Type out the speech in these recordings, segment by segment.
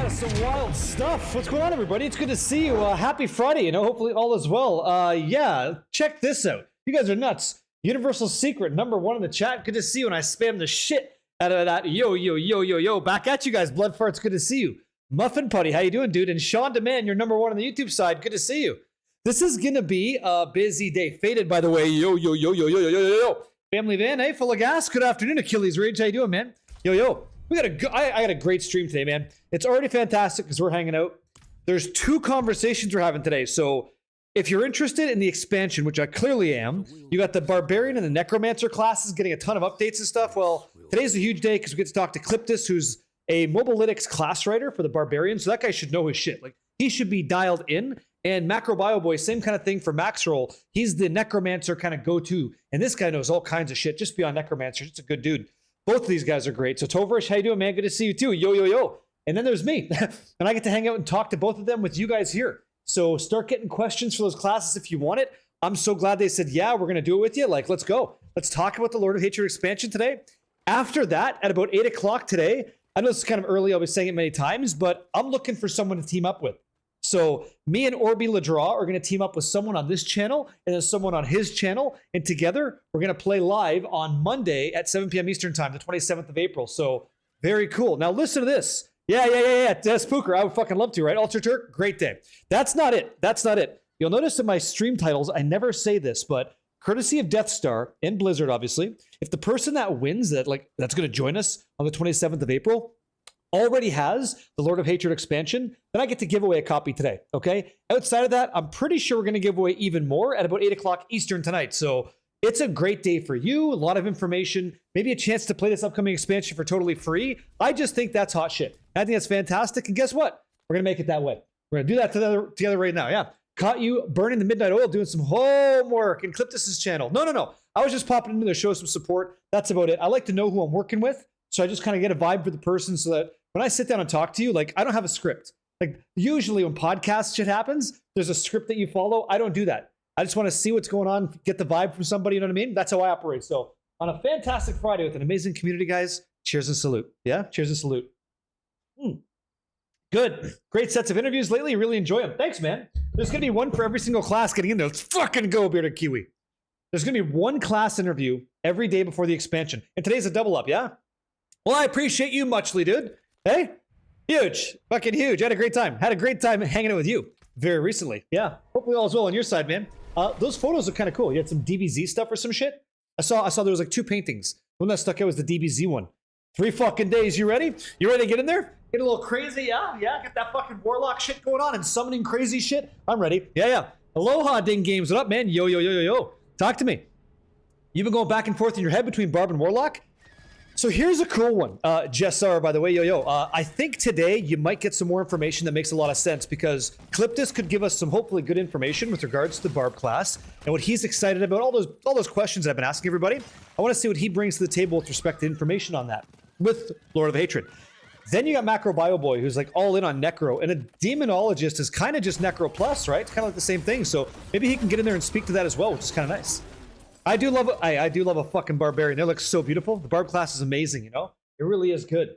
Some wild stuff. What's going on, everybody? It's good to see you. Happy Friday. Hopefully all is well. Yeah, check this out. You guys are nuts. Universal Secret, #1 in the chat. Good to see you. And I spam the shit out of that. Yo. Back at you guys. Blood farts. Good to see you. Muffin Putty, how you doing, dude? And Sean Demand, you're #1 on the YouTube side. Good to see you. This is gonna be a busy day. Faded, by the way. Yo. Family Van, hey, full of gas. Good afternoon, Achilles Rage. How you doing, man? Yo. I got a great stream today, man. It's already fantastic because we're hanging out. There's 2 conversations we're having today. So if you're interested in the expansion, which I clearly am, you got the Barbarian and the Necromancer classes getting a ton of updates and stuff. Well, today's a huge day because we get to talk to Cliptus, who's a Mobilytics class writer for the Barbarian. So that guy should know his shit. Like, he should be dialed in. And Macro Bio Boy, same kind of thing for Max Roll. He's the Necromancer kind of go-to. And this guy knows all kinds of shit just beyond Necromancer. It's a good dude. Both of these guys are great. So Tovarish, how you doing, man? Good to see you too. Yo. And then there's me. And I get to hang out and talk to both of them with you guys here. So start getting questions for those classes if you want it. I'm so glad they said, yeah, we're going to do it with you. Like, let's go. Let's talk about the Lord of Hatred expansion today. After that, at about 8 o'clock today, I know it's kind of early. I'll be saying it many times, but I'm looking for someone to team up with. So me and Orby Ladraw are going to team up with someone on this channel and then someone on his channel. And together, we're going to play live on Monday at 7 p.m. Eastern time, the 27th of April. So very cool. Now listen to this. Yeah. Spooker, I would fucking love to, right? Ultra Turk, great day. That's not it. You'll notice in my stream titles, I never say this, but courtesy of Death Star and Blizzard, obviously, if the person that wins that's going to join us on the 27th of April already has the Lord of Hatred expansion, then I get to give away a copy today, okay? Outside of that, I'm pretty sure we're going to give away even more at about 8 o'clock Eastern tonight. So it's a great day for you, a lot of information, maybe a chance to play this upcoming expansion for totally free. I just think that's hot shit. I think that's fantastic. And guess what? We're going to make it that way. We're going to do that together right now, yeah. Caught you burning the midnight oil, doing some homework in Cliptus's channel. No. I was just popping into there, show some support. That's about it. I like to know who I'm working with, so I just kind of get a vibe for the person so that when I sit down and talk to you, like, I don't have a script. Like, usually when podcast shit happens, there's a script that you follow. I don't do that. I just want to see what's going on, get the vibe from somebody, you know what I mean? That's how I operate. So on a fantastic Friday with an amazing community, guys, cheers and salute. Yeah, cheers and salute. Good. Great sets of interviews lately. Really enjoy them. Thanks, man. There's going to be one for every single class getting in there. Let's fucking go, Bearded Kiwi. There's going to be one class interview every day before the expansion. And today's a double up, yeah? Well, I appreciate you muchly, dude. Hey, huge, fucking huge. Had a great time hanging out with you very recently. Yeah, hopefully all is well on your side, man. Those photos are kind of cool. You had some DBZ stuff or some shit. I saw there was like 2 paintings. One that stuck out was the DBZ one. 3 fucking days. You ready? You ready to get in there? Get a little crazy? Yeah. Get that fucking Warlock shit going on and summoning crazy shit. I'm ready. Yeah. Aloha, Ding Games. What up, man? Yo. Talk to me. You've been going back and forth in your head between Barb and Warlock? So here's a cool one. Jessar, by the way, I think today you might get some more information that makes a lot of sense because Cliptus could give us some hopefully good information with regards to the Barb class and what he's excited about, all those questions I've been asking everybody. I want to see what he brings to the table with respect to information on that with Lord of Hatred. Then you got Macro Bio Boy, who's like all in on Necro, and a Demonologist is kind of just Necro Plus, right? It's kind of like the same thing. So maybe he can get in there and speak to that as well, which is kind of nice. I do love a fucking Barbarian. It looks so beautiful. The Barb class is amazing, you know? It really is good.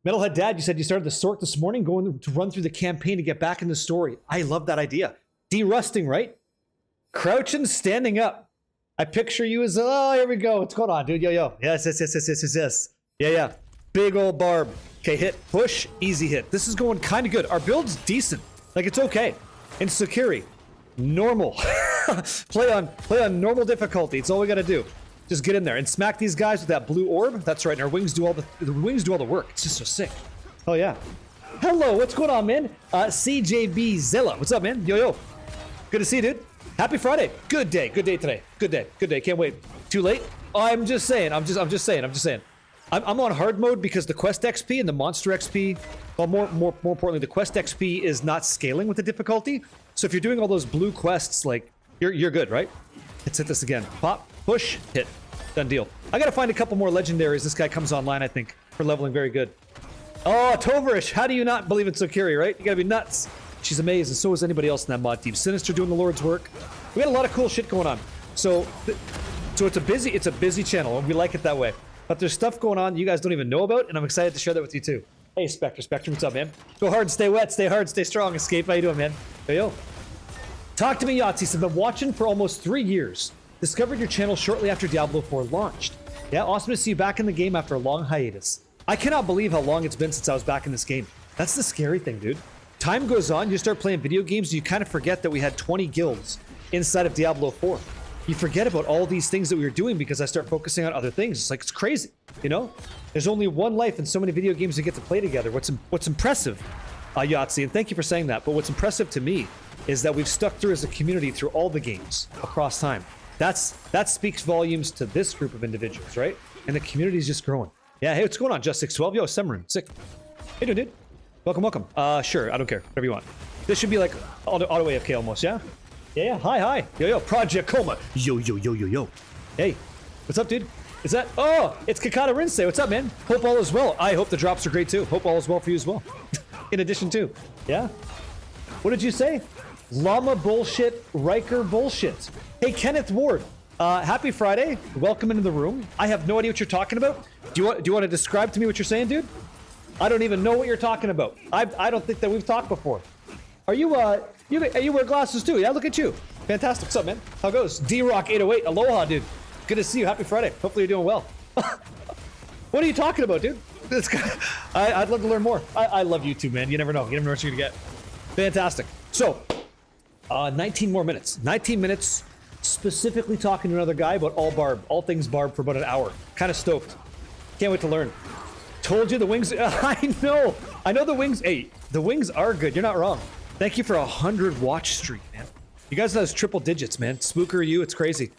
Metalhead Dad, you said you started the Sork this morning, going to run through the campaign to get back in the story. I love that idea. De-rusting, right? Crouching, standing up. I picture you as, oh, here we go. What's going on, dude? Yo. Yes. Yeah. Big old Barb. Okay, hit, push, easy hit. This is going kind of good. Our build's decent. Like, it's okay. And Sakiri, normal. play on normal difficulty. It's all we gotta do. Just get in there and smack these guys with that blue orb. That's right. And our wings do all the work. It's just so sick. Oh yeah. Hello, what's going on, man? CJB Zilla. What's up, man? Yo. Good to see you, dude. Happy Friday. Good day today. Good day. Can't wait. Too late? I'm just saying. I'm just saying. I'm on hard mode because the quest XP and the monster XP, well, more importantly, the quest XP is not scaling with the difficulty. So if you're doing all those blue quests, like, you're good, right? Let's hit this again. Pop, push, hit. Done deal. I gotta find a couple more legendaries. This guy comes online, I think, for leveling very good. Oh, Tovarish, how do you not believe in Sakiri, right? You gotta be nuts. She's amazing. So is anybody else in that mod team. Sinister doing the Lord's work. We got a lot of cool shit going on. So it's a busy channel, and we like it that way. But there's stuff going on you guys don't even know about, and I'm excited to share that with you too. Hey, Spectre. Spectre, what's up, man? Go hard, stay wet, stay hard, stay strong. Escape, how you doing, man? Hey, yo. Talk to me, Yahtzee. Said, been watching for almost 3 years. Discovered your channel shortly after Diablo 4 launched. Yeah, awesome to see you back in the game after a long hiatus. I cannot believe how long it's been since I was back in this game. That's the scary thing, dude. Time goes on, you start playing video games, and you kind of forget that we had 20 guilds inside of Diablo 4. You forget about all these things that we were doing because I start focusing on other things. It's like, it's crazy, you know? There's only one life and so many video games we get to play together. What's impressive, Yahtzee, and thank you for saying that, but what's impressive to me is that we've stuck through as a community through all the games across time. That speaks volumes to this group of individuals, right? And the community is just growing. Yeah, hey, what's going on, Just612? Yo, Summerin, sick. Hey, dude. Welcome, welcome. Sure, I don't care. Whatever you want. This should be like auto AFK almost, yeah? Yeah, hi. Yo, Project Coma. Yo. Hey, what's up, dude? Is that... Oh, it's Kakata Rinsei. What's up, man? Hope all is well. I hope the drops are great, too. Hope all is well for you as well. In addition to. Yeah? What did you say? Llama bullshit, Riker bullshit. Hey, Kenneth Ward. Happy Friday. Welcome into the room. I have no idea what you're talking about. Do you want to describe to me what you're saying, dude? I don't even know what you're talking about. I don't think that we've talked before. Are you you wear glasses too? Yeah, look at you. Fantastic. What's up, man? How goes? D-Rock 808. Aloha, dude. Good to see you. Happy Friday. Hopefully you're doing well. What are you talking about, dude? I'd love to learn more. I love you too, man. You never know. You never know what you're gonna get. Fantastic. So, 19 more minutes. 19 minutes. Specifically talking to another guy about all things Barb for about an hour. Kind of stoked. Can't wait to learn. Told you the wings. I know the wings. Hey, the wings are good. You're not wrong. Thank you for 100 watch streak, man. You guys know those triple digits, man. Spooker you, it's crazy.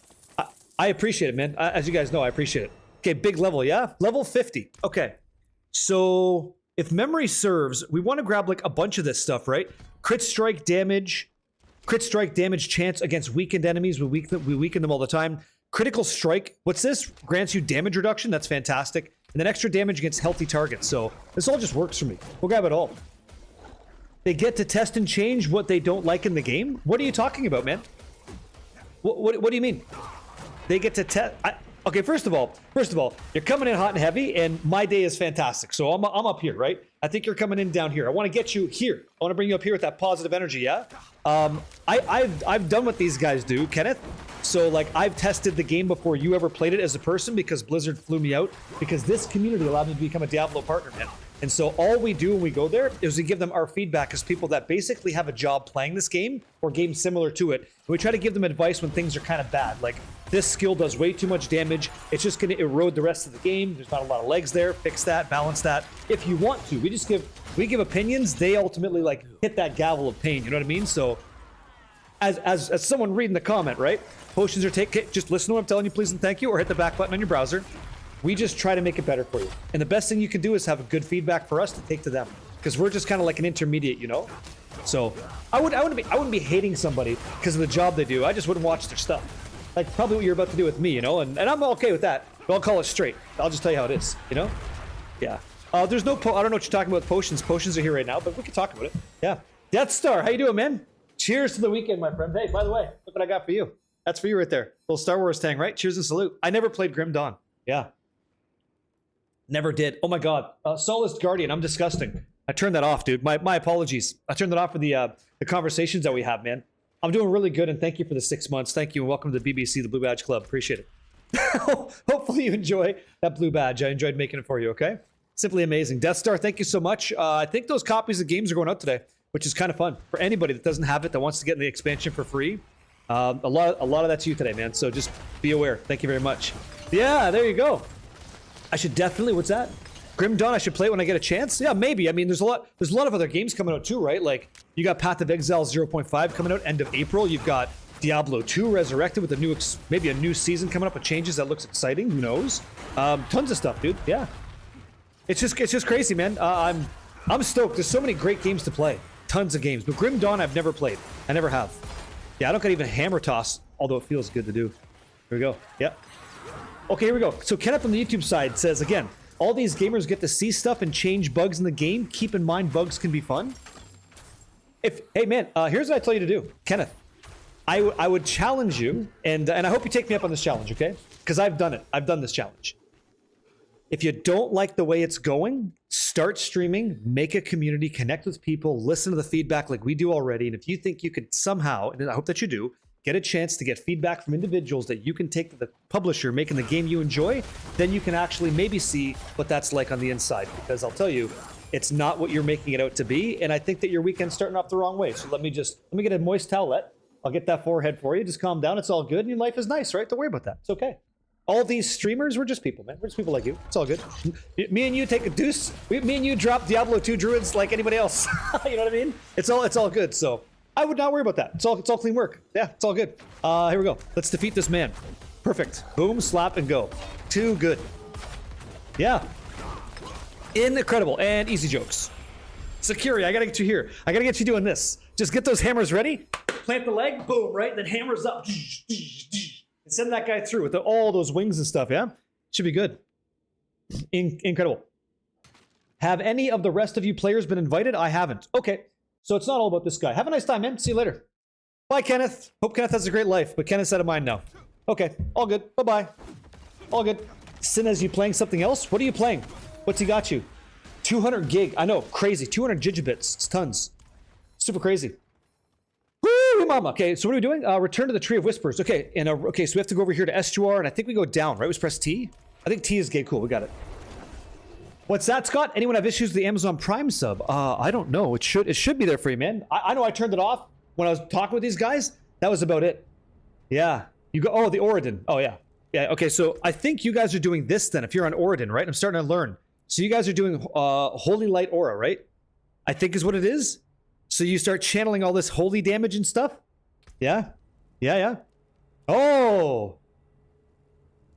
I appreciate it, man. As you guys know, I appreciate it. Okay, big level, yeah? Level 50. Okay. So, if memory serves, we want to grab like a bunch of this stuff, right? Crit strike damage chance against weakened enemies. We weaken them all the time. Critical strike. What's this? Grants you damage reduction. That's fantastic. And then extra damage against healthy targets. So, this all just works for me. We'll grab it all. They get to test and change what they don't like in the game? What are you talking about, man? What do you mean? They get to test... Okay, first of all, you're coming in hot and heavy, and my day is fantastic. So I'm up here, right? I think you're coming in down here. I want to get you here. I want to bring you up here with that positive energy, yeah? I've done what these guys do, Kenneth. So, like, I've tested the game before you ever played it as a person because Blizzard flew me out. Because this community allowed me to become a Diablo partner, man. And so all we do when we go there is we give them our feedback as people that basically have a job playing this game or games similar to it. And we try to give them advice when things are kind of bad. Like, this skill does way too much damage. It's just going to erode the rest of the game. There's not a lot of legs there. Fix that, balance that. If you want to, we give opinions. They ultimately like hit that gavel of pain. You know what I mean? So as someone reading the comment, right? Potions are just listen to what I'm telling you, please and thank you, or hit the back button on your browser. We just try to make it better for you. And the best thing you can do is have a good feedback for us to take to them. Because we're just kind of like an intermediate, you know? So I wouldn't be hating somebody because of the job they do. I just wouldn't watch their stuff. Like probably what you're about to do with me, you know? And I'm okay with that. But I'll call it straight. I'll just tell you how it is, you know? Yeah. There's no I don't know what you're talking about with potions. Potions are here right now, but we can talk about it. Yeah. Death Star, how you doing, man? Cheers to the weekend, my friend. Hey, by the way, look what I got for you. That's for you right there. Little Star Wars tang, right? Cheers and salute. I never played Grim Dawn. Yeah. Never did. Oh my god. Solist Guardian, I'm disgusting. I turned that off, dude. My apologies. I turned that off for the conversations that we have, man. I'm doing really good, and thank you for the 6 months. Thank you, and welcome to the BBC, the Blue Badge Club. Appreciate it. Hopefully you enjoy that blue badge. I enjoyed making it for you, okay? Simply amazing. Death Star, thank you so much. I think those copies of games are going out today, which is kind of fun. For anybody that doesn't have it, that wants to get in the expansion for free, a lot of that's you today, man. So just be aware. Thank you very much. Yeah, there you go. I should definitely, what's that? Grim Dawn, I should play it when I get a chance? Yeah, maybe. I mean, there's a lot of other games coming out too, right? Like, you got Path of Exile 0.5 coming out end of April. You've got Diablo 2 Resurrected with a new, maybe a new season coming up with changes that looks exciting. Who knows? Tons of stuff, dude. Yeah. It's just crazy, man. I'm stoked. There's so many great games to play. Tons of games. But Grim Dawn, I've never played. I never have. Yeah, I don't got even Hammer Toss, although it feels good to do. Here we go. Yep. Okay, here we go. So Kenneth on the YouTube side says, again, all these gamers get to see stuff and change bugs in the game. Keep in mind, bugs can be fun. Hey man, here's what I tell you to do. Kenneth, I would challenge you, and I hope you take me up on this challenge, okay? Because I've done it. I've done this challenge. If you don't like the way it's going, start streaming, make a community, connect with people, listen to the feedback like we do already. And if you think you could somehow, and I hope that you do, get a chance to get feedback from individuals that you can take to the publisher making the game you enjoy, then you can actually maybe see what that's like on the inside. Because I'll tell you, it's not what you're making it out to be. And I think that your weekend's starting off the wrong way. So let me get a moist towelette. I'll get that forehead for you. Just calm down. It's all good. And your life is nice, right? Don't worry about that. It's okay. All these streamers, we're just people, man. We're just people like you. It's all good. Me and you take a deuce. Me and you drop Diablo 2 druids like anybody else. You know what I mean? It's all good. So I would not worry about that. It's all clean work. Yeah, it's all good. Here we go. Let's defeat this man. Perfect. Boom, slap, and go. Too good. Yeah. Incredible. And easy jokes. Security, I gotta get you here. I gotta get you doing this. Just get those hammers ready. Plant the leg. Boom, right? Then hammers up. And send that guy through with all those wings and stuff, yeah? Should be good. Incredible. Have any of the rest of you players been invited? I haven't. Okay. So it's not all about this guy. Have a nice time, man. See you later. Bye, Kenneth. Hope Kenneth has a great life, but Kenneth's out of mind now. Okay. All good. Bye-bye. All good. Sin, is you playing something else? What are you playing? What's he got you? 200 gig. I know. Crazy. 200 gigabits. It's tons. Super crazy. Woo, mama. Okay, so what are we doing? Return to the Tree of Whispers. Okay, and okay, so we have to go over here to Estuar, and I think we go down, right? We press T? I think T is gay. Cool, we got it. What's that, Scott? Anyone have issues with the Amazon Prime sub? I don't know. It should be there for you, man. I know I turned it off when I was talking with these guys. That was about it. Yeah. You go, oh, the Oridon. Oh, yeah. Yeah, okay, so I think you guys are doing this then, if you're on Oridon, right? I'm starting to learn. So you guys are doing Holy Light Aura, right? I think is what it is. So you start channeling all this holy damage and stuff? Yeah? Yeah, yeah. Oh!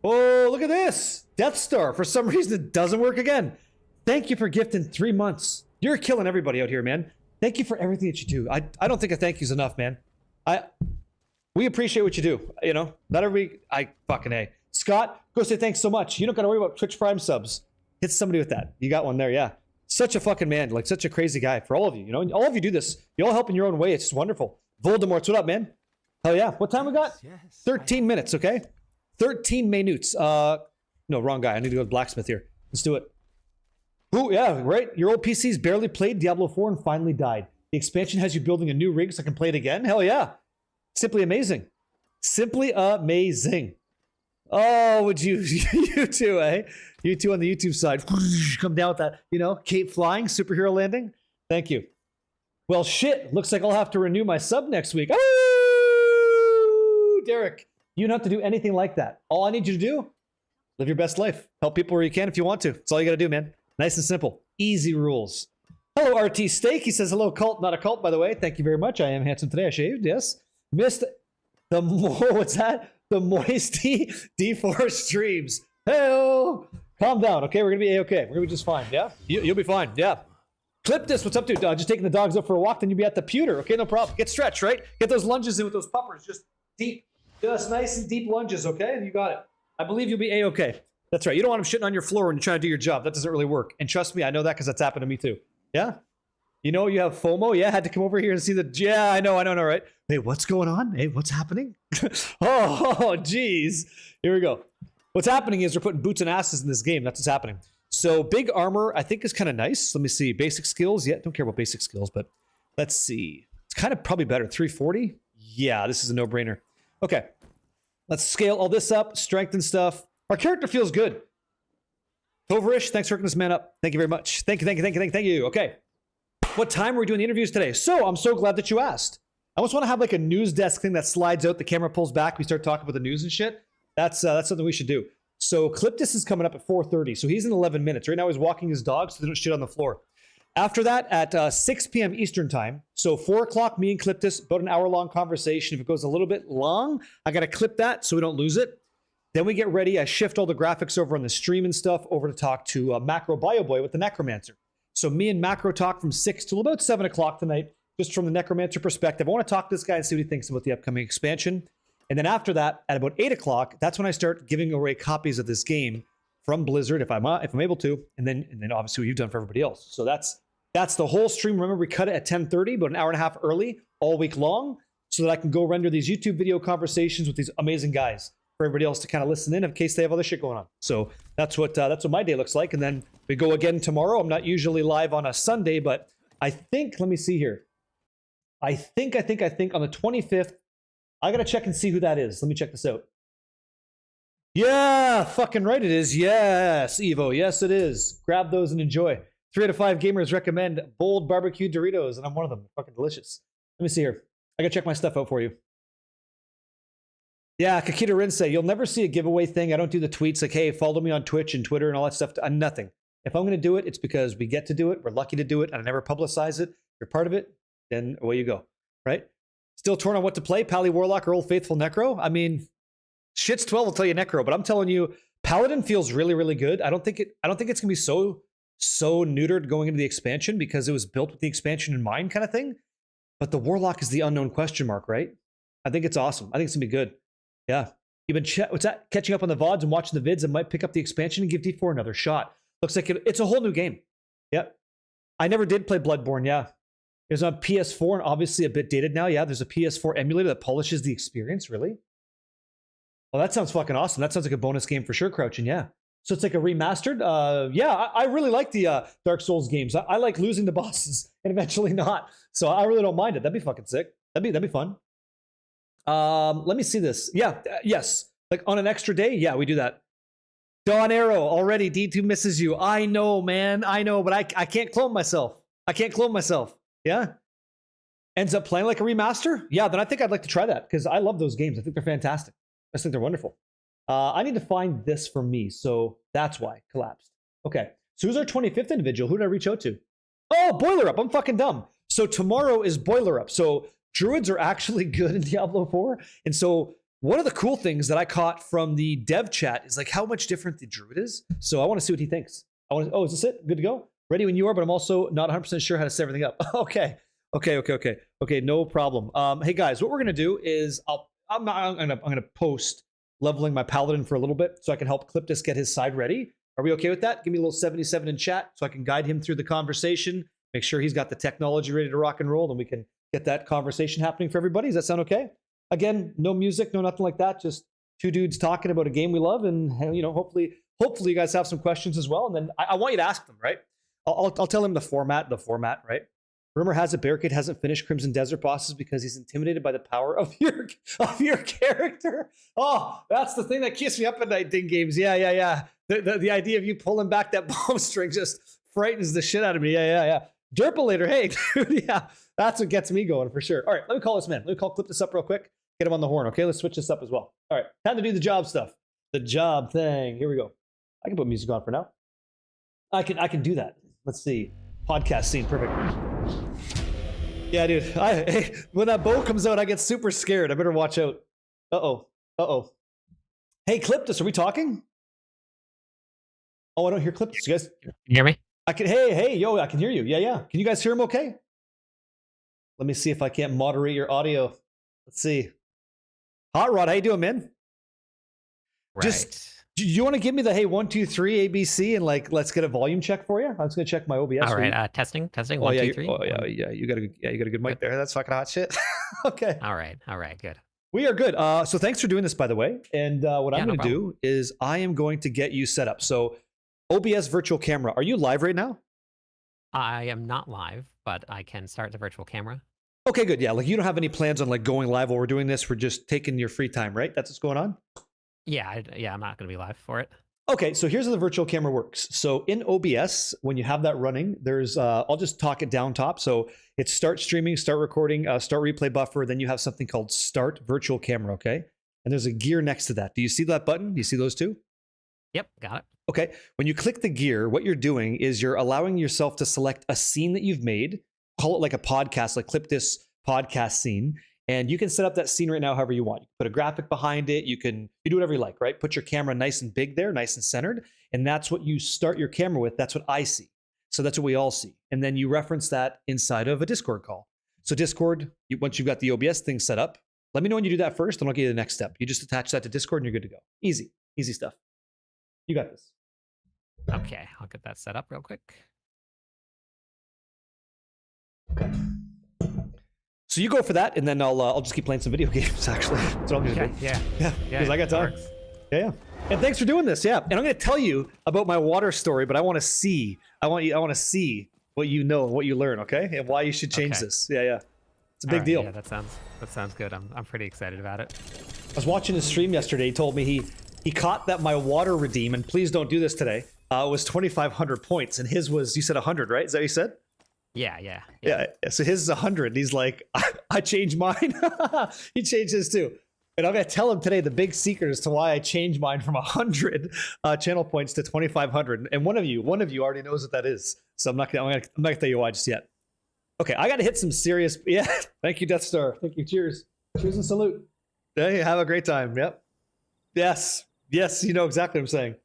Oh, look at this! Death Star, for some reason it doesn't work again. Thank you for gifting 3 months. You're killing everybody out here, man. Thank you for everything that you do. I don't think a thank you's enough, man. We appreciate what you do, you know? Not every... I fucking A. Scott, go say thanks so much. You don't gotta worry about Twitch Prime subs. Hit somebody with that. You got one there, yeah. Such a fucking man, like such a crazy guy for all of you, you know? All of you do this. You all help in your own way. It's just wonderful. Voldemort, what up, man? Hell yeah. What time we got? 13 minutes, okay? 13 minutes. No, wrong guy. I need to go to Blacksmith here. Let's do it. Ooh, yeah, right? Your old PC's barely played Diablo 4 and finally died. The expansion has you building a new rig so I can play it again? Hell yeah. Simply amazing. Simply amazing. Oh, would you? You too, eh? You two on the YouTube side. Come down with that, you know, cape flying, superhero landing. Thank you. Well, shit. Looks like I'll have to renew my sub next week. Oh, Derek. You don't have to do anything like that. All I need you to do, live your best life. Help people where you can if you want to. That's all you got to do, man. Nice and simple. Easy rules. Hello, RT Steak. He says, hello, cult. Not a cult, by the way. Thank you very much. I am handsome today. I shaved, yes. Missed the what's that? The Moisty D4 streams. Hey, calm down, okay? We're gonna be a-okay. We're gonna be just fine, yeah? You'll be fine, yeah. Cliptus, what's up, dude? Just taking the dogs out for a walk, then you'll be at the pewter. Okay, no problem. Get stretched, right? Get those lunges in with those puppers. Just deep. Just nice and deep lunges, okay? You got it. I believe you'll be a-okay. That's right. You don't want them shitting on your floor when you're trying to do your job. That doesn't really work. And trust me, I know that because that's happened to me too. Yeah? You know you have FOMO? Yeah, I had to come over here and see the... Yeah, I know, right? Hey, what's going on? Hey, what's happening? Oh, geez. Here we go. What's happening is we're putting boots and asses in this game. That's what's happening. So big armor, I think, is kind of nice. Let me see. Basic skills. Yeah, don't care about basic skills, but let's see. It's kind of probably better. 340? Yeah, this is a no-brainer. Okay. Let's scale all this up. Strength and stuff. Our character feels good. Toverish, thanks for hooking this man up. Thank you very much. Thank you. Okay. What time are we doing the interviews today? So, I'm so glad that you asked. I almost want to have like a news desk thing that slides out, the camera pulls back, we start talking about the news and shit. That's something we should do. So, Cliptus is coming up at 4:30, so he's in 11 minutes. Right now he's walking his dog so they don't shit on the floor. After that, at 6 p.m. Eastern time, so 4 o'clock, me and Cliptus, about an hour-long conversation. If it goes a little bit long, I got to clip that so we don't lose it. Then we get ready. I shift all the graphics over on the stream and stuff over to talk to Macro Bioboy with the Necromancer. So me and Macro talk from 6 till about 7 o'clock tonight, just from the Necromancer perspective. I want to talk to this guy and see what he thinks about the upcoming expansion. And then after that, at about 8 o'clock, that's when I start giving away copies of this game from Blizzard, if I'm able to, and then obviously what you've done for everybody else. So that's the whole stream. Remember, we cut it at 10:30, about an hour and a half early, all week long, so that I can go render these YouTube video conversations with these amazing guys. for everybody else to kind of listen in case they have other shit going on. So that's what my day looks like. And then we go again tomorrow. I'm not usually live on a Sunday, but I think, let me see here. I think on the 25th, I got to check and see who that is. Let me check this out. Yeah, fucking right it is. Yes, Evo. Yes, it is. Grab those and enjoy. 3 out of 5 gamers recommend bold barbecue Doritos, and I'm one of them. They're fucking delicious. Let me see here. I got to check my stuff out for you. Yeah, Kakita Rinse, you'll never see a giveaway thing. I don't do the tweets like, hey, follow me on Twitch and Twitter and all that stuff. Nothing. If I'm going to do it, it's because we get to do it. We're lucky to do it, and I never publicize it. If you're part of it, then away you go, right? Still torn on what to play, Pally Warlock or Old Faithful Necro? I mean, shit's 12 will tell you Necro, but I'm telling you, Paladin feels really, really good. I don't think it's going to be so neutered going into the expansion because it was built with the expansion in mind kind of thing. But the Warlock is the unknown question mark, right? I think it's awesome. I think it's going to be good. Yeah. You've been catching up on the VODs and watching the vids and might pick up the expansion and give D4 another shot. Looks like it's a whole new game. Yep. I never did play Bloodborne, yeah. It was on PS4 and obviously a bit dated now. Yeah, there's a PS4 emulator that polishes the experience, really? Well, that sounds fucking awesome. That sounds like a bonus game for sure, Crouching, yeah. So it's like a remastered? Yeah, I really like the Dark Souls games. I like losing the bosses and eventually not. So I really don't mind it. That'd be fucking sick. That'd be fun. Let me see this. Yeah, yes. Like on an extra day, yeah, we do that. Dawn Arrow, already D2 misses you. I know, man. I know, but I can't clone myself. I can't clone myself. Yeah. Ends up playing like a remaster? Yeah, then I think I'd like to try that because I love those games. I think they're fantastic. I think they're wonderful. I need to find this for me, so that's why. Collapsed. Okay, so who's our 25th individual? Who did I reach out to? Oh, Boiler Up. I'm fucking dumb. So tomorrow is Boiler Up. So druids are actually good in Diablo 4. And so one of the cool things that I caught from the dev chat is like how much different the druid is. So I want to see what he thinks. Oh, is this it? Good to go? Ready when you are, but I'm also not 100% sure how to set everything up. Okay, no problem. Hey guys, what we're gonna do is I'm gonna post leveling my paladin for a little bit so I can help Cliptus get his side ready. Are we okay with that? Give me a little 77 in chat so I can guide him through the conversation. Make sure he's got the technology ready to rock and roll, and we can get that conversation happening for everybody. Does that sound okay? Again, no music, no nothing like that. Just two dudes talking about a game we love, and you know, hopefully you guys have some questions as well. And then I want you to ask them, right? I'll tell him the format, right? Rumor has it Barricade hasn't finished Crimson Desert bosses because he's intimidated by the power of your character. Oh, that's the thing that keeps me up at night, Ding Games. Yeah. The idea of you pulling back that bomb string just frightens the shit out of me. Yeah. Derpulator, hey, dude, yeah. That's what gets me going for sure. All right, let me call this man. Let me clip this up real quick. Get him on the horn, okay? Let's switch this up as well. All right, time to do the job stuff. The job thing. Here we go. I can put music on for now. I can do that. Let's see. Podcast scene, perfect. Yeah, dude. Hey, when that bow comes out, I get super scared. I better watch out. Uh-oh. Hey, Cliptus, are we talking? Oh, I don't hear Cliptus. You guys can you hear me? Hey, yo, I can hear you. Yeah. Can you guys hear him okay? Let me see if I can't moderate your audio. Let's see. Hot Rod, how you doing, man? Right. Do you want to give me the, hey, 1, 2, 3 ABC and like, let's get a volume check for you? I'm just going to check my OBS. All right. Testing. Oh, 1, yeah, 2, 3. Oh, yeah. You got a good mic there. That's fucking hot shit. Okay. All right. Good. We are good. So thanks for doing this, by the way. And what I'm going to do is I am going to get you set up. So OBS virtual camera. Are you live right now? I am not live, but I can start the virtual camera. Okay, good. Yeah, like you don't have any plans on like going live while we're doing this. We're just taking your free time, right? That's what's going on? Yeah, I'm not going to be live for it. Okay, so here's how the virtual camera works. So in OBS, when you have that running, there's, I'll just talk it down top. So it's start streaming, start recording, start replay buffer. Then you have something called start virtual camera, okay? And there's a gear next to that. Do you see that button? Do you see those two? Yep, got it. Okay, when you click the gear, what you're doing is you're allowing yourself to select a scene that you've made, call it like a podcast, like Cliptus podcast scene, and you can set up that scene right now however you want. You put a graphic behind it, you do whatever you like, right? Put your camera nice and big there, nice and centered, and that's what you start your camera with. That's what I see. So that's what we all see. And then you reference that inside of a Discord call. So Discord, once you've got the OBS thing set up, let me know when you do that first, and I'll give you the next step. You just attach that to Discord and you're good to go. Easy stuff. You got this. Okay, I'll get that set up real quick. Okay. So you go for that, and then I'll just keep playing some video games. Actually, that's what I'm gonna do. Yeah. Yeah, because I got time. Works. Yeah. And thanks for doing this. Yeah, and I'm gonna tell you about my water story, but I want to see. I want to see what you know, what you learn, okay, and why you should change this. Yeah. It's a big deal. Yeah, that sounds good. I'm pretty excited about it. I was watching his stream yesterday. He told me he caught that my water redeem, and please don't do this today. Was 2,500 points, and his was, you said 100, right? Is that what you said? Yeah. So his is 100. And he's like, I changed mine. He changed his too. And I'm gonna tell him today the big secret as to why I changed mine from 100 channel points to 2,500. And one of you already knows what that is. So I'm not gonna tell you why just yet. Okay, I gotta hit some serious. Yeah, thank you, Death Star. Thank you. Cheers. Cheers and salute. Hey, have a great time. Yep. Yes. You know exactly what I'm saying.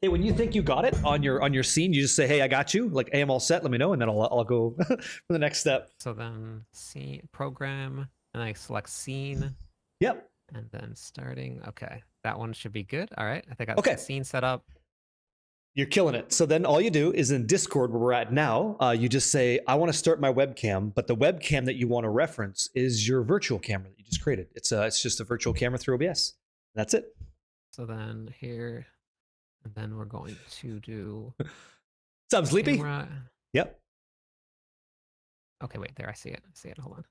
Hey, when you think you got it on your scene, you just say, "Hey, I got you." Like, "Hey, I'm all set. Let me know," and then I'll go for the next step. So then scene program, and I select scene. Yep. And then starting. Okay, that one should be good. All right, I think I Okay. got the scene set up. You're killing it. So then all you do is in Discord, where we're at now, you just say, "I want to start my webcam," but the webcam that you want to reference is your virtual camera that you just created. It's just a virtual camera through OBS. That's it. So then here, and then we're going to do. Sounds sleepy. Camera. Yep. Okay, wait. There, I see it. Hold on.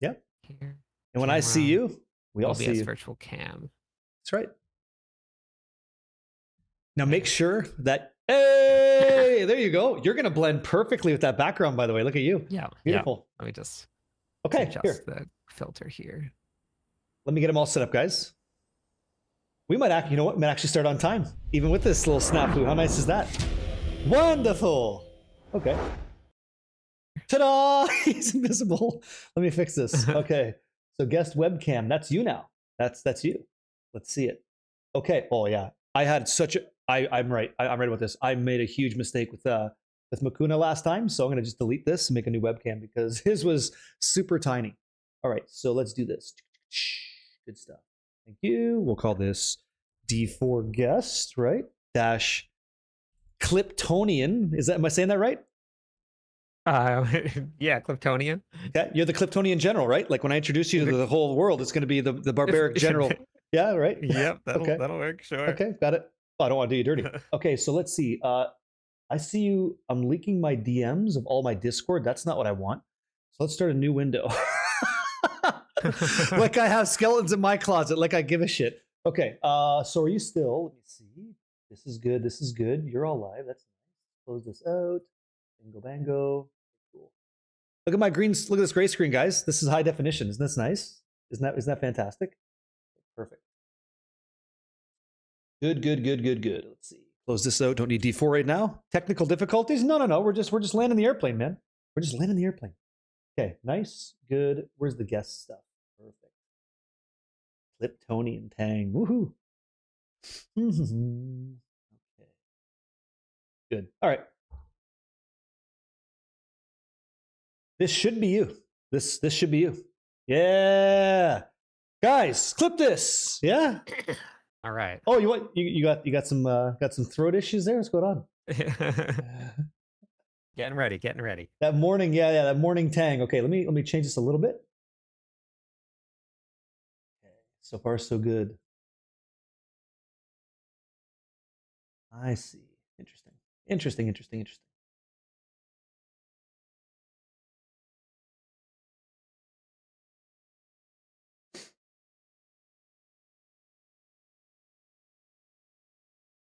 Yep. Here. And when I see you, we all OBS see you. virtual cam. That's right. Now make sure that, hey, there you go. You're gonna blend perfectly with that background, by the way. Look at you. Yeah. Beautiful. Let me just Okay, adjust here. the filter here. Let me get them all set up, guys. We might actually start on time, even with this little snafu. How nice is that? Wonderful. Okay. Ta-da! He's invisible. Let me fix this. Okay. So guest webcam. That's you now. That's you. Let's see it. Okay. Oh yeah. I had such a. I'm right. I'm right about this. I made a huge mistake with Makuna last time, so I'm gonna just delete this and make a new webcam because his was super tiny. All right. So let's do this. Good stuff. Thank you. We'll call this D4 guest, right? Dash Cliptonian. Am I saying that right? Yeah, Cliptonian. Okay, you're the Cliptonian general, right? Like when I introduce you to the whole world, it's going to be the barbaric general. Yeah, right? Yep, Okay. that'll work, sure. Okay, got it. Oh, I don't want to do you dirty. Okay, so let's see. I see you. I'm leaking my DMs of all my Discord. That's not what I want. So let's start a new window. Like I have skeletons in my closet, like I give a shit. Okay, so are you still? Let me see. This is good. This is good. You're all live. That's nice. Close this out. Bingo bango. Cool. Look at my green. Look at this gray screen, guys. This is high definition. Isn't this nice? Isn't that fantastic? Perfect. Good. Let's see. Close this out. Don't need D4 right now. Technical difficulties? No. We're just landing the airplane, man. We're just landing the airplane. Okay, nice, good. Where's the guest stuff? Perfect. Cliptonian Tang. Woohoo. Okay. Good. All right. This should be you. This should be you. Yeah. Guys, clip this. Yeah. All right. Oh, you got some throat issues there? What's going on? Getting ready. That morning, yeah, that morning Tang. Okay, let me change this a little bit. Okay, so far so good. I see. Interesting.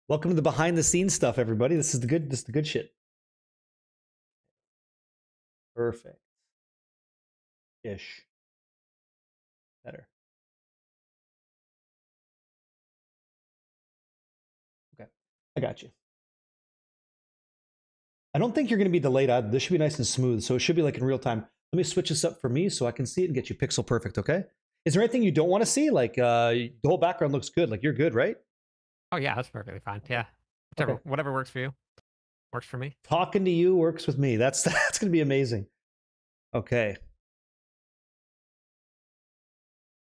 Welcome to the behind the scenes stuff, everybody. This is the good shit. Perfect. Ish. Better. Okay. I got you. I don't think you're going to be delayed either. This should be nice and smooth, so it should be like in real time. Let me switch this up for me so I can see it and get you pixel perfect, okay? Is there anything you don't want to see? Like the whole background looks good. Like you're good, right? Oh yeah, that's perfectly fine. Yeah. Whatever works for you. Works for me. Talking to you works with me. That's going to be amazing. Okay. I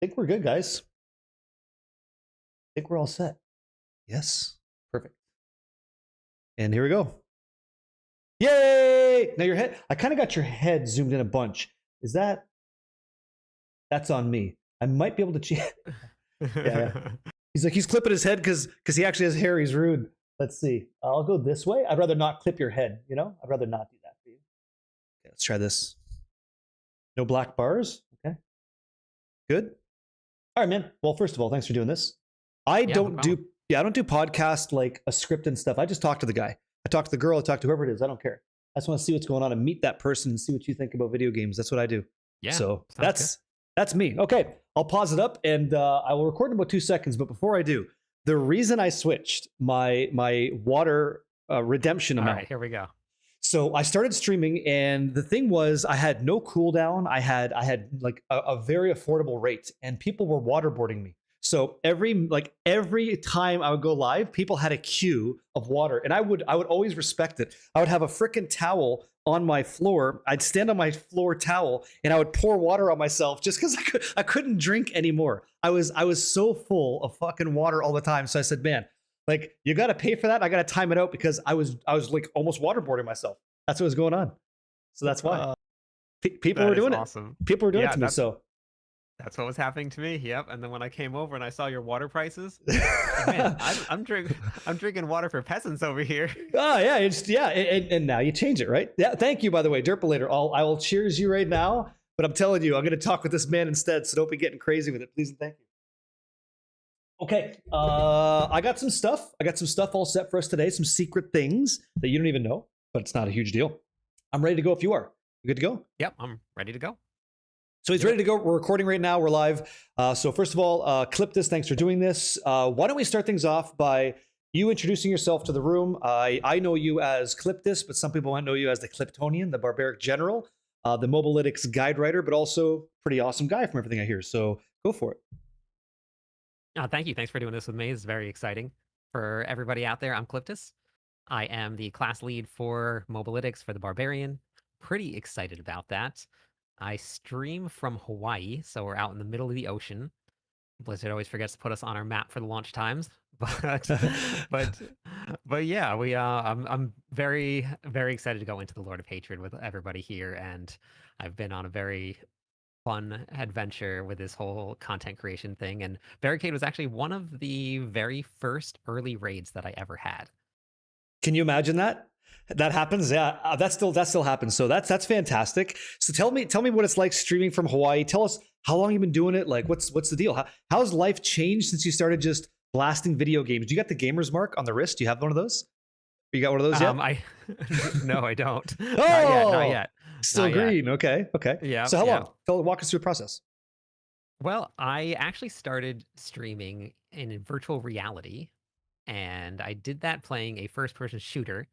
think we're good, guys. I think we're all set. Yes. Perfect. And here we go. Yay! Now your head, I kind of got your head zoomed in a bunch. Is that? That's on me. I might be able to cheat. Yeah. He's like, he's clipping his head because he actually has hair. He's rude. Let's see. I'll go this way. I'd rather not clip your head. You know, I'd rather not do that for you. Okay, let's try this. No black bars. Okay. Good. All right, man. Well, first of all, thanks for doing this. I don't do podcast like a script and stuff. I just talk to the guy. I talk to the girl. I talk to whoever it is. I don't care. I just want to see what's going on and meet that person and see what you think about video games. That's what I do. Yeah. So that's me. Okay, I'll pause it up and I will record in about 2 seconds. But before I do, the reason I switched my water redemption amount. All right, here we go. So I started streaming, and the thing was, I had no cooldown. I had like a very affordable rate, and people were waterboarding me. So every time I would go live, people had a queue of water, and I would always respect it. I would have a frickin' towel on my floor. I'd stand on my floor towel, and I would pour water on myself just because I couldn't drink anymore. I was so full of fucking water all the time. So I said, man, like, you got to pay for that. I got to time it out because I was like almost waterboarding myself. That's what was going on. So that's why people were doing awesome. it. People were doing it to me. So that's what was happening to me. Yep. And then when I came over and I saw your water prices, man, I'm drinking water for peasants over here. Oh yeah, and now you change it, right? Yeah. Thank you, by the way, Derpolator. I will cheers you right now. But I'm telling you, I'm going to talk with this man instead. So don't be getting crazy with it, please and thank you. Okay, I got some stuff. All set for us today. Some secret things that you don't even know, but it's not a huge deal. I'm ready to go if you are. You good to go? Yep, I'm ready to go. So he's ready to go. We're recording right now. We're live. So first of all, Cliptus, thanks for doing this. Why don't we start things off by you introducing yourself to the room? I know you as Cliptus, but some people might know you as the Cliptonian, the barbaric general, the Mobalytics guide writer, but also pretty awesome guy from everything I hear. So go for it. Thank you. Thanks for doing this with me. It's very exciting. For everybody out there, I'm Cliptus. I am the class lead for Mobalytics for the Barbarian. Pretty excited about that. I stream from Hawaii, so we're out in the middle of the ocean. Blizzard always forgets to put us on our map for the launch times, but yeah, I'm very, very excited to go into the Lord of Hatred with everybody here, and I've been on a very fun adventure with this whole content creation thing, and Barricade was actually one of the very first early raids that I ever had. Can you imagine that? That happens, yeah. That still happens. So that's fantastic. So tell me what it's like streaming from Hawaii. Tell us how long you've been doing it. Like, what's the deal? How's life changed since you started just blasting video games? Do you got the gamer's mark on the wrist? Do you have one of those? You got one of those yet? No, I don't. Oh, not yet. Still not green. Yet. Okay. Yeah. So how long? Walk us through the process. Well, I actually started streaming in virtual reality, and I did that playing a first-person shooter.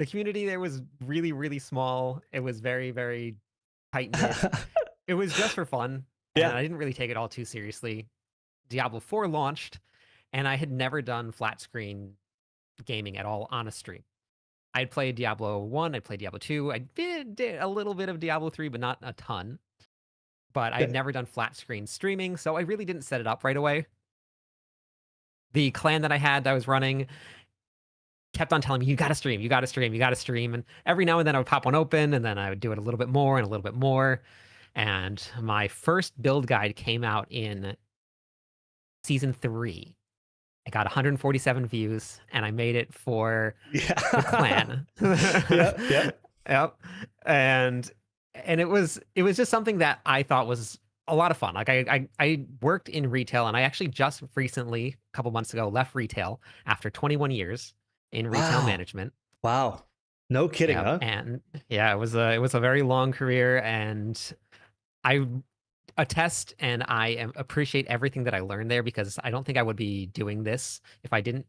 The community there was really, really small. It was very, very tight-knit. It was just for fun, and I didn't really take it all too seriously. Diablo 4 launched, and I had never done flat-screen gaming at all on a stream. I'd played Diablo 1, I'd played Diablo 2, I did a little bit of Diablo 3, but not a ton. But I'd never done flat-screen streaming, so I really didn't set it up right away. The clan that I was running kept on telling me, you gotta stream. And every now and then I would pop one open, and then I would do it a little bit more and a little bit more. And my first build guide came out in season 3. I got 147 views, and I made it for the clan. Yep. And it was just something that I thought was a lot of fun. Like I worked in retail, and I actually just recently, a couple months ago, left retail after 21 years in retail management. Wow. No kidding, huh? And yeah, it was a very long career, and I attest and I appreciate everything that I learned there, because I don't think I would be doing this if I didn't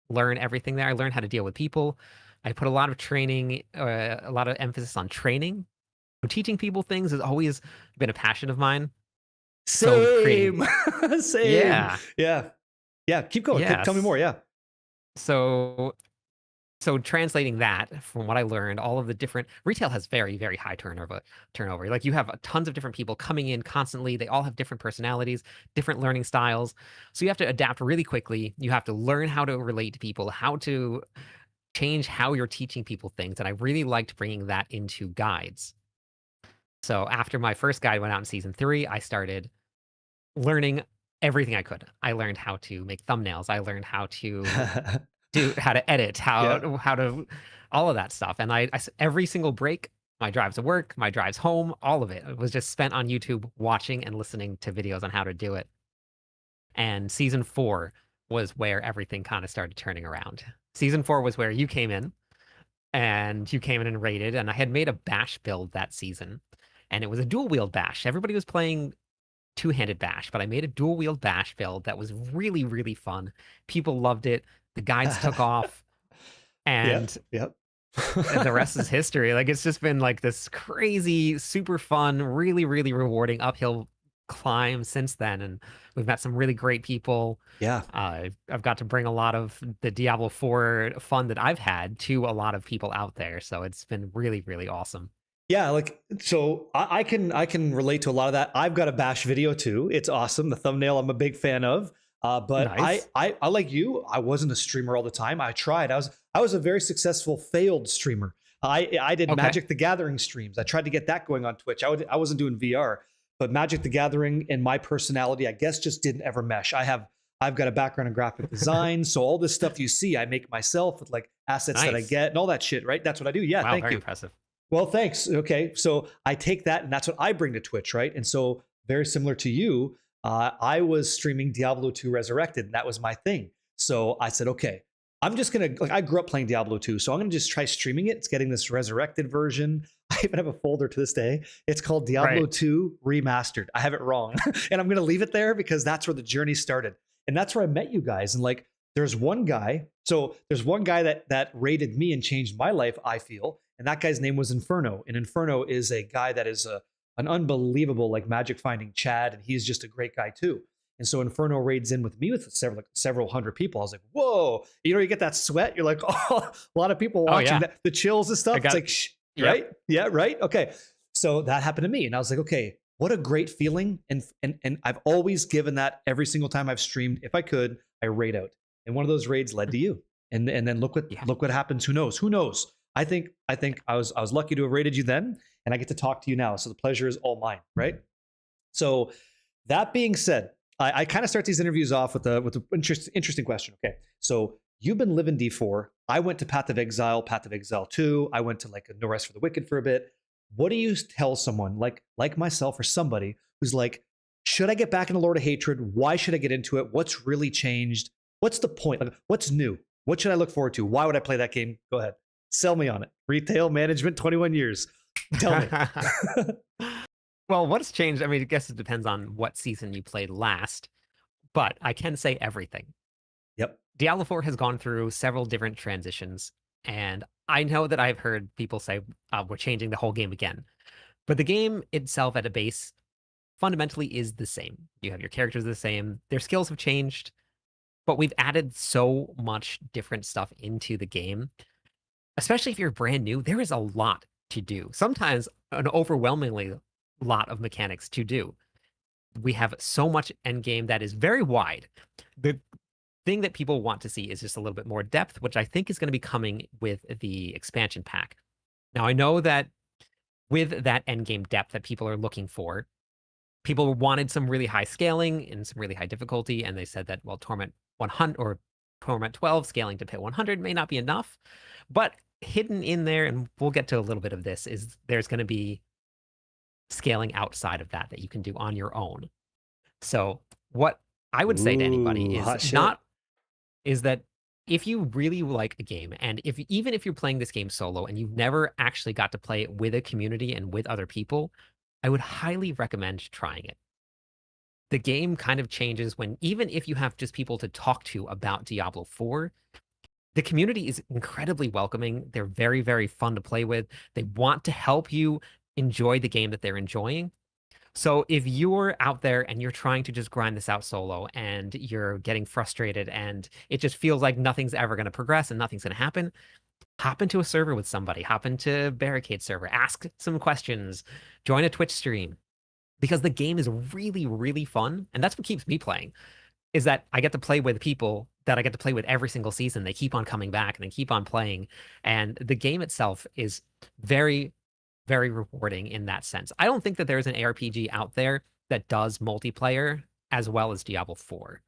learn everything there. I learned how to deal with people. I put a lot of training, a lot of emphasis on training. Teaching people things has always been a passion of mine. Same. Yeah. Keep going. Tell me more. Yeah. So translating that from what I learned, all of the different retail has very, very high turnover. Like, you have tons of different people coming in constantly. They all have different personalities, different learning styles. So you have to adapt really quickly. You have to learn how to relate to people, how to change how you're teaching people things. And I really liked bringing that into guides. So after my first guide went out in season 3, I started learning everything I could. I learned how to make thumbnails. I learned how to edit, Yeah. how to all of that stuff. And every single break, my drives to work, my drives home, all of it was just spent on YouTube watching and listening to videos on how to do it. And season 4 was where everything kind of started turning around. Season 4 was where you came in and raided, and I had made a bash build that season. And it was a dual wield bash. Everybody was playing two-handed bash, but I made a dual wield bash build that was really, really fun. People loved it. The guides took off, and Yep. the rest is history. Like, it's just been like this crazy, super fun, really, really rewarding uphill climb since then. And we've met some really great people. Yeah. I've got to bring a lot of the Diablo 4 fun that I've had to a lot of people out there. So it's been really, really awesome. Yeah, like so I can relate to a lot of that. I've got a bash video too. It's awesome. The thumbnail I'm a big fan of. But Nice. I like you. I wasn't a streamer all the time. I tried. I was a very successful failed streamer. I did Okay. Magic the Gathering streams. I tried to get that going on Twitch. I wasn't doing VR, but Magic the Gathering and my personality, I guess, just didn't ever mesh. I've got a background in graphic design, so all this stuff you see, I make myself with like assets that I Nice. get and all that shit. Right? That's what I do. Yeah, Wow, thank very you. impressive. Well, thanks. Okay, so I take that, and that's what I bring to Twitch, right? And so, very similar to you, I was streaming Diablo 2 Resurrected, and that was my thing. So I said, okay, I'm just gonna like I grew up playing Diablo 2, so I'm gonna just try streaming it. It's getting this resurrected version. I even have a folder to this day. It's called Diablo Right. 2 Remastered. I have it wrong, and I'm gonna leave it there because that's where the journey started, and that's where I met you guys. And like, there's one guy. So there's one guy that rated me and changed my life, I feel, and that guy's name was Inferno. And Inferno is a guy that is an unbelievable like magic finding Chad, and he's just a great guy too. And so Inferno raids in with me with several hundred people. I was like, whoa, you get that sweat. You're like, oh, a lot of people Oh, watching yeah. that, the chills and stuff. I It's got like, shh, Yep. right? Yeah, right. Okay. So that happened to me, and I was like, okay, what a great feeling. And I've always given that every single time I've streamed. If I could, I raid out. And one of those raids led to you. And then look Yeah. what happens. Who knows? Who knows? I think I was lucky to have rated you then, and I get to talk to you now. So the pleasure is all mine, right? So that being said, I kind of start these interviews off with the interesting question. Okay, so you've been living D4. I went to Path of Exile 2. I went to like No Rest for the Wicked for a bit. What do you tell someone like myself or somebody who's like, should I get back into Lord of Hatred? Why should I get into it? What's really changed? What's the point? Like, what's new? What should I look forward to? Why would I play that game? Go ahead. Sell me on it. Retail management, 21 years. Tell me. Well, what's changed? I mean, I guess it depends on what season you played last, but I can say everything. Yep. Diablo 4 has gone through several different transitions, and I know that I've heard people say we're changing the whole game again. But the game itself at a base fundamentally is the same. You have your characters the same, their skills have changed, but we've added so much different stuff into the game. Especially if you're brand new, there is a lot to do. Sometimes an overwhelmingly lot of mechanics to do. We have so much end game that is very wide. The thing that people want to see is just a little bit more depth, which I think is going to be coming with the expansion pack. Now, I know that with that end game depth that people are looking for, people wanted some really high scaling and some really high difficulty, and they said that, well, Torment 100 or Torment 12 scaling to pit 100 may not be enough. But hidden in there, and we'll get to a little bit of this, is there's going to be scaling outside of that you can do on your own. So what I would say to anybody Ooh, hot is shit. is that if you really like a game, and even if you're playing this game solo and you've never actually got to play it with a community and with other people, I would highly recommend trying it. The game kind of changes when, even if you have just people to talk to about Diablo 4, the community is incredibly welcoming. They're very, very fun to play with. They want to help you enjoy the game that they're enjoying. So if you're out there and you're trying to just grind this out solo and you're getting frustrated and it just feels like nothing's ever going to progress and nothing's going to happen, hop into a server with somebody, hop into Barricade server, ask some questions, join a Twitch stream, because the game is really, really fun. And that's what keeps me playing, is that I get to play with people that I get to play with every single season. They keep on coming back and they keep on playing. And the game itself is very very rewarding in that sense. I don't think that there's an ARPG out there that does multiplayer as well as Diablo 4.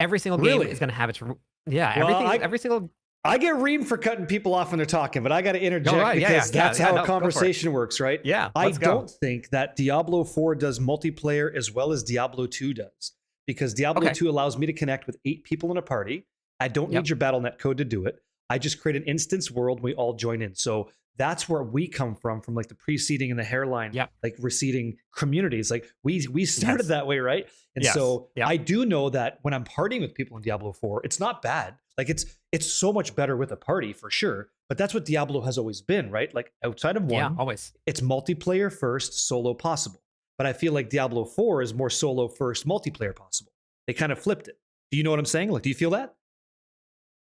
Every single game is Really? going to have its yeah, Well, every single I get reamed for cutting people off when they're talking, but I got to interject right, because that's how no, a go for it. conversation works, right? Yeah, I let's go. don't think that Diablo 4 does multiplayer as well as Diablo 2 does, because Diablo Okay. 2 allows me to connect with 8 people in a party. I don't Yep. need your BattleNet code to do it. I just create an instance world and we all join in. So that's where we come from like the preceding and the hairline, Yep. like receding communities. Like we started Yes. that way, right? And Yes. so Yep. I do know that when I'm partying with people in Diablo 4, it's not bad. Like it's so much better with a party for sure. But that's what Diablo has always been, right? Like outside of Yeah, one, always. it's multiplayer first, solo possible. But I feel like Diablo 4 is more solo first, multiplayer possible. They kind of flipped it. Do you know what I'm saying? Like, do you feel that?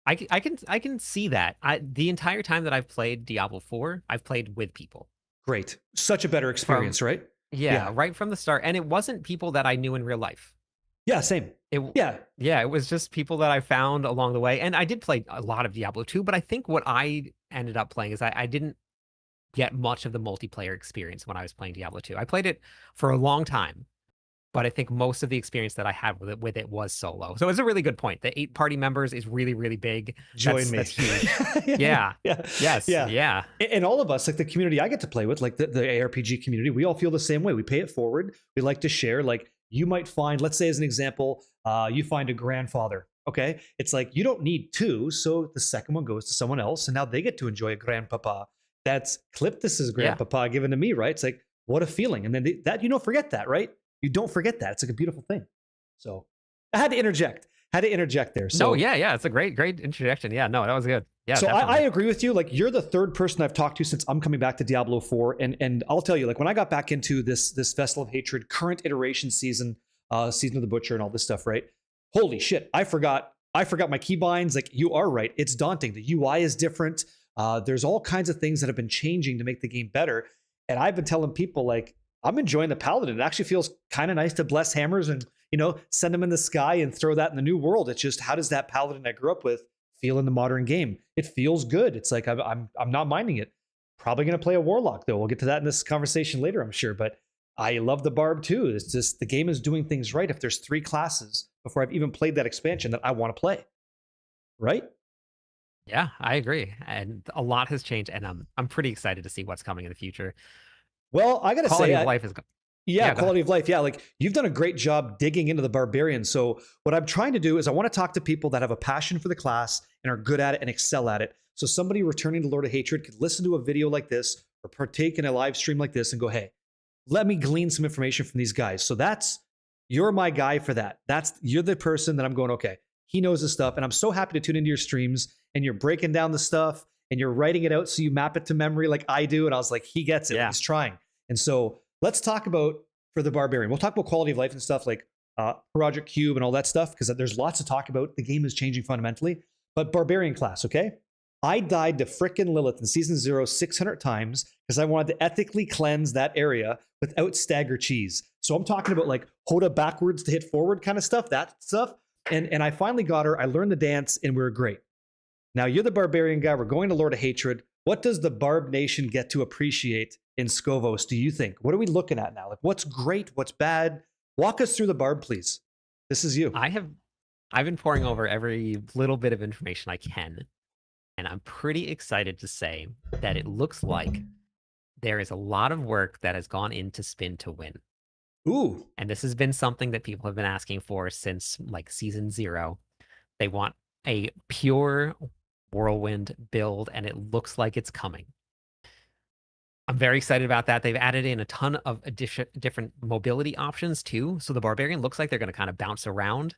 I can see that. The entire time that I've played Diablo 4, I've played with people. Great. Such a better experience, right? Yeah, right from the start. And it wasn't people that I knew in real life. Yeah, same. Yeah. Yeah, it was just people that I found along the way. And I did play a lot of Diablo 2, but I think what I ended up playing is I didn't get much of the multiplayer experience when I was playing Diablo 2. I played it for a long time, but I think most of the experience that I had with it was solo. So it's a really good point. The 8 party members is really, really big. Join me. That's huge. Yeah. Yes. Yeah. Yeah. And all of us, like the community I get to play with, like the ARPG community, we all feel the same way. We pay it forward. We like to share. Like you might find, let's say as an example, you find a grandfather. Okay. It's like you don't need 2. So the second one goes to someone else. And now they get to enjoy a grandpapa. That's Cliptus's grandpapa given to me, right? It's like, what a feeling. And then that, you don't forget that, right? You don't forget that. It's like a beautiful thing. So I had to interject. There. So no, yeah. It's a great interjection. Yeah, no, that was good. Yeah. So I agree with you. Like you're the third person I've talked to since I'm coming back to Diablo 4. And I'll tell you, like when I got back into this Festival of Hatred, current iteration season, Season of the Butcher and all this stuff, right? Holy shit. I forgot my keybinds. Like you are right. It's daunting. The UI is different. There's all kinds of things that have been changing to make the game better. And I've been telling people like, I'm enjoying the Paladin. It actually feels kind of nice to bless hammers and, send them in the sky and throw that in the new world. It's just, how does that Paladin I grew up with feel in the modern game? It feels good. It's like, I'm not minding it. Probably going to play a Warlock though. We'll get to that in this conversation later, I'm sure. But I love the Barb too. It's just, the game is doing things right. If there's 3 classes before I've even played that expansion that I want to play. Right? Yeah, I agree. And a lot has changed. And I'm pretty excited to see what's coming in the future. Well, I got to say, Quality of life is yeah, quality of life. Yeah, like you've done a great job digging into the barbarian. So what I'm trying to do is I want to talk to people that have a passion for the class and are good at it and excel at it. So somebody returning to Lord of Hatred could listen to a video like this or partake in a live stream like this and go, hey, let me glean some information from these guys. So you're my guy for that. You're the person that I'm going, okay, he knows this stuff. And I'm so happy to tune into your streams and you're breaking down the stuff and you're writing it out so you map it to memory like I do. And I was like, he gets it. Yeah. He's trying. And so let's talk about, for the barbarian, we'll talk about quality of life and stuff like Project Cube and all that stuff, because there's lots to talk about. The game is changing fundamentally. But barbarian class, okay? I died to frickin' Lilith in Season 0 600 times because I wanted to ethically cleanse that area without stagger cheese. So I'm talking about like Hoda backwards to hit forward kind of stuff, that stuff. And I finally got her. I learned the dance and we were great. Now you're the barbarian guy. We're going to Lord of Hatred. What does the Barb Nation get to appreciate in Scovos, do you think? What are we looking at now? Like what's great? What's bad? Walk us through the Barb, please. This is you. I've been pouring over every little bit of information I can. And I'm pretty excited to say that it looks like there is a lot of work that has gone into Spin to Win. Ooh. And this has been something that people have been asking for since like Season 0. They want a pure Whirlwind build, and it looks like it's coming. I'm very excited about that. They've added in a ton of different mobility options too. So the Barbarian looks like they're going to kind of bounce around.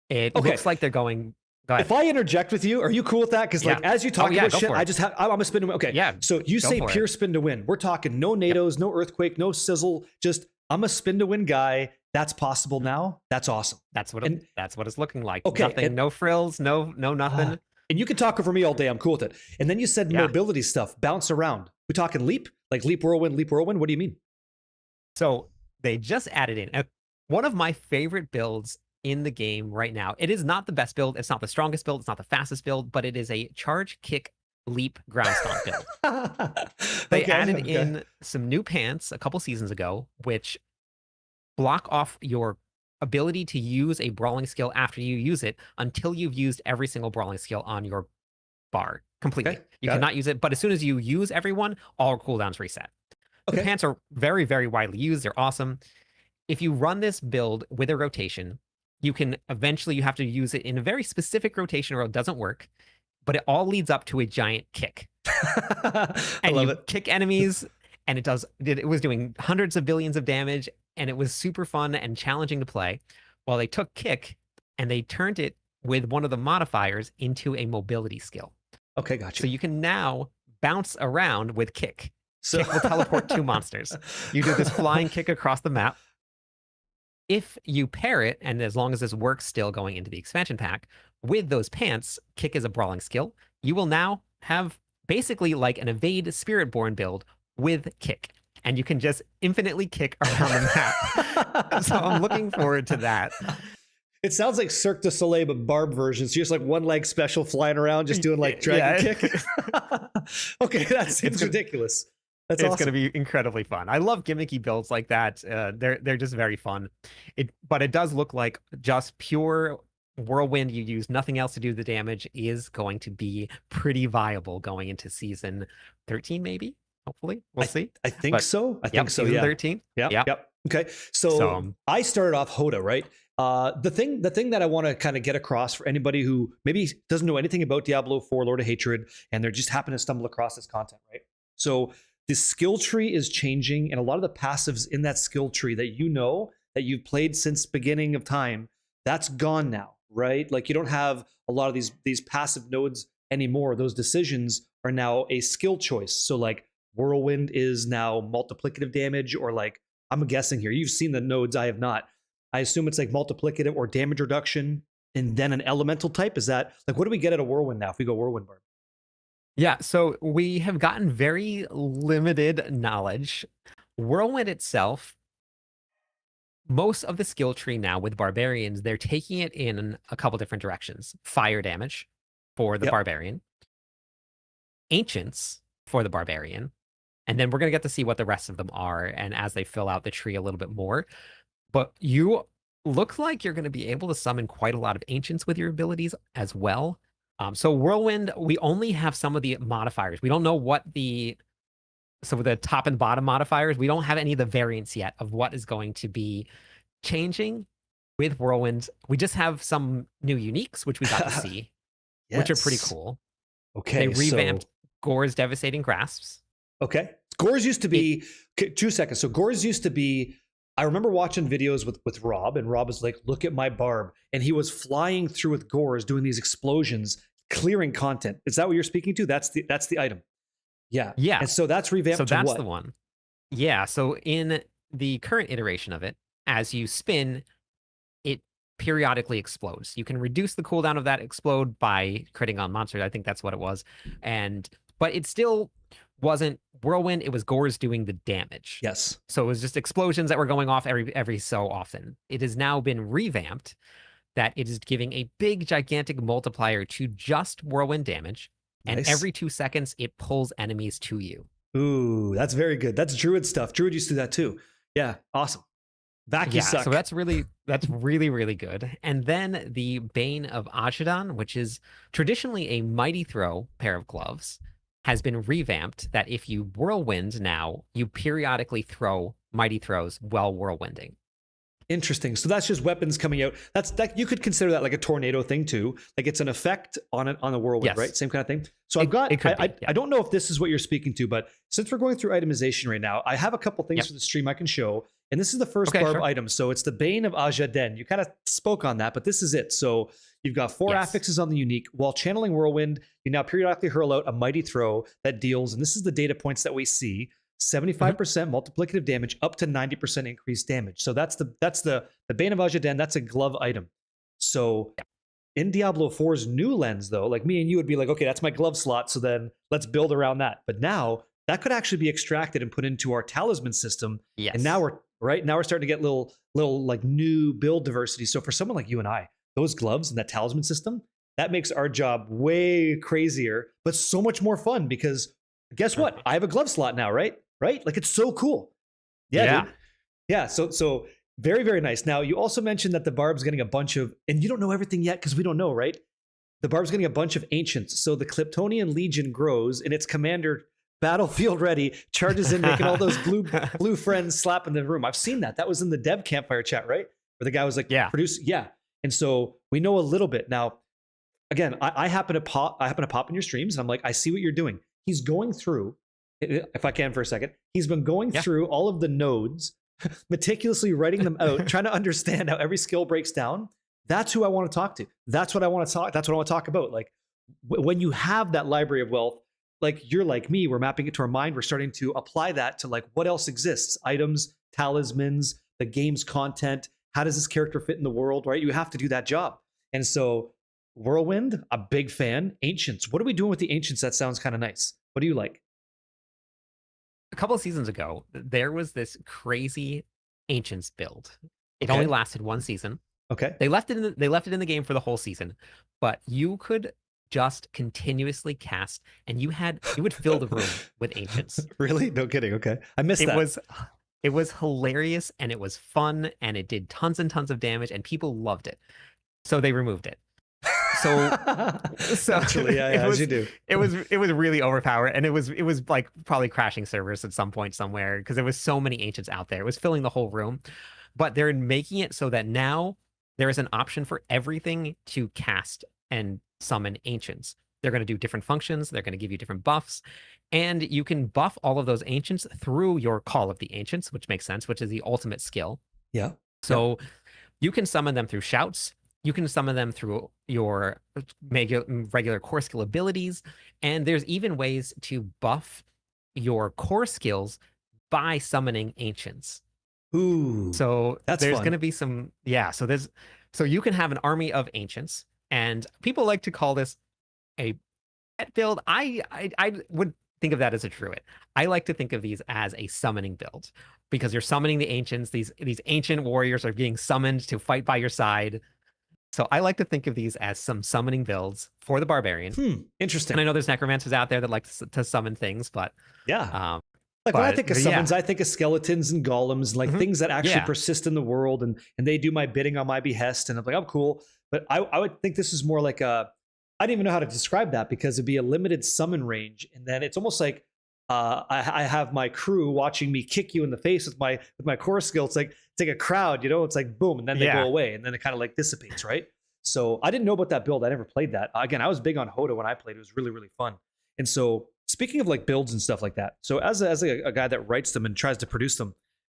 It looks like they're going. Go ahead. If I interject with you, are you cool with that? Because like as you talk about shit, I'm a spin to win. Okay. Yeah. So you say pure spin to win. We're talking no NATOs, no earthquake, no sizzle. Just I'm a spin to win guy. That's possible now. That's awesome. That's what it's looking like. Okay. Nothing, no frills, no nothing. And you can talk over me all day. I'm cool with it. And then you said mobility stuff, bounce around. We talking leap? Like leap whirlwind, leap whirlwind? What do you mean? So they just added in one of my favorite builds in the game right now. It is not the best build. It's not the strongest build. It's not the fastest build, but it is a charge kick leap ground stomp build. They Okay, added okay. in some new pants a couple seasons ago, which block off your ability to use a brawling skill after you use it until you've used every single brawling skill on your bar completely. Okay, You got it. cannot use it, but as soon as you use everyone, all cooldowns reset. The Okay. pants are very, very widely used. They're awesome. If you run this build with a rotation, you can eventually you have to use it in a very specific rotation or it doesn't work, but it all leads up to a giant kick. I And love you it. kick enemies, and it was doing hundreds of billions of damage, and it was super fun and challenging to play. Well, they took kick and they turned it with one of the modifiers into a mobility skill. Okay, got So you. you can now bounce around with kick. So Kick will teleport two monsters. You do this flying kick across the map. If you pair it, and as long as this works still going into the expansion pack, with those pants, kick is a brawling skill, you will now have basically like an evade Spiritborn build with kick. And you can just infinitely kick around the map. So I'm looking forward to that. It sounds like Cirque du Soleil, but Barb version. So just like one leg special flying around, just doing like dragon Yeah. kick. Okay, that seems ridiculous. That's It's awesome. going to be incredibly fun. I love gimmicky builds like that. They're just very fun. But it does look like just pure whirlwind. You use nothing else to do the damage is going to be pretty viable going into season 13, maybe. Hopefully, we'll see. I think But, so. I think so. season Yeah. 13. Yep. Yep. Yep. Okay. So I started off Hoda, right? The thing that I want to kind of get across for anybody who maybe doesn't know anything about Diablo 4 Lord of Hatred and they're just happen to stumble across this content, right? So the skill tree is changing, and a lot of the passives in that skill tree that you know that you've played since beginning of time, that's gone now, right? Like you don't have a lot of these passive nodes anymore. Those decisions are now a skill choice. So like Whirlwind is now multiplicative damage, or like I'm guessing here. You've seen the nodes, I have not. I assume it's like multiplicative or damage reduction, and then an elemental type. Is that like what do we get at a Whirlwind now if we go Whirlwind Barb? Yeah, so we have gotten very limited knowledge. Whirlwind itself, most of the skill tree now with barbarians, they're taking it in a couple different directions. Fire damage for the Yep. barbarian, ancients for the barbarian, and then we're going to get to see what the rest of them are and as they fill out the tree a little bit more. But you look like you're going to be able to summon quite a lot of ancients with your abilities as well. So Whirlwind, we only have some of the modifiers. We don't know what so with the top and bottom modifiers, we don't have any of the variants yet of what is going to be changing with Whirlwind. We just have some new uniques, which we got to see, which are pretty Yes. cool. Okay. They revamped So, Gore's Devastating Grasps. okay. Gores used to be 2 seconds. So Gores used to be. I remember watching videos with Rob, and Rob was like, "Look at my barb," and he was flying through with Gores, doing these explosions, clearing content. Is that what you're speaking to? That's the item. Yeah. Yeah. And so that's revamped So to that's what? the one. Yeah. So in the current iteration of it, as you spin, it periodically explodes. You can reduce the cooldown of that explode by critting on monsters. I think that's what it was. But it still wasn't Whirlwind. It was Gore's doing the damage. Yes. So it was just explosions that were going off every so often. It has now been revamped that it is giving a big, gigantic multiplier to just Whirlwind damage. And Nice. every 2 seconds, it pulls enemies to you. Ooh, that's very good. That's Druid stuff. Druid used to do that too. Yeah, awesome. Back you suck. So that's really, really good. And then the Bane of Ajadan, which is traditionally a Mighty Throw pair of gloves, has been revamped that if you whirlwind now, you periodically throw Mighty Throws while whirlwinding. Interesting. So that's just weapons coming out. That you could consider that like a tornado thing too. Like it's an effect on a whirlwind, Yes. right? Same kind of thing. So I don't know if this is what you're speaking to, but since we're going through itemization right now, I have a couple things for the stream I can show. And this is the first barb item. So it's the Bane of Ajaden. You kind of spoke on that, but this is it. So you've got 4 affixes on the unique. While channeling Whirlwind, you now periodically hurl out a Mighty Throw that deals, and this is the data points that we see, 75% multiplicative damage, up to 90% increased damage. So that's the Bane of Ajaden. That's a glove item. So in Diablo 4's new lens, though, like me and you would be like, okay, that's my glove slot. So then let's build around that. But now that could actually be extracted and put into our talisman system. Yes. And now we're starting to get little like new build diversity. So for someone like you and I, those gloves and that talisman system, that makes our job way crazier, but so much more fun because guess what? I have a glove slot now, right? Right? Like it's so cool. Yeah, dude. Yeah. So very, very nice. Now you also mentioned that the Barb's getting a bunch of, and you don't know everything yet because we don't know, right? The Barb's getting a bunch of ancients. So the Cliptonian Legion grows and its commander, battlefield ready, charges in, making all those blue friends slap in the room. I've seen that. That was in the dev campfire chat, right? Where the guy was like, produce. Yeah. And so we know a little bit. Now, again, I happen to pop in your streams and I'm like, I see what you're doing. He's going through, if I can for a second, he's been going through all of the nodes, meticulously writing them out, trying to understand how every skill breaks down. That's who I want to talk to. That's what I want to talk. That's what I want to talk about. Like when you have that library of wealth, like you're like me, we're mapping it to our mind. We're starting to apply that to like what else exists, items, talismans, the game's content. How does this character fit in the world, right? You have to do that job. And so Whirlwind, a big fan. Ancients. What are we doing with the ancients? That sounds kind of nice. What do you like? A couple of seasons ago, there was this crazy ancients build. It only lasted one season. Okay. They left it in the game for the whole season, but you could just continuously cast and you would fill the room with ancients. Really? No kidding. Okay. I missed that. It was hilarious and it was fun and it did tons and tons of damage and people loved it. So they removed it. So actually, as you do. It was really overpowered and it was like probably crashing servers at some point somewhere because there was so many ancients out there. It was filling the whole room. But they're making it so that now there is an option for everything to cast and summon ancients. They're going to do different functions. They're going to give you different buffs. And you can buff all of those ancients through your Call of the Ancients, which makes sense, which is the ultimate skill. Yeah. So you can summon them through shouts. You can summon them through your regular core skill abilities. And there's even ways to buff your core skills by summoning ancients. Ooh. So there's going to be some, so you can have an army of ancients. And people like to call this a pet build. I would think of that as a druid. I like to think of these as a summoning build because you're summoning the ancients. These ancient warriors are being summoned to fight by your side. So I like to think of these as some summoning builds for the barbarian. Interesting. And I know there's necromancers out there that like to summon things, but like when I think of summons, I think of skeletons and golems, and like things that actually persist in the world, and they do my bidding on my behest, and I'm like, I'm cool. But I would think this is more like I didn't even know how to describe that because it'd be a limited summon range, and then it's almost like I have my crew watching me kick you in the face with my core skill. It's like a crowd, it's like boom, and then they go away, and then it kind of like dissipates, right? So I didn't know about that build. I never played that. Again, I was big on Hoda when I played. It was really, really fun. And so speaking of like builds and stuff like that, so as a guy that writes them and tries to produce them,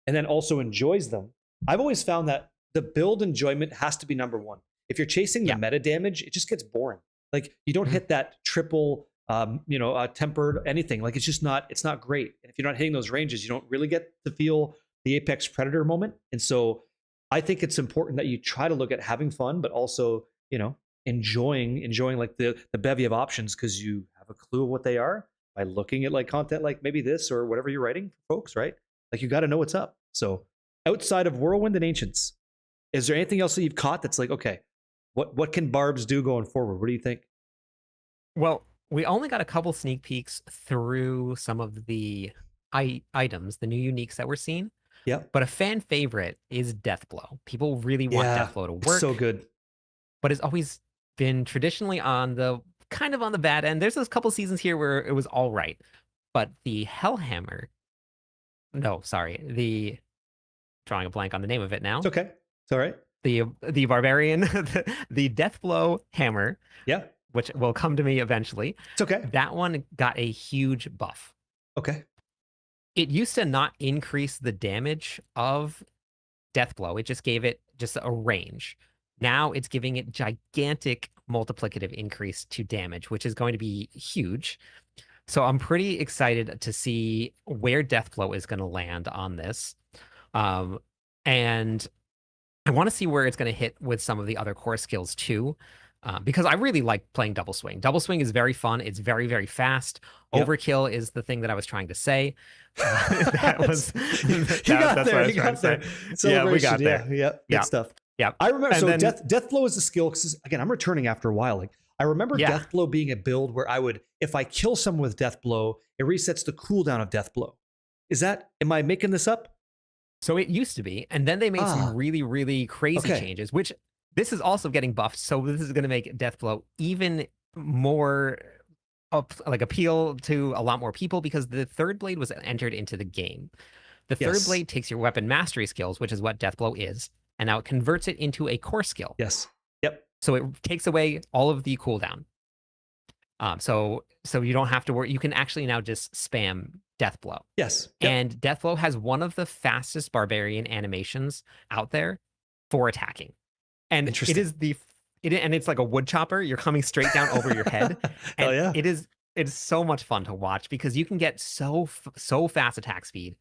and then also enjoys them, I've always found that the build enjoyment has to be number one. If you're chasing the meta damage, it just gets boring. Like you don't hit that triple, tempered anything. Like it's not great. And if you're not hitting those ranges, you don't really get to feel the apex predator moment. And so I think it's important that you try to look at having fun, but also, enjoying like the bevy of options because you have a clue of what they are by looking at like content like maybe this or whatever you're writing for folks, right? Like you got to know what's up. So outside of Whirlwind and Ancients, is there anything else that you've caught that's like, okay, what can Barbs do going forward? What do you think? Well, we only got a couple sneak peeks through some of the items, the new uniques that we're seeing. Yeah. But a fan favorite is Deathblow. People really want Deathblow to work. So good. But it's always been traditionally on the bad end. There's a couple seasons here where it was all right. But the Hellhammer, drawing a blank on the name of it now. It's okay. It's all right. The barbarian, the Deathblow hammer. Yeah. Which will come to me eventually. It's okay. That one got a huge buff. Okay. It used to not increase the damage of Deathblow. It just gave it just a range. Now it's giving it gigantic multiplicative increase to damage, which is going to be huge. So I'm pretty excited to see where Deathblow is going to land on this. And I want to see where it's going to hit with some of the other core skills too. Because I really like playing Double Swing. Double Swing is very fun. It's very, very fast. Overkill is the thing that I was trying to say. That's what I was trying to say. Yeah, we got there. Yeah, good stuff. Yeah. I remember. So Deathblow is a skill because again, I'm returning after a while. Like I remember Yeah. Death Blow being a build where I would, if I kill someone with Death Blow, it resets the cooldown of Death Blow. Am I making this up? So it used to be, and then they made some Ah, really, really crazy okay. changes, which this is also getting buffed. So this is going to make Deathblow even more appeal to a lot more people because the third blade was entered into the game. The third Yes. blade takes your weapon mastery skills, which is what Deathblow is, and now it converts it into a core skill. Yes. Yep. So it takes away all of the cooldown. So you don't have to worry. You can actually now just spam Deathblow. Yes. Yep. And Deathblow has one of the fastest barbarian animations out there for attacking. And it is and it's like a wood chopper. You're coming straight down over your head. And Hell yeah. it's so much fun to watch because you can get so fast attack speed.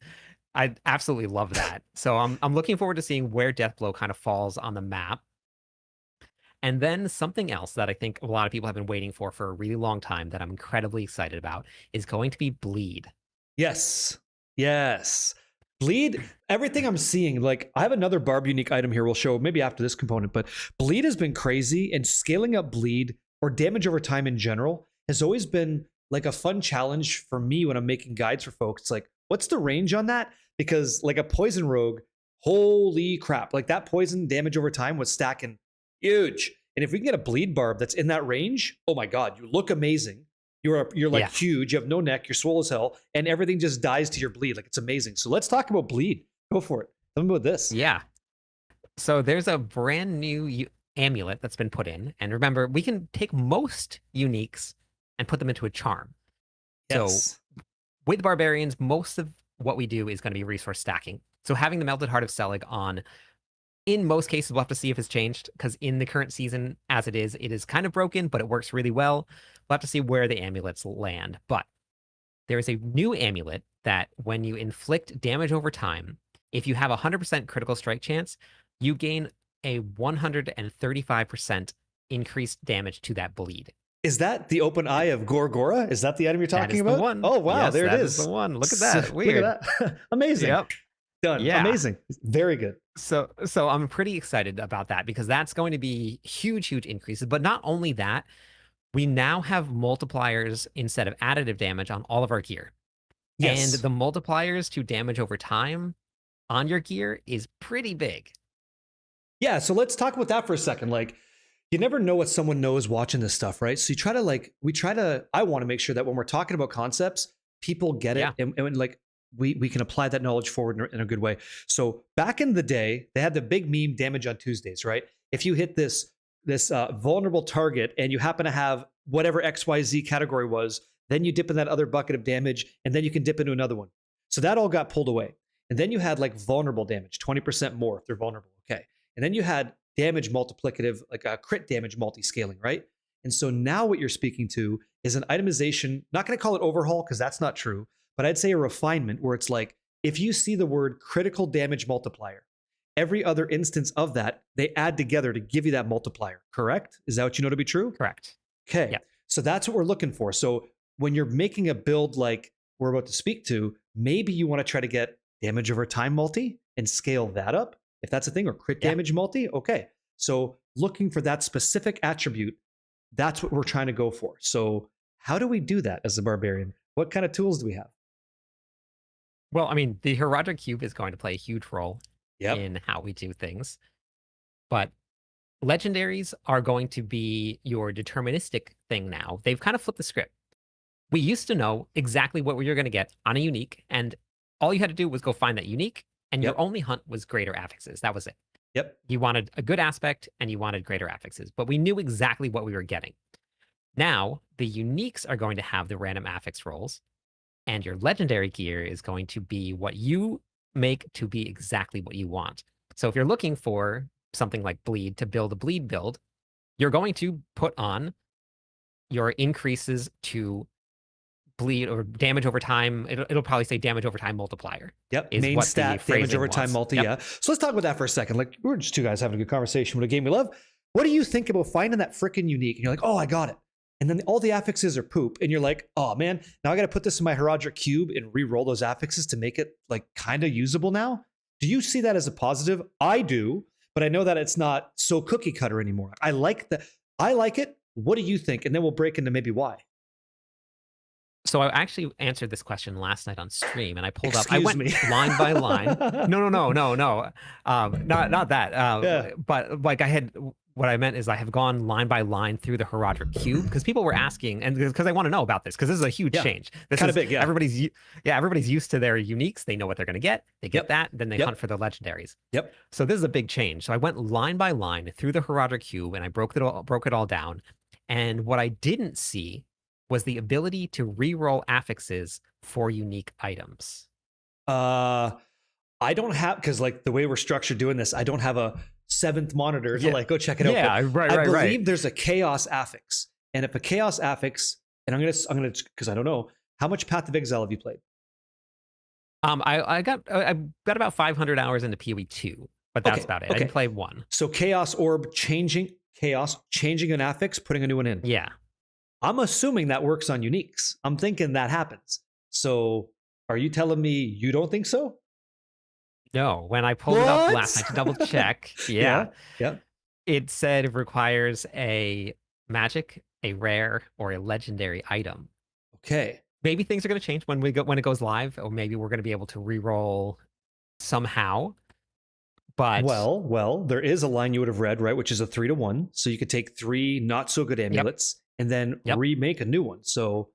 I absolutely love that. So I'm looking forward to seeing where Deathblow kind of falls on the map. And then something else that I think a lot of people have been waiting for a really long time that I'm incredibly excited about is going to be Bleed. Yes. Yes. Bleed, everything I'm seeing, like I have another Barb unique item here we'll show maybe after this component, but Bleed has been crazy, and scaling up Bleed or damage over time in general has always been like a fun challenge for me when I'm making guides for folks. It's like, what's the range on that? Because like a poison rogue, holy crap, like that poison damage over time was stacking huge. And if we can get a Bleed Barb that's in that range, oh my God, you look amazing. You're like huge. You have no neck. You're swole as hell, and everything just dies to your bleed. Like it's amazing. So let's talk about Bleed. Go for it. Tell me about this. Yeah. So there's a brand new amulet that's been put in, and remember, we can take most uniques and put them into a charm. Yes. So with barbarians, most of what we do is going to be resource stacking. So having the Melted Heart of Selig on, in most cases, we'll have to see if it's changed, because in the current season, as it is kind of broken, but it works really well. We'll have to see where the amulets land. But there is a new amulet that when you inflict damage over time, if you have a 100% critical strike chance, you gain a 135% increased damage to that bleed. Is that the open eye of Gorgora? Is that the item you're talking about? The one. Oh, wow. Yes, there it is. That is the one. Look at that. Weird. Look at that. Amazing. Yep. Done. Yeah. Amazing. Very good. So I'm pretty excited about that because that's going to be huge increases. But not only that, we now have multipliers instead of additive damage on all of our gear. Yes. And the multipliers to damage over time on your gear is pretty big. Yeah, so let's talk about that for a second. Like, you never know what someone knows watching this stuff, right? So you try to I want to make sure that when we're talking about concepts, people get it, and like we can apply that knowledge forward in a good way. So back in the day, they had the big meme damage on Tuesdays, right? If you hit this vulnerable target and you happen to have whatever XYZ category was, then you dip in that other bucket of damage, and then you can dip into another one. So that all got pulled away. And then you had like vulnerable damage, 20% more if they're vulnerable. Okay. And then you had damage multiplicative, like a crit damage multi-scaling, right? And so now what you're speaking to is an itemization, not going to call it overhaul because that's not true, but I'd say a refinement where it's like, if you see the word critical damage multiplier, every other instance of that, they add together to give you that multiplier, correct? Is that what you know to be true? Correct. Okay. Yep. So that's what we're looking for. So when you're making a build like we're about to speak to, maybe you want to try to get damage over time multi and scale that up, if that's a thing, or crit damage multi. Okay. So looking for that specific attribute, that's what we're trying to go for. So how do we do that as a barbarian? What kind of tools do we have? Well, I mean, the Heraldric Cube is going to play a huge role in how we do things. But legendaries are going to be your deterministic thing now. They've kind of flipped the script. We used to know exactly what you're going to get on a unique, and all you had to do was go find that unique, and your only hunt was greater affixes. That was it. Yep. You wanted a good aspect, and you wanted greater affixes, but we knew exactly what we were getting. Now, the uniques are going to have the random affix rolls, and your legendary gear is going to be what you make to be exactly what you want. So if you're looking for something like Bleed to build a Bleed build, you're going to put on your increases to bleed or damage over time. It'll probably say damage over time multiplier. Yep. Main stat, damage over time multi. Yep. Yeah. So let's talk about that for a second. Like, we're just two guys having a good conversation with a game we love. What do you think about finding that freaking unique? And you're like, oh, I got it. And then all the affixes are poop. And you're like, oh man, now I got to put this in my Heraldric Cube and re-roll those affixes to make it like kind of usable now. Do you see that as a positive? I do, but I know that it's not so cookie cutter anymore. I like that. I like it, What do you think? And then we'll break into maybe why. So I actually answered this question last night on stream, and I pulled up. I Excuse went me. line by line. No. Not that. Yeah. But like what I meant is I have gone line by line through the Herodric cube because people were asking, and because I want to know about this because this is a huge change. This Kind is of big, yeah. Everybody's used to their uniques. They know what they're going to get. They get that, then they Yep. hunt for the legendaries. Yep. So this is a big change. So I went line by line through the Herodric cube, and I broke it all down. And what I didn't see was the ability to reroll affixes for unique items. I don't have, because like the way we're structured doing this, I don't have a 7th monitor to like go check it out. Yeah, but I believe there's a chaos affix, and if a chaos affix, and I'm gonna because I don't know how much Path of Exile have you played. I got about 500 hours into PoE 2, but that's about it. I didn't play 1. So chaos orb changing an affix, putting a new one in. Yeah. I'm assuming that works on uniques. I'm thinking that happens. So are you telling me you don't think so? No, when I pulled it up last night to double check, Yeah. it said it requires a magic, a rare, or a legendary item. Okay. Maybe things are going to change when it goes live, or maybe we're going to be able to reroll somehow. But well, there is a line you would have read, right, which is a 3-to-1. So you could take 3 not so good amulets and then remake a new one. So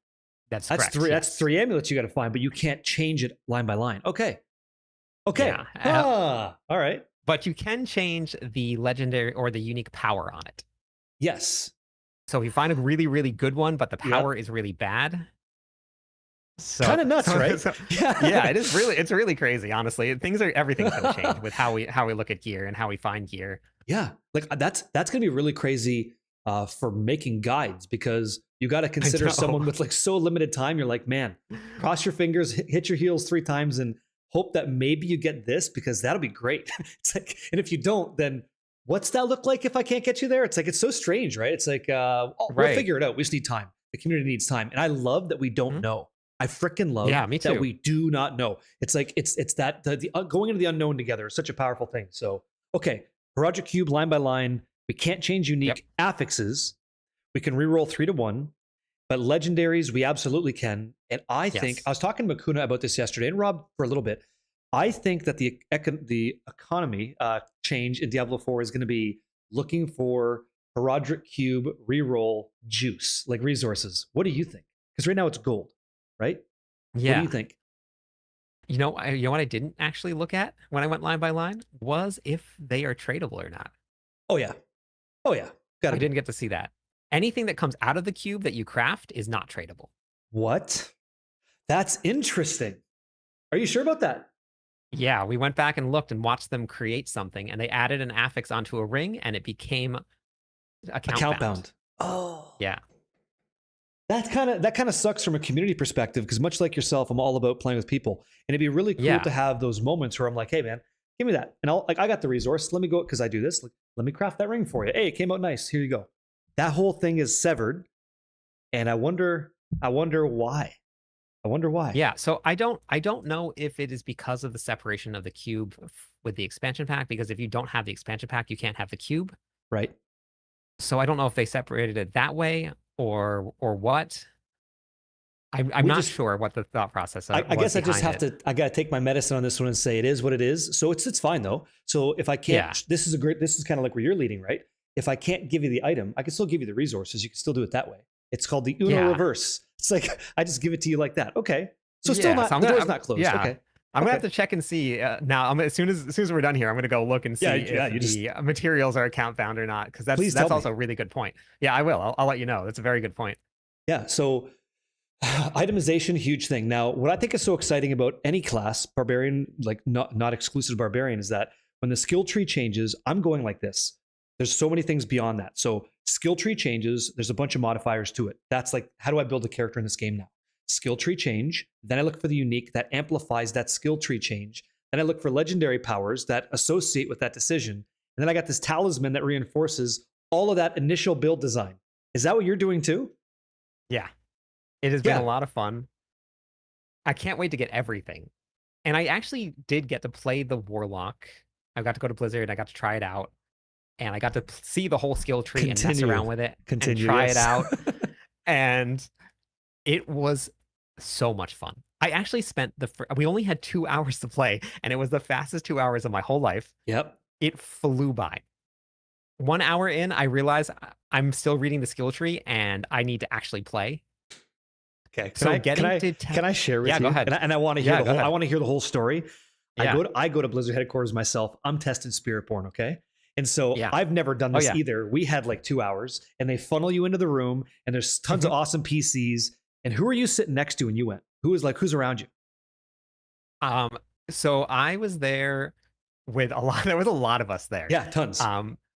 that's correct, 3. Yes. That's 3 amulets you got to find, but you can't change it line by line. Okay. All right. But you can change the legendary or the unique power on it. Yes. So if you find a really, really good one, but the power is really bad. So, kind of nuts, right? Yeah, it's really crazy, honestly. Everything's gonna change with how we look at gear and how we find gear. Yeah, like that's gonna be really crazy for making guides, because you got to consider someone with like so limited time. You're like, man, cross your fingers, hit your heels 3 times, and hope that maybe you get this, because that'll be great. It's like, and if you don't, then what's that look like if I can't get you there? It's like, it's so strange, right? It's like, we'll figure it out. We just need time. The community needs time, and I love that we don't know. I freaking love that we do not know. It's like it's that the going into the unknown together is such a powerful thing. So okay, Herodric Cube line by line. We can't change unique affixes. We can reroll 3-to-1, but legendaries we absolutely can. And I think I was talking to Makuna about this yesterday, and Rob for a little bit. I think that the economy change in Diablo 4 is going to be looking for Herodric Cube reroll juice, like resources. What do you think? Because right now it's gold. Right? Yeah. What do you think? You know what I didn't actually look at when I went line by line was if they are tradable or not. Oh yeah. I didn't get to see that. Anything that comes out of the cube that you craft is not tradable. What? That's interesting. Are you sure about that? Yeah, we went back and looked and watched them create something, and they added an affix onto a ring, and it became account bound. Oh. Yeah. That kind of sucks from a community perspective, because much like yourself, I'm all about playing with people, and it'd be really cool to have those moments where I'm like, hey man, give me that, and I got the resource. Let me go, because I do this. Let me craft that ring for you. Hey, it came out nice. Here you go. That whole thing is severed, and I wonder why. Yeah, so I don't know if it is because of the separation of the cube with the expansion pack, because if you don't have the expansion pack, you can't have the cube. Right. So I don't know if they separated it that way or what. I'm not sure what the thought process was. I guess I just have to. I got to take my medicine on this one and say it is what it is. So it's fine though. So if I can't, this is kind of like where you're leading, right? If I can't give you the item, I can still give you the resources. You can still do it that way. It's called the Uno reverse. It's like I just give it to you like that. Okay. So still not. So the door's not closed. Yeah. Okay. I'm gonna have to check and see now. As soon as we're done here, I'm gonna go look and see if the materials are account bound or not, because that's also a really good point. Yeah, I will. I'll let you know. That's a very good point. Yeah. So itemization, huge thing. Now, what I think is so exciting about any class, barbarian, like not exclusive barbarian, is that when the skill tree changes, I'm going like this. There's so many things beyond that. So skill tree changes. There's a bunch of modifiers to it. That's like, how do I build a character in this game now? Skill tree change. Then I look for the unique that amplifies that skill tree change. Then I look for legendary powers that associate with that decision. And then I got this talisman that reinforces all of that initial build design. Is that what you're doing too? Yeah. It has been a lot of fun. I can't wait to get everything. And I actually did get to play the Warlock. I got to go to Blizzard. I got to try it out. and I got to see the whole skill tree and mess Continue. around with it and Continue, try yes. it out. And it was so much fun. I actually spent we only had 2 hours to play, and it was the fastest 2 hours of my whole life. Yep. It flew by. 1 hour in, I realized I'm still reading the skill tree, and I need to actually play. Okay. So Can I share with Yeah, you? go ahead. And I want to hear Yeah, the go whole. I ahead. want to hear the whole story. Yeah. I go to Blizzard headquarters myself. I'm testing Spiritborn, okay? And so Yeah. I've never done Oh, this yeah. either. We had like 2 hours, and they funnel you into the room, and there's tons of awesome PCs. And who are you sitting next to when you went? Who's around you? So I was there with a lot. There was a lot of us there. Yeah, tons.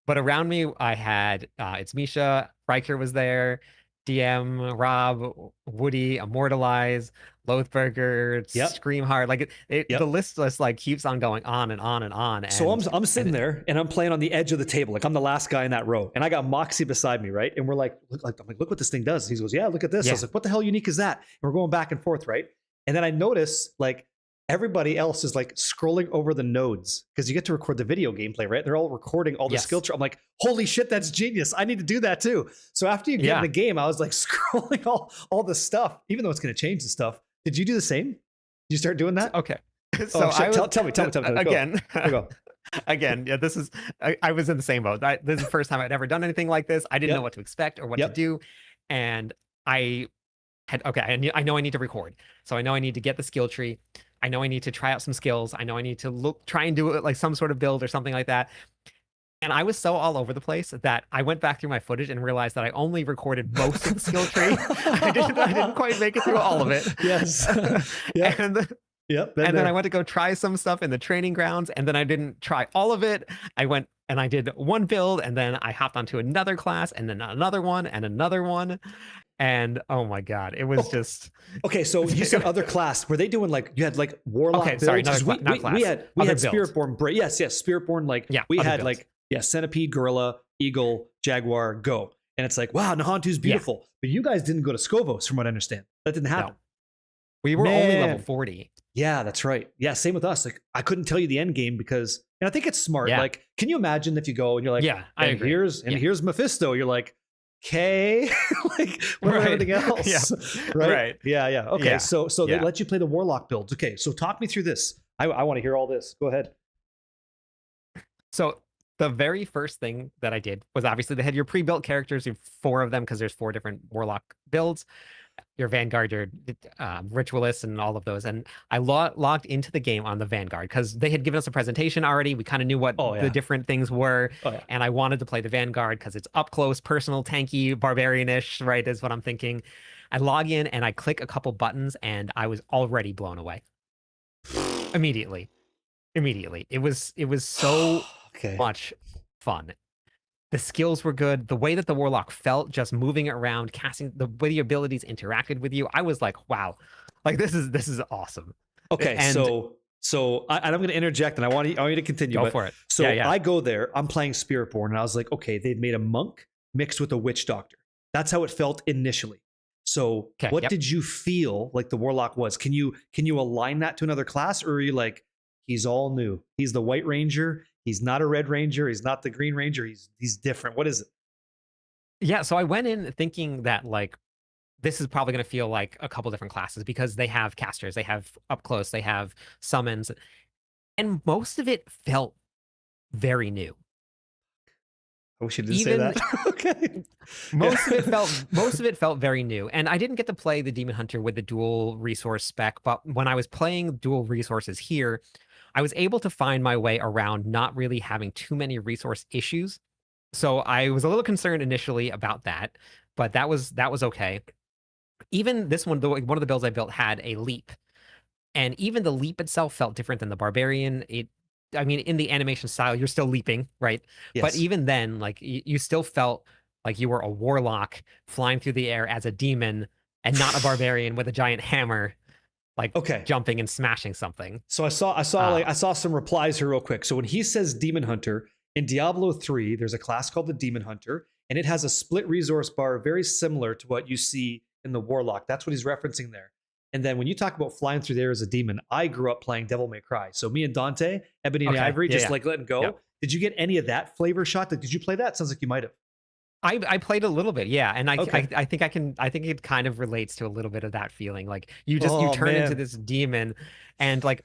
But around me, I had it's Misha, Riker was there, DM, Rob, Woody, Immortalize, Lothburger, Yep. Scream Hard. Like Yep. the list just like keeps on going on and on and on. So and, I'm sitting there and I'm playing on the edge of the table, like I'm the last guy in that row, and I got Moxie beside me, right? And we're like, I'm like, look what this thing does. He goes, yeah, look at this. I was like, what the hell unique is that? And we're going back and forth, right? And then I notice like everybody else is like scrolling over the nodes because you get to record the video gameplay, right? They're all recording all the skill tree. I'm like, holy shit, that's genius. I need to do that too. So after you get in the game, I was like scrolling all the stuff, even though it's going to change the stuff. Did you do the same? Did you start doing that? Okay. So tell me. Again. Go. Again, yeah, this is I was in the same boat. This is the first time I'd ever done anything like this. I didn't know what to expect or what to do. And I know I need to record. So I know I need to get the skill tree. I know I need to try out some skills. I know I need to try and do it like some sort of build or something like that. And I was so all over the place that I went back through my footage and realized that I only recorded most of the skill tree. I didn't quite make it through all of it. Yes. Yeah. And then I went to go try some stuff in the training grounds, and then I didn't try all of it. I went and I did one build, and then I hopped onto another class, and then another one, and another one. And oh my god, it was just okay. So you said other class. Were they doing like you had like Warlock? Okay, builds? sorry, not class. We had Spiritborn. Yes, Spiritborn. Like we had builds. like Centipede, Gorilla, Eagle, Jaguar, Go, and it's like wow, Nahantu's beautiful. But you guys didn't go to Scovos, from what I understand. That didn't happen. No. We were only level 40. Yeah, that's right. Yeah, same with us. Like I couldn't tell you the end game because, and I think it's smart. Yeah. Like, can you imagine if you go and you're like, I agree. Here's Mephisto. You're like, okay, like what about everything else? Right? Yeah. Okay. Yeah. So they let you play the Warlock builds. Okay. So talk me through this. I want to hear all this. Go ahead. So the very first thing that I did was obviously they had your pre-built characters, you have 4 of them because there's 4 different Warlock builds. Your Vanguard, your Ritualist, and all of those. And I logged into the game on the Vanguard because they had given us a presentation already. We kind of knew what the different things were. And I wanted to play the Vanguard because it's up close, personal, tanky, barbarian-ish, right, is what I'm thinking. I log in and I click a couple buttons and I was already blown away. Immediately. It was so much fun. The skills were good. The way that the Warlock felt, just moving it around, casting, the way the abilities interacted with you, I was like, wow, like this is awesome. Okay, and so I'm going to interject, and I want you to continue. Go for it. So I go there, I'm playing Spiritborn, and I was like, okay, they'd made a monk mixed with a witch doctor. That's how it felt initially. So what did you feel like the Warlock was? Can you align that to another class, or are you like, he's all new? He's the White Ranger. He's not a Red Ranger. He's not the Green Ranger. He's different. What is it? Yeah, so I went in thinking that like this is probably going to feel like a couple different classes because they have casters, they have up close, they have summons, and most of it felt very new. I wish you didn't say that. Okay. Most of it felt very new. And I didn't get to play the Demon Hunter with the dual resource spec, but when I was playing dual resources here, I was able to find my way around not really having too many resource issues. So I was a little concerned initially about that, but that was okay. Even this one, one of the builds I built had a leap. And even the leap itself felt different than the barbarian. I mean, in the animation style, you're still leaping, right? Yes. But even then, like you still felt like you were a warlock flying through the air as a demon and not a barbarian with a giant hammer, like jumping and smashing something. So I saw some replies here real quick. So when he says Demon Hunter in Diablo 3, there's a class called the Demon Hunter, and it has a split resource bar very similar to what you see in the Warlock. That's what he's referencing there. And then when you talk about flying through there as a demon, I grew up playing Devil May Cry. So me and Dante, Ebony and Ivory, just like letting go. Yep. Did you get any of that flavor shot? Did you play that? Sounds like you might have. I played a little bit, yeah, and Okay. I think it kind of relates to a little bit of that feeling. Like you turn into this demon, and like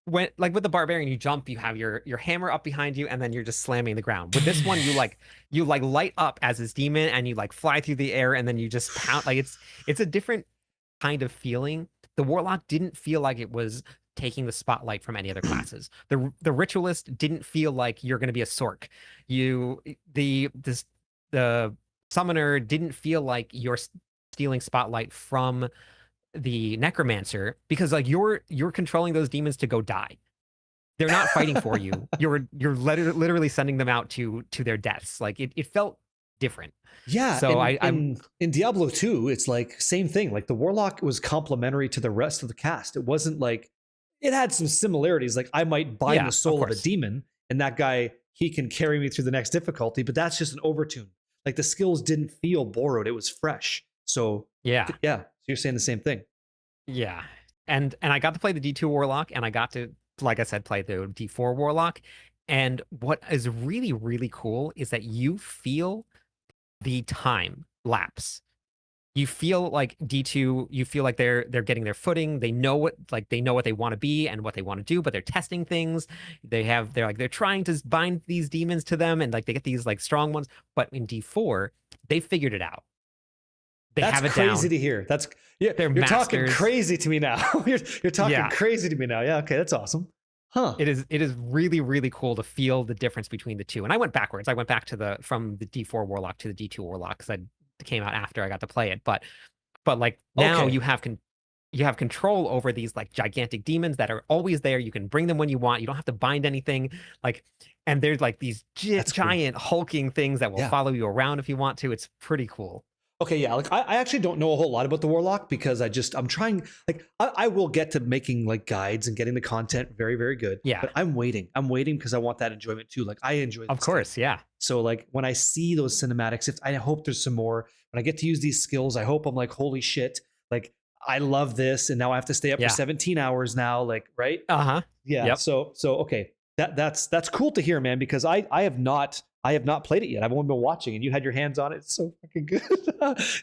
with the barbarian, you jump, you have your hammer up behind you, and then you're just slamming the ground. With this one, you light up as this demon, and you like fly through the air, and then you just pound. Like it's a different kind of feeling. The Warlock didn't feel like it was taking the spotlight from any other classes. The Ritualist didn't feel like you're going to be a Sork. The Summoner didn't feel like you're stealing spotlight from the Necromancer, because like you're controlling those demons to go die. They're not fighting for you. You're literally sending them out to their deaths. Like it felt different. Yeah. So in Diablo 2, it's like same thing. Like the Warlock was complementary to the rest of the cast. It wasn't like, it had some similarities. Like I might bind the soul of a demon, and that guy, he can carry me through the next difficulty, but that's just an overtune. Like the skills didn't feel borrowed. It was fresh. So yeah. So you're saying the same thing. Yeah. And I got to play the D2 Warlock, and I got to, like I said, play the D4 Warlock. And what is really, really cool is that you feel the time lapse. You feel like D2, you feel like they're getting their footing. They know what they want to be and what they want to do, but they're testing things. They're trying to bind these demons to them, and like they get these like strong ones. But in D4, they figured it out. That's have it crazy down. To hear. That's you're masters. Talking crazy to me now. you're talking crazy to me now. Yeah, okay, that's awesome. Huh. It is really, really cool to feel the difference between the two. And I went backwards. I went back to from the D4 Warlock to the D2 Warlock, because it came out after I got to play it. But like now you have control over these like gigantic demons that are always there. You can bring them when you want. You don't have to bind anything. Like, and there's like these giant hulking things that will follow you around if you want to. It's pretty cool. Okay, yeah, like I actually don't know a whole lot about the Warlock, because I'm trying, like I will get to making like guides and getting the content very, very good. Yeah. But I'm waiting because I want that enjoyment too. Like I enjoy Of course, yeah. So like when I see those cinematics, I hope there's some more. When I get to use these skills, I hope I'm like, holy shit, like I love this, and now I have to stay up for 17 hours now, like, right? Uh-huh. Yeah. Yep. So okay. That's cool to hear, man, because I have not played it yet. I've only been watching, and you had your hands on it. It's so fucking good.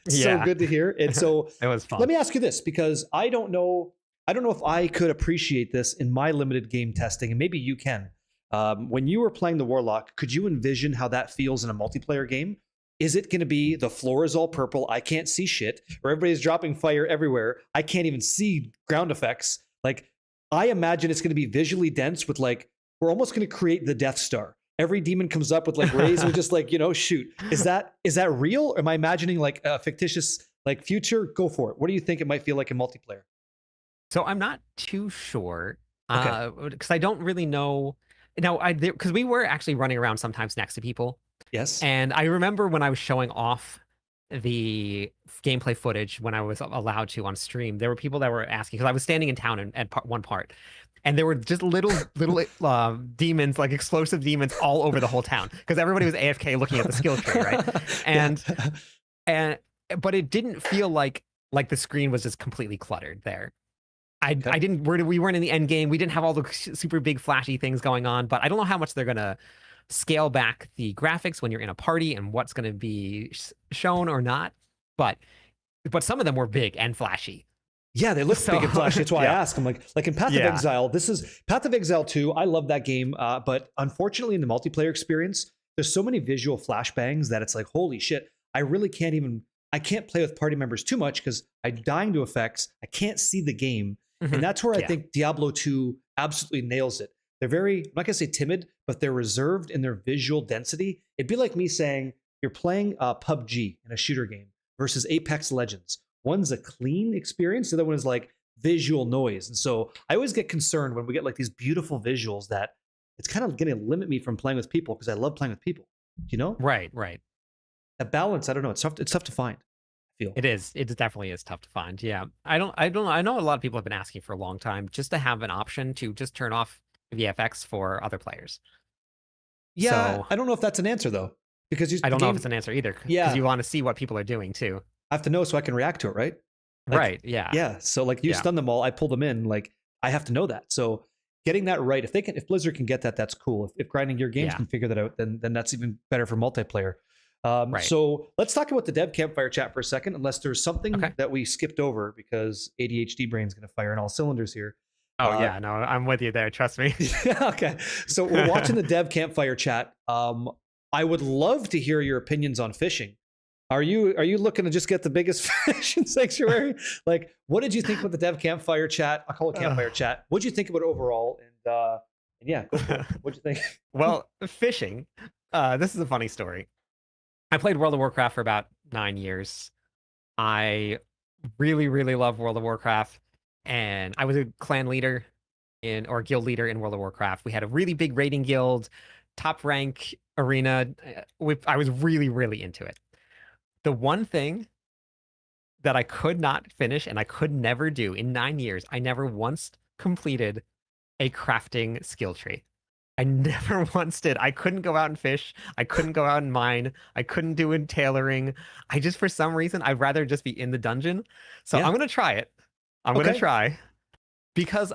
So good to hear. And so it was fun. Let me ask you this, because I don't know if I could appreciate this in my limited game testing, and maybe you can. When you were playing the Warlock, could you envision how that feels in a multiplayer game? Is it going to be the floor is all purple, I can't see shit, or everybody's dropping fire everywhere, I can't even see ground effects? Like, I imagine it's going to be visually dense with like, we're almost going to create the Death Star. Every demon comes up with like rays and just like, shoot. Is that real? Or am I imagining like a fictitious like future? Go for it. What do you think it might feel like in multiplayer? So I'm not too sure, because I don't really know. Because we were actually running around sometimes next to people. Yes. And I remember when I was showing off the gameplay footage when I was allowed to on stream, there were people that were asking, because I was standing in town at one part, and there were just little demons, like explosive demons, all over the whole town, because everybody was AFK looking at the skill tree, right? But it didn't feel like the screen was just completely cluttered there. We weren't in the end game. We didn't have all the super big flashy things going on, but I don't know how much they're gonna scale back the graphics when you're in a party and what's going to be shown or not. But some of them were big and flashy. Yeah, they look big and flashy. That's why I ask. I'm like in Path of Exile, this is Path of Exile 2. I love that game. But unfortunately in the multiplayer experience, there's so many visual flashbangs that it's like, holy shit, I can't play with party members too much because I'm dying to effects. I can't see the game. Mm-hmm. And that's where I think Diablo 2 absolutely nails it. They're very, I'm not going to say timid, but they're reserved in their visual density. It'd be like me saying you're playing PUBG in a shooter game versus Apex Legends. One's a clean experience. The other one is like visual noise. And so I always get concerned when we get like these beautiful visuals that it's kind of going to limit me from playing with people, because I love playing with people, Right. That balance, I don't know. It's tough to find. I feel. It is. It definitely is tough to find. Yeah. I know a lot of people have been asking for a long time just to have an option to just turn off VFX for other players. Yeah, so, I don't know if that's an answer though, because I don't know if it's an answer either. Yeah, because you want to see what people are doing too. I have to know so I can react to it, right? Like, right. Yeah. Yeah. So like you Yeah. stun them all, I pull them in. Like I have to know that. So getting that right, if Blizzard can get that, that's cool. If Grinding Gear Games Yeah. can figure that out, then that's even better for multiplayer. Right. So let's talk about the dev campfire chat for a second, unless there's something Okay. that we skipped over because ADHD brain's going to fire on all cylinders here. Oh yeah, no, I'm with you there. Trust me. Okay. So we're watching the dev campfire chat. I would love to hear your opinions on fishing. Are you looking to just get the biggest fish in Sanctuary? Like, what did you think about the dev campfire chat? I'll call it campfire chat. What did you think about it overall? And yeah, go for it. What'd you think? Well, fishing. This is a funny story. I played World of Warcraft for about 9 years. I really, really love World of Warcraft, and I was a clan leader or guild leader in World of Warcraft. We had a really big raiding guild, top rank arena. I was really, really into it. The one thing that I could not finish and I could never do in 9 years, I never once completed a crafting skill tree. I never once did. I couldn't go out and fish. I couldn't go out and mine. I couldn't do it tailoring. I just, for some reason, I'd rather just be in the dungeon. So I'm going to try it. I'm going to try. Because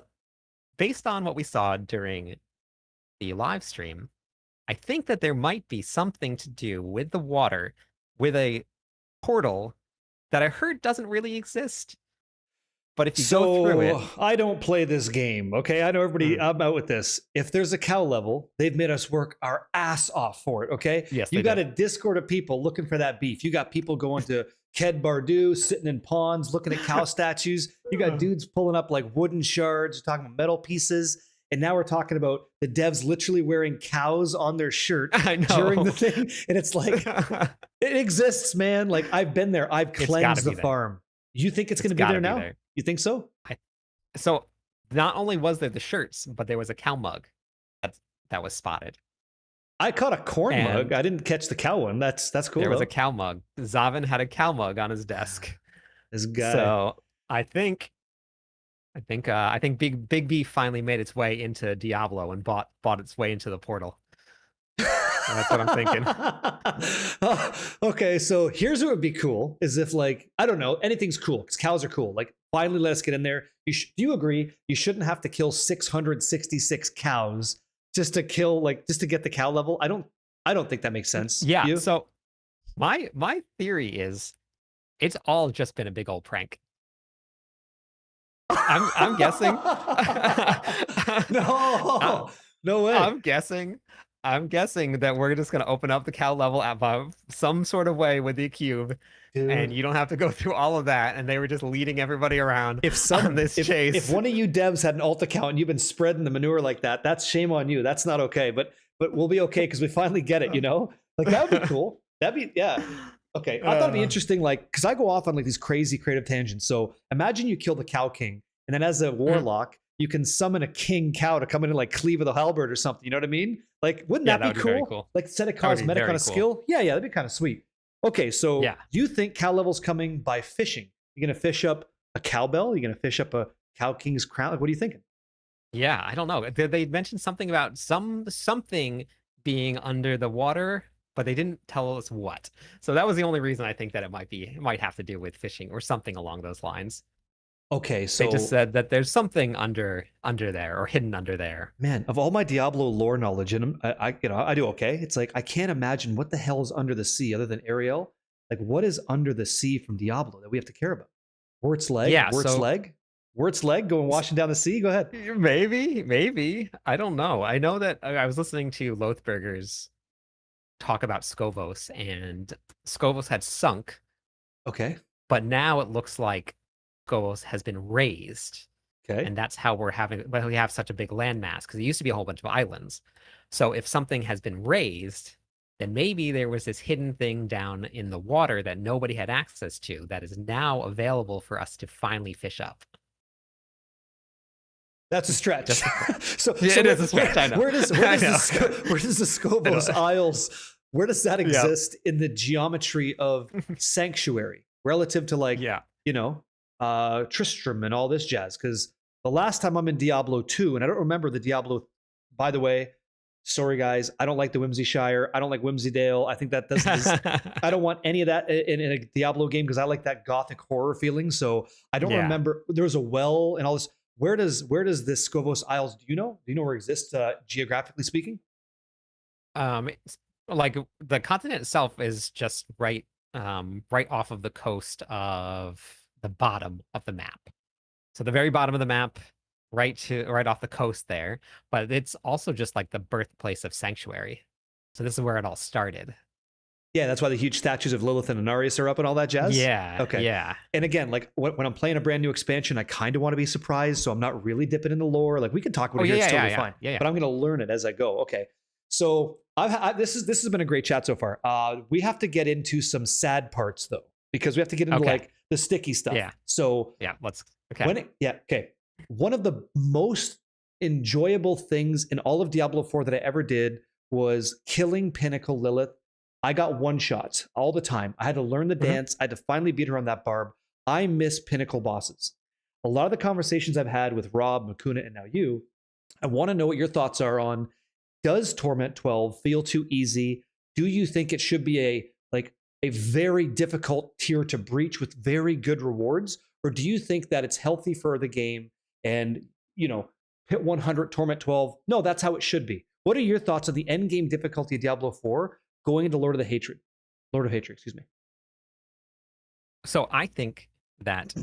based on what we saw during the live stream, I think that there might be something to do with the water, with a portal that I heard doesn't really exist. But if you go through it... I don't play this game, okay? I know everybody, I'm out with this. If there's a cow level, they've made us work our ass off for it, okay? Yes, you got a Discord of people looking for that beef. You got people going to Ked Bardu, sitting in ponds, looking at cow statues. You got dudes pulling up like wooden shards, talking about metal pieces. And now we're talking about the devs literally wearing cows on their shirt during the thing. And it's like, it exists, man. Like, I've been there. I've cleansed the farm. You think it's going to be there now? You think so? So not only was there the shirts, but there was a cow mug that was spotted. I caught a corn mug. I didn't catch the cow one. That's cool. There was a cow mug. Zavin had a cow mug on his desk. This guy. So I think Big B finally made its way into Diablo and bought its way into the portal. That's what I'm thinking. Okay, so here's what would be cool is if, like, I don't know, anything's cool because cows are cool. Like, finally let us get in there. Do you agree you shouldn't have to kill 666 cows just to get the cow level? I don't think that makes sense. Yeah. You? So my theory is it's all just been a big old prank. I'm guessing. No way. I'm guessing that we're just going to open up the cow level above some sort of way with the cube. Dude. And you don't have to go through all of that. And they were just leading everybody around on this chase. If one of you devs had an alt account and you've been spreading the manure like that, that's shame on you. That's not okay. But we'll be okay because we finally get it, you know? Like, that would be cool. Yeah. Okay. I thought it'd be interesting, like, because I go off on like these crazy creative tangents. So imagine you kill the cow king, and then as a warlock, you can summon a king cow to come in and like cleave with a halberd or something. You know what I mean? Like, wouldn't that be cool? Cool? Like, set a cosmetic on a skill? Yeah, that'd be kind of sweet. Okay, so do you think cow level's coming by fishing? You're gonna fish up a cowbell? You're gonna fish up a cow king's crown? Like, what are you thinking? Yeah, I don't know. They mentioned something about something being under the water, but they didn't tell us what. So that was the only reason I think that it might have to do with fishing or something along those lines. Okay, so they just said that there's something under there or hidden under there. Man, of all my Diablo lore knowledge, and I do okay. It's like I can't imagine what the hell is under the sea other than Ariel. Like, what is under the sea from Diablo that we have to care about? Wirt's leg, Wirt's leg going washing down the sea. Go ahead. Maybe. I don't know. I know that I was listening to Lothburger's talk about Skovos, and Skovos had sunk. Okay, but now it looks like Skovos has been raised. Okay. And that's how we have such a big landmass, because it used to be a whole bunch of islands. So if something has been raised, then maybe there was this hidden thing down in the water that nobody had access to that is now available for us to finally fish up. That's a stretch. It is a stretch. I know. Where does the Skovos Isles? Where does that exist in the geometry of Sanctuary relative to, like, Tristram and all this jazz? Because the last time I'm in Diablo 2, and I don't remember the Diablo, by the way, sorry guys, I don't like the Whimsyshire. I don't like Whimsydale. I think that doesn't. I don't want any of that in a Diablo game because I like that gothic horror feeling. So I don't remember. There was a well and all this. Where does this Scovos Isles? Do you know? Do you know where it exists geographically speaking? It's, like the continent itself is just right off of the coast of the bottom of the map. So the very bottom of the map, right off the coast there. But it's also just like the birthplace of Sanctuary. So this is where it all started. Yeah, that's why the huge statues of Lilith and Inarius are up and all that jazz. Yeah. Okay. Yeah. And again, like when I'm playing a brand new expansion, I kind of want to be surprised, so I'm not really dipping in the lore. Like we can talk about it here, it's totally fine. Yeah. But I'm going to learn it as I go. Okay. So this has been a great chat so far. We have to get into some sad parts though, because we have to get into like the sticky stuff. Yeah. So let's. Okay. Okay. One of the most enjoyable things in all of Diablo 4 that I ever did was killing Pinnacle Lilith. I got one shots all the time. I had to learn the dance. I had to finally beat her on that barb. I miss Pinnacle bosses. A lot of the conversations I've had with Rob, Makuna, and now you, I want to know what your thoughts are on, does Torment 12 feel too easy? Do you think it should be a very difficult tier to breach with very good rewards? Or do you think that it's healthy for the game and, hit 100, Torment 12? No, that's how it should be. What are your thoughts on the end game difficulty of Diablo 4 going into Lord of Hatred, excuse me? So I think that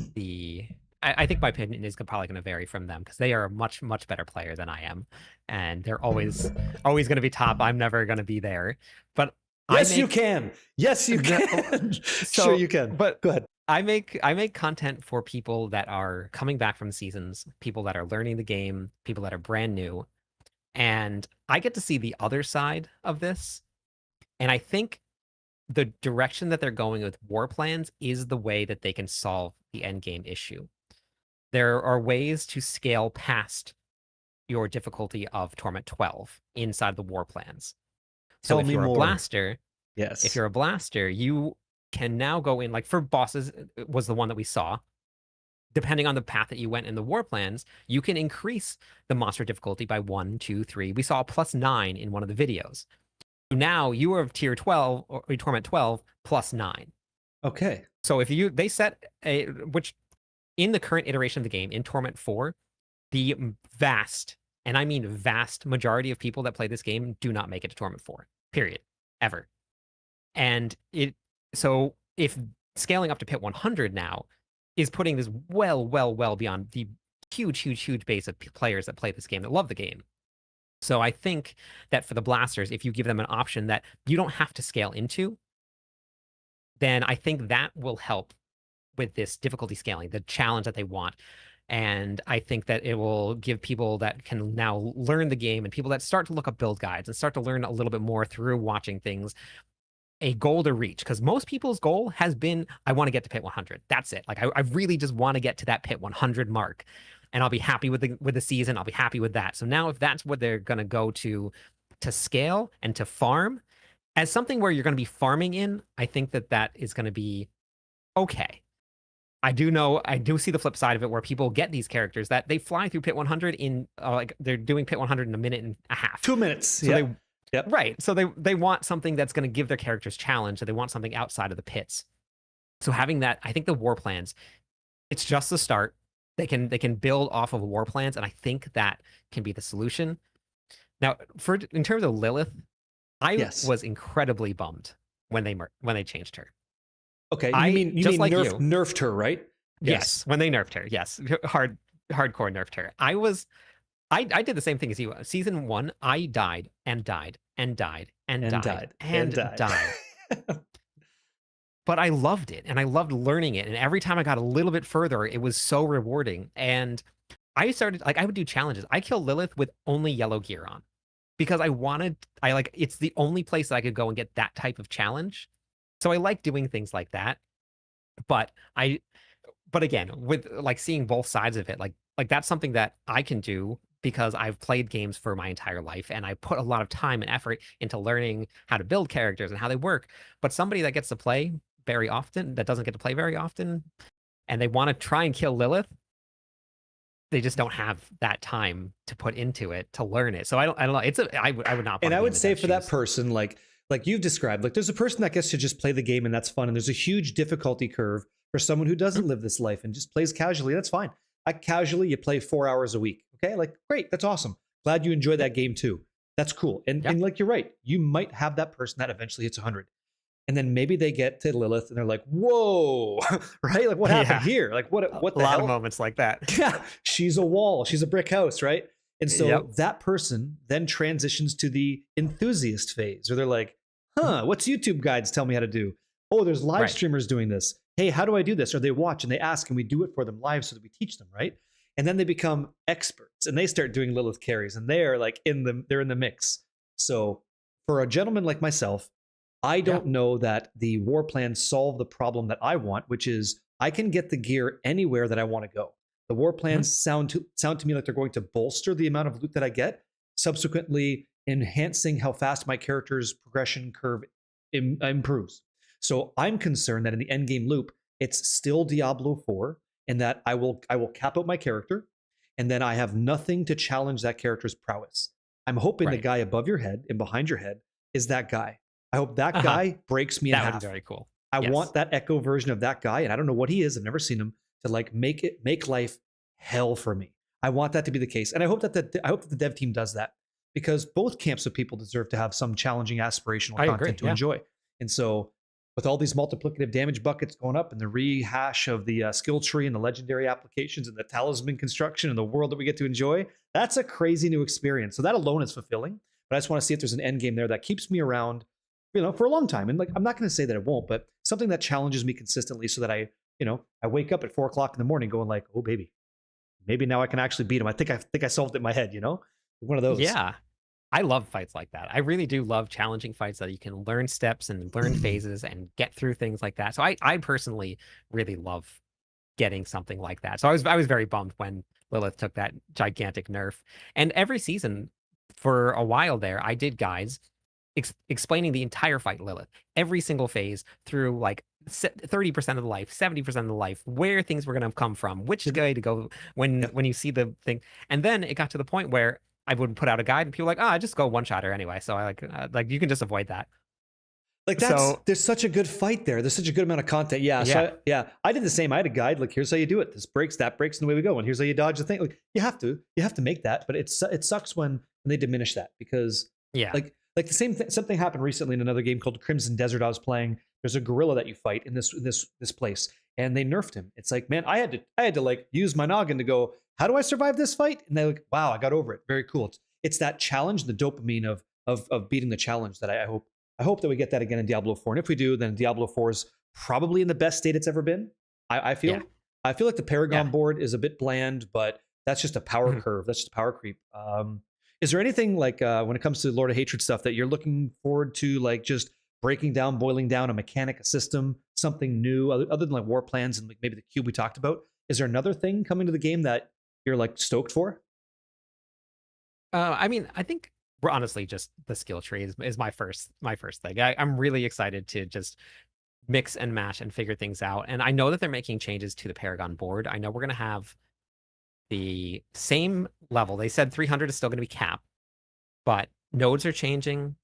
I think my opinion is probably going to vary from them because they are a much, much better player than I am. And they're always going to be top. I'm never going to be there. But you can. Yes, you can. Sure, you can. But go ahead. I make content for people that are coming back from seasons, people that are learning the game, people that are brand new. And I get to see the other side of this. And I think the direction that they're going with war plans is the way that they can solve the end game issue. There are ways to scale past your difficulty of Torment 12 inside the war plans. So if you're a blaster, if you're a blaster, you can now go in, like for bosses was the one that we saw. Depending on the path that you went in the war plans, you can increase the monster difficulty by 1, 2, 3. We saw a +9 in one of the videos. Now you are of tier 12 or Torment 12 +9. Okay. So if they set which in the current iteration of the game in Torment 4, the vast, and I mean vast majority of people that play this game do not make it to Torment 4. Period. Ever. And so if scaling up to Pit 100 now is putting this well beyond the huge base of players that play this game, that love the game. So I think that for the blasters, if you give them an option that you don't have to scale into, then I think that will help with this difficulty scaling, the challenge that they want. And I think that it will give people that can now learn the game and people that start to look up build guides and start to learn a little bit more through watching things, a goal to reach. Because most people's goal has been, I want to get to Pit 100. That's it. Like I really just want to get to that Pit 100 mark. And I'll be happy with the season. I'll be happy with that. So now if that's what they're going to go to scale and to farm, as something where you're going to be farming in, I think that is going to be okay. I do see the flip side of it where people get these characters that they fly through Pit 100 in like they're doing Pit 100 in a minute and a half. 2 minutes. So right. So they want something that's going to give their characters challenge. So they want something outside of the pits. So having that, I think the war plans, it's just the start. They can build off of war plans, and I think that can be the solution. Now, in terms of Lilith, I was incredibly bummed when they changed her. Okay, you mean nerfed her, right? Yes, when they nerfed her. Yes, hardcore nerfed her. I did the same thing as you. Season 1, I died and died and died and died and died. But I loved it, and I loved learning it. And every time I got a little bit further, it was so rewarding. And I started, I would do challenges. I killed Lilith with only yellow gear on because it's the only place that I could go and get that type of challenge. So I like doing things like that. But again, with seeing both sides of it, like that's something that I can do because I've played games for my entire life and I put a lot of time and effort into learning how to build characters and how they work. But somebody that gets to play very often, that doesn't get to play very often, and they want to try and kill Lilith, they just don't have that time to put into it to learn it. So I don't know. I would not. And wanna I be in would the say dev's for that shoes. person, like you've described, like there's a person that gets to just play the game and that's fun. And there's a huge difficulty curve for someone who doesn't Mhm. live this life and just plays casually. That's fine. Like casually, you play 4 hours a week. Okay, like great, that's awesome. Glad you enjoy that game too. That's cool. And Yep. and like you're right, you might have that person that eventually hits 100. And then maybe they get to Lilith and they're like, whoa, right? Like what happened Yeah. here? Like A what the lot of hell? moments like that. Yeah, she's a wall, she's a brick house, right? And Yep. so that person then transitions to the enthusiast phase, or they're like, Mhm. what's YouTube guides tell me how to do? Oh, there's live Right. streamers doing this. Hey, how do I do this? Or they watch and they ask, and we do it for them live so that we teach them, right? And then they become experts and they start doing Lilith carries and they're like they're in the mix. So for a gentleman like myself, I Yeah. don't know that the war plans solve the problem that I want, which is I can get the gear anywhere that I want to go. The war plans sound to me like they're going to bolster the amount of loot that I get, subsequently enhancing how fast my character's progression curve improves. So I'm concerned that in the end game loop, it's still Diablo 4, and that I will cap out my character, and then I have nothing to challenge that character's prowess. I'm hoping the Right. guy above your head and behind your head is that guy. I hope that Uh-huh. guy breaks me in That would half. be very cool. I Yes. want that echo version of that guy, and I don't know what he is. I've never seen him to like make life hell for me. I want that to be the case, and I hope that the dev team does that, because both camps of people deserve to have some challenging aspirational I content agree, to yeah. enjoy. And so, with all these multiplicative damage buckets going up, and the rehash of the skill tree and the legendary applications and the talisman construction and the world that we get to enjoy, that's a crazy new experience. So that alone is fulfilling. But I just want to see if there's an end game there that keeps me around, for a long time. And like, I'm not going to say that it won't, but something that challenges me consistently, so that I wake up at 4 o'clock in the morning going like, oh baby, maybe now I can actually beat him. I think I solved it in my head. One of those. Yeah. I love fights like that. I really do love challenging fights that you can learn steps and learn phases and get through things like that. So I personally really love getting something like that. So I was very bummed when Lilith took that gigantic nerf. And every season for a while there, I did guides explaining the entire fight Lilith, every single phase through like 30% of the life, 70% of the life, where things were going to come from, which way to go when you see the thing. And then it got to the point where I would put out a guide and people were like, just go one shot her anyway. So I like you can just avoid that. Like So there's such a good fight there. There's such a good amount of content. Yeah. So I did the same. I had a guide. Like, here's how you do it. This breaks, that breaks, and away we go. And here's how you dodge the thing. Like, you have to make that. But it sucks when they diminish that, because yeah, like the same thing. Something happened recently in another game called Crimson Desert I was playing. There's a gorilla that you fight in this place, and they nerfed him. It's like, man, I had to like use my noggin to go, how do I survive this fight? And they're like, wow, I got over it. Very cool. It's that challenge, the dopamine of beating the challenge, that I hope that we get that again in Diablo 4. And if we do, then Diablo 4 is probably in the best state it's ever been. I feel. Yeah. I feel like the Paragon Yeah. board is a bit bland, but that's just a power curve. That's just a power creep. Is there anything like when it comes to Lord of Hatred stuff that you're looking forward to, like just breaking down, boiling down a mechanic, a system, something new, other than like war plans and like maybe the cube we talked about? Is there another thing coming to the game that you're like stoked for? I mean, I think we're honestly just the skill tree is my first thing. I'm really excited to just mix and match and figure things out. And I know that they're making changes to the Paragon board. I know we're gonna have the same level. They said 300 is still gonna be capped, but nodes are changing,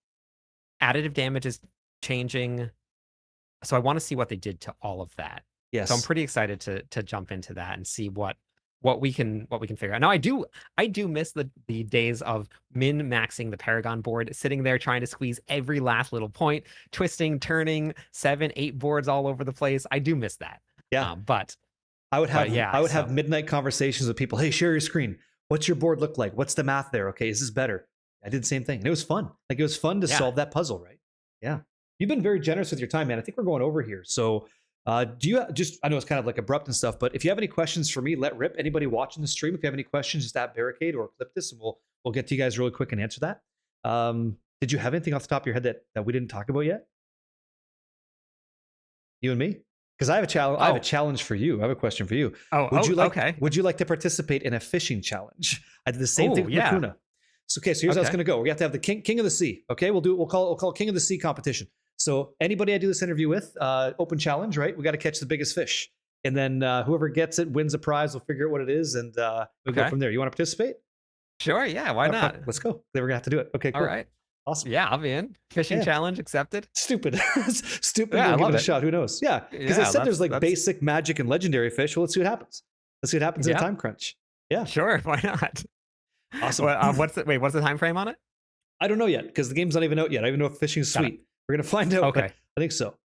additive damage is changing. So I want to see what they did to all of that. Yes. So I'm pretty excited to jump into that and see what we can figure out. Now I do miss the days of min-maxing the Paragon board, sitting there trying to squeeze every last little point, twisting, turning 7, 8 boards all over the place. I do miss that. Yeah. But I would have so midnight conversations with people. Hey, share your screen. What's your board look like? What's the math there? Okay, is this better? I did the same thing. And it was fun. Like, it was fun to solve that puzzle, right? Yeah. You've been very generous with your time, man. I think we're going over here. So do you just, I know it's kind of like abrupt and stuff, but if you have any questions for me, let rip. Anybody watching the stream, if you have any questions, just at Barricade or Cliptus, and we'll get to you guys really quick and answer that. Did you have anything off the top of your head that we didn't talk about yet? You and me? Because I have a challenge. I have a challenge for you. I have a question for you. Okay. Would you like to participate in a fishing challenge? I did the same thing with Lacuna. So okay, so here's how it's going to go. We have to have the king of the sea. Okay, we'll call King of the Sea competition. So anybody I do this interview with, open challenge, right? We got to catch the biggest fish. and then whoever gets it wins a prize. We'll figure out what it is, and we'll go Okay. from there. You want to participate? Sure. Yeah. Why not? Let's go. Then we're gonna have to do it. Okay, All cool. right. Awesome. Yeah, I'll be in. Fishing Yeah. challenge accepted. Stupid. Stupid. Yeah, I We'll give love it a it. shot. Who knows? Yeah. Because I Yeah, said there's like that's basic magic and legendary fish. Well, let's see what happens. Let's see what happens in a Yeah. time crunch. Yeah. Sure. Why not? Awesome. What's the time frame on it? I don't know yet because the game's not even out yet. I don't even know if fishing is Got it. sweet. We're gonna find out. But Okay. I think so.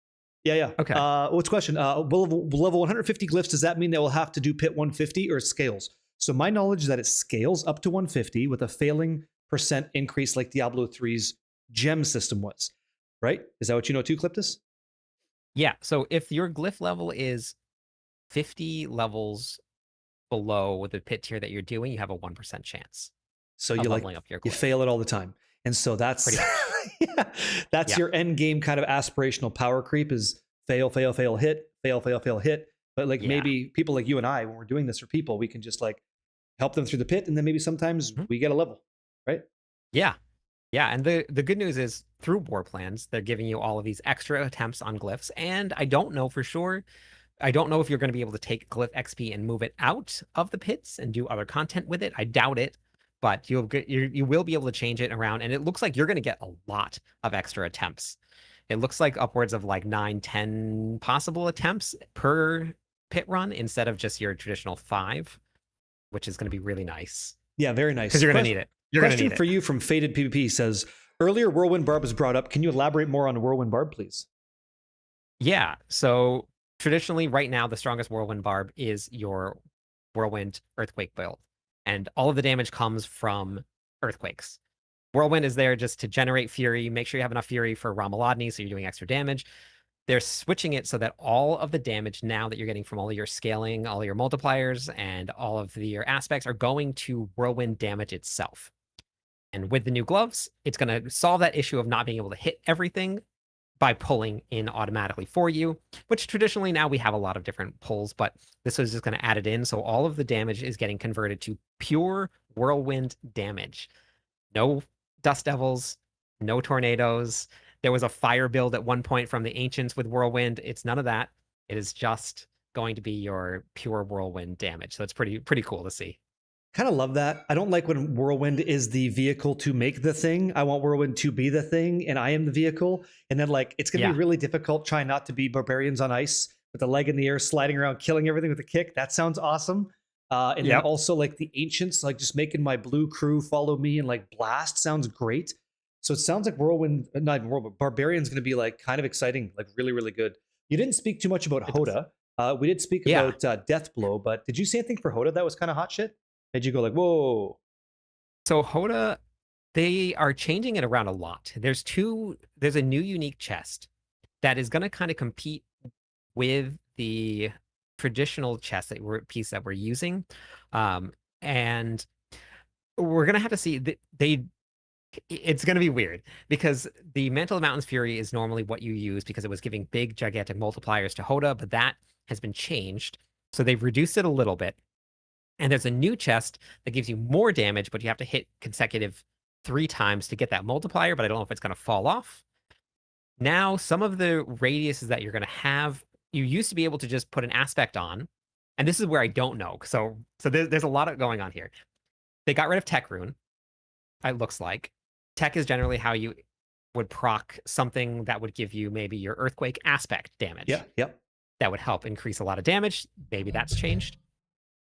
Yeah. Okay. What's the question? Level 150 glyphs. Does that mean they will have to do pit 150 or it scales? So my knowledge is that it scales up to 150 with a failing % increase like Diablo 3's gem system was. Right? Is that what you know too, Cliptus? Yeah. So if your glyph level is 50 levels below the pit tier that you're doing, you have a 1% chance So of you leveling up your you glyph. fail it all the time, and so that's Pretty yeah, that's Yeah. your end game kind of aspirational power creep is fail, fail, fail, hit, fail, fail, fail, hit. But like Yeah. maybe people like you and I, when we're doing this for people, we can just like help them through the pit, and then maybe sometimes Mhm. we get a level, right? Yeah. Yeah. And the good news is through war plans, they're giving you all of these extra attempts on glyphs. And I don't know for sure. I don't know if you're going to be able to take glyph XP and move it out of the pits and do other content with it. I doubt it, but you will be able to change it around. And it looks like you're going to get a lot of extra attempts. It looks like upwards of like 9, 10 possible attempts per pit run instead of just your traditional 5, which is going to be really nice Yeah, very nice. because you're going to need it. You're going to Question need for it. you from Faded PvP says earlier Whirlwind Barb was brought up. Can you elaborate more on Whirlwind Barb, please? Yeah. So traditionally, right now, the strongest Whirlwind Barb is your Whirlwind Earthquake build. And all of the damage comes from earthquakes. Whirlwind is there just to generate fury, make sure you have enough fury for Ramalodni, so you're doing extra damage. They're switching it so that all of the damage now that you're getting from all of your scaling, all your multipliers, and all of your aspects are going to Whirlwind damage itself. And with the new gloves, it's going to solve that issue of not being able to hit everything by pulling in automatically for you, which traditionally now we have a lot of different pulls, but this is just going to add it in. So all of the damage is getting converted to pure whirlwind damage. No dust devils, no tornadoes. There was a fire build at one point from the ancients with whirlwind. It's none of that. It is just going to be your pure whirlwind damage. So it's pretty cool to see. Kind of love that. I don't like when Whirlwind is the vehicle to make the thing. I want Whirlwind to be the thing, and I am the vehicle. And then, like, it's going to be really difficult trying not to be barbarians on ice with the leg in the air, sliding around, killing everything with a kick. That sounds awesome. And then also, like, the ancients, like, just making my blue crew follow me and, like, blast sounds great. So it sounds like Whirlwind, not even Whirlwind, Barbarian's going to be, like, kind of exciting, like, really, really good. You didn't speak too much about Hoda. We did speak about Deathblow, but did you say anything for Hoda that was kind of hot shit? Did you go like, whoa? So Hoda, they are changing it around a lot. There's a new unique chest that is going to kind of compete with the traditional chest piece that we're using. And we're going to have to see that it's going to be weird because the Mantle of Mountains Fury is normally what you use because it was giving big, gigantic multipliers to Hoda, but that has been changed. So they've reduced it a little bit. And there's a new chest that gives you more damage, but you have to hit consecutive 3 times to get that multiplier, but I don't know if it's going to fall off. Now, some of the radiuses that you're going to have, you used to be able to just put an aspect on, and this is where I don't know. So there's a lot going on here. They got rid of Tech Rune, it looks like. Tech is generally how you would proc something that would give you maybe your Earthquake aspect damage. Yeah, yep. That would help increase a lot of damage. Maybe that's changed.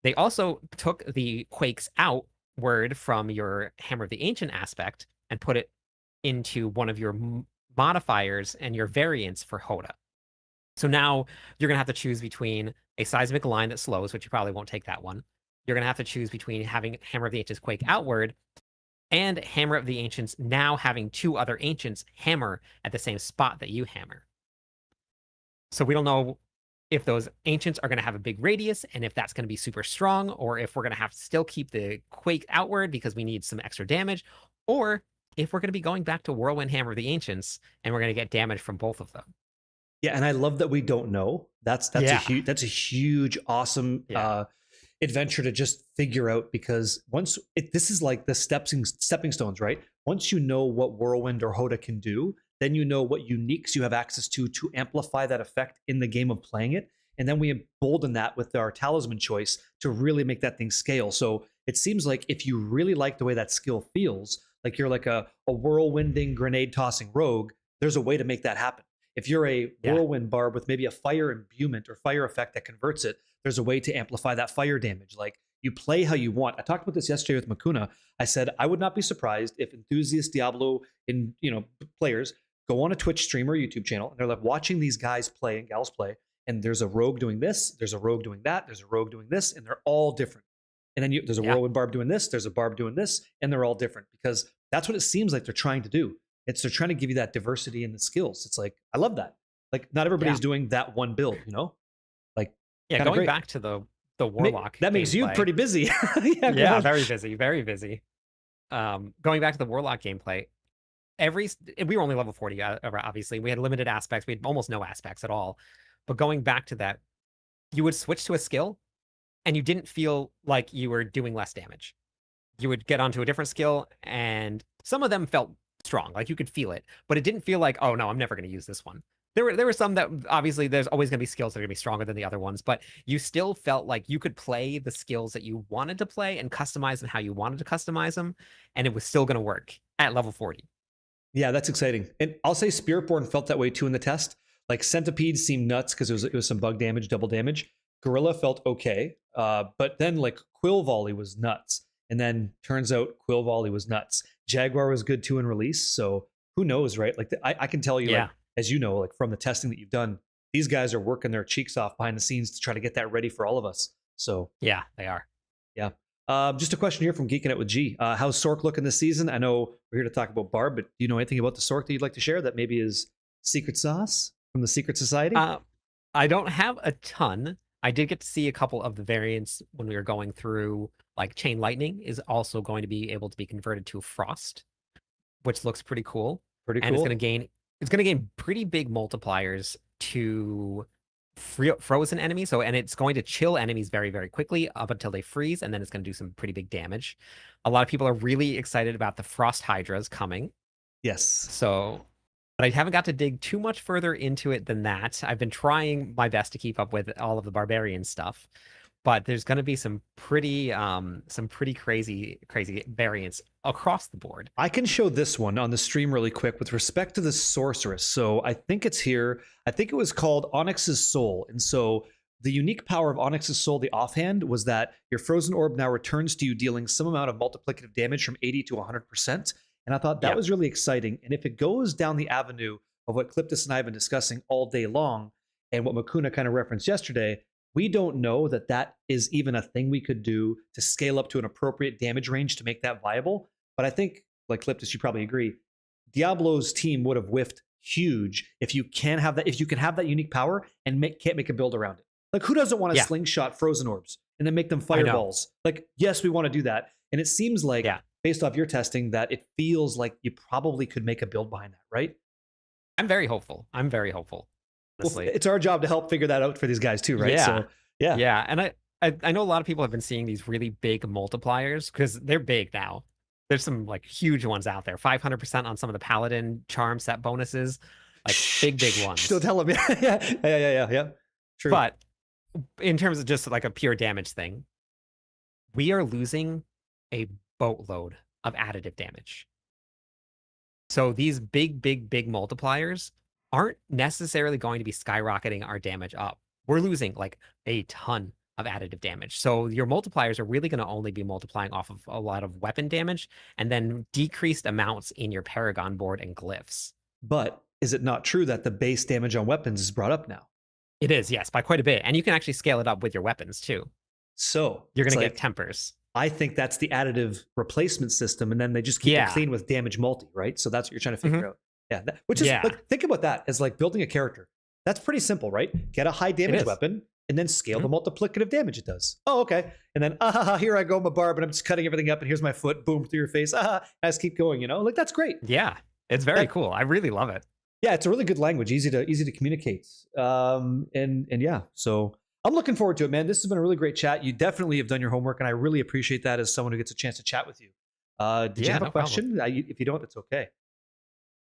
They also took the Quakes outward from your Hammer of the Ancient aspect and put it into one of your modifiers and your variants for Hoda. So now you're going to have to choose between a Seismic Line that slows, which you probably won't take that one. You're going to have to choose between having Hammer of the Ancients Quake outward and Hammer of the Ancients now having 2 other Ancients hammer at the same spot that you hammer. So we don't know if those ancients are going to have a big radius and if that's going to be super strong, or if we're going to have to still keep the Quake outward because we need some extra damage, or if we're going to be going back to Whirlwind Hammer of the Ancients and we're going to get damage from both of them. Yeah, and I love that we don't know. That's a huge, awesome adventure to just figure out, because this is like the stepping stones, right? Once you know what Whirlwind or Hoda can do, then you know what uniques you have access to amplify that effect in the game of playing it. And then we embolden that with our talisman choice to really make that thing scale. So it seems like if you really like the way that skill feels, like you're like a whirlwinding grenade tossing rogue, there's a way to make that happen. If you're a whirlwind barb with maybe a fire imbuement or fire effect that converts it, there's a way to amplify that fire damage. Like you play how you want. I talked about this yesterday with Makuna. I said I would not be surprised if enthusiast Diablo players go on a Twitch stream or YouTube channel and they're like watching these guys play and gals play, and there's a rogue doing this, there's a rogue doing that, there's a rogue doing this, and they're all different. And then there's a whirlwind barb doing this, there's a barb doing this, and they're all different because that's what it seems like they're trying to do. They're trying to give you that diversity in the skills. It's like, I love that. Like not everybody's doing that one build, Like going back to the Warlock. That makes you pretty busy. Very busy, very busy. Going back to the Warlock gameplay, we were only level 40, obviously. We had limited aspects. We had almost no aspects at all. But going back to that, you would switch to a skill and you didn't feel like you were doing less damage. You would get onto a different skill and some of them felt strong, like you could feel it, but it didn't feel like, oh no, I'm never going to use this one. There were some that obviously there's always going to be skills that are going to be stronger than the other ones, but you still felt like you could play the skills that you wanted to play and customize them how you wanted to customize them, and it was still going to work at level 40. Yeah, that's exciting. And I'll say Spiritborn felt that way too in the test. Like Centipede seemed nuts because it was some bug damage, double damage. Gorilla felt okay, but then like Quill Volley was nuts. And then turns out Quill Volley was nuts. Jaguar was good too in release. So who knows, right? Like I can tell you, like, as you know, like from the testing that you've done, these guys are working their cheeks off behind the scenes to try to get that ready for all of us. So yeah, they are. Yeah. Just a question here from Geeking Out with G. How's Sork looking this season? I know we're here to talk about Barb, but do you know anything about the Sork that you'd like to share that maybe is secret sauce from the Secret Society? I don't have a ton. I did get to see a couple of the variants when we were going through. Like Chain Lightning is also going to be able to be converted to Frost, which looks pretty cool. And it's going to gain pretty big multipliers to frozen enemies. So, and it's going to chill enemies very, very quickly up until they freeze, and then it's going to do some pretty big damage. A lot of people are really excited about the Frost Hydras coming. Yes. So, but I haven't got to dig too much further into it than that. I've been trying my best to keep up with all of the barbarian stuff. But there's going to be some pretty crazy variants across the board. I can show this one on the stream really quick with respect to the sorceress. So I think it's here. I think it was called Onyx's Soul. And so the unique power of Onyx's Soul, the offhand, was that your frozen orb now returns to you dealing some amount of multiplicative damage from 80 to 100%. And I thought that was really exciting. And if it goes down the avenue of what Cliptus and I have been discussing all day long, and what Makuna kind of referenced yesterday, we don't know that that is even a thing we could do to scale up to an appropriate damage range to make that viable. But I think, like Cliptus, you probably agree, Diablo's team would have whiffed huge if you can have that unique power and can't make a build around it. Like, who doesn't want to slingshot frozen orbs and then make them fireballs? Like, yes, we want to do that. And it seems like, based off your testing, that it feels like you probably could make a build behind that, right? I'm very hopeful. Well, it's our job to help figure that out for these guys too, right? Yeah. So, yeah. And I know a lot of people have been seeing these really big multipliers because they're big now. There's some like huge ones out there. 500% on some of the Paladin charm set bonuses, like big ones. Don't tell them. Yeah. True. But in terms of just like a pure damage thing, we are losing a boatload of additive damage. So these big multipliers aren't necessarily going to be skyrocketing our damage up. We're losing like a ton of additive damage. So your multipliers are really going to only be multiplying off of a lot of weapon damage and then decreased amounts in your Paragon board and glyphs. But is it not true that the base damage on weapons is brought up now? It is, yes, by quite a bit. And you can actually scale it up with your weapons too. So you're going to get tempers. I think that's the additive replacement system. And then they just keep it clean with damage multi, right? So that's what you're trying to figure out. Yeah, which is like, think about that as like building a character. That's pretty simple, right? Get a high damage weapon and then scale the multiplicative damage it does. Oh, okay. And then, here I go, my barb, and I'm just cutting everything up, and here's my foot, boom, through your face. I just keep going, Like, that's great. Yeah, it's very cool. I really love it. Yeah, it's a really good language, easy to communicate. And yeah, so I'm looking forward to it, man. This has been a really great chat. You definitely have done your homework, and I really appreciate that as someone who gets a chance to chat with you. Did you have a question? If you don't, it's okay.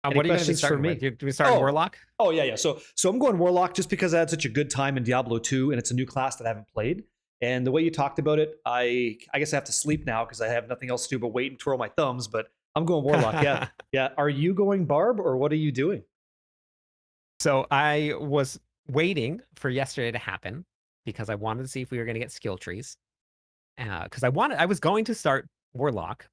Any What are you going to be questions for starting me? with? Do we start with Warlock? Oh yeah. So I'm going Warlock just because I had such a good time in Diablo 2, and it's a new class that I haven't played. And the way you talked about it, I guess I have to sleep now because I have nothing else to do but wait and twirl my thumbs. But I'm going Warlock. Yeah, yeah. Are you going Barb, or what are you doing? So I was waiting for yesterday to happen because I wanted to see if we were going to get skill trees. Because I was going to start Warlock,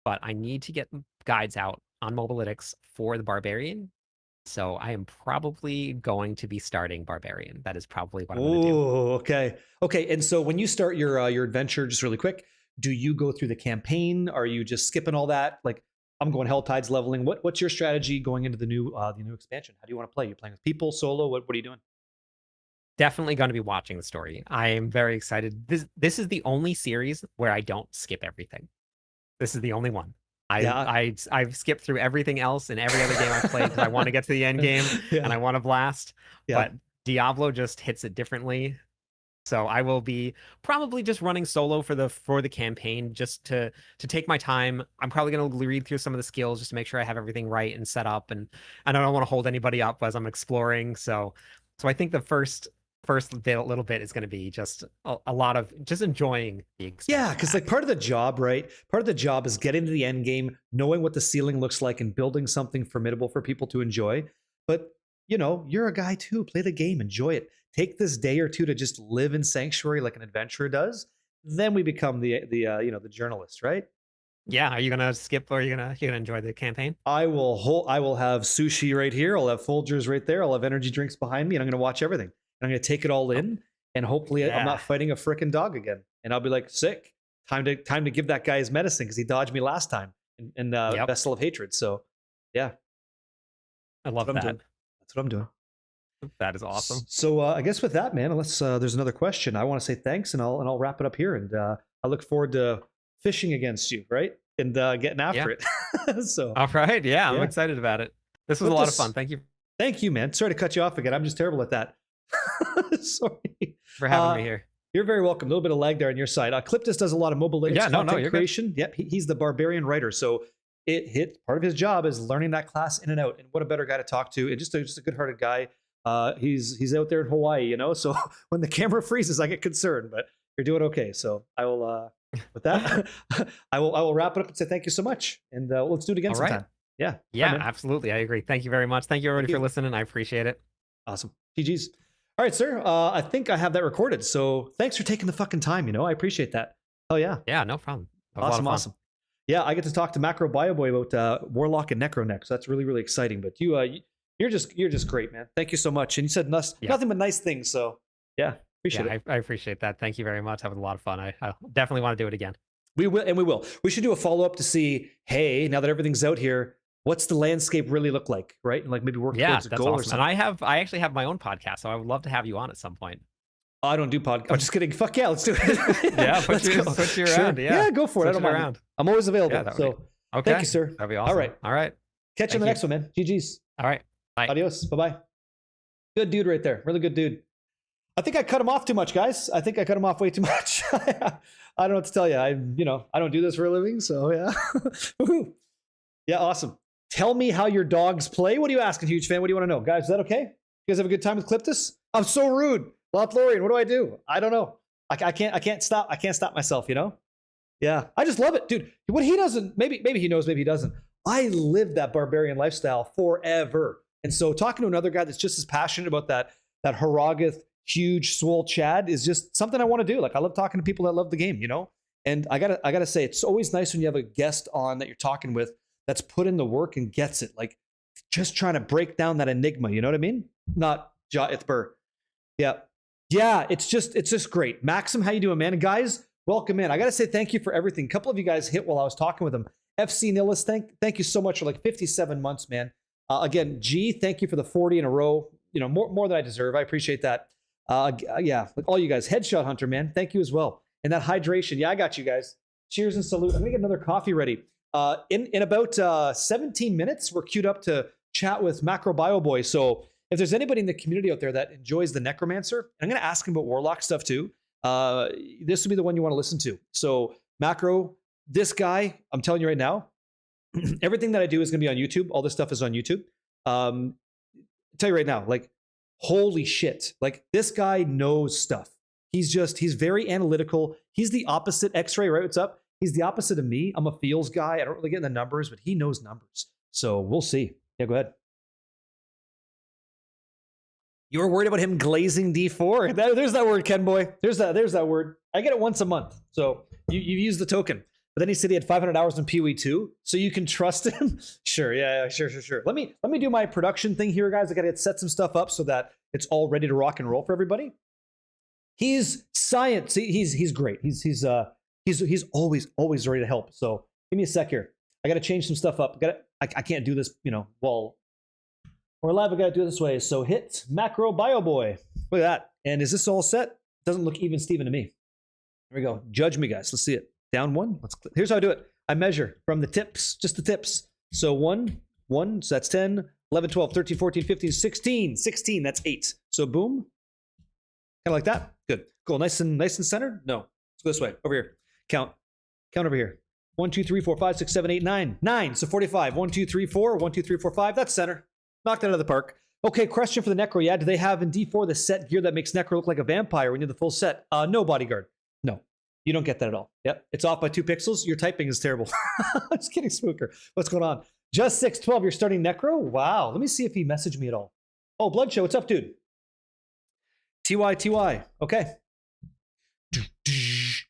but I need to get guides out on Mobalytics for the Barbarian. So I am probably going to be starting Barbarian. That is probably what I'm going to do. Oh, okay, okay. And so when you start your adventure, just really quick, do you go through the campaign? Are you just skipping all that? Like I'm going Helltides leveling. What's your strategy going into the new expansion? How do you want to play? You playing with people, solo? What are you doing? Definitely going to be watching the story. I am very excited. This is the only series where I don't skip everything. This is the only one. I've skipped through everything else in every other game I've played because I want to get to the end game and I want to blast. Yeah. But Diablo just hits it differently. So I will be probably just running solo for the campaign just to take my time. I'm probably going to read through some of the skills just to make sure I have everything right and set up, and I don't want to hold anybody up as I'm exploring. So I think the first little bit is going to be just a lot of just enjoying the experience. Yeah, because like part of the job, right? Part of the job is getting to the end game, knowing what the ceiling looks like, and building something formidable for people to enjoy. But you're a guy too. Play the game, enjoy it. Take this day or two to just live in Sanctuary like an adventurer does. Then we become the journalist, right? Yeah. Are you gonna skip, or are you gonna enjoy the campaign? I will have sushi right here. I'll have Folgers right there. I'll have energy drinks behind me, and I'm gonna watch everything. And I'm gonna take it all in, and hopefully I'm not fighting a frickin' dog again. And I'll be like, sick. Time to give that guy his medicine because he dodged me last time in Vessel of Hatred. So yeah. I love that. That's what I'm doing. That is awesome. So I guess with that, man, unless there's another question, I want to say thanks, and I'll wrap it up here. And I look forward to fishing against you, right? And getting after it. So all right, yeah, I'm excited about it. This was a lot of fun. Thank you. Thank you, man. Sorry to cut you off again. I'm just terrible at that. Sorry for having me here. You're very welcome. A little bit of lag there on your side. Cliptus does a lot of Mobalytics content creation. Yep, he's the Barbarian writer. So part of his job is learning that class in and out. And what a better guy to talk to. And just a good-hearted guy. He's out there in Hawaii, So when the camera freezes, I get concerned, but you're doing okay. So I will, with that, I will wrap it up and say thank you so much, and let's do it again sometime. Yeah, absolutely. I agree. Thank you very much. Thank you everybody for listening. I appreciate it. Awesome. GG's. All right, sir. I think I have that recorded. So thanks for taking the fucking time. I appreciate that. Oh yeah. Yeah, no problem. Awesome. Yeah, I get to talk to Macro Bioboy about Warlock and Necronex. So that's really, really exciting. But you're just great, man. Thank you so much. And you said nothing but nice things. So yeah, appreciate it. I appreciate that. Thank you very much. Having a lot of fun. I definitely want to do it again. We will. We should do a follow-up to see, hey, now that everything's out here, what's the landscape really look like, right? And like maybe work towards a goal or something. And I actually have my own podcast, so I would love to have you on at some point. I don't do podcasts. I'm just kidding. Fuck yeah, let's do it. Yeah, put you around. Yeah, go for it. I don't mind. I'm always available. Okay. Thank you, sir. That'd be awesome. All right. Catch you on the next one, man. GG's. All right. Bye. Adios. Bye-bye. Good dude right there. Really good dude. I think I cut him off too much, guys. I think I cut him off way too much. I don't know what to tell you. I don't do this for a living, so yeah. Yeah, awesome. Tell me how your dogs play. What are you asking, huge fan? What do you want to know? Guys, is that okay? You guys have a good time with Cliptus? I'm so rude. Lothlorian, what do I do? I don't know. I can't stop myself, Yeah. I just love it. Dude, what he doesn't, maybe he knows, maybe he doesn't. I lived that barbarian lifestyle forever. And so talking to another guy that's just as passionate about that Haragoth, huge swole Chad is just something I want to do. Like I love talking to people that love the game, And I gotta say, it's always nice when you have a guest on that you're talking with that's put in the work and gets it. Like just trying to break down that enigma. You know what I mean? Not Ja Ithbur. Yeah. Yeah. It's just great. Maxim, how you doing, man? And guys, welcome in. I gotta say thank you for everything. A couple of you guys hit while I was talking with them. FC Nihilist, thank you so much for like 57 months, man. Again, G, thank you for the 40 in a row. More than I deserve. I appreciate that. Yeah, like all you guys. Headshot Hunter, man, thank you as well. And that hydration, yeah, I got you guys. Cheers and salute. I'm gonna get another coffee ready. In about 17 minutes, we're queued up to chat with Macro Bioboy. So if there's anybody in the community out there that enjoys the Necromancer, I'm gonna ask him about Warlock stuff too. This would be the one you want to listen to. So Macro, this guy, I'm telling you right now, Everything that I do is going to be on YouTube. All this stuff is on YouTube. I'll tell you right now, like, holy shit. Like, this guy knows stuff. He's very analytical. He's the opposite. X-Ray, right? What's up? He's the opposite of me. I'm a feels guy. I don't really get in the numbers, but he knows numbers. So we'll see. Yeah, go ahead. You were worried about him glazing D4? There's that word, Ken boy. There's that word. I get it once a month. So you use the token. But then he said he had 500 hours in PoE2, so you can trust him. Sure, yeah, sure. Let me do my production thing here, guys. I gotta set some stuff up so that it's all ready to rock and roll for everybody. He's science. He's great. He's always ready to help. So give me a sec here. I gotta change some stuff up. I can't do this, while we're live. I gotta do it this way. So hit macro bio boy. Look at that. And is this all set? Doesn't look even Steven to me. There we go. Judge me, guys. Let's see it. Down one. Here's how I do it. I measure from the tips, just the tips. So 1, so that's 10, 11, 12, 13, 14, 15, 16, that's 8. So boom. Kind of like that. Good. Cool. Nice and centered? No. Let's go this way. Over here. Count over here. 1, 2, 3, 4, 5, 6, 7, 8, 9. 9. So 45. 1, 2, 3, 4. 1, 2, 3, 4, 5. That's center. Knocked it out of the park. Okay, question for the Necro. Yeah, do they have in D4 the set gear that makes Necro look like a vampire when you have the full set? No, bodyguard. No. You don't get that at all. Yep. It's off by 2 pixels. Your typing is terrible. I'm just kidding, Spooker. What's going on? Just 612. You're starting Necro? Wow. Let me see if he messaged me at all. Oh, Blood Show. What's up, dude? TY. Okay.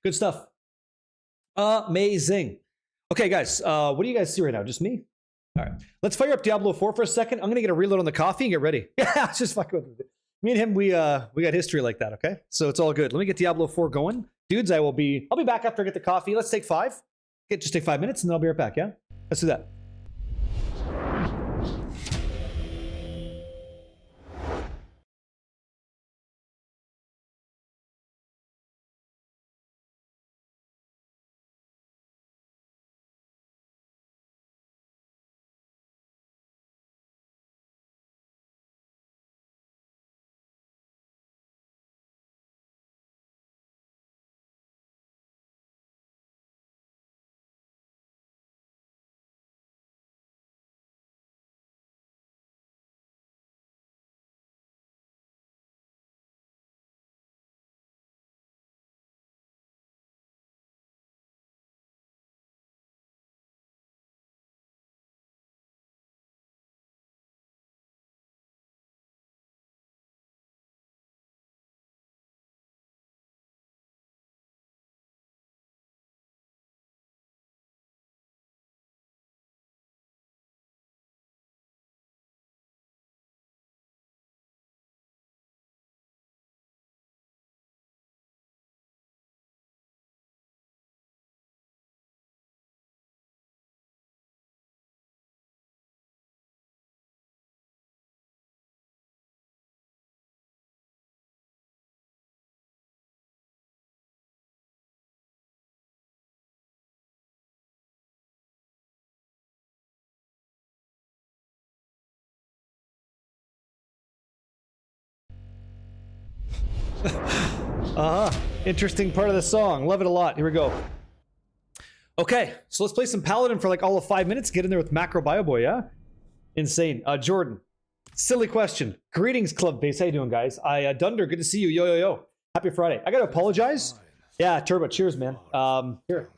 Good stuff. Amazing. Okay, guys. What do you guys see right now? Just me? All right. Let's fire up Diablo 4 for a second. I'm going to get a reload on the coffee and get ready. Yeah, just fucking with it. Me and him, we got history like that, okay? So it's all good. Let me get Diablo 4 going. Dudes, I'll be back after I get the coffee. Let's take 5. Just take 5 minutes and then I'll be right back, yeah? Let's do that. Interesting part of the song. Love it a lot. Here we go. Okay, so let's play some Paladin for like all of 5 minutes. Get in there with Macro Bio Boy, yeah? Insane. Jordan, silly question. Greetings, Club Base. How you doing, guys? Dunder, good to see you. Yo. Happy Friday. I gotta apologize. Yeah, Turbo, cheers, man. Here.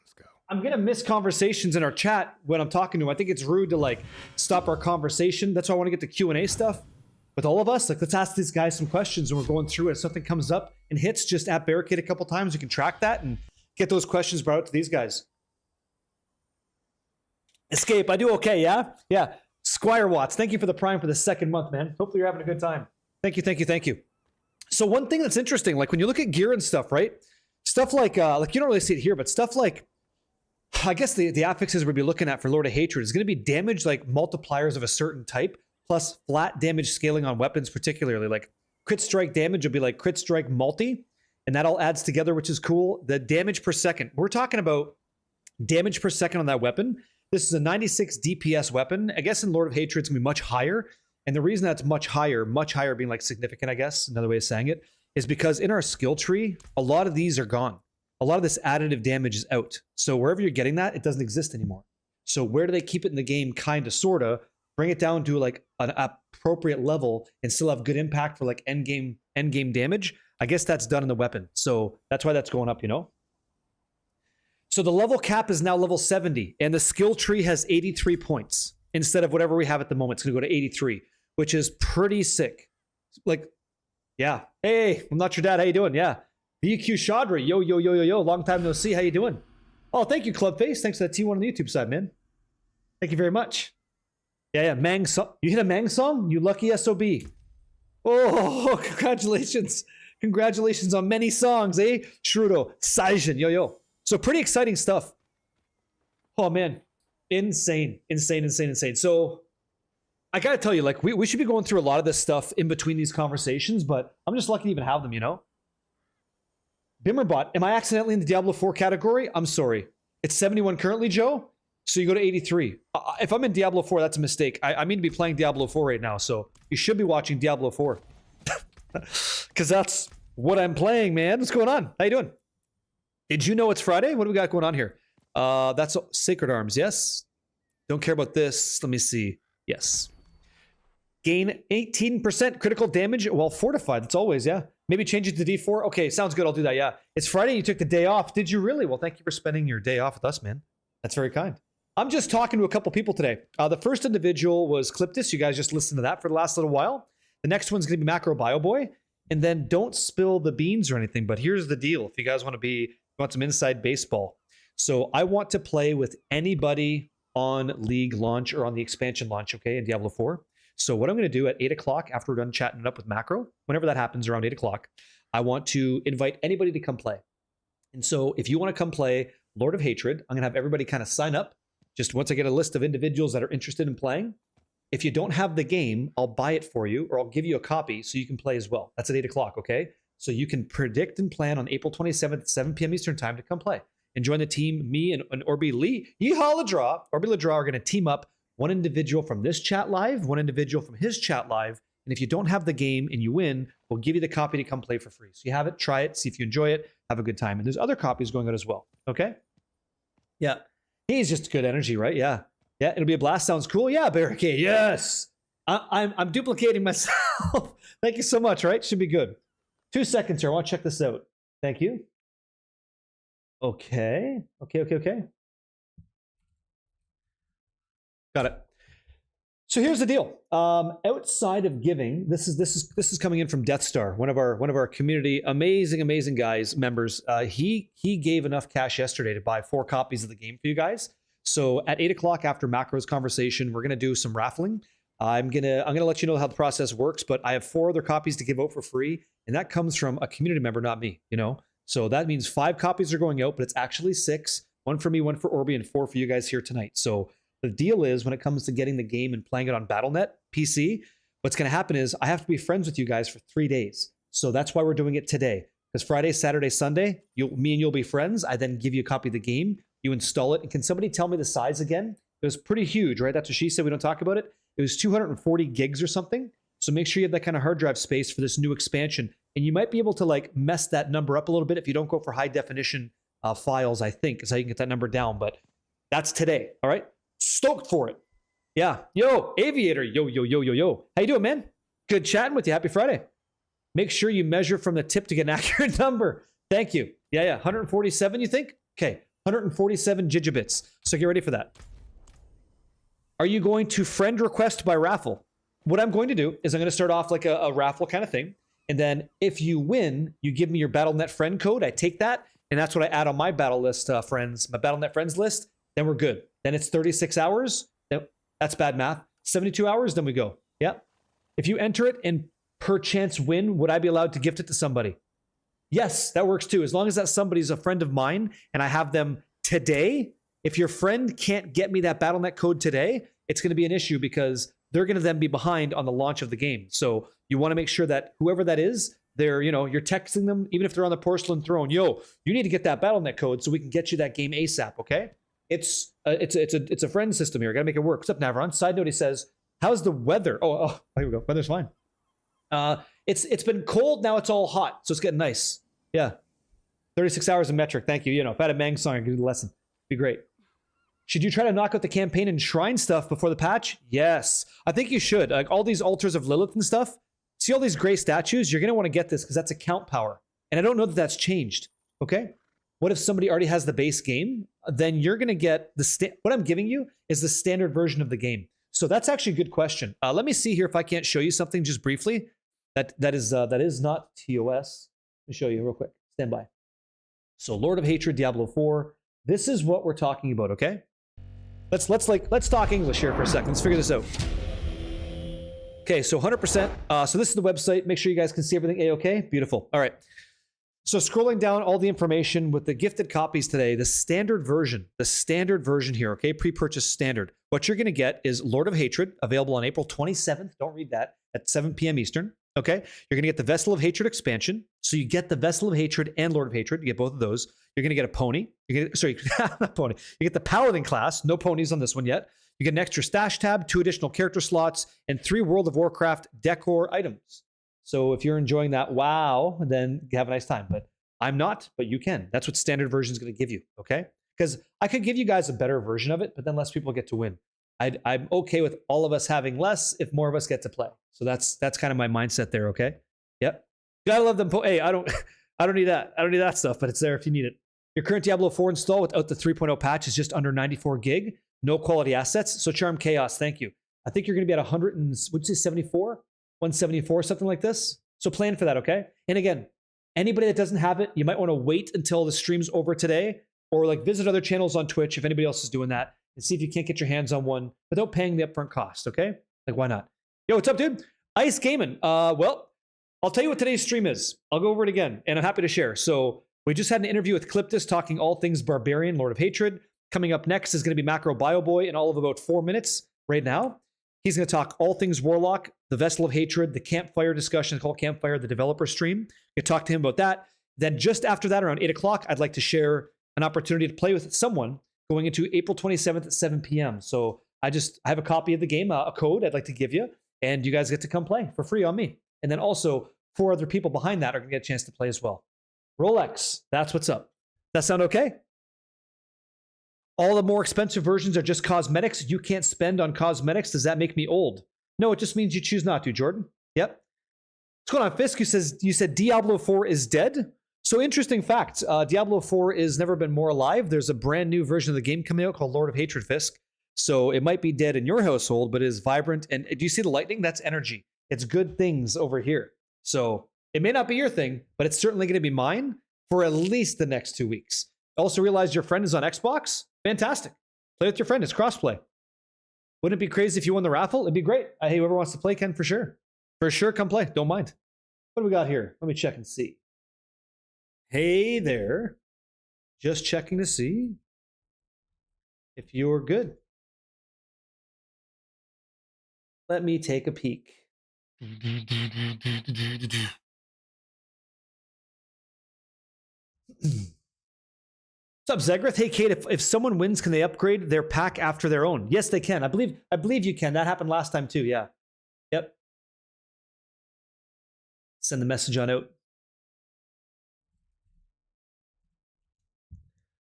I'm gonna miss conversations in our chat when I'm talking to him. I think it's rude to like stop our conversation. That's why I want to get the Q&A stuff with all of us. Like, let's ask these guys some questions and we're going through it. If something comes up and hits, just at Barricade a couple times. You can track that and get those questions brought out to these guys. Escape, I do okay, yeah? Yeah. Squire Watts, thank you for the Prime for the 2nd month, man. Hopefully you're having a good time. Thank you. So one thing that's interesting, like when you look at gear and stuff, right? Stuff like you don't really see it here, but stuff like, I guess the affixes we'd be looking at for Lord of Hatred is going to be damage like multipliers of a certain type, plus flat damage scaling on weapons, particularly like crit strike damage will be like crit strike multi, and that all adds together, which is cool. The damage per second, we're talking about damage per second on that weapon. This is a 96 DPS weapon. I guess in Lord of Hatred, it's going to be much higher. And the reason that's much higher being like significant, I guess, another way of saying it, is because in our skill tree, a lot of these are gone. A lot of this additive damage is out. So wherever you're getting that, it doesn't exist anymore. So where do they keep it in the game? Kind of, sort of. Bring it down to like an appropriate level and still have good impact for like end game damage. I guess that's done in the weapon. So that's why that's going up, you know? So the level cap is now level 70, and the skill tree has 83 points instead of whatever we have at the moment. It's going to go to 83, which is pretty sick. Like, yeah. Hey, I'm not your dad. How you doing? Yeah. BQ Chaudhry. Yo, yo, yo, yo, yo. Long time no see. How you doing? Oh, thank you, Clubface. Thanks for that T1 on the YouTube side, man. Thank you very much. Yeah, yeah. Mang song. You hit a Mang song? You lucky SOB. Oh, congratulations. Congratulations on many songs, eh? Shrudo, Saijin, yo, yo. So pretty exciting stuff. Oh, man. Insane, insane, insane, insane. So I got to tell you, like, we should be going through a lot of this stuff in between these conversations, but I'm just lucky to even have them, you know? Bimmerbot, am I accidentally in the Diablo 4 category? I'm sorry. It's 71 currently, Joe. So you go to 83. If I'm in Diablo 4, that's a mistake. I mean to be playing Diablo 4 right now, so you should be watching Diablo 4. Because that's what I'm playing, man. What's going on? How you doing? Did you know it's Friday? What do we got going on here? That's Sacred Arms, yes? Don't care about this. Let me see. Yes. Gain 18% critical damage while fortified. That's always, yeah. Maybe change it to D4. Okay, sounds good. I'll do that, yeah. It's Friday. You took the day off. Did you really? Well, thank you for spending your day off with us, man. That's very kind. I'm just talking to a couple people today. The first individual was Cliptus. You guys just listened to that for the last little while. The next one's going to be Macro Bio Boy. And then don't spill the beans or anything, but here's the deal. If you guys want some inside baseball. So I want to play with anybody on League launch or on the expansion launch, okay, in Diablo 4. So what I'm going to do at 8 o'clock after we're done chatting it up with Macro, whenever that happens around 8 o'clock, I want to invite anybody to come play. And so if you want to come play Lord of Hatred, I'm going to have everybody kind of sign up. Just once I get a list of individuals that are interested in playing. If you don't have the game, I'll buy it for you or I'll give you a copy so you can play as well. That's at 8 o'clock, okay? So you can predict and plan on April 27th at 7 p.m. Eastern time to come play. And join the team. Me and Orby Lee, Yeehaw Ladra, Orby Ladra are going to team up. One individual from this chat live, one individual from his chat live. And if you don't have the game and you win, we'll give you the copy to come play for free. So you have it, try it, see if you enjoy it, have a good time. And there's other copies going out as well, okay? Yeah. He's just good energy, right? Yeah. Yeah, it'll be a blast. Sounds cool. Yeah, Barricade. Yes. I'm duplicating myself. Thank you so much, right? Should be good. 2 seconds here. I want to check this out. Thank you. Okay. Okay. Got it. So here's the deal. Outside of giving, this is coming in from Death Star, one of our community amazing guys members. He gave enough cash yesterday to buy 4 copies of the game for you guys. So at 8 o'clock after Macro's conversation, we're gonna do some raffling. I'm gonna let you know how the process works, but I have 4 other copies to give out for free, and that comes from a community member, not me. You know, so that means 5 copies are going out, but it's actually 6. 1 for me, 1 for Orby, and 4 for you guys here tonight. So the deal is, when it comes to getting the game and playing it on Battle.net PC, what's going to happen is I have to be friends with you guys for 3 days. So that's why we're doing it today. Because Friday, Saturday, Sunday, me and you'll be friends. I then give you a copy of the game. You install it. And can somebody tell me the size again? It was pretty huge, right? That's what she said. We don't talk about it. It was 240 gigs or something. So make sure you have that kind of hard drive space for this new expansion. And you might be able to like mess that number up a little bit if you don't go for high definition files, I think, is how you can get that number down. But that's today, all right? Stoked for it. Yeah. Yo, Aviator. Yo. How you doing, man? Good chatting with you. Happy Friday. Make sure you measure from the tip to get an accurate number. Thank you. Yeah. 147, you think? Okay. 147 gigabits. So get ready for that. Are you going to friend request by raffle? What I'm going to do is I'm going to start off like a raffle kind of thing. And then if you win, you give me your Battle.net friend code. I take that, and that's what I add on my battle list friends, my Battle.net friends list. Then we're good. Then it's 36 hours. That's bad math. 72 hours, then we go. Yep. If you enter it and perchance win, would I be allowed to gift it to somebody? Yes, that works too. As long as that somebody's a friend of mine and I have them today. If your friend can't get me that Battle.net code today, it's going to be an issue because they're going to then be behind on the launch of the game. So you want to make sure that whoever that is, you're texting them, even if they're on the porcelain throne. Yo, you need to get that Battle.net code so we can get you that game ASAP, okay? It's a friend system here. Got to make it work. What's up, Navron? Side note, he says, how's the weather? Oh, here we go. Weather's fine. It's been cold. Now it's all hot. So it's getting nice. Yeah. 36 hours in metric. Thank you. If I had a Mang song, I could do the lesson. Be great. Should you try to knock out the campaign and shrine stuff before the patch? Yes. I think you should. Like all these altars of Lilith and stuff, see all these gray statues? You're going to want to get this because that's account power. And I don't know that that's changed. Okay? What if somebody already has the base game? Then you're going to get what I'm giving you is the standard version of the game. So that's actually a good question. Let me see here if I can't show you something just briefly. That is not TOS. Let me show you real quick. Stand by. So Lord of Hatred, Diablo 4. This is what we're talking about, okay? Let's talk English here for a second. Let's figure this out. Okay, so 100%. So this is the website. Make sure you guys can see everything A-okay. Beautiful. All right. So scrolling down all the information with the gifted copies today, the standard version here, okay? Pre-purchase standard. What you're going to get is Lord of Hatred, available on April 27th. Don't read that. At 7 p.m. Eastern, okay? You're going to get the Vessel of Hatred expansion. So you get the Vessel of Hatred and Lord of Hatred. You get both of those. You're going to get a pony. Not pony. You get the Paladin class. No ponies on this one yet. You get an extra stash tab, 2 additional character slots, and 3 World of Warcraft decor items. So if you're enjoying that, wow, then have a nice time. But I'm not, but you can. That's what standard version is going to give you, okay? Because I could give you guys a better version of it, but then less people get to win. I'm okay with all of us having less if more of us get to play. So that's kind of my mindset there, okay? Yep. Gotta love them. Hey, I don't need that. I don't need that stuff, but it's there if you need it. Your current Diablo 4 install without the 3.0 patch is just under 94 gig. No quality assets. So Charm Chaos, thank you. I think you're going to be at 100 and, would you say 74? 174, something like this. So plan for that, okay? And again, anybody that doesn't have it, you might want to wait until the stream's over today, or like visit other channels on Twitch if anybody else is doing that, and see if you can't get your hands on one without paying the upfront cost, okay? Like, why not? Yo, what's up, dude? Ice Gaming. Well, I'll tell you what today's stream is. I'll go over it again, and I'm happy to share. So we just had an interview with Cliptus talking all things Barbarian, Lord of Hatred. Coming up next is going to be Macro Bio Boy in all of about 4 minutes right now. He's going to talk all things Warlock, the Vessel of Hatred, the Campfire discussion called Campfire, the developer stream. You talk to him about that. Then just after that, around 8 o'clock, I'd like to share an opportunity to play with someone going into April 27th at 7 p.m. So I have a copy of the game, a code I'd like to give you, and you guys get to come play for free on me. And then also 4 other people behind that are going to get a chance to play as well. Rolex, that's what's up. That sound okay? All the more expensive versions are just cosmetics. You can't spend on cosmetics. Does that make me old? No, it just means you choose not to, Jordan. Yep. What's going on, Fisk? You said Diablo 4 is dead? So interesting fact. Diablo 4 has never been more alive. There's a brand new version of the game coming out called Lord of Hatred, Fisk. So it might be dead in your household, but it is vibrant. And do you see the lightning? That's energy. It's good things over here. So it may not be your thing, but it's certainly going to be mine for at least the next 2 weeks. Also realize your friend is on Xbox? Fantastic. Play with your friend. It's crossplay. Wouldn't it be crazy if you won the raffle? It'd be great. Hey, whoever wants to play can for sure. For sure, come play. Don't mind. What do we got here? Let me check and see. Hey there. Just checking to see if you're good. Let me take a peek. What's up, Zegrith? Hey, Kate, if someone wins, can they upgrade their pack after their own? Yes, they can. I believe you can. That happened last time too, yeah. Yep. Send the message on out.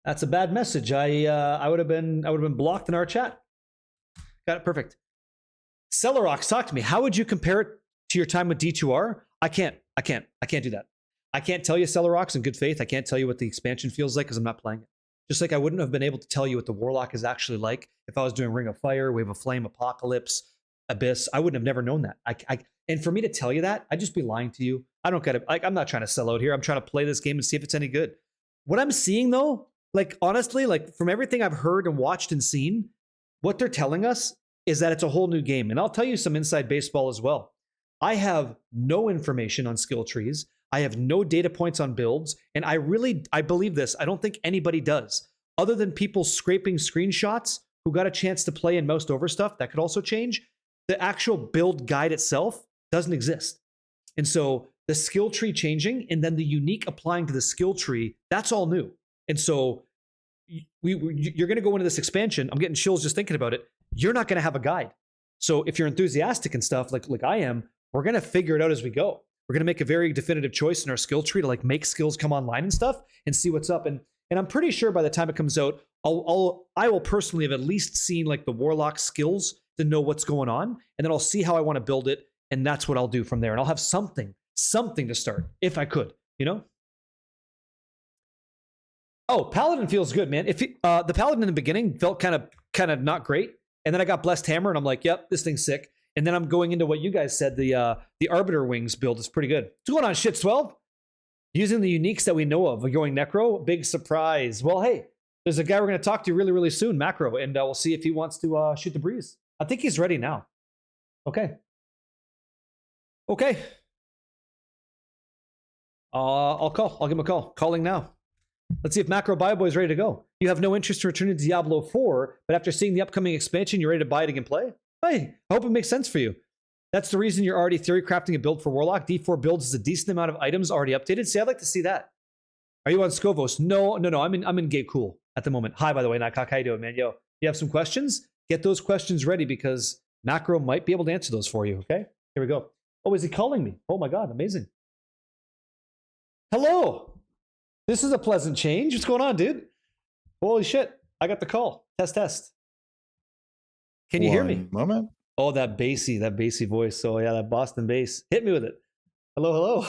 That's a bad message. I would have been blocked in our chat. Got it, perfect. Celerox, talk to me. How would you compare it to your time with D2R? I can't do that. I can't tell you, Celerox, in good faith. I can't tell you what the expansion feels like because I'm not playing it. Just like I wouldn't have been able to tell you what the Warlock is actually like if I was doing Ring of Fire, Wave of Flame, Apocalypse, Abyss. I wouldn't have never known that. And for me to tell you that, I'd just be lying to you. I don't get it. I'm not trying to sell out here. I'm trying to play this game and see if it's any good. What I'm seeing though, like honestly, like from everything I've heard and watched and seen, what they're telling us is that it's a whole new game. And I'll tell you some inside baseball as well. I have no information on skill trees. I have no data points on builds, and I believe this. I don't think anybody does, other than people scraping screenshots who got a chance to play and moused over stuff. That could also change. The actual build guide itself doesn't exist. And so the skill tree changing and then the unique applying to the skill tree, that's all new. And so you're going to go into this expansion. I'm getting chills just thinking about it. You're not going to have a guide. So if you're enthusiastic and stuff like I am, we're going to figure it out as we go. We're going to make a very definitive choice in our skill tree to like make skills come online and stuff and see what's up. And I'm pretty sure by the time it comes out, I will personally have at least seen like the Warlock skills to know what's going on, and then I'll see how I want to build it, and that's what I'll do from there. And I'll have something to start if I could, you know. Oh, Paladin feels good, man. If the Paladin in the beginning felt kind of not great, and then I got Blessed Hammer, and I'm like, yep, this thing's sick. And then I'm going into what you guys said, the Arbiter Wings build is pretty good. What's going on, Shits 12? Using the uniques that we know of, going Necro, big surprise. Well, hey, there's a guy we're going to talk to really, really soon, Macro, and we'll see if he wants to shoot the breeze. I think he's ready now. Okay. I'll call. I'll give him a call. Calling now. Let's see if Macro Bioboy is ready to go. You have no interest in returning to Diablo 4, but after seeing the upcoming expansion, you're ready to buy it and play? Hey, I hope it makes sense for you. That's the reason you're already theory crafting a build for Warlock. D4 builds is a decent amount of items already updated. See, I'd like to see that. Are you on Scovos? No. I'm in Gay Cool at the moment. Hi, by the way, Nightcock. How you doing, man? Yo, you have some questions? Get those questions ready because Macro might be able to answer those for you, okay? Here we go. Oh, is he calling me? Oh my God, amazing. Hello. This is a pleasant change. What's going on, dude? Holy shit. I got the call. Test. Can you hear me? Moment. Oh, that bassy voice. Oh yeah, that Boston bass. Hit me with it. Hello.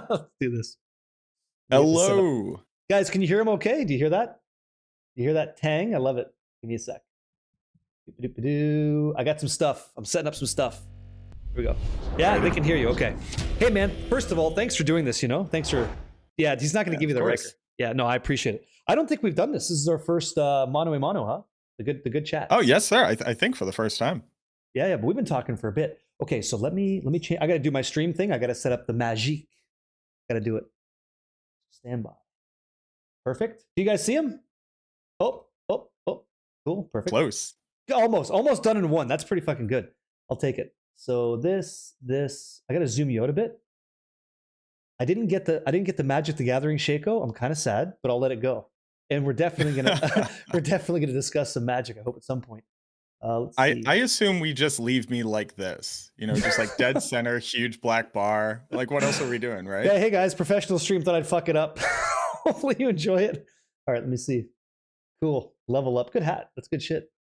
Let's do this. Hello. Guys, can you hear him okay? Do you hear that? You hear that tang? I love it. Give me a sec. I got some stuff. I'm setting up some stuff. Here we go. Yeah, they can hear you. Okay. Hey, man. First of all, thanks for doing this, you know? Thanks for... Yeah, he's not going to give you the record. Yeah, no, I appreciate it. I don't think we've done this. This is our first mano a mano, huh? The good chat. Oh, yes, sir. I think for the first time. Yeah, but we've been talking for a bit. Okay, so let me change. I got to do my stream thing. I got to set up the magique. Got to do it. Stand by. Perfect. Do you guys see him? Oh. Cool. Perfect. Close. Almost done in one. That's pretty fucking good. I'll take it. So this. I got to zoom you out a bit. I didn't get the Magic the Gathering Shaco. I'm kind of sad, but I'll let it go. And we're definitely gonna discuss some Magic. I hope at some point. I assume we just leave me like this, you know, just like dead center, huge black bar. Like, what else are we doing, right? Yeah, hey guys, professional stream. Thought I'd fuck it up. Hopefully you enjoy it. All right, let me see. Cool. Level up. Good hat. That's good shit.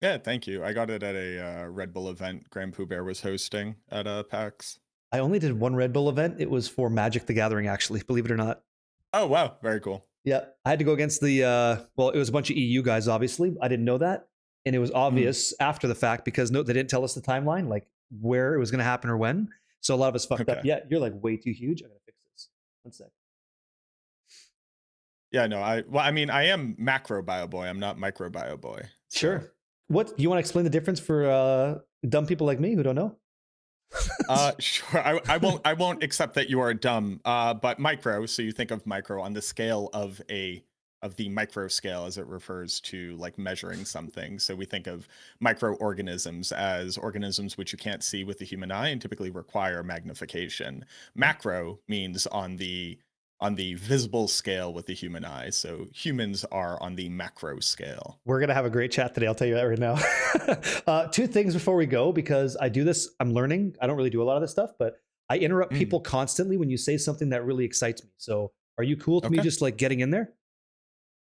Yeah, thank you. I got it at a Red Bull event Grand Pooh Bear was hosting at PAX. I only did one Red Bull event. It was for Magic the Gathering, actually, believe it or not. Oh, wow. Very cool. Yeah. I had to go against the, well, it was a bunch of EU guys, obviously. I didn't know that. And it was obvious after the fact because they didn't tell us the timeline, like where it was going to happen or when. So a lot of us fucked up. Yeah, you're like way too huge. I got to fix this. One sec. Yeah, no, I am macro bio boy. I'm not micro bio boy. So. Sure. What, you want to explain the difference for dumb people like me who don't know? Sure. I won't accept that you are dumb. But micro, so you think of micro on the scale of the micro scale as it refers to like measuring something. So we think of microorganisms as organisms which you can't see with the human eye and typically require magnification. Macro means on the visible scale with the human eye. So humans are on the macro scale. We're going to have a great chat today. I'll tell you that right now. Two things before we go, because I do this, I'm learning. I don't really do a lot of this stuff, but I interrupt people constantly when you say something that really excites me. So are you cool with me just like getting in there?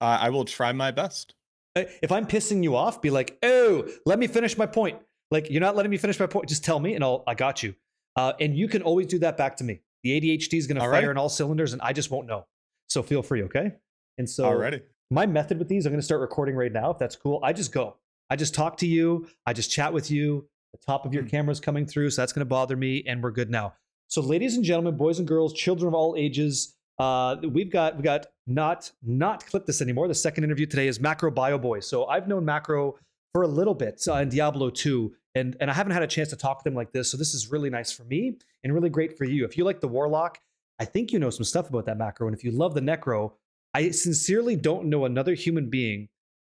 I will try my best. If I'm pissing you off, be like, oh, let me finish my point. Like, you're not letting me finish my point. Just tell me and I got you. And you can always do that back to me. The ADHD is going to fire on all cylinders and I just won't know. So feel free, okay? And so my method with these, I'm going to start recording right now. If that's cool, I just go. I just talk to you. I just chat with you. The top of your camera's coming through, so that's going to bother me, and we're good now. So ladies and gentlemen, boys and girls, children of all ages, we've got not Cliptus anymore. The second interview today is Macro Bio Boy. So I've known Macro for a little bit in Diablo 2. And I haven't had a chance to talk to them like this. So this is really nice for me and really great for you. If you like the Warlock, I think you know some stuff about that Macro. And if you love the Necro, I sincerely don't know another human being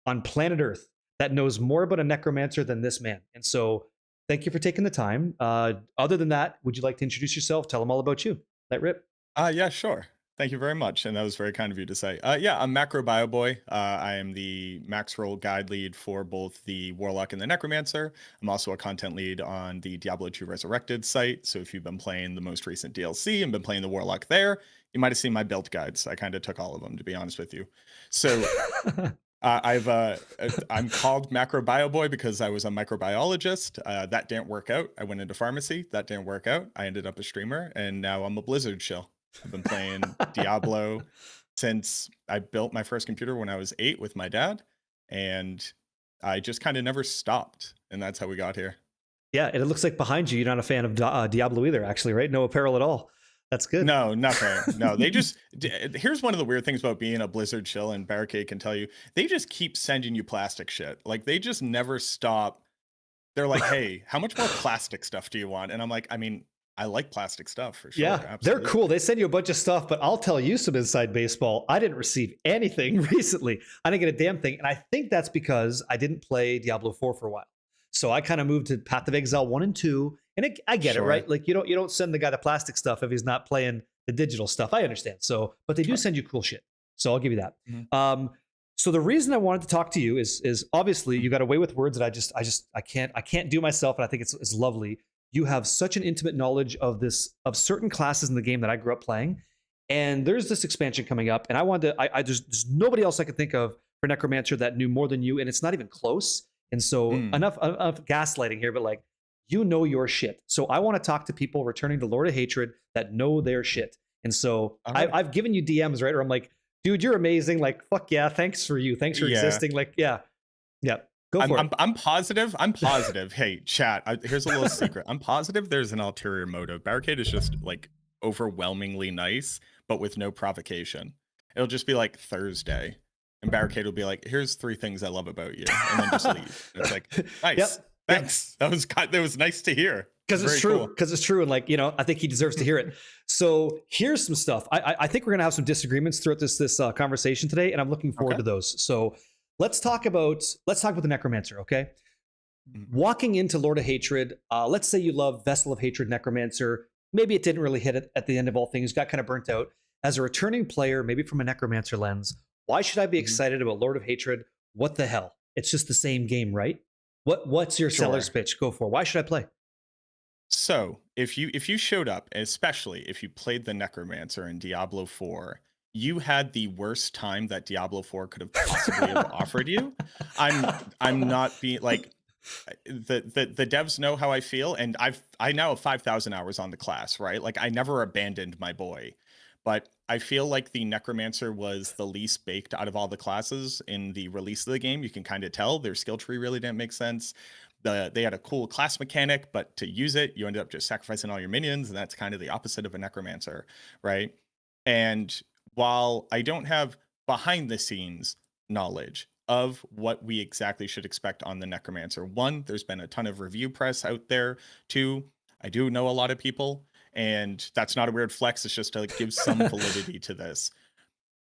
on planet Earth that knows more about a necromancer than this man. And so thank you for taking the time. Other than that, would you like to introduce yourself? Tell them all about you. Let rip. Yeah, sure. Thank you very much. And that was very kind of you to say. Yeah, I'm Macro Bio Boy. I am the max roll guide lead for both the Warlock and the Necromancer. I'm also a content lead on the Diablo 2 Resurrected site. So if you've been playing the most recent DLC and been playing the Warlock there, you might have seen my build guides. I kind of took all of them, to be honest with you. So I'm called Macrobio Boy because I was a microbiologist. That didn't work out. I went into pharmacy. That didn't work out. I ended up a streamer, and now I'm a Blizzard shill. I've been playing Diablo since I built my first computer when I was 8 with my dad, and I just kind of never stopped, and that's how we got here. Yeah, and it looks like behind you, you're not a fan of Diablo either, actually, right? No apparel at all. That's good. No, nothing. No, they just here's one of the weird things about being a Blizzard chill, and Barricade can tell you, they just keep sending you plastic shit. Like they just never stop. They're like, hey, how much more plastic stuff do you want? And I'm like, I mean, I like plastic stuff for sure. Yeah, Absolutely. they're cool. They send you a bunch of stuff, but I'll tell you some inside baseball. I didn't receive anything recently. I didn't get a damn thing. And I think that's because I didn't play Diablo 4 for a while. So I kind of moved to Path of Exile 1 and 2. And I get it, right? Like you don't send the guy the plastic stuff if he's not playing the digital stuff. I understand. So, but they do send you cool shit. So I'll give you that. Mm-hmm. So the reason I wanted to talk to you is obviously you got a way with words that I can't do myself, and I think it's lovely. You have such an intimate knowledge of certain classes in the game that I grew up playing, and there's this expansion coming up, and I wanted to. There's nobody else I could think of for Necromancer that knew more than you, and it's not even close. And so enough gaslighting here, but like you know your shit. So I want to talk to people returning to Lord of Hatred that know their shit. And so I've given you DMs, right? Or I'm like, dude, you're amazing. Like, fuck yeah, thanks for you. Thanks for existing. Like, yeah. Go for it. I'm positive. Hey, chat. Here's a little secret. I'm positive there's an ulterior motive. Barricade is just like overwhelmingly nice, but with no provocation. It'll just be like Thursday, and Barricade will be like, "Here's 3 things I love about you," and then just leave. And it's like, nice. Yep. Thanks. That was nice to hear. Because it's true. Because it's true. And like, I think he deserves to hear it. So here's some stuff. I think we're going to have some disagreements throughout this conversation today. And I'm looking forward to those. So let's talk about the Necromancer. Okay. Mm-hmm. Walking into Lord of Hatred. Let's say you love Vessel of Hatred Necromancer. Maybe it didn't really hit it at the end of all things. Got kind of burnt out. As a returning player, maybe from a Necromancer lens, why should I be excited about Lord of Hatred? What the hell? It's just the same game, right? What's your seller's pitch? Go for. Why should I play? So if you showed up, especially if you played the Necromancer in Diablo 4, you had the worst time that Diablo 4 could have possibly have offered you. I'm not being like the devs know how I feel, and I now have 5,000 hours on the class, right? Like I never abandoned my boy. But I feel like the Necromancer was the least baked out of all the classes in the release of the game. You can kind of tell their skill tree really didn't make sense. They had a cool class mechanic, but to use it, you ended up just sacrificing all your minions, and that's kind of the opposite of a Necromancer, right? And while I don't have behind the scenes knowledge of what we exactly should expect on the Necromancer, 1, there's been a ton of review press out there. 2, I do know a lot of people. And that's not a weird flex. It's just to like give some validity to this.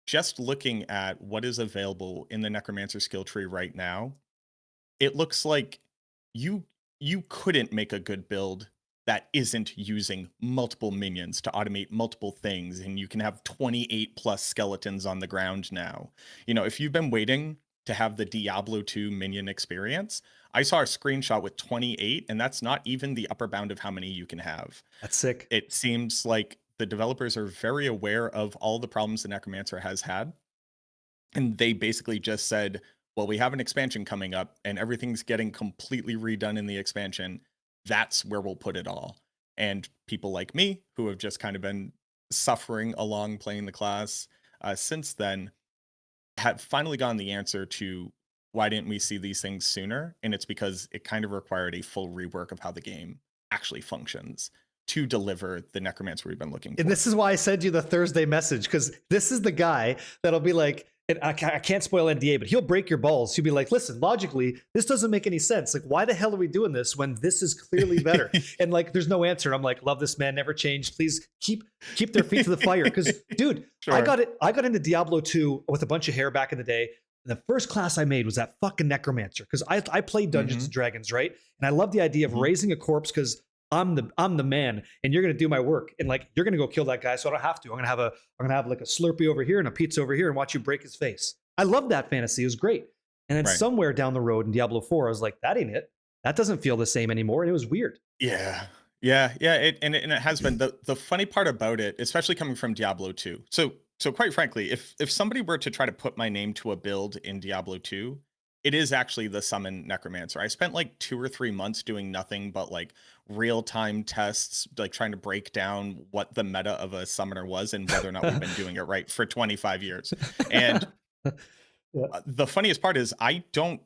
Just looking at what is available in the Necromancer skill tree right now, it looks like you couldn't make a good build that isn't using multiple minions to automate multiple things, and you can have 28 plus skeletons on the ground now. If you've been waiting to have the Diablo 2 minion experience, I saw a screenshot with 28, and that's not even the upper bound of how many you can have. That's sick. It seems like the developers are very aware of all the problems the Necromancer has had. And they basically just said, well, we have an expansion coming up, and everything's getting completely redone in the expansion. That's where we'll put it all. And people like me, who have just kind of been suffering along playing the class since then, have finally gotten the answer to why didn't we see these things sooner? And it's because it kind of required a full rework of how the game actually functions to deliver the Necromancer we've been looking for. And this is why I sent you the Thursday message, because this is the guy that'll be like, and I can't spoil NDA, but he'll break your balls. He'll be like, listen, logically, this doesn't make any sense. Like, why the hell are we doing this when this is clearly better? And like, there's no answer. I'm like, love this man, never change. Please keep their feet to the fire. Because, dude, sure. I got into Diablo 2 with a bunch of hair back in the day. And the first class I made was that fucking Necromancer, because I played Dungeons and Dragons, right? And I love the idea of raising a corpse because I'm the man, and you're gonna do my work, and like you're gonna go kill that guy, so I don't have to. I'm gonna have like a Slurpee over here and a pizza over here, and watch you break his face. I love that fantasy. It was great. And then somewhere down the road in Diablo 4, I was like, that ain't it. That doesn't feel the same anymore, and it was weird. Yeah. It has been the funny part about it, especially coming from Diablo 2. So So quite frankly, if somebody were to try to put my name to a build in Diablo 2, it is actually the summon necromancer. I spent like 2 or 3 months doing nothing but like real-time tests, like trying to break down what the meta of a summoner was and whether or not we've been doing it right for 25 years. And Yeah. the funniest part is I don't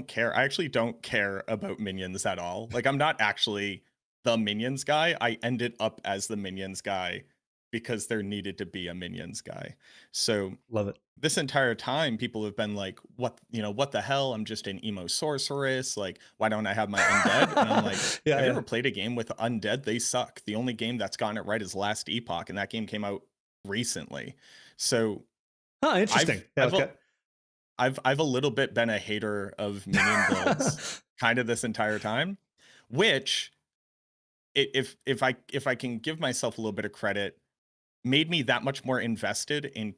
care. I actually don't care about minions at all. Like I'm not actually the minions guy. I ended up as the minions guy because there needed to be a minions guy. So Love it. this entire time people have been like, what the hell? I'm just an emo sorceress. Like, why don't I have my undead? And I'm like, Yeah, have you yeah. ever played a game with undead? They suck. The only game that's gotten it right is Last Epoch, and that game came out recently. So Huh, interesting. Yeah, I've, okay. I've a little bit been a hater of minion builds kind of this entire time, which if I can give myself a little bit of credit, made me that much more invested in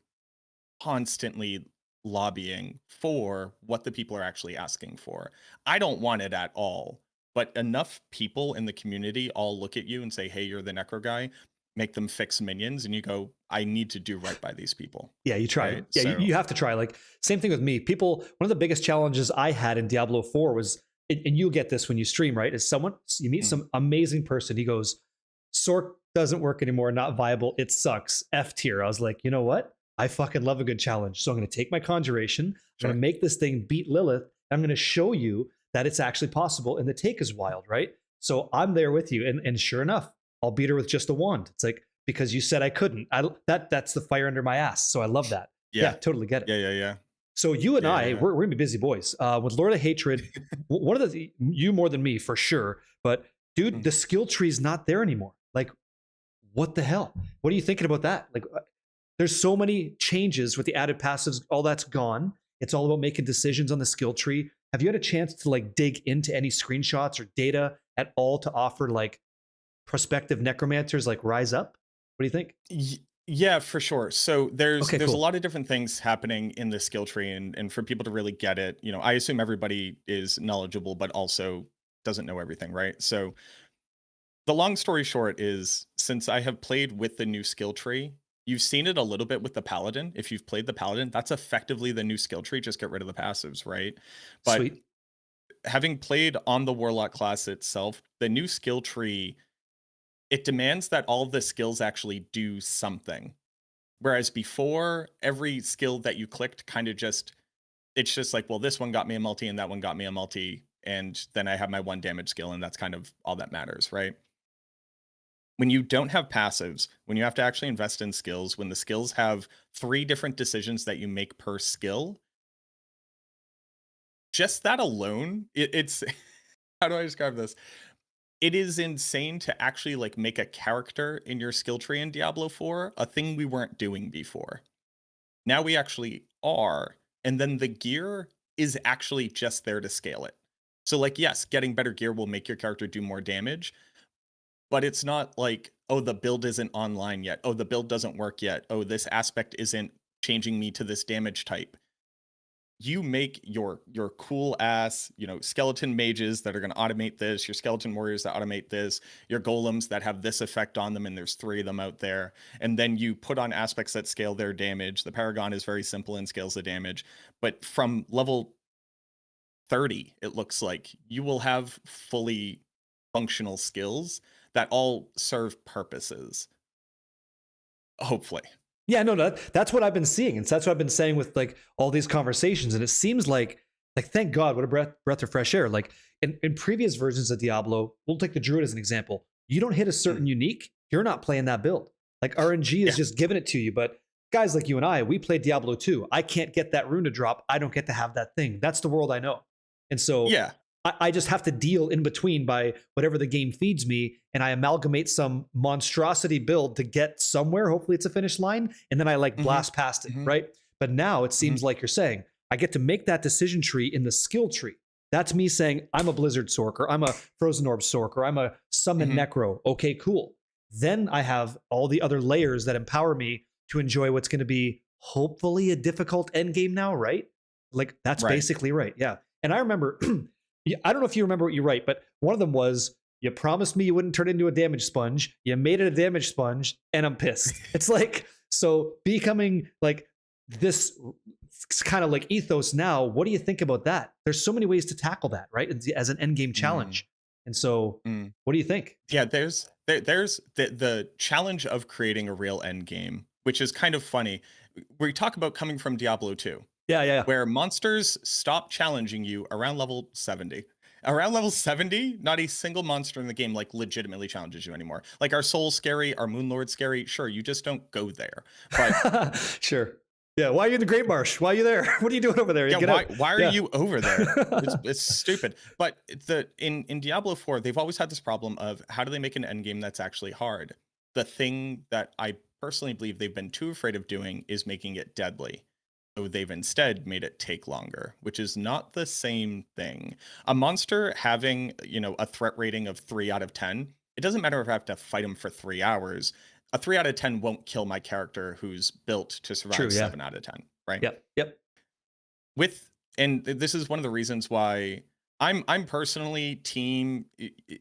constantly lobbying for what the people are actually asking for. I don't want it at all, but enough people in the community all look at you and say, "Hey, you're the necro guy." Make them fix minions, and you go, "I need to do right by these people." Yeah, you try. Right? Yeah, So, you have to try. Like, same thing with me. People, one of the biggest challenges I had in Diablo 4 was, and you'll get this when you stream, right? Is you meet Mm. some amazing person. He goes, Sork doesn't work anymore, not viable. It sucks. F tier. I was like, you know what? I fucking love a good challenge. So I'm going to take my conjuration. I'm Sure. going to make this thing beat Lilith. I'm going to show you that it's actually possible. And the take is wild, right? So I'm there with you. And sure enough, I'll beat her with just a wand. It's like, because you said I couldn't. That's the fire under my ass. So I love that. Yeah, totally get it. Yeah. So you and I, Yeah. we're gonna be busy boys. With Lord of Hatred, one of the you more than me for sure. But dude, Mm. the skill tree is not there anymore. Like, what the hell? What are you thinking about that? Like, there's so many changes with the added passives. All that's gone. It's all about making decisions on the skill tree. Have you had a chance to like dig into any screenshots or data at all to offer like prospective necromancers like rise up? What do you think? Yeah, for sure. So there's Okay, a cool. lot of different things happening in the skill tree, and for people to really get it, I assume everybody is knowledgeable, but also doesn't know everything, right? So the long story short is, since I have played with the new skill tree, you've seen it a little bit with the paladin. If you've played the paladin, that's effectively the new skill tree. Just get rid of the passives, right? But Sweet. having played on the warlock class itself, the new skill tree, it demands that all of the skills actually do something. Whereas before, every skill that you clicked it's just like, well, this one got me a multi and that one got me a multi, and then I have my 1 damage skill, and that's kind of all that matters, right? When you don't have passives, when you have to actually invest in skills, when the skills have 3 different decisions that you make per skill, just that alone, it's how do I describe this? It is insane to actually like make a character in your skill tree in Diablo 4, a thing we weren't doing before. Now we actually are, and then the gear is actually just there to scale it. So like, yes, getting better gear will make your character do more damage, but it's not like, oh, the build isn't online yet. Oh, the build doesn't work yet. Oh, this aspect isn't changing me to this damage type. You make your cool ass, skeleton mages that are going to automate this, your skeleton warriors that automate this, your golems that have this effect on them, and there's 3 of them out there. And then you put on aspects that scale their damage. The Paragon is very simple and scales the damage. But from level 30, it looks like you will have fully functional skills that all serve purposes. Hopefully. Yeah, no, that's what I've been seeing, and so that's what I've been saying with like all these conversations. And it seems like thank God, what a breath of fresh air. Like in previous versions of Diablo, we'll take the Druid as an example. You don't hit a certain unique, you're not playing that build. Like RNG is just giving it to you. But guys like you and I, we played Diablo 2. I can't get that rune to drop. I don't get to have that thing. That's the world I know. And so Yeah. I just have to deal in between by whatever the game feeds me, and I amalgamate some monstrosity build to get somewhere. Hopefully it's a finish line, and then I like blast past it, right? But now it seems like you're saying, I get to make that decision tree in the skill tree. That's me saying, I'm a Blizzard Sorker, I'm a Frozen Orb Sorker, I'm a Summon Necro. Okay, cool. Then I have all the other layers that empower me to enjoy what's going to be hopefully a difficult end game now, right? Like that's basically right. Yeah. And I remember I don't know if you remember what you write, but one of them was, you promised me you wouldn't turn into a damage sponge. You made it a damage sponge, and I'm pissed. It's like, So becoming like this kind of like ethos now, what do you think about that? There's so many ways to tackle that, right? As an end game challenge. And so Mm. what do you think? Yeah, there's the challenge of creating a real end game, which is kind of funny. We talk about coming from Diablo 2, Yeah. where monsters stop challenging you around level 70. Around level 70, not a single monster in the game like legitimately challenges you anymore. Like our Soul scary, our Moonlord scary, sure, you just don't go there. But Sure. Yeah. Why are you in the Great Marsh? Why are you there? What are you doing over there? yeah, Get out. why are Yeah. you over there? It's stupid. But in Diablo 4, they've always had this problem of how do they make an end game that's actually hard? The thing that I personally believe they've been too afraid of doing is making it deadly. So they've instead made it take longer, which is not the same thing. A monster having, a threat rating of 3 out of 10, it doesn't matter if I have to fight him for 3 hours. A 3 out of 10 won't kill my character who's built to survive True, yeah. 7 out of 10, right? Yep. And this is one of the reasons why I'm personally team,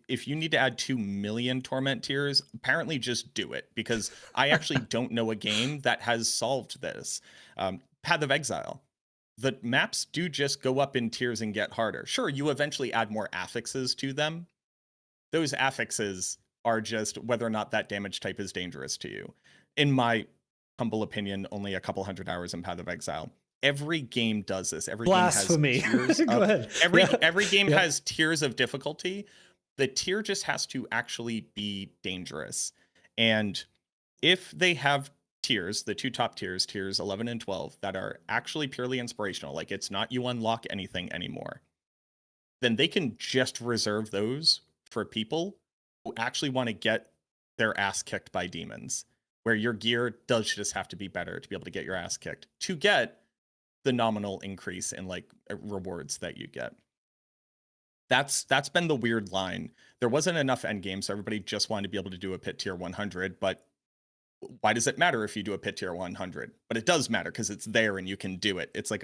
if you need to add 2 million torment tiers, apparently just do it, because I actually don't know a game that has solved this. Path of Exile, the maps do just go up in tiers and get harder. Sure, you eventually add more affixes to them. Those affixes are just whether or not that damage type is dangerous to you. In my humble opinion, only a couple hundred hours in Path of Exile. Every game does this. Every Blasphemy. game has tiers. Go ahead. Every game Yeah. has tiers of difficulty. The tier just has to actually be dangerous. And if they have tiers, the 2 top tiers, tiers 11 and 12, that are actually purely inspirational, like it's not you unlock anything anymore, then they can just reserve those for people who actually want to get their ass kicked by demons, where your gear does just have to be better to be able to get your ass kicked, to get the nominal increase in like rewards that you get. That's been the weird line. There wasn't enough end games, so everybody just wanted to be able to do a pit tier 100, but why does it matter if you do a pit tier 100? But it does matter because it's there and you can do it. It's like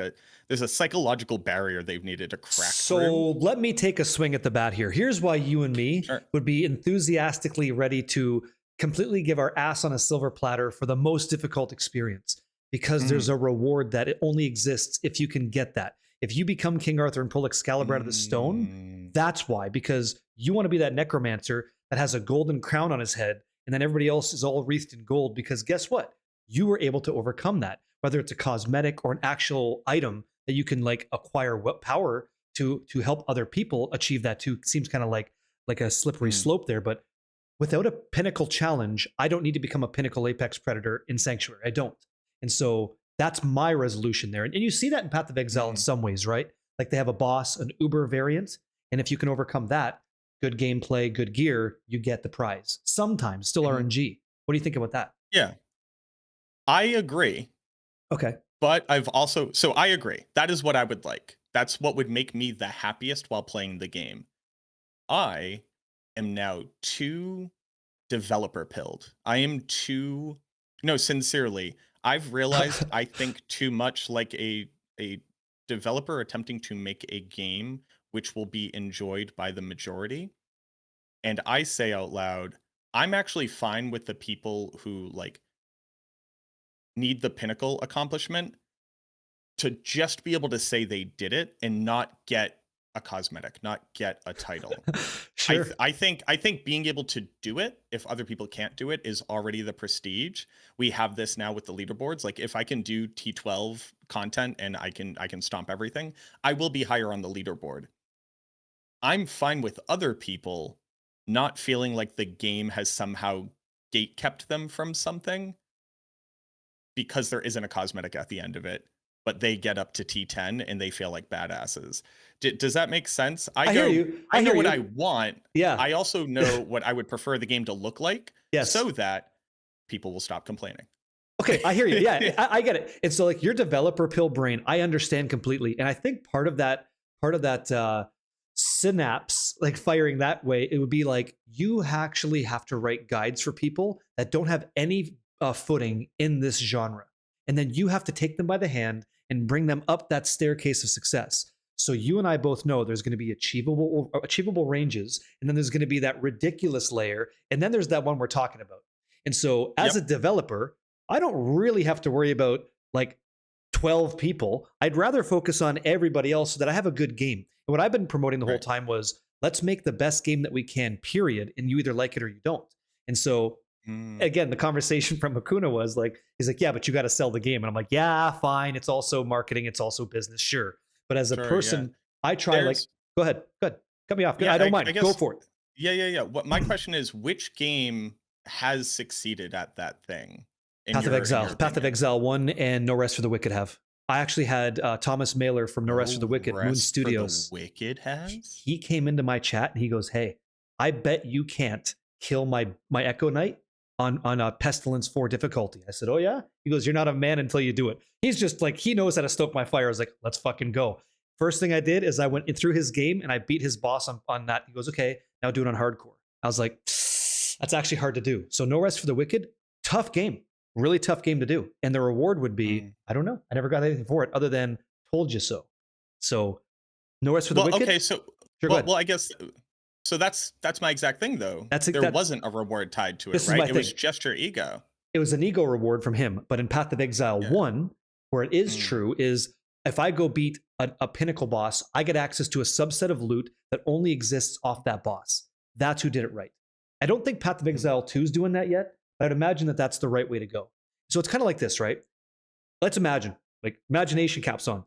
there's a psychological barrier they've needed to crack So through. let me take a swing at the bat here. Here's why you and me Sure. would be enthusiastically ready to completely give our ass on a silver platter for the most difficult experience, because there's a reward that it only exists if you can get that. If you become King Arthur and pull Excalibur out of the stone, that's why, because you want to be that necromancer that has a golden crown on his head, and then everybody else is all wreathed in gold, because guess what? You were able to overcome that, whether it's a cosmetic or an actual item that you can like acquire power to help other people achieve that too. Seems kind of like a slippery slope there, but without a pinnacle challenge, I don't need to become a pinnacle apex predator in Sanctuary. I don't. And so that's my resolution there. And you see that in Path of Exile in some ways, right? Like they have a boss, an Uber variant, and if you can overcome that, good gameplay, good gear, you get the prize. Sometimes still RNG. What do you think about that? Yeah, I agree. Okay. But so I agree. That is what I would like. That's what would make me the happiest while playing the game. I am now too developer pilled. No, sincerely, I've realized I think too much like a developer attempting to make a game which will be enjoyed by the majority. And I say out loud, I'm actually fine with the people who like need the pinnacle accomplishment to just be able to say they did it and not get a cosmetic, not get a title. Sure. I think being able to do it if other people can't do it is already the prestige. We have this now with the leaderboards. Like if I can do T12 content and I can stomp everything, I will be higher on the leaderboard. I'm fine with other people not feeling like the game has somehow gate kept them from something because there isn't a cosmetic at the end of it, but they get up to T10 and they feel like badasses. Does that make sense? I hear you. I know hear what you. I want. Yeah. I also know what I would prefer the game to look like, Yes. so that people will stop complaining. Okay, I hear you. Yeah, I get it. And so like your developer pill brain, I understand completely. And I think part of that synapse, like firing that way, it would be like you actually have to write guides for people that don't have any footing in this genre. And then you have to take them by the hand and bring them up that staircase of success. So you and I both know there's going to be achievable ranges, and then there's going to be that ridiculous layer, and then there's that one we're talking about. And so as a developer, I don't really have to worry about like 12 people. I'd rather focus on everybody else so that I have a good game. And what I've been promoting the whole Right. time was let's make the best game that we can, period. And you either like it or you don't. And so Mm, again, the conversation from Hakuna was like, he's like, yeah, but you got to sell the game. And I'm like, yeah, fine. It's also marketing. It's also business. Sure. But as a sure, yeah. person, I try like, There's go ahead. Good. Cut me off. yeah, I don't I mind. Go guess for it. yeah. What my question is, which game has succeeded at that thing Path of in Exile. your Path of opinion? Exile 1 and No Rest for the Wicked have. I actually had Thomas Mailer from No Rest for the No Wicked, Moon Rest for the Studios. Wicked has? He came into my chat and he goes, hey, I bet you can't kill my Echo Knight on a Pestilence 4 difficulty. I said, oh yeah? He goes, you're not a man until you do it. He's just like, he knows how to stoke my fire. I was like, let's fucking go. First thing I did is I went through his game and I beat his boss on that. He goes, okay, now do it on hardcore. I was like, that's actually hard to do. So No Rest for the Wicked, tough game. Really tough game to do. And the reward would be, I don't know. I never got anything for it other than told you so. So No Rest for the Wicked. Okay, so Sure, go ahead. well, I guess so that's my exact thing though. There wasn't a reward tied to it, This is right? my It was thing. just your ego. It was an ego reward from him. But in Path of Exile Yeah. 1, where it is Mm. true, is if I go beat a pinnacle boss, I get access to a subset of loot that only exists off that boss. That's who did it right. I don't think Path of Exile 2 is doing that yet, but I'd imagine that that's the right way to go. So it's kind of like this, right? Let's imagine, like imagination caps on.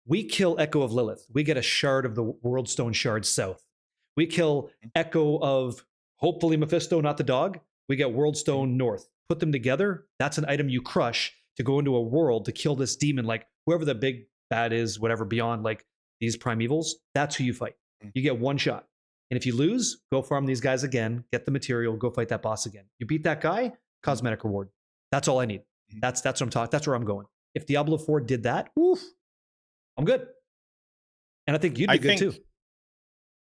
We kill Echo of Lilith. We get a shard of the World Stone Shard South. We kill Echo of hopefully Mephisto, not the dog. We get World Stone North. Put them together. That's an item you crush to go into a world to kill this demon, like whoever the big bad is, whatever beyond like these primevals. That's who you fight. You get one shot. And if you lose, go farm these guys again, get the material, go fight that boss again. You beat that guy, cosmetic reward. That's all I need. That's what I'm talking. That's where I'm going. If Diablo 4 did that, oof, I'm good. And I think you'd be good too.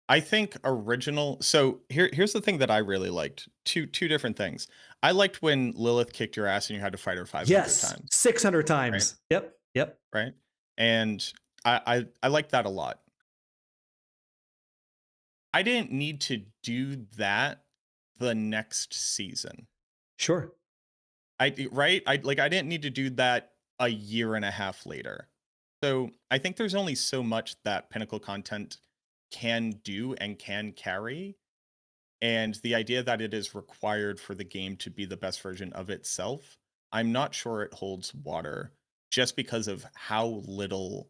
I think original. So here's the thing that I really liked. Two different things. I liked when Lilith kicked your ass and you had to fight her 500 Yes, times. 600 times. Right? Yep. Right. And I liked that a lot. I didn't need to do that the next season. Sure. I didn't need to do that a year and a half later. So I think there's only so much that Pinnacle content can do and can carry. And the idea that it is required for the game to be the best version of itself, I'm not sure it holds water just because of how little.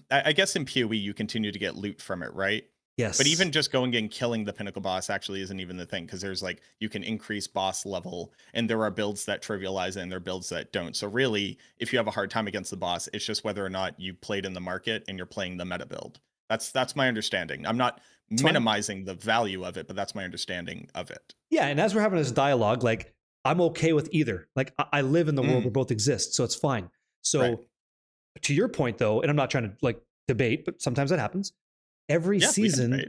I guess in PoE you continue to get loot from it, right? Yes. But even just going and killing the Pinnacle boss actually isn't even the thing, because there's like, you can increase boss level and there are builds that trivialize it and there are builds that don't. So really, if you have a hard time against the boss, it's just whether or not you played in the market and you're playing the meta build. That's my understanding. I'm not minimizing the value of it, but that's my understanding of it. Yeah, and as we're having this dialogue, like I'm okay with either. Like I live in the world where both exist, so it's fine. So to your point though, and I'm not trying to like debate, but sometimes that happens. Every season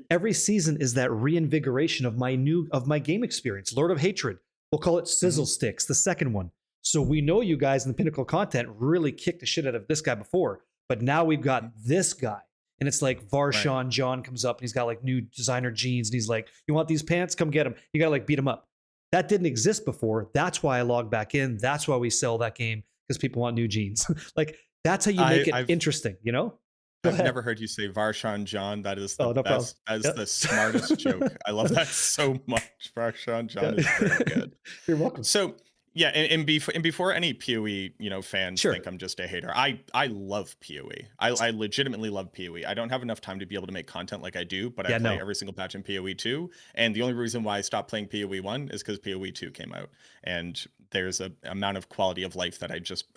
is that reinvigoration of my game experience. Lord of Hatred, we'll call it Sizzle Sticks, the second one. So we know you guys in the Pinnacle content really kicked the shit out of this guy before, but now we've got this guy. And it's like Varshan John comes up and he's got like new designer jeans and he's like, you want these pants? Come get them. You got to like beat them up. That didn't exist before. That's why I log back in. That's why we sell that game, because people want new jeans. Like that's how you make it interesting, you know? I've never heard you say Varshan John. That is the best. That is the smartest joke. I love that so much. Varshan John is very good. You're welcome. So yeah, and before any PoE fans think I'm just a hater, I love PoE. I legitimately love PoE. I don't have enough time to be able to make content like I do, but I play every single patch in PoE 2. And the only reason why I stopped playing PoE 1 is because PoE 2 came out, and there's a amount of quality of life that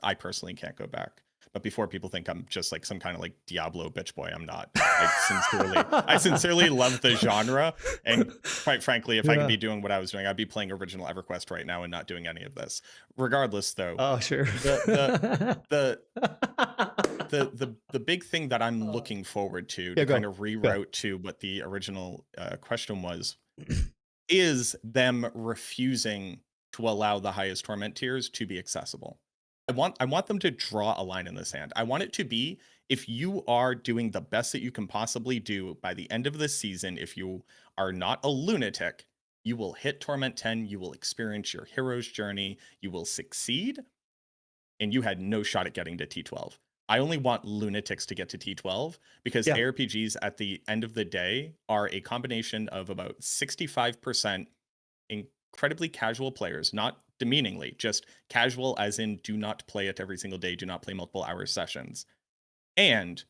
I personally can't go back. But before people think I'm just like some kind of like Diablo bitch boy, I'm not. I sincerely love the genre, and quite frankly, if I could be doing what I was doing, I'd be playing original EverQuest right now and not doing any of this. Regardless, though, the big thing that I'm looking forward to kind of reroute to what the original question was is them refusing to allow the highest torment tiers to be accessible. I want them to draw a line in the sand. I want it to be, if you are doing the best that you can possibly do by the end of the season, if you are not a lunatic, you will hit Torment 10, you will experience your hero's journey, you will succeed, and you had no shot at getting to T12. I only want lunatics to get to T12 because Yeah. ARPGs at the end of the day are a combination of about 65% incredibly casual players, not demeaningly, just casual as in do not play it every single day, do not play multiple hour sessions, and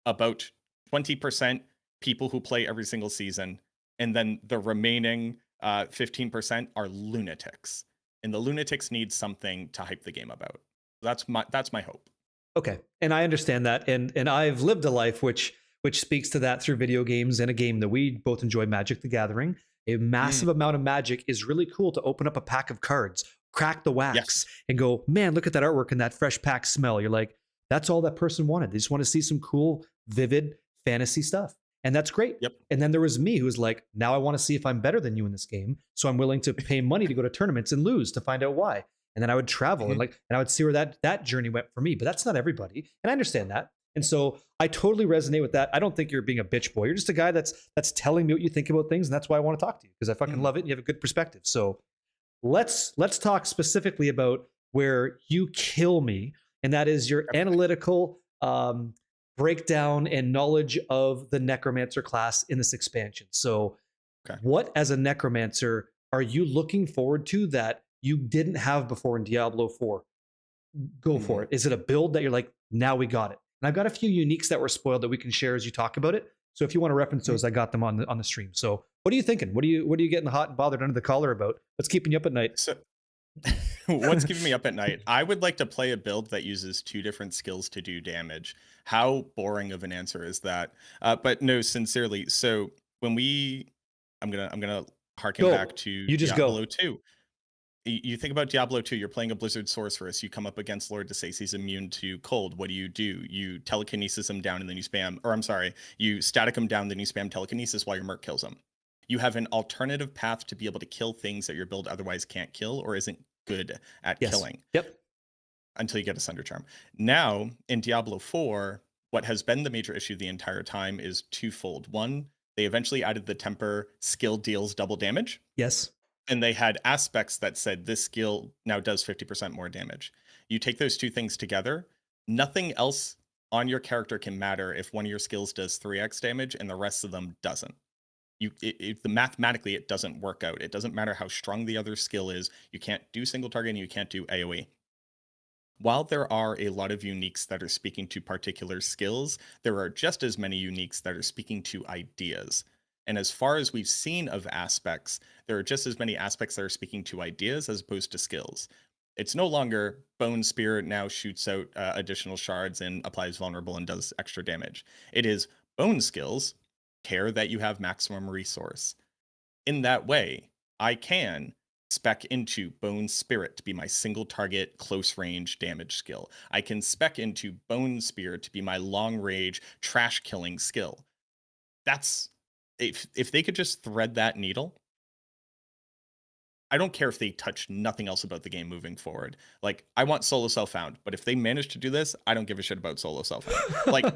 about 20% people who play every single season, and then the remaining 15% are lunatics, and the lunatics need something to hype the game about. That's my hope. Okay, and I understand that, and I've lived a life which speaks to that through video games and a game that we both enjoy, Magic the Gathering. A massive amount of magic is really cool to open up a pack of cards, crack the wax, Yes. and go, man, look at that artwork and that fresh pack smell. You're like, that's all that person wanted. They just want to see some cool, vivid fantasy stuff. And that's great. Yep. And then there was me who was like, now I want to see if I'm better than you in this game. So I'm willing to pay money to go to tournaments and lose to find out why. And then I would travel and I would see where that journey went for me. But that's not everybody. And I understand that. And so I totally resonate with that. I don't think you're being a bitch boy. You're just a guy that's telling me what you think about things. And that's why I want to talk to you, because I fucking love it and you have a good perspective. So let's talk specifically about where you kill me. And that is your analytical breakdown and knowledge of the necromancer class in this expansion. So what, as a necromancer, are you looking forward to that you didn't have before in Diablo 4? Go for it. Is it a build that you're like, now we got it? And I've got a few uniques that were spoiled that we can share as you talk about it. So if you want to reference those, I got them on the stream. So what are you thinking? What are you getting hot and bothered under the collar about? What's keeping you up at night? So what's keeping me up at night? I would like to play a build that uses 2 different skills to do damage. How boring of an answer is that? But no, sincerely. So when I'm gonna harken back to Diablo 2. You think about Diablo 2, you're playing a Blizzard sorceress, you come up against Lord DeSace, he's immune to cold. What do? You telekinesis him down and then you spam, or I'm sorry, you static him down, then you spam telekinesis while your merc kills him. You have an alternative path to be able to kill things that your build otherwise can't kill or isn't good at killing. Yep. Until you get a Sunder Charm. Now, in Diablo 4, what has been the major issue the entire time is twofold. One, they eventually added the temper skill deals double damage. Yes. And they had aspects that said this skill now does 50% more damage. You take those 2 things together, nothing else on your character can matter if one of your skills does 3x damage and the rest of them doesn't. Mathematically, it doesn't work out. It doesn't matter how strong the other skill is. You can't do single target and you can't do AoE. While there are a lot of uniques that are speaking to particular skills, there are just as many uniques that are speaking to ideas. And as far as we've seen of aspects, there are just as many aspects that are speaking to ideas as opposed to skills. It's no longer Bone Spear now shoots out additional shards and applies vulnerable and does extra damage. It is bone skills, care that you have maximum resource. In that way, I can spec into Bone Spirit to be my single target close range damage skill. I can spec into Bone Spear to be my long range trash killing skill. That's if they could just thread that needle, I don't care if they touch nothing else about the game moving forward. Like, I want solo self-found, but if they manage to do this, I don't give a shit about solo self-found. Like,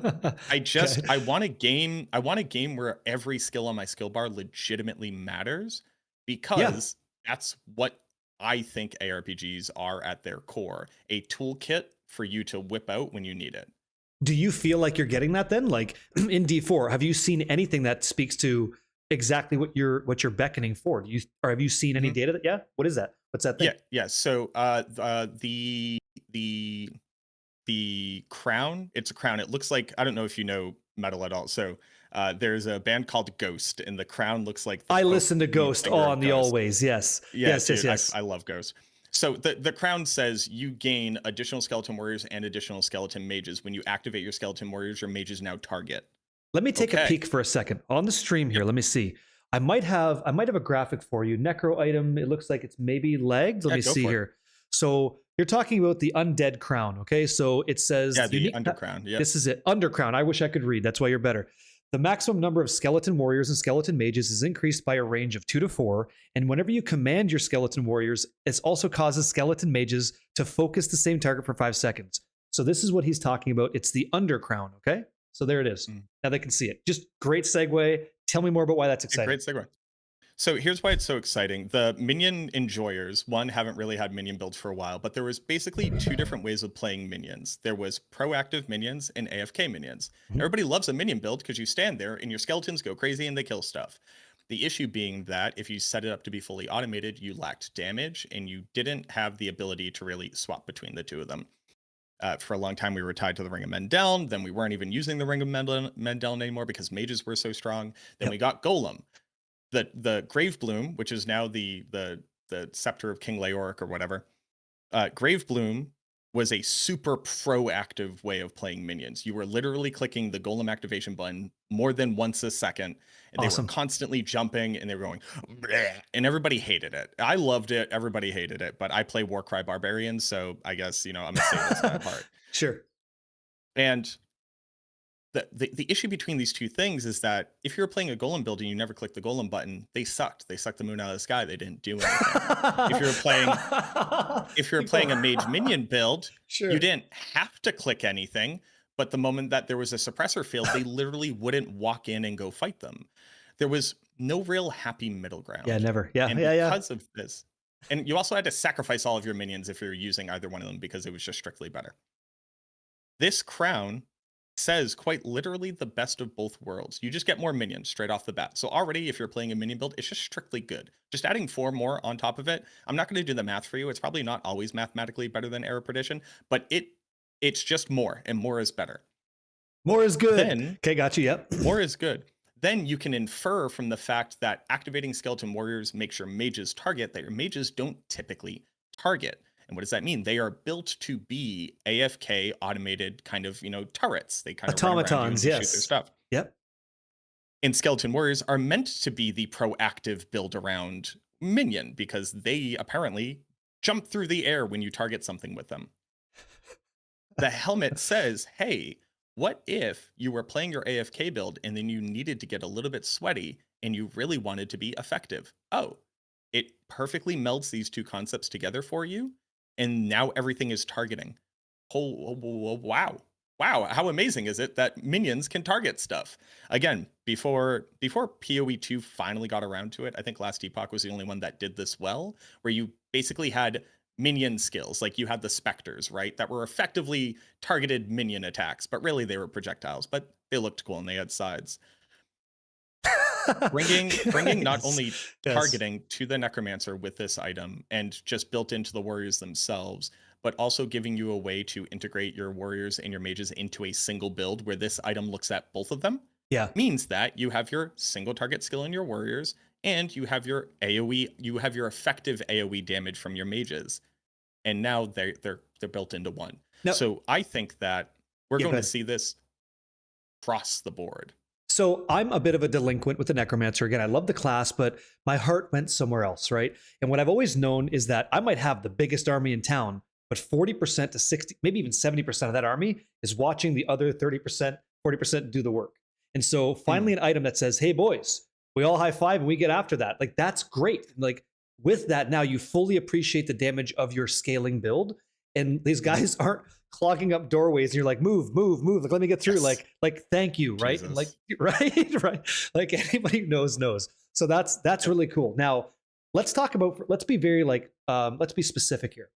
I want a game where every skill on my skill bar legitimately matters, because that's what I think ARPGs are at their core. A toolkit for you to whip out when you need it. Do you feel like you're getting that then? Like in D4, have you seen anything that speaks to exactly what you're beckoning for? Have you seen any data that what is that? What's that thing? Yeah. So the crown, it's a crown. It looks like, I don't know if you know metal at all. So there's a band called Ghost, and the crown looks like I listen to Ghost on the Always. Yes. I love Ghost. So the crown says you gain additional skeleton warriors and additional skeleton mages. When you activate your skeleton warriors, your mages now target. Let me take a peek for a second on the stream here. Let me see. I might have a graphic for you. Necro item. It looks like it's maybe lagged. Let me see here. So you're talking about the undead crown. Okay. So it says the undercrown. Yeah. This is it. Undercrown. I wish I could read. That's why you're better. The maximum number of skeleton warriors and skeleton mages is increased by a range of 2 to 4, and whenever you command your skeleton warriors, it also causes skeleton mages to focus the same target for 5 seconds. So this is what he's talking about. It's the undercrown, okay? So there it is. Now they can see it. Just great segue. Tell me more about why that's exciting. Great segue. So here's why it's so exciting. The minion enjoyers, one, haven't really had minion builds for a while, but there was basically two different ways of playing minions. There was proactive minions and AFK minions. Mhm. Everybody loves a minion build because you stand there and your skeletons go crazy and they kill stuff. The issue being that if you set it up to be fully automated, you lacked damage and you didn't have the ability to really swap between the two of them. For a long time, we were tied to the Ring of Mendel. Then we weren't even using the Ring of Mendel anymore because mages were so strong. Then we got Golem. The Grave Bloom, which is now the scepter of King Leoric or whatever. Grave Bloom was a super proactive way of playing minions. You were literally clicking the Golem activation button more than once a second, and they were constantly jumping and they were going, bleh, and everybody hated it. I loved it. Everybody hated it, but I play Warcry Barbarian, so I guess, I'm a sadist at heart. Sure. And the issue between these two things is that if you're playing a golem build and you never click the golem button, they sucked. They sucked the moon out of the sky. They didn't do anything. if you're playing a mage minion build, sure, you didn't have to click anything. But the moment that there was a suppressor field, they literally wouldn't walk in and go fight them. There was no real happy middle ground. Yeah, never. Yeah, and yeah, because of this, and you also had to sacrifice all of your minions if you're using either one of them because it was just strictly better. This crown says quite literally the best of both worlds. You just get more minions straight off the bat. So already, if you're playing a minion build, it's just strictly good. Just adding 4 more on top of it. I'm not going to do the math for you. It's probably not always mathematically better than error prediction, but it's just more, and more is better. More is good. Then, okay, got you. Yep. More is good. Then you can infer from the fact that activating skeleton warriors makes your mages target that your mages don't typically target. And what does that mean? They are built to be AFK automated kind of, turrets. They kind of automatons, shoot their yes. stuff. Yep. And skeleton warriors are meant to be the proactive build around minion because they apparently jump through the air when you target something with them. The helmet says, hey, what if you were playing your AFK build and then you needed to get a little bit sweaty and you really wanted to be effective? Oh, it perfectly melds these two concepts together for you. And now everything is targeting. Oh, wow. Wow, how amazing is it that minions can target stuff? Again, before PoE 2 finally got around to it, I think Last Epoch was the only one that did this well, where you basically had minion skills, like you had the specters, right, that were effectively targeted minion attacks, but really they were projectiles, but they looked cool and they had sides. bringing not only targeting to the necromancer with this item and just built into the warriors themselves, but also giving you a way to integrate your warriors and your mages into a single build where this item looks at both of them. Yeah, means that you have your single target skill in your warriors and you have your AoE, you have your effective AoE damage from your mages, and now they're built into one. So I think that we're going to see this across the board. So I'm a bit of a delinquent with the necromancer. Again, I love the class, but my heart went somewhere else, right? And what I've always known is that I might have the biggest army in town, but 40% to 60, maybe even 70% of that army is watching the other 30%, 40% do the work. And so finally an item that says, hey boys, we all high five and we get after that. Like, that's great. Like, with that, now you fully appreciate the damage of your scaling build. And these guys aren't clogging up doorways and you're like, move, like, let me get through. Yes. Like, thank you. Right. And like, right. Like, anybody who knows. So that's really cool. Now let's talk about, let's be very let's be specific here.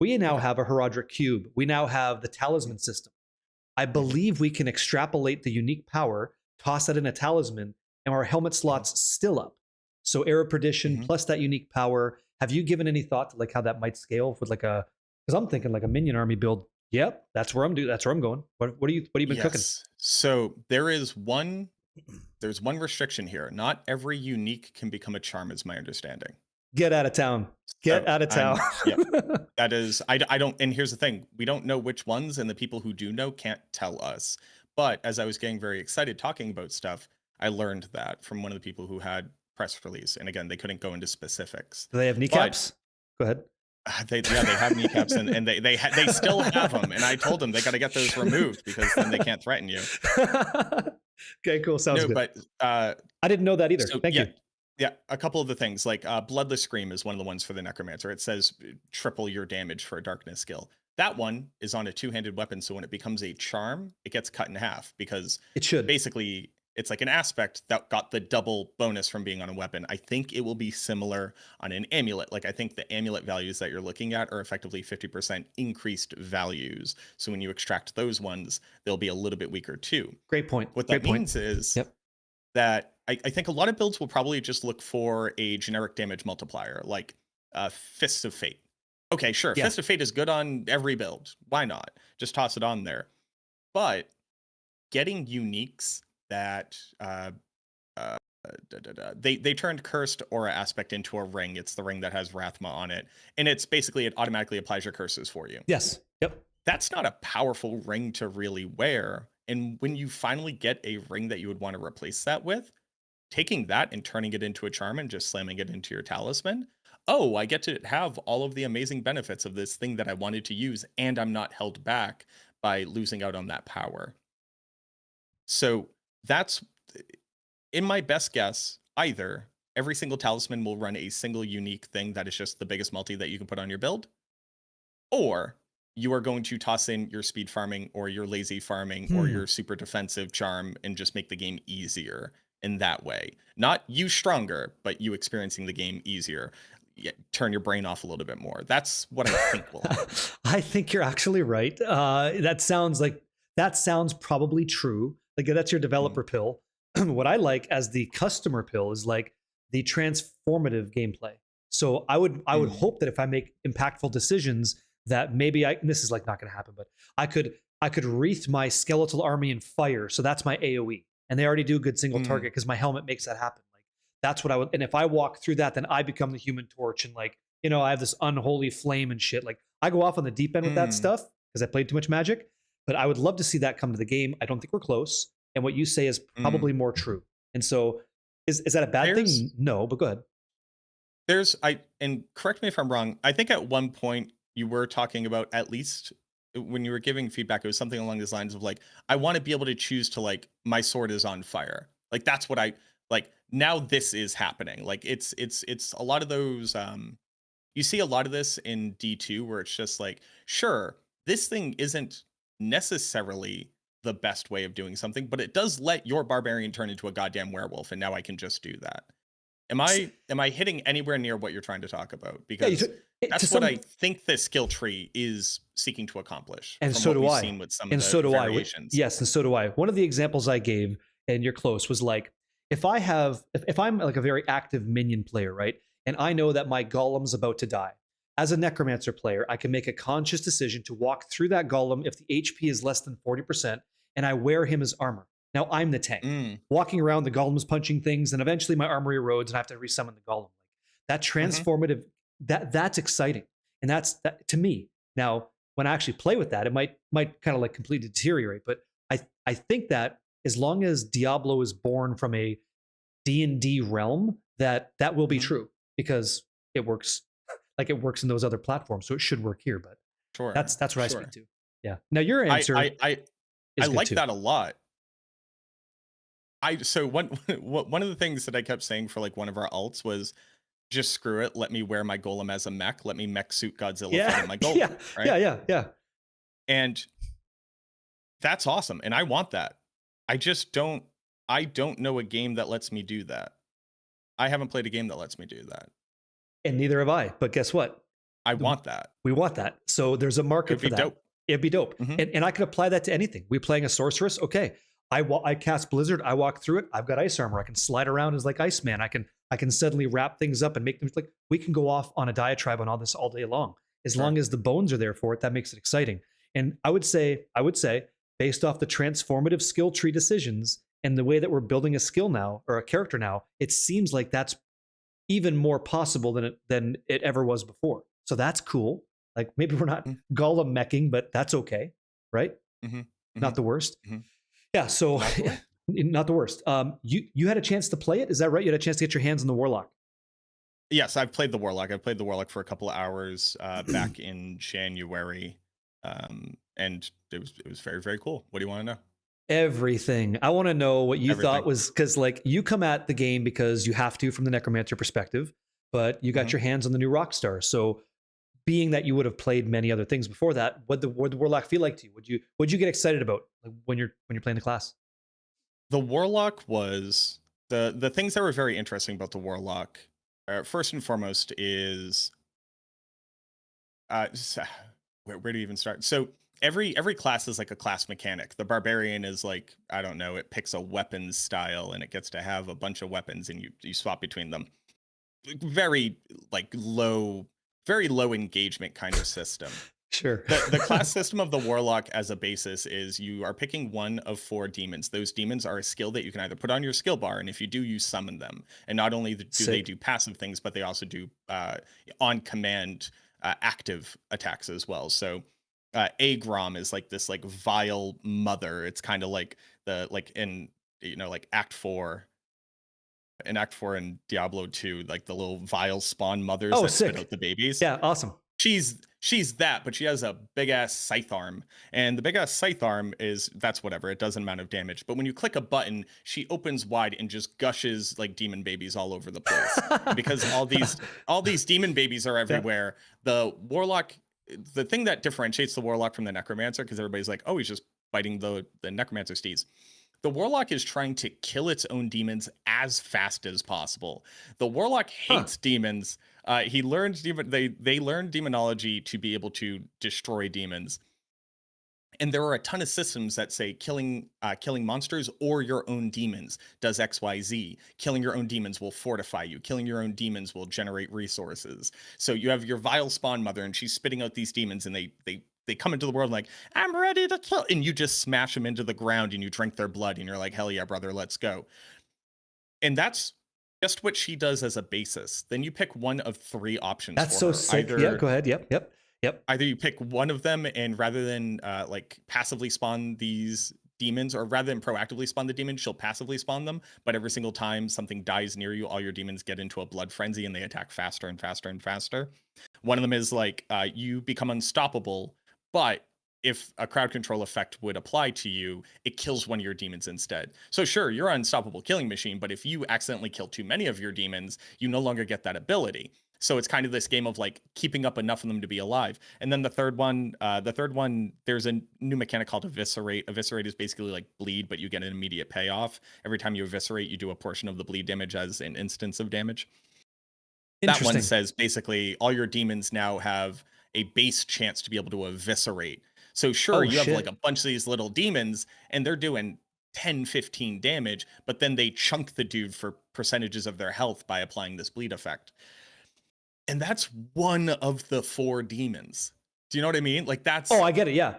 We now have a Herodric cube. We now have the talisman system. I believe we can extrapolate the unique power, toss that in a talisman, and our helmet slot's still up. So error perdition plus that unique power. Have you given any thought to like how that might scale with like a, because I'm thinking like a minion army build. Yep, that's where I'm going. What have you been cooking? So there's one restriction here. Not every unique can become a charm, is my understanding. Get out of town. Get out of town. That is, I don't, and here's the thing, we don't know which ones, and the people who do know can't tell us. But as I was getting very excited talking about stuff, I learned that from one of the people who had press release. And again, they couldn't go into specifics. Do they have kneecaps? Go ahead. They have kneecaps and they still have them. And I told them they got to get those removed because then they can't threaten you. Okay, cool. Sounds good. But I didn't know that either. Thank you. Yeah, a couple of the things, like Bloodless Scream is one of the ones for the necromancer. It says triple your damage for a darkness skill. That one is on a two-handed weapon, so when it becomes a charm, it gets cut in half because it should basically it's like an aspect that got the double bonus from being on a weapon. I think it will be similar on an amulet. Like I think the amulet values that you're looking at are effectively 50% increased values. So when you extract those ones, they'll be a little bit weaker too. Great point. What Great that point. means is Yep. that I think a lot of builds will probably just look for a generic damage multiplier, like Fists of Fate. Okay, sure. Yeah. Fist of Fate is good on every build. Why not? Just toss it on there. But getting uniques that they turned Cursed Aura Aspect into a ring. It's the ring that has Rathma on it. And it's basically, it automatically applies your curses for you. Yes. Yep. That's not a powerful ring to really wear. And when you finally get a ring that you would want to replace that with, taking that and turning it into a charm and just slamming it into your talisman, oh, I get to have all of the amazing benefits of this thing that I wanted to use, and I'm not held back by losing out on that power. So that's, in my best guess, either every single talisman will run a single unique thing that is just the biggest multi that you can put on your build, or you are going to toss in your speed farming or your lazy farming or your super defensive charm and just make the game easier in that way. Not you stronger, but you experiencing the game easier. Turn your brain off a little bit more. That's what I think will happen. I think you're actually right. That sounds probably true. Like that's your developer pill. What I like as the customer pill is like the transformative gameplay. So I would hope that if I make impactful decisions, that maybe this is like not going to happen, but I could wreath my skeletal army in fire. So that's my AoE, and they already do a good single target because my helmet makes that happen. Like that's what I would. And if I walk through that, then I become the Human Torch, and like I have this unholy flame and shit. Like I go off on the deep end with that stuff because I played too much Magic. But I would love to see that come to the game. I don't think we're close, and what you say is probably more true. And so, is that a bad thing? No, but go ahead. And correct me if I'm wrong. I think at one point you were talking about, at least when you were giving feedback, it was something along these lines of like, I want to be able to choose to like, my sword is on fire. Like that's what I like. Now this is happening. Like it's a lot of those. You see a lot of this in D2 where it's just like, sure, this thing isn't necessarily the best way of doing something, but it does let your barbarian turn into a goddamn werewolf, and now I can just do that. Am I hitting anywhere near what you're trying to talk about? Because that's what I think the skill tree is seeking to accomplish. And so do I. Seen with some and of the so do variations. Yes, and so do I. One of the examples I gave, and you're close, was like if I'm like a very active minion player, right? And I know that my golem's about to die. As a necromancer player, I can make a conscious decision to walk through that golem if the HP is less than 40%, and I wear him as armor. Now I'm the tank. Walking around, the golem's punching things, and eventually my armor erodes and I have to resummon the golem. That transformative, that's exciting. And that's that to me. Now, when I actually play with that, it might kind of like completely deteriorate. But I think that as long as Diablo is born from a D&D realm, that will be true, because it works like it works in those other platforms. So it should work here. But sure, that's what I speak to. Yeah. Now your answer I like too. that a lot. So one of the things that I kept saying for like one of our alts was, just screw it. Let me wear my golem as a mech. Let me mech suit Godzilla for my golem. Right? Yeah. And that's awesome. And I want that. I don't know a game that lets me do that. I haven't played a game that lets me do that. And neither have I. But guess what? I want that. We want that. So there's a market for that. Dope. It'd be dope. And I could apply that to anything. We playing a sorceress. Okay. I cast Blizzard. I walk through it. I've got ice armor. I can slide around as like Iceman. I can suddenly wrap things up and make them like, we can go off on a diatribe on all this all day long. As long as the bones are there for it, that makes it exciting. And I would say, based off the transformative skill tree decisions and the way that we're building a skill now or a character now, it seems like that's even more possible than it ever was before. So that's cool. Like maybe we're not golem meching, but that's okay, right? Not the worst. Yeah, so not the worst. You had a chance to play it, is that right? You had a chance to get your hands on the Warlock. Yes, I've played the Warlock. I've played the Warlock for a couple of hours back in January, and it was very, very cool. What do you want to know? Everything. I want to know what you thought was, because like you come at the game because you have to from the necromancer perspective, but you got your hands on the new Rockstar. So being that you would have played many other things before that, what the Warlock feel like to you? Would you get excited about when you're playing the class? The Warlock was the things that were very interesting about the Warlock. First and foremost is where do you even start? So every class is like a class mechanic. The barbarian is like, I don't know, it picks a weapons style and it gets to have a bunch of weapons and you swap between them. Very like very low engagement kind of system. Sure. The class system of the Warlock as a basis is you are picking one of 4 demons. Those demons are a skill that you can either put on your skill bar, and if you do, you summon them. And not only do they do passive things, but they also do on command active attacks as well. So Agrom is like this like vile mother. It's kind of like in like Act 4. In Act 4 in Diablo 2, like the little vile spawn mothers that spit out the babies. Yeah, awesome. She's that, but she has a big ass scythe arm, and the big ass scythe arm that's whatever. It does an amount of damage, but when you click a button, she opens wide and just gushes like demon babies all over the place. Because all these demon babies are everywhere. Yeah. The Warlock, the thing that differentiates the Warlock from the necromancer, because everybody's like, oh, he's just biting the necromancer steeds. The Warlock is trying to kill its own demons as fast as possible. The Warlock hates demons. They learned demonology to be able to destroy demons. And there are a ton of systems that say killing monsters or your own demons does XYZ. Killing your own demons will fortify you. Killing your own demons will generate resources. So you have your vile spawn mother, and she's spitting out these demons, and they come into the world like, I'm ready to kill, and you just smash them into the ground and you drink their blood and you're like, hell yeah, brother, let's go. And that's just what she does as a basis. Then you pick one of 3 options. That's so sick. Yeah, go ahead. Yep. Either you pick one of them, and rather than like passively spawn these demons, or rather than proactively spawn the demons, she'll passively spawn them. But every single time something dies near you, all your demons get into a blood frenzy and they attack faster and faster and faster. One of them is like you become unstoppable, but if a crowd control effect would apply to you, it kills one of your demons instead. So sure, you're an unstoppable killing machine, but if you accidentally kill too many of your demons, you no longer get that ability. So it's kind of this game of like keeping up enough of them to be alive. And then the third one, there's a new mechanic called Eviscerate. Eviscerate is basically like bleed, but you get an immediate payoff. Every time you eviscerate, you do a portion of the bleed damage as an instance of damage. That one says basically all your demons now have a base chance to be able to eviscerate. So sure, you have like a bunch of these little demons and they're doing 10, 15 damage, but then they chunk the dude for percentages of their health by applying this bleed effect. And that's one of the 4 demons. Do you know what I mean? Like that's... Oh, I get it, yeah.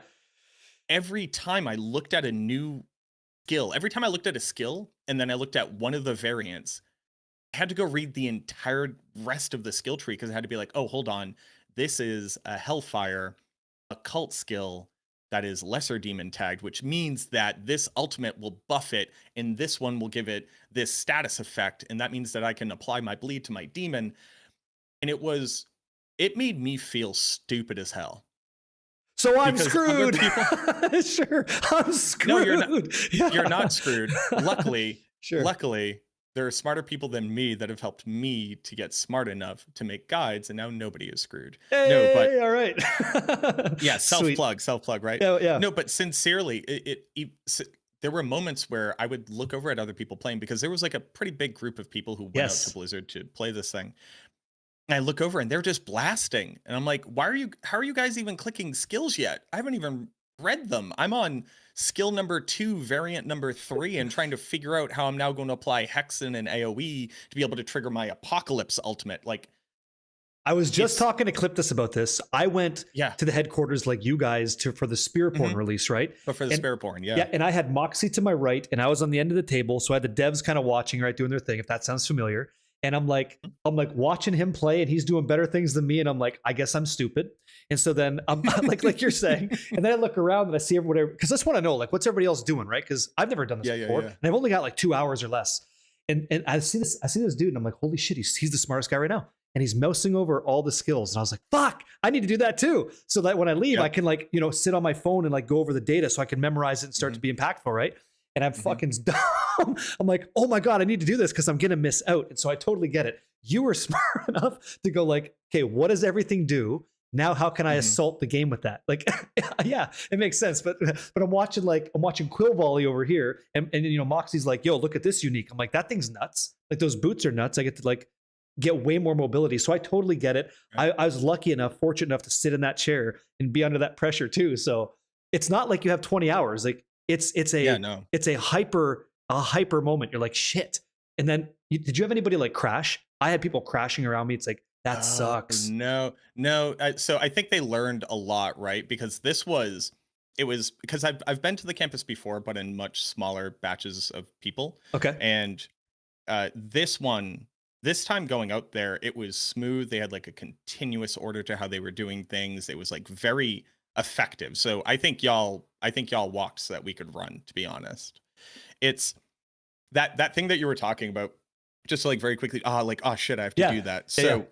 Every time I looked at a new skill, every time I looked at a skill, and then I looked at one of the variants, I had to go read the entire rest of the skill tree because I had to be like, oh, hold on. This is a Hellfire occult skill that is lesser demon tagged, which means that this ultimate will buff it, and this one will give it this status effect, and that means that I can apply my bleed to my demon. And it made me feel stupid as hell. So I'm screwed. Sure, I'm screwed. No, you're not screwed. Luckily, there are smarter people than me that have helped me to get smart enough to make guides, and now nobody is screwed. Hey, all right. Yeah, self-plug, right? Yeah. No, but sincerely, there were moments where I would look over at other people playing because there was like a pretty big group of people who went out to Blizzard to play this thing. And I look over and they're just blasting. And I'm like, how are you guys even clicking skills yet? I haven't even read them. I'm on skill number 2, variant number 3, and trying to figure out how I'm now going to apply Hexen and AoE to be able to trigger my Apocalypse ultimate. Like, I was just talking to Cliptus about this. I went to the headquarters like you guys for the Spearporn release, right? But for the Spearporn, yeah. Yeah, and I had Moxie to my right, and I was on the end of the table, so I had the devs kind of watching, right, doing their thing, if that sounds familiar. And I'm like watching him play, and he's doing better things than me, and I'm like, I guess I'm stupid. And so then I'm like you're saying, and then I look around and I see everybody, because I just want to know, like, what's everybody else doing, right? Because I've never done this before, and I've only got like 2 hours or less. And I see this dude, and I'm like, holy shit, he's the smartest guy right now. And he's mousing over all the skills. And I was like, fuck, I need to do that too. So that when I leave, I can like, sit on my phone and like go over the data so I can memorize it and start to be impactful, right? And I'm fucking dumb. I'm like, oh my God, I need to do this because I'm going to miss out. And so I totally get it. You were smart enough to go like, okay, what does everything do? Now how can I Mhm. assault the game with that? Like, yeah, it makes sense. But I'm watching Quill Volley over here, and you know, Moxie's like, yo, look at this unique. I'm like, that thing's nuts. Like those boots are nuts. I get to like get way more mobility. So I totally get it. Right. I was lucky enough, fortunate enough to sit in that chair and be under that pressure too. So it's not like you have 20 hours. Like it's Yeah, no. a hyper moment. You're like, shit. And then did you have anybody like crash? I had people crashing around me. It's like, that Oh, sucks. no, no. So I think they learned a lot, right? Because it was because I've been to the campus before, but in much smaller batches of people. Okay. And this time going out there, it was smooth. They had like a continuous order to how they were doing things. It was like very effective. So I think y'all walked so that we could run, to be honest. It's that thing that you were talking about, just like very quickly, oh shit, I have to do that. Yeah, So yeah.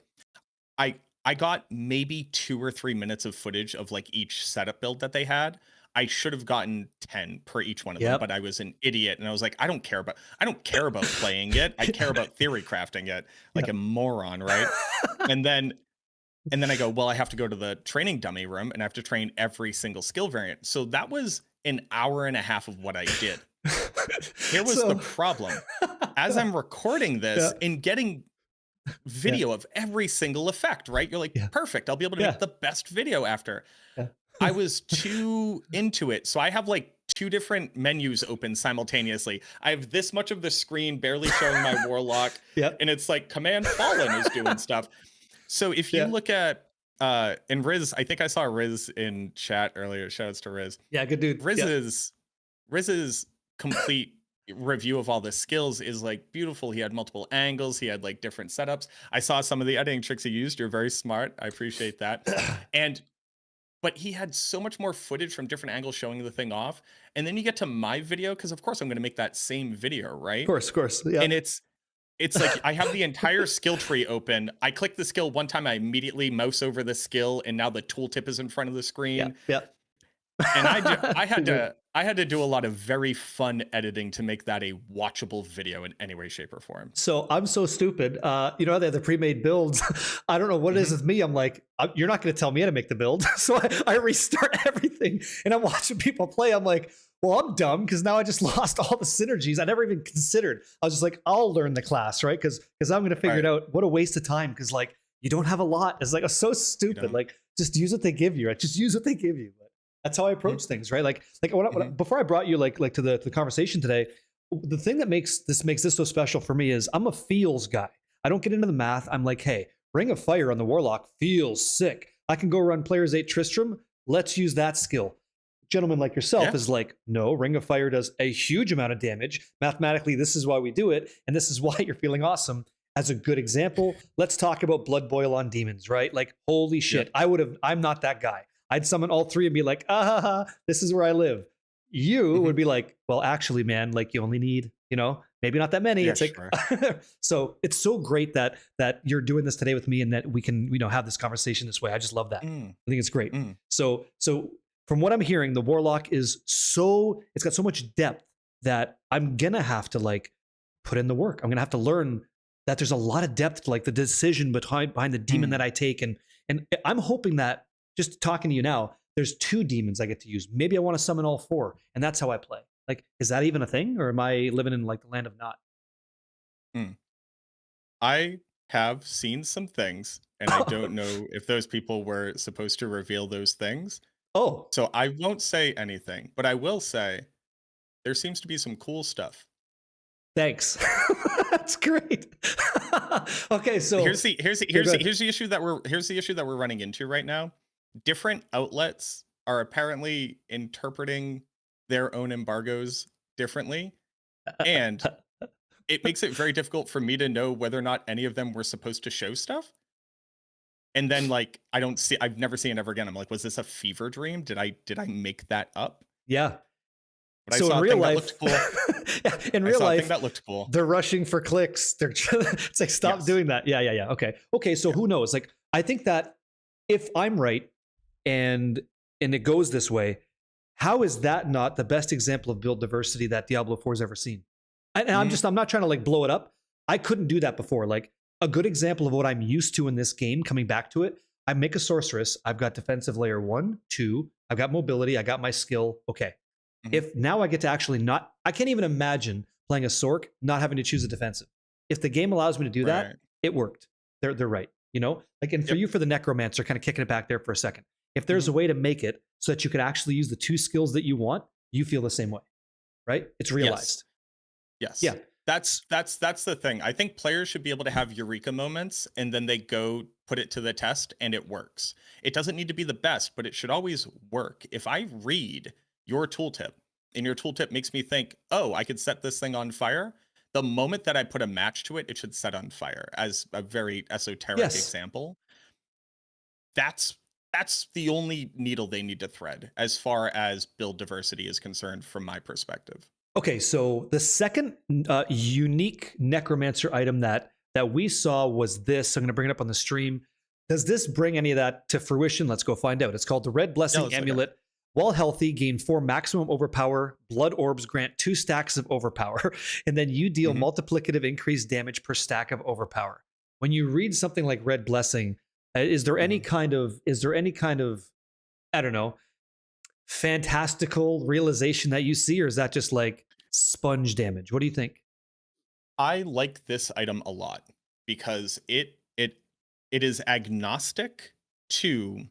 I got maybe 2 or 3 minutes of footage of like each setup build that they had. I should have gotten 10 per each one of them, Yep. but I was an idiot and I was like, I don't care about playing it. I care about theory crafting it like a moron, right? And then I go, well, I have to go to the training dummy room and I have to train every single skill variant. So that was an hour and a half of what I did. Here was the problem. As I'm recording this and getting video of every single effect, right? You're like, perfect. I'll be able to make the best video after. I was too into it. So I have like 2 different menus open simultaneously. I have this much of the screen barely showing my Warlock. And it's like Command Fallen is doing stuff. So if you look at and Riz, I think I saw Riz in chat earlier. Shout outs to Riz. Yeah, good dude. Riz's complete review of all the skills is like beautiful. He had multiple angles. He had like different setups. I saw some of the editing tricks he used. You're very smart. I appreciate that. But he had so much more footage from different angles showing the thing off. And then you get to my video, because of course I'm going to make that same video, right? Of course. Yeah. And it's like I have the entire skill tree open. I click the skill one time, I immediately mouse over the skill, and now the tooltip is in front of the screen. Yeah. And I had to do a lot of very fun editing to make that a watchable video in any way, shape, or form. So I'm so stupid. You know, they have the pre-made builds. I don't know what it is with me. I'm like, you're not going to tell me how to make the build. So I restart everything, and I'm watching people play. I'm like, well, I'm dumb because now I just lost all the synergies I never even considered. I was just like, I'll learn the class, right? Because I'm going to figure it out. What a waste of time. Because like, you don't have a lot. It's like, so stupid. Like, just use what they give you. Right? Just use what they give you. But that's how I approach things, right? Like before I brought you like to the conversation today, the thing that makes this so special for me is I'm a feels guy. I don't get into the math. I'm like, hey, Ring of Fire on the Warlock feels sick. I can go run Players 8 Tristram. Let's use that skill. Gentlemen like yourself is like, no, Ring of Fire does a huge amount of damage. Mathematically, this is why we do it, and this is why you're feeling awesome. As a good example, let's talk about Blood Boil on demons, right? Like, holy shit, I'm not that guy. I'd summon all 3 and be like, this is where I live. You would be like, well, actually, man, like you only need, maybe not that many. It's like, so it's so great that you're doing this today with me and that we can, have this conversation this way. I just love that. I think it's great. So from what I'm hearing, the Warlock it's got so much depth that I'm going to have to like put in the work. I'm going to have to learn that there's a lot of depth to like the decision behind the demon that I take. And I'm hoping that, just talking to you now, there's 2 demons I get to use. Maybe I want to summon all 4, and that's how I play. Like, is that even a thing, or am I living in like the land of not? I have seen some things, and I don't know if those people were supposed to reveal those things. Oh. So I won't say anything, but I will say there seems to be some cool stuff. Thanks. That's great. Okay, so here's the issue that we're running into right now. Different outlets are apparently interpreting their own embargoes differently, and it makes it very difficult for me to know whether or not any of them were supposed to show stuff. And then like I've never seen it ever again. I'm like, was this a fever dream? Did I make that up? Yeah. But so in real life, cool. In real life, that looked cool. They're rushing for clicks. It's like, stop doing that. Yeah. Okay. So who knows? Like, I think that if I'm right and it goes this way, how is that not the best example of build diversity that Diablo 4 has ever seen? And I'm not trying to like blow it up. I couldn't do that before. Like, a good example of what I'm used to in this game, coming back to it, I make a sorceress. I've got defensive layer 1, 2. I've got mobility. I got my skill. Okay. If now I get to actually not, I can't even imagine playing a Sork not having to choose a defensive. If the game allows me to do that, it worked. They're right. You know, like, and for you, for the necromancer, kind of kicking it back there for a second. If there's a way to make it so that you can actually use the 2 skills that you want, you feel the same way, right? It's realized. Yes. Yeah. That's the thing. I think players should be able to have eureka moments, and then they go put it to the test and it works. It doesn't need to be the best, but it should always work. If I read your tooltip and your tooltip makes me think, oh, I could set this thing on fire, the moment that I put a match to it, it should set on fire, as a very esoteric example. That's the only needle they need to thread as far as build diversity is concerned from my perspective. Okay, so the second unique necromancer item that we saw was this. I'm going to bring it up on the stream. Does this bring any of that to fruition? Let's go find out. It's called the Red Blessing Amulet. While healthy, gain 4 maximum overpower. Blood orbs grant 2 stacks of overpower, and then you deal multiplicative increased damage per stack of overpower. When you read something like Red Blessing, is there any kind of I don't know, fantastical realization that you see, or is that just like sponge damage? What do you think? I like this item a lot because it is agnostic to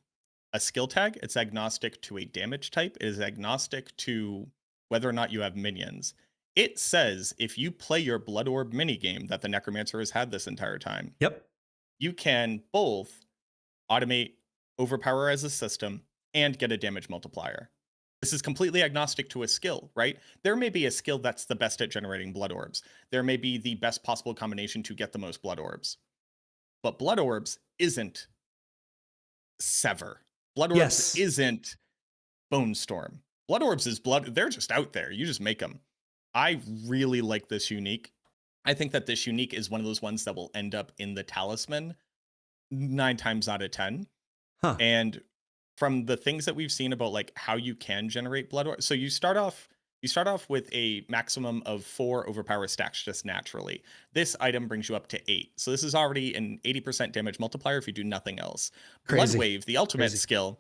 a skill tag. It's agnostic to a damage type. It is agnostic to whether or not you have minions. It says if you play your Blood Orb minigame that the Necromancer has had this entire time, you can both automate Overpower as a system and get a damage multiplier. This is completely agnostic to a skill, right? There may be a skill that's the best at generating blood orbs. There may be the best possible combination to get the most blood orbs. But blood orbs isn't Sever. Blood orbs isn't Bone Storm. Blood orbs is blood. They're just out there. You just make them. I really like this unique. I think that this unique is one of those ones that will end up in the talisman 9 times out of 10. And from the things that we've seen about like how you can generate blood orbs, so you start off with a maximum of 4 overpower stacks just naturally. This item brings you up to 8. So this is already an 80% damage multiplier if you do nothing else. Blood Wave, the ultimate skill,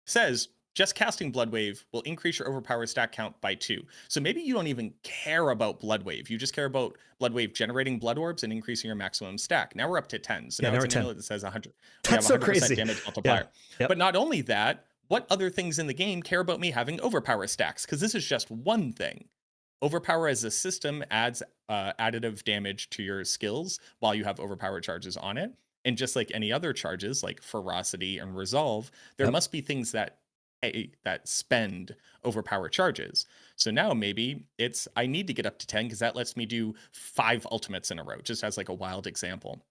says just casting Blood Wave will increase your overpower stack count by 2. So maybe you don't even care about Blood Wave. You just care about Blood Wave generating blood orbs and increasing your maximum stack. Now we're up to 10. So now it's an amulet that says 100. That's so crazy. Damage multiplier. But not only that, what other things in the game care about me having overpower stacks? Because this is just one thing. Overpower as a system adds additive damage to your skills while you have overpower charges on it. And just like any other charges like Ferocity and Resolve, there must be things that spend overpower charges. So now maybe it's I need to get up to 10 because that lets me do 5 ultimates in a row, just as like a wild example.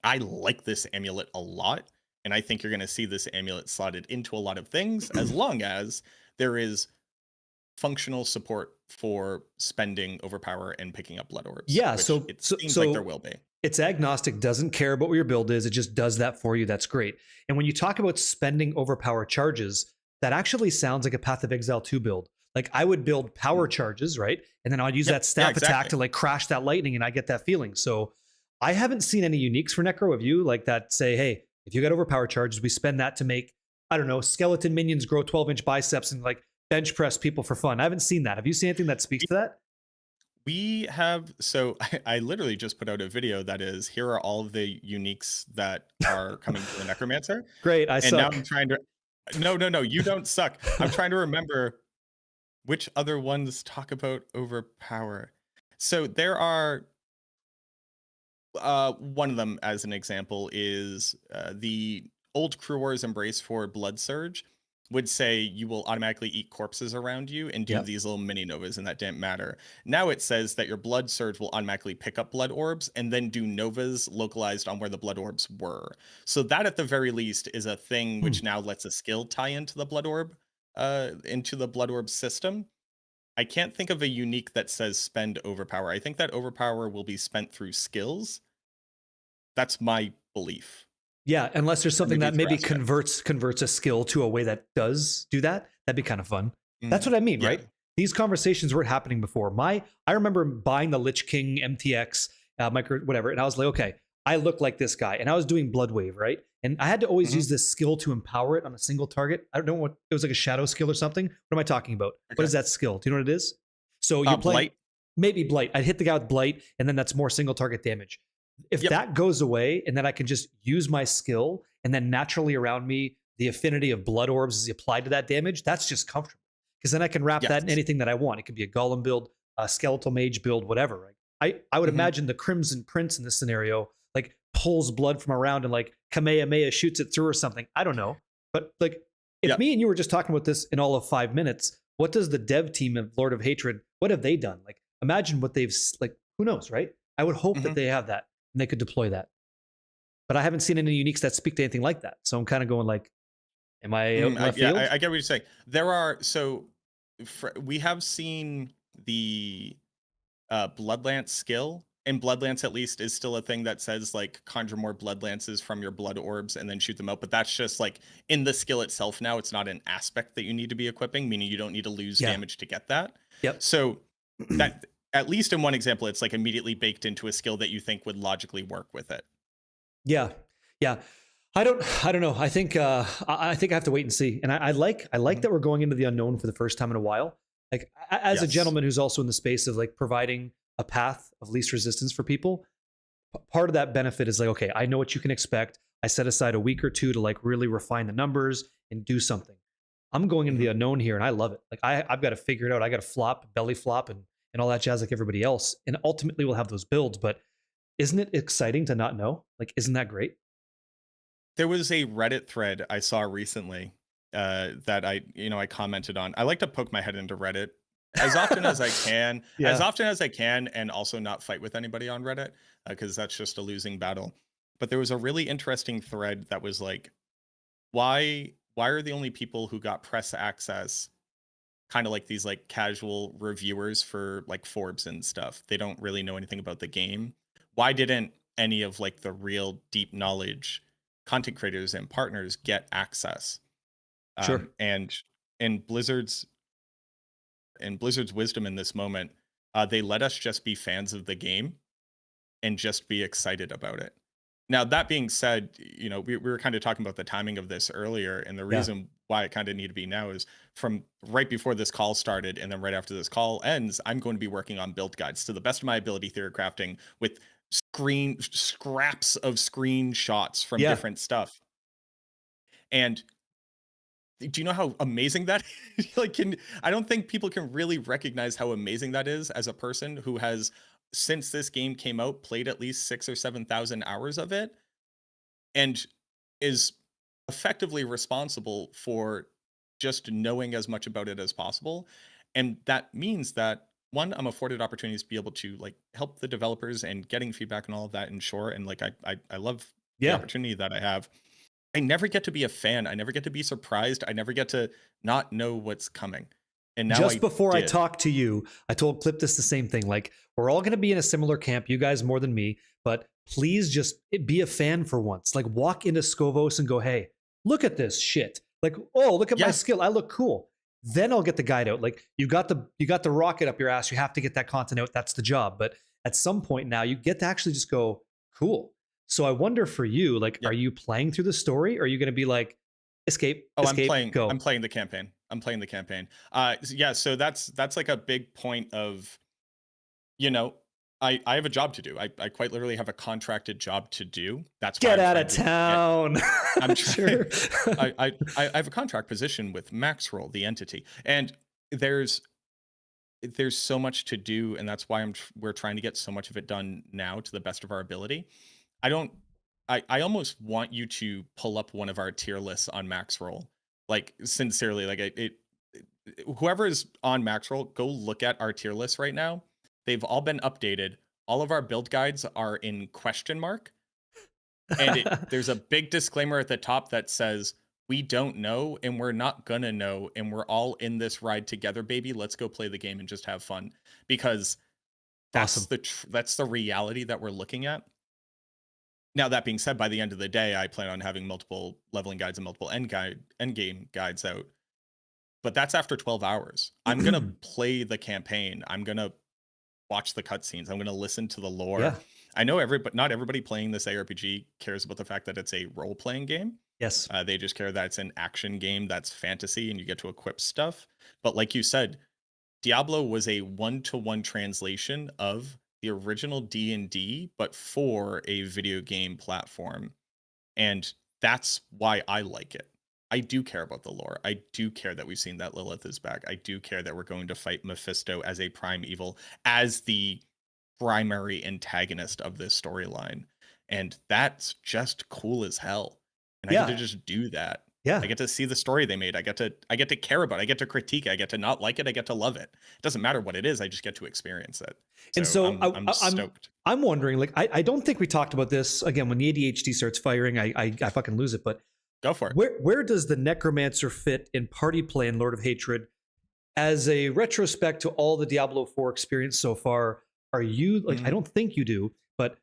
I like this amulet a lot, and I think you're going to see this amulet slotted into a lot of things as long as there is functional support for spending overpower and picking up blood orbs. Yeah, it seems like there will be. It's agnostic, doesn't care about what your build is. It just does that for you. That's great. And when you talk about spending overpower charges, that actually sounds like a Path of Exile 2 build. Like I would build power charges, right? And then I'd use that staff attack to like crash that lightning, and I get that feeling. So I haven't seen any uniques for Necro of you like that say, hey, if you got overpower charges, we spend that to make, I don't know, skeleton minions grow 12-inch biceps and like bench press people for fun. I haven't seen that. Have you seen anything that speaks to that? We have, so I literally just put out a video that is, here are all of the uniques that are coming to the Necromancer. Great, I suck. And now I'm trying to, no, you don't suck. I'm trying to remember which other ones talk about overpower. So there are, one of them as an example is the old Crew Wars Embrace for Blood Surge would say you will automatically eat corpses around you and do these little mini novas, and that didn't matter. Now it says that your Blood Surge will automatically pick up blood orbs and then do novas localized on where the blood orbs were. So that at the very least is a thing which now lets a skill tie into the blood orb system. I can't think of a unique that says spend overpower. I think that overpower will be spent through skills. That's my belief. Yeah, unless there's something that maybe converts a skill to a way that does do that. That'd be kind of fun. That's what I mean, right? These conversations weren't happening before. I remember buying the Lich King MTX micro whatever, and I was like, okay, I look like this guy, and I was doing Blood Wave, right? And I had to always Mhm. use this skill to empower it on a single target. I don't know what it was, like a shadow skill or something. What am I talking about? What Okay. is that skill? Do you know what it is? So you're playing Blight. maybe Blight. I'd hit the guy with Blight, and then that's more single target damage. If Yep. that goes away, and then I can just use my skill, and then naturally around me, the affinity of blood orbs is applied to that damage, that's just comfortable. Because then I can wrap that in Yes. anything that I want. It could be a golem build, a skeletal mage build, whatever. Right? I would Mhm. imagine the Crimson Prince in this scenario like pulls blood from around and like Kamehameha shoots it through or something. I don't know. But like if Yep. me and you were just talking about this in all of 5 minutes, what does the dev team of Lord of Hatred, what have they done? Like imagine what they've like, who knows, right? I would hope that Mhm. they have that and they could deploy that. But I haven't seen any uniques that speak to anything like that. So I'm kind of going like, am I out in left Yeah, field? I get what you're saying. There are we have seen the Bloodlance skill, and Bloodlance at least is still a thing that says like conjure more blood lances from your blood orbs and then shoot them out. But that's just like in the skill itself now. It's not an aspect that you need to be equipping, meaning you don't need to lose Yeah. damage to get that. Yep. So that at least in one example, it's like immediately baked into a skill that you think would logically work with it. Yeah, yeah. I don't know. I think I think I have to wait and see. And I like Mhm. that we're going into the unknown for the first time in a while. Like as a Yes. gentleman who's also in the space of like providing a path of least resistance for people, part of that benefit is like, okay, I know what you can expect. I set aside a week or two to like really refine the numbers and do something. I'm going into the Mhm. unknown here, and I love it. Like I've got to figure it out. I got to flop, belly flop, and all that jazz like everybody else. And ultimately, we'll have those builds. But isn't it exciting to not know? Like, isn't that great? There was a Reddit thread I saw recently that I commented on. I like to poke my head into Reddit as often as I can, Yeah. and also not fight with anybody on Reddit because that's just a losing battle. But there was a really interesting thread that was like, why are the only people who got press access kind of like these like casual reviewers for like Forbes and stuff? They don't really know anything about the game. Why didn't any of like the real deep knowledge content creators and partners get access? Sure. And in Blizzard's wisdom in this moment, they let us just be fans of the game and just be excited about it. Now, that being said, we were kind of talking about the timing of this earlier, and the Yeah. reason why it kind of need to be now is from right before this call started, and then right after this call ends, I'm going to be working on build guides to the best of my ability, theory crafting with scraps of screenshots from Yeah. different stuff. And do you know how amazing that is? I don't think people can really recognize how amazing that is as a person who has, since this game came out, played at least 6 or 7 thousand hours of it and is effectively responsible for just knowing as much about it as possible. And that means that one, I'm afforded opportunities to be able to like help the developers and getting feedback and all of that ensure. And like I love the Yeah. opportunity that I have. I never get to be a fan. I never get to be surprised. I never get to not know what's coming. And now Just I before I did. talked to you, I told Cliptus the same thing. Like, we're all going to be in a similar camp, you guys more than me, but please just be a fan for once. Like, walk into Scovos and go, hey, look at this shit. Like, oh, look at my Yeah. skill. I look cool. Then I'll get the guide out. Like, you got the rocket up your ass. You have to get that content out. That's the job. But at some point now, you get to actually just go, cool. So I wonder for you, like, are Yep. you playing through the story? Or are you going to be like, escape, Oh, escape, go? I'm playing the campaign. I'm playing the campaign. Yeah, so that's like a big point of, you know, I have a job to do. I quite literally have a contracted job to do. That's why Get I'm out trying of to get town. I'm Sure. trying I have a contract position with Maxroll, the entity. And there's so much to do, and that's why we're trying to get so much of it done now to the best of our ability. I don't I almost want you to pull up one of our tier lists on Maxroll. Like sincerely, like whoever is on Maxroll, go look at our tier list right now. They've all been updated. All of our build guides are in question mark, and there's a big disclaimer at the top that says we don't know and we're not gonna know, and we're all in this ride together, baby. Let's go play the game and just have fun, because that's Awesome. that's the reality that we're looking at. Now, that being said, by the end of the day, I plan on having multiple leveling guides and multiple end game guides out. But that's after 12 hours. I'm gonna play the campaign. I'm gonna watch the cutscenes. I'm gonna listen to the lore. Yeah. I know not everybody playing this ARPG cares about the fact that it's a role-playing game. Yes. They just care that it's an action game that's fantasy and you get to equip stuff. But like you said, Diablo was a one-to-one translation of the original D&D, but for a video game platform. And that's why I like it. I do care about the lore. I do care that we've seen that Lilith is back. I do care that we're going to fight Mephisto as a prime evil, as the primary antagonist of this storyline. And that's just cool as hell. And I get to just do that. Yeah. I get to see the story they made. I get to care about it. I get to critique it. I get to not like it. I get to love it. It doesn't matter what it is. I just get to experience it. And so I'm stoked. I'm wondering, like, I don't think we talked about this. Again, when the ADHD starts firing, I fucking lose it. But go for it. Where does the necromancer fit in party play in Lord of Hatred? As a retrospect to all the Diablo 4 experience so far, are you like, I don't think you do, but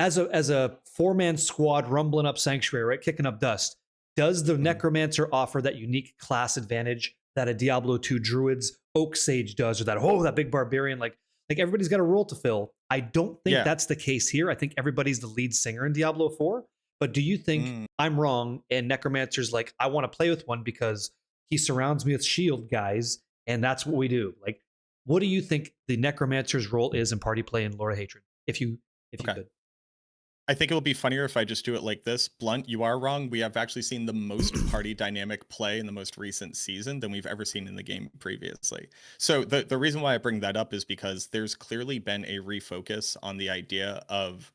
as a 4-man squad rumbling up Sanctuary, right, kicking up dust, does the necromancer offer that unique class advantage that a Diablo 2 druid's oak sage does, or that big barbarian? Like everybody's got a role to fill. I don't think that's the case here. I think everybody's the lead singer in Diablo 4. But do you think I'm wrong and necromancer's like, I want to play with one because he surrounds me with shield guys, and that's what we do? Like, what do you think the necromancer's role is in party play in Lord of Hatred? If you could. I think it will be funnier if I just do it like this. Blunt, you are wrong. We have actually seen the most party dynamic play in the most recent season than we've ever seen in the game previously. So the reason why I bring that up is because there's clearly been a refocus on the idea of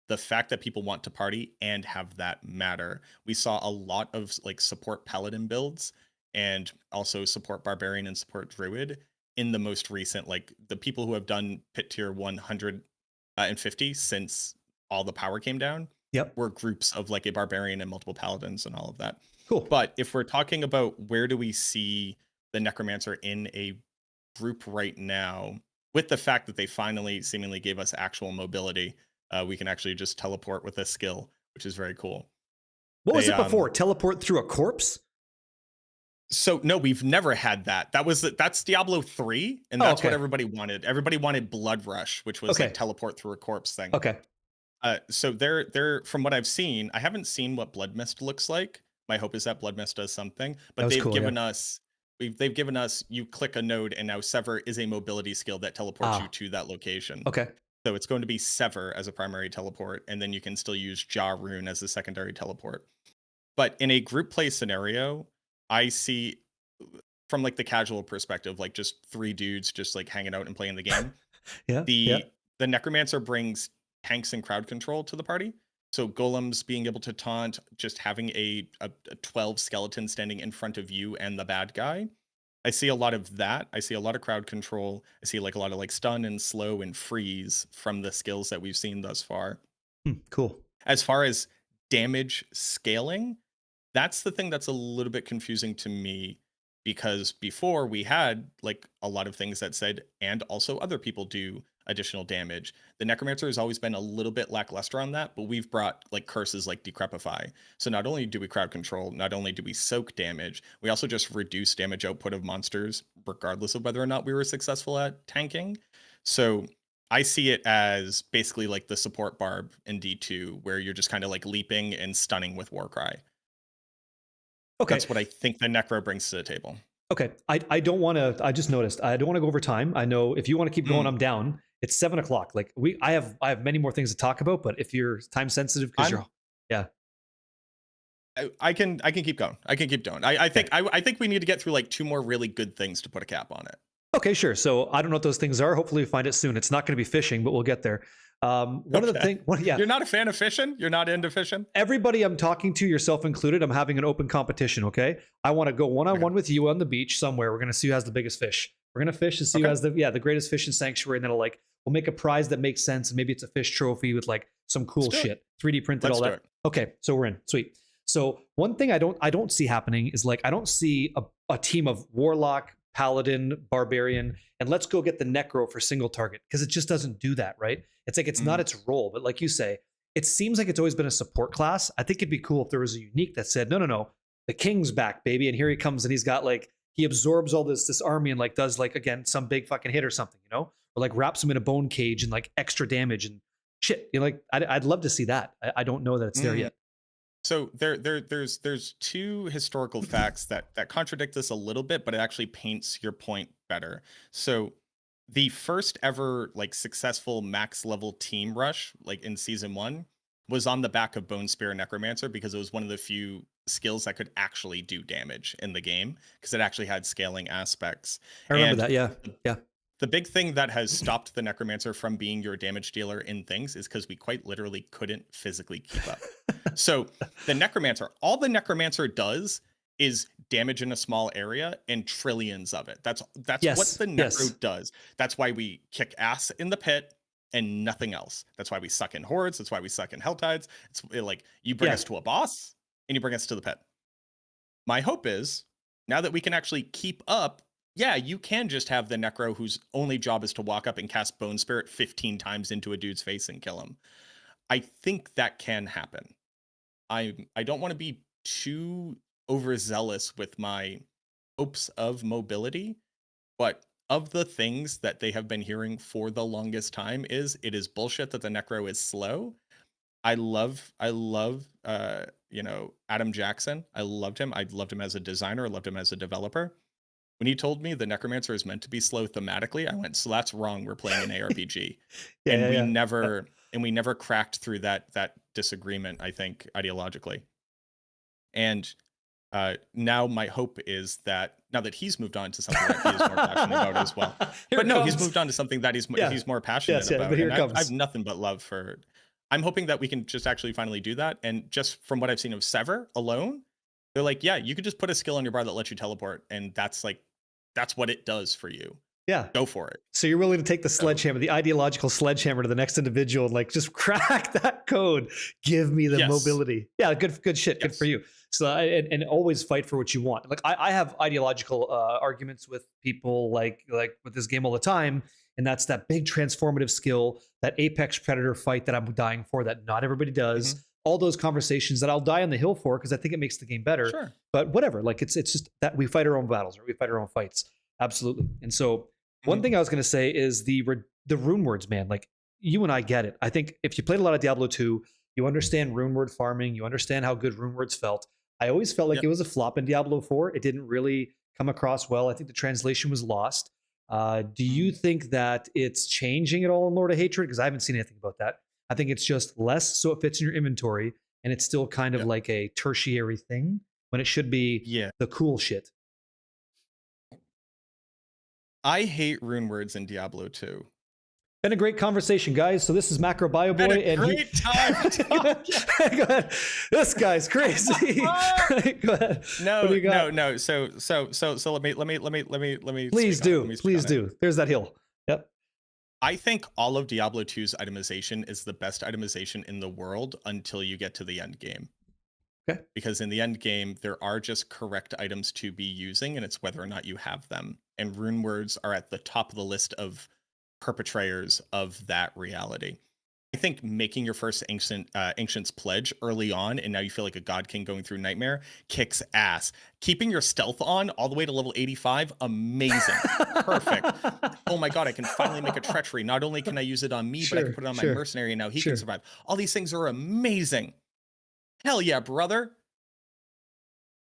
the fact that people want to party and have that matter. We saw a lot of like support paladin builds and also support barbarian and support druid in the most recent, like the people who have done pit tier 150 since all the power came down. Were groups of like a barbarian and multiple paladins and all of that. Cool. But if we're talking about where do we see the necromancer in a group right now, with the fact that they finally seemingly gave us actual mobility, we can actually just teleport with a skill, which is very cool. What was it before? Teleport through a corpse? So no, we've never had that. That's Diablo 3, and that's what everybody wanted. Everybody wanted Blood Rush, which was like teleport through a corpse thing. Okay. So they're from what I've seen, I haven't seen what Blood Mist looks like. My hope is that Blood Mist does something, but they've given us you click a node and now Sever is a mobility skill that teleports you to that location. Okay. So it's going to be Sever as a primary teleport, and then you can still use Jaw Rune as a secondary teleport. But in a group play scenario, I see from like the casual perspective, like just 3 dudes just like hanging out and playing the game. The necromancer brings tanks and crowd control to the party. So golems being able to taunt, just having a 12 skeleton standing in front of you and the bad guy. I see a lot of that. I see a lot of crowd control. I see like a lot of like stun and slow and freeze from the skills that we've seen thus far. Cool. As far as damage scaling, that's the thing that's a little bit confusing to me, because before we had like a lot of things that said, and also other people do additional damage. The necromancer has always been a little bit lackluster on that, but we've brought like curses like Decrepify. So not only do we crowd control, not only do we soak damage, we also just reduce damage output of monsters regardless of whether or not we were successful at tanking. So I see it as basically like the support barb in D2, where you're just kind of like leaping and stunning with Warcry. Okay. That's what I think the Necro brings to the table. Okay. I don't want to, I just noticed, I don't want to go over time. I know if you want to keep going, I'm down. It's 7 o'clock. Like I have many more things to talk about, but if you're time sensitive, because I can keep going. I think we need to get through like 2 more really good things to put a cap on it. Okay, sure. So I don't know what those things are. Hopefully we find it soon. It's not going to be fishing, but we'll get there. One of the things, You're not a fan of fishing? You're not into fishing? Everybody I'm talking to, yourself included, I'm having an open competition, okay? I want to go one-on-one with you on the beach somewhere. We're going to see who has the biggest fish. We're going to fish and see who has the greatest fish in Sanctuary, and then we'll make a prize that makes sense, and maybe it's a fish trophy with like some cool shit, 3D printed, all that. Okay, so we're in. Sweet. So one thing I don't see happening is like I don't see a team of Warlock, Paladin, Barbarian, and let's go get the Necro for single target, because it just doesn't do that, right? It's like it's not its role, but like you say, it seems like it's always been a support class. I think it'd be cool if there was a unique that said, no, the king's back, baby, and here he comes, and he's got like he absorbs all this army and like does like again some big fucking hit or something, or like wraps him in a bone cage and like extra damage and shit, like I'd love to see that. I don't know that it's there yet. So there's two historical facts that contradict this a little bit, but it actually paints your point better. So the first ever like successful max level team rush, like in season 1, was on the back of Bone Spear Necromancer, because it was one of the few skills that could actually do damage in the game, because it actually had scaling aspects. I remember that. Yeah. The big thing that has stopped the Necromancer from being your damage dealer in things is because we quite literally couldn't physically keep up. So the Necromancer, all the Necromancer does is damage in a small area and trillions of it. That's what the Necro does. That's why we kick ass in the pit and nothing else. That's why we suck in hordes. That's why we suck in Helltides. It's like you bring us to a boss and you bring us to the pit. My hope is now that we can actually keep up, yeah, you can just have the Necro whose only job is to walk up and cast Bone Spirit 15 times into a dude's face and kill him. I think that can happen. I don't want to be too overzealous with my hopes of mobility, but of the things that they have been hearing for the longest time is it is bullshit that the Necro is slow. I love Adam Jackson. I loved him. I loved him as a designer. I loved him as a developer. When he told me the Necromancer is meant to be slow thematically, I went, so that's wrong. We're playing an ARPG. We never cracked through that disagreement, I think, ideologically. And now my hope is that now that he's moved on to something that he is more passionate about as well. He's moved on to something that he's more passionate about. But and I have nothing but love for. I'm hoping that we can just actually finally do that. And just from what I've seen of Sever alone, they're like, yeah, you could just put a skill on your bar that lets you teleport, and that's what it does for you. Yeah. Go for it. So you're willing to take the sledgehammer, the ideological sledgehammer, to the next individual and like just crack that code. Give me the mobility. Yeah, good shit. Yes. Good for you. So and always fight for what you want. Like I have ideological arguments with people like with this game all the time, and that's that big transformative skill, that apex predator fight that I'm dying for, that not everybody does. Mm-hmm. All those conversations that I'll die on the hill for because I think it makes the game better. Sure. But whatever, like it's just that we fight our own battles, or we fight our own fights. Absolutely. And so one thing I was going to say is the rune words, man. Like you and I get it. I think if you played a lot of Diablo 2, you understand rune word farming. You understand how good rune words felt. I always felt like it was a flop in Diablo 4. It didn't really come across well. I think the translation was lost. Do you think that it's changing at all in Lord of Hatred? Because I haven't seen anything about that. I think it's just less so it fits in your inventory, and it's still kind of like a tertiary thing when it should be the cool shit. I hate rune words in Diablo 2. Been a great conversation, guys. So this is Macro Bio Boy, and great time. Go ahead. This guy's crazy. Go ahead. No. So let me. Please do. There's that hill. Yep. I think all of Diablo 2's itemization is the best itemization in the world until you get to the end game. Okay. Because in the end game, there are just correct items to be using, and it's whether or not you have them. And rune words are at the top of the list of perpetrators of that reality. I think making your first Ancient's Pledge early on, and now you feel like a God King going through Nightmare, kicks ass. Keeping your stealth on all the way to level 85, amazing. Perfect. Oh my God, I can finally make a treachery. Not only can I use it on me, but I can put it on my mercenary, and now he can survive. All these things are amazing. Hell yeah, brother.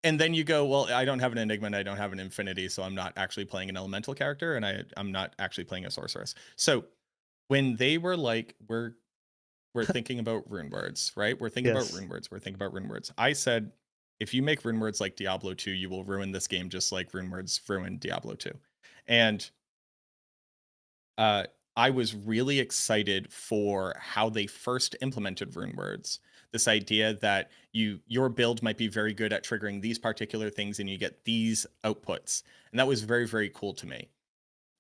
And then you go, well, I don't have an Enigma and I don't have an Infinity, so I'm not actually playing an elemental character, and I'm not actually playing a sorceress. So when they were like, we're thinking about rune words, right? We're thinking about rune words. I said, if you make rune words like Diablo 2, you will ruin this game just like rune words ruined Diablo 2. And I was really excited for how they first implemented rune words. This idea that your build might be very good at triggering these particular things and you get these outputs. And that was very, very cool to me.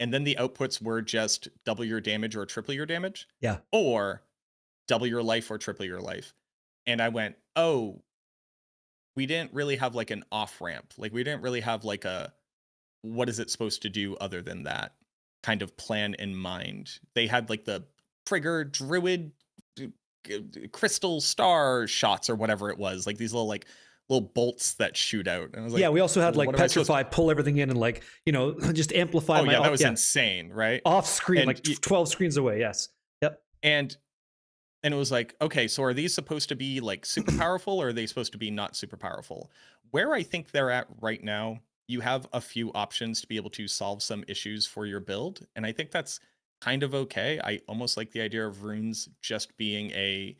And then the outputs were just double your damage or triple your damage. Yeah. Or double your life or triple your life. And I went, oh, we didn't really have like an off ramp. Like we didn't really have like a, what is it supposed to do other than that kind of plan in mind. They had like the trigger druid crystal star shots or whatever it was, like these little bolts that shoot out. And I was like, we also had like petrify, pull everything in and like, just amplify. That was insane, right? Off screen, and 12 screens away. Yes. Yep. And And it was like, okay, so are these supposed to be like super powerful or are they supposed to be not super powerful? Where I think they're at right now, you have a few options to be able to solve some issues for your build. And I think that's kind of okay. I almost like the idea of runes just being a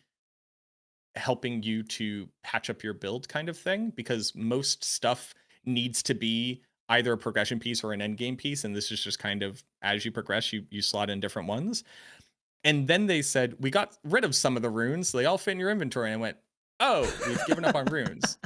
helping you to patch up your build kind of thing, because most stuff needs to be either a progression piece or an end game piece. And this is just kind of as you progress, you slot in different ones. And then they said, we got rid of some of the runes. They all fit in your inventory. And I went, oh, we've given up on runes.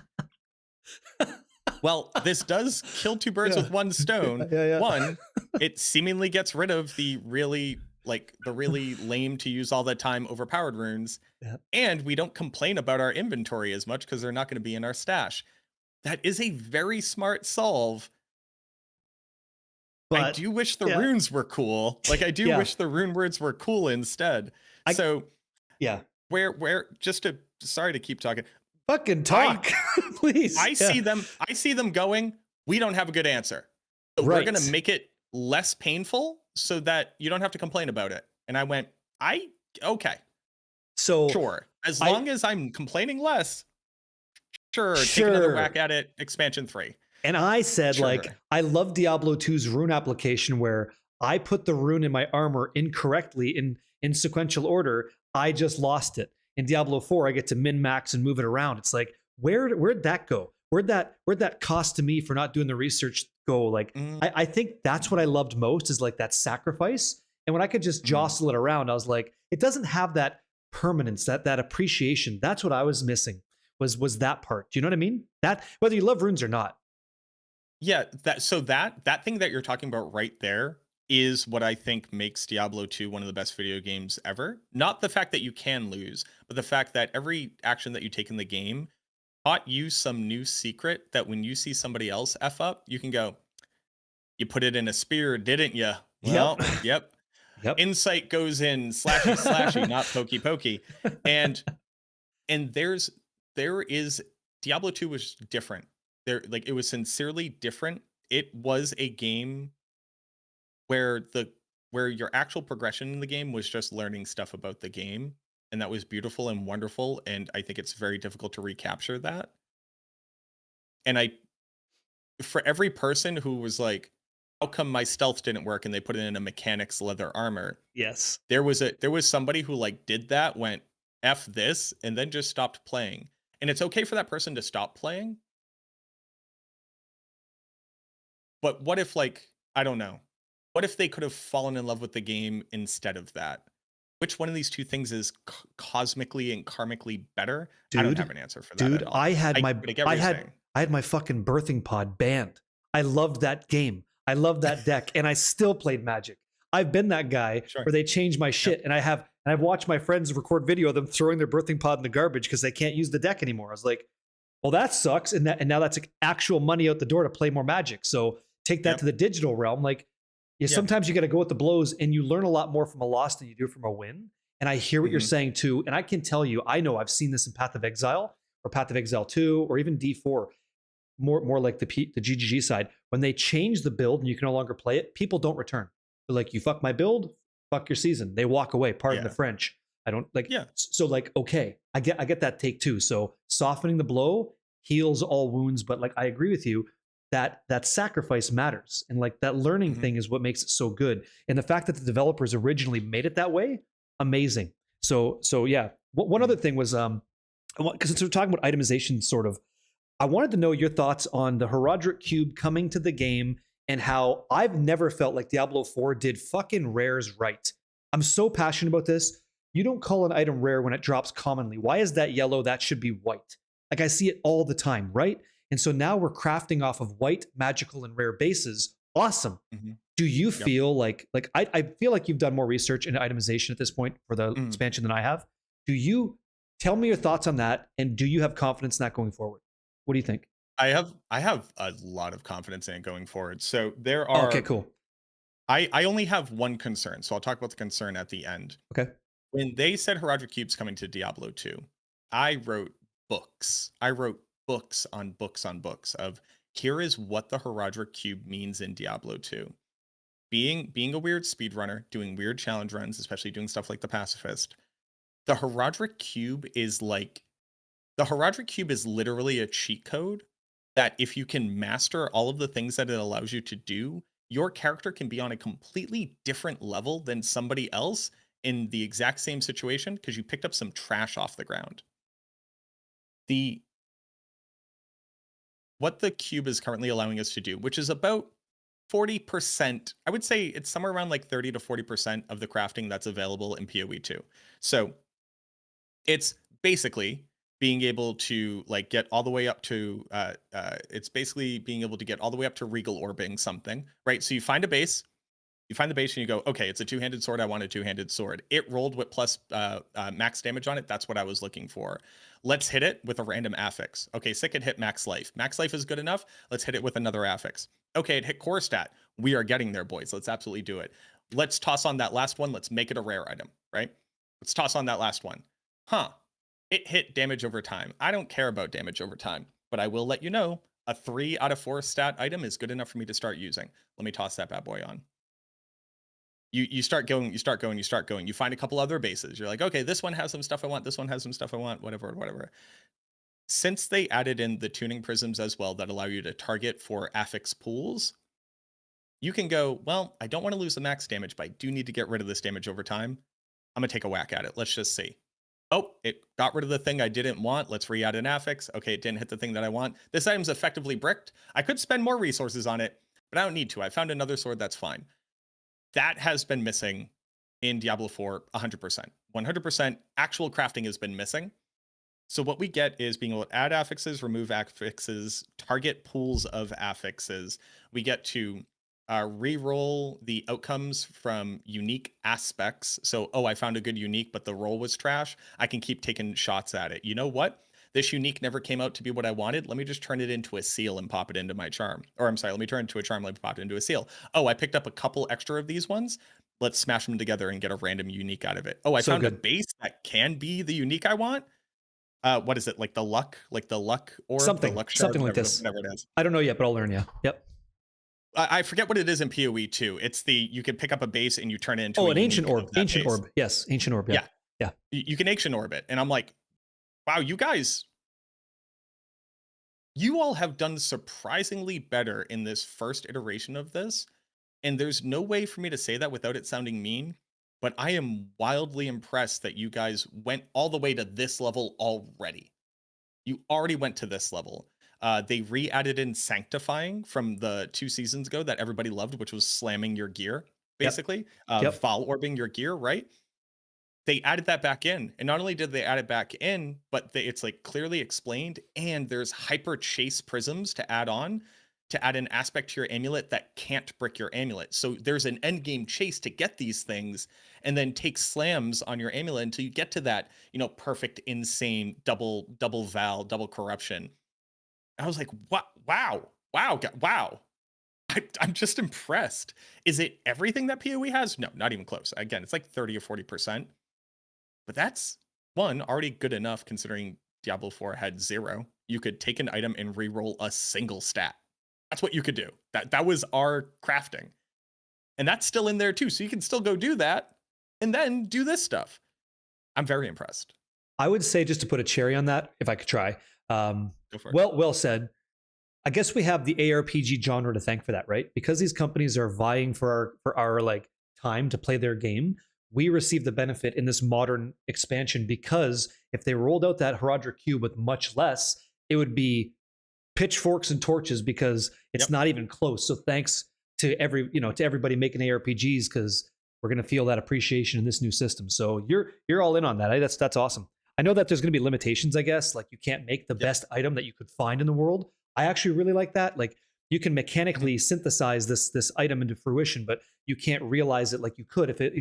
Well, this does kill two birds with one stone. One, it seemingly gets rid of the really lame to use all the time overpowered runes. Yeah. And we don't complain about our inventory as much because they're not going to be in our stash. That is a very smart solve. But I do wish the runes were cool. Like, I do wish the rune words were cool instead. Where just to, sorry to keep talking. Fucking talk, please. I see them going, we don't have a good answer. So we're going to make it less painful so that you don't have to complain about it. And I went, okay. So sure. As long as I'm complaining less, sure. Take another whack at it. Expansion 3. And I said, I love Diablo 2's rune application where I put the rune in my armor incorrectly in sequential order. I just lost it. In Diablo 4, I get to min-max and move it around. It's like, where'd that go? Where'd that cost to me for not doing the research go? Like, I think that's what I loved most, is like that sacrifice. And when I could just jostle it around, I was like, it doesn't have that permanence, that appreciation. That's what I was missing, was that part. Do you know what I mean? That, whether you love runes or not. Yeah, that thing that you're talking about right there is what I think makes Diablo 2 one of the best video games ever. Not the fact that you can lose, but the fact that every action that you take in the game taught you some new secret that when you see somebody else F up, you can go, you put it in a spear, didn't you? Well, yep. Insight goes in slashy, not pokey. And there is Diablo 2 was different. It was sincerely different. It was a game where your actual progression in the game was just learning stuff about the game, and that was beautiful and wonderful, and I think it's very difficult to recapture that. And for every person who was like, how come my stealth didn't work, and they put it in a mechanic's leather armor, yes, there was somebody who like did that, went F this, and then just stopped playing. And it's okay for that person to stop playing. But what if, like, I don't know, what if they could have fallen in love with the game instead of that? Which one of these two things is cosmically and karmically better? I don't have an answer for that. Dude, I had my fucking birthing pod banned. I loved that game. I loved that deck, and I still played Magic. I've been that guy where they change my shit, and I've watched my friends record video of them throwing their birthing pod in the garbage because they can't use the deck anymore. I was like, well, that sucks, and now that's like actual money out the door to play more Magic. So take that to the digital realm. Like, sometimes you got to go with the blows, and you learn a lot more from a loss than you do from a win. And I hear what you're saying too. And I can tell you, I know I've seen this in Path of Exile or Path of Exile 2 or even D4, more like the GGG side. When they change the build and you can no longer play it, people don't return. They're like, you fuck my build, fuck your season. They walk away. Pardon the French. I don't like. Yeah. So like, okay, I get that take too. So softening the blow heals all wounds. But like, I agree with you. That sacrifice matters, and like that learning thing is what makes it so good. And the fact that the developers originally made it that way, amazing. So yeah. One other thing was because since we're talking about itemization, sort of, I wanted to know your thoughts on the Herodric Cube coming to the game and how I've never felt like Diablo 4 did fucking rares right. I'm so passionate about this. You don't call an item rare when it drops commonly. Why is that yellow? That should be white. Like, I see it all the time, right? And so now we're crafting off of white, magical, and rare bases. Awesome. Do you feel like I feel like you've done more research into itemization at this point for the expansion than I have? Do you tell me your thoughts on that? And do you have confidence in that going forward? What do you think? I have a lot of confidence in it going forward. So there are. Okay, cool. I only have one concern. So I'll talk about the concern at the end. Okay. When they said Herodric Cube's coming to Diablo 2, I wrote books. I wrote books on books on books of here is what the Herodric Cube means in Diablo 2. Being a weird speedrunner, doing weird challenge runs, especially doing stuff like the Pacifist, the Herodric Cube is like the Herodric Cube is literally a cheat code that if you can master all of the things that it allows you to do, your character can be on a completely different level than somebody else in the exact same situation because you picked up some trash off the ground. The what the cube is currently allowing us to do, which is about 40%, I would say it's somewhere around like 30 to 40% of the crafting that's available in PoE 2. So it's basically being able to like get all the way up to it's basically being able to get all the way up to regal orbing something, right? So you find a base, you find the base and you go, okay, it's a two-handed sword. I want a two-handed sword. It rolled with plus max damage on it. That's what I was looking for. Let's hit it with a random affix. Okay, sick, it hit max life. Max life is good enough. Let's hit it with another affix. Okay, it hit core stat. We are getting there, boys. Let's absolutely do it. Let's toss on that last one. Let's make it a rare item, right? Let's toss on that last one. Huh. It hit damage over time. I don't care about damage over time, but I will let you know a 3 out of 4 stat item is good enough for me to start using. Let me toss that bad boy on. You start going, you find a couple other bases. You're like, okay, this one has some stuff I want, this one has some stuff I want, whatever. Since they added in the tuning prisms as well that allow you to target for affix pools, you can go, well, I don't want to lose the max damage, but I do need to get rid of this damage over time. I'm gonna take a whack at it. Let's just see. Oh, it got rid of the thing I didn't want. Let's re-add an affix. Okay, it didn't hit the thing that I want. This item's effectively bricked. I could spend more resources on it, but I don't need to. I found another sword, that's fine. That has been missing in Diablo 4 100%. 100% actual crafting has been missing. So what we get is being able to add affixes, remove affixes, target pools of affixes. We get to re-roll the outcomes from unique aspects. So, oh, I found a good unique, but the roll was trash. I can keep taking shots at it. You know what? This unique never came out to be what I wanted. Let me just turn it into a seal and pop it into my charm. Or I'm sorry, let me turn it into a charm, let me pop it into a seal. Oh, I picked up a couple extra of these ones. Let's smash them together and get a random unique out of it. Oh, I found a base that can be the unique I want. What is it? Like the luck orb? Something, the luck shard, something like whatever, this. whatever it is. I don't know yet, but I'll learn. Yeah. Yep. I forget what it is in PoE 2. It's you can pick up a base and you turn it into an ancient orb. Ancient base. orb. Yes, ancient orb. Yeah. Yeah. You can ancient orb it. And I'm like, wow, you guys, you all have done surprisingly better in this first iteration of this. And there's no way for me to say that without it sounding mean, but I am wildly impressed that you guys went all the way to this level already. You already went to this level. They re-added in sanctifying from the 2 seasons ago that everybody loved, which was slamming your gear, basically. Vol orbing your gear, right? They added that back in. And not only did they add it back in, but it's like clearly explained. And there's hyper chase prisms to add on, to add an aspect to your amulet that can't brick your amulet. So there's an end game chase to get these things and then take slams on your amulet until you get to that, perfect, insane, double val, double corruption. I was like, what? Wow. I'm just impressed. Is it everything that PoE has? No, not even close. Again, it's like 30 or 40%. But that's, one, already good enough considering Diablo 4 had 0. You could take an item and re-roll a single stat. That's what you could do. That was our crafting. And that's still in there too. So you can still go do that and then do this stuff. I'm very impressed. I would say, just to put a cherry on that, if I could try. Go for it. Well said. I guess we have the ARPG genre to thank for that, right? Because these companies are vying for our like time to play their game. We receive the benefit in this modern expansion, because if they rolled out that Herodric Cube with much less, it would be pitchforks and torches, because it's not even close. So thanks to everybody making ARPGs, because we're going to feel that appreciation in this new system. So you're all in on that. That's awesome. I know that there's going to be limitations, I guess, like you can't make the best item that you could find in the world. I actually really like that. Like you can mechanically synthesize this item into fruition, but you can't realize it like you could if it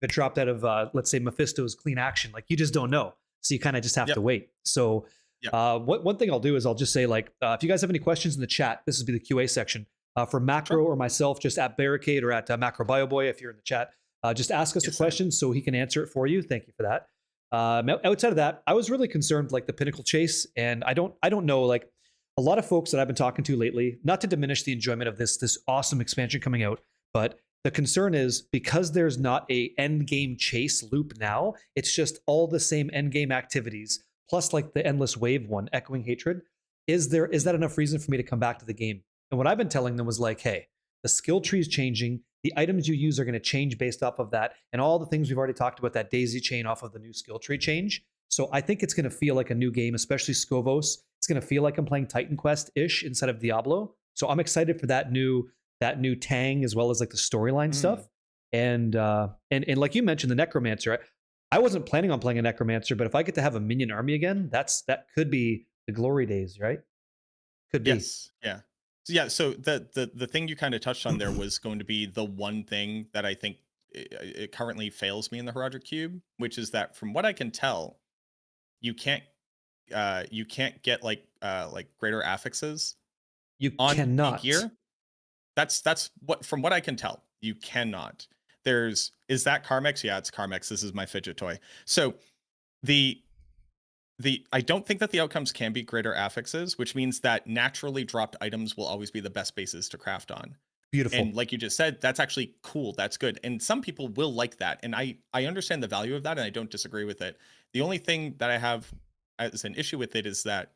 dropped out of let's say Mephisto's clean action. Like you just don't know. So you kind of just have to wait. So one thing I'll do is I'll just say, like, if you guys have any questions in the chat, this will be the QA section. For Macro or myself, just at Barricade or at Macro BioBoy, if you're in the chat, just ask us a question so he can answer it for you. Thank you for that. Outside of that, I was really concerned like the Pinnacle chase, and I don't know, like a lot of folks that I've been talking to lately, not to diminish the enjoyment of this awesome expansion coming out, but The concern is because there's not a end game chase loop now, it's just all the same end game activities plus like the endless wave one, echoing hatred. Is that enough reason for me to come back to the game? And what I've been telling them was like, hey, the skill tree is changing. The items you use are going to change based off of that, and all the things we've already talked about, that daisy chain off of the new skill tree change. So I think it's going to feel like a new game, especially Scovos. It's going to feel like I'm playing Titan Quest ish instead of Diablo. So I'm excited for that new tang as well as like the storyline stuff. And like you mentioned, the necromancer. I wasn't planning on playing a necromancer, but if I get to have a minion army again, that could be the glory days, right? Could be. Yes. Yeah. So the thing you kind of touched on there was going to be the one thing that I think it currently fails me in the Herodric Cube, which is that from what I can tell, you can't get like greater affixes You on cannot. gear. That's what, from what I can tell, you cannot. Is that Carmex? Yeah, it's Carmex. This is my fidget toy. So I don't think that the outcomes can be greater affixes, which means that naturally dropped items will always be the best bases to craft on. Beautiful. And like you just said, that's actually cool. That's good. And some people will like that. And I understand the value of that, and I don't disagree with it. The only thing that I have as an issue with it is that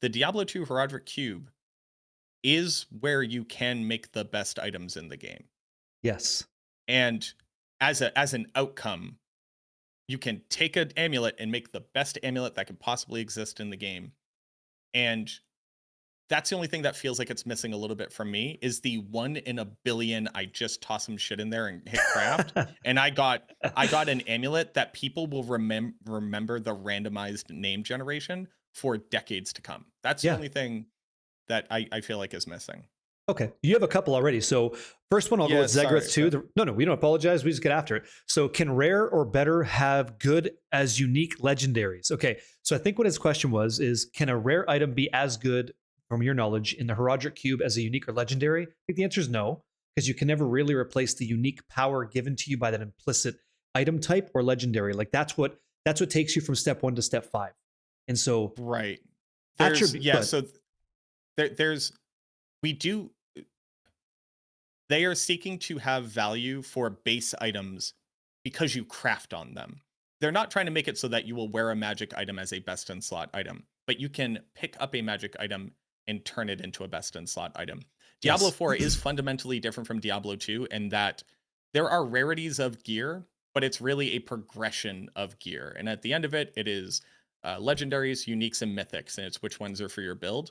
the Diablo 2 Herodric Cube is where you can make the best items in the game. Yes. And as an outcome, you can take an amulet and make the best amulet that could possibly exist in the game. And that's the only thing that feels like it's missing a little bit from me, is the 1 in a billion, I just toss some shit in there and hit craft. And I got an amulet that people will remember the randomized name generation for decades to come. That's the only thing that I feel like is missing. Okay, you have a couple already. So first one, I'll go with Zegarath 2. No, we don't apologize. We just get after it. So can rare or better have good as unique legendaries? Okay, so I think what his question was is, can a rare item be as good, from your knowledge, in the Herodric Cube as a unique or legendary? I think the answer is no, because you can never really replace the unique power given to you by that implicit item type or legendary. Like that's what takes you from step 1 to step 5. And so right. They are seeking to have value for base items because you craft on them. They're not trying to make it so that you will wear a magic item as a best in slot item, but you can pick up a magic item and turn it into a best in slot item. Diablo 4 is fundamentally different from Diablo 2 in that there are rarities of gear, but it's really a progression of gear. And at the end of it, it is legendaries, uniques, and mythics, and it's which ones are for your build.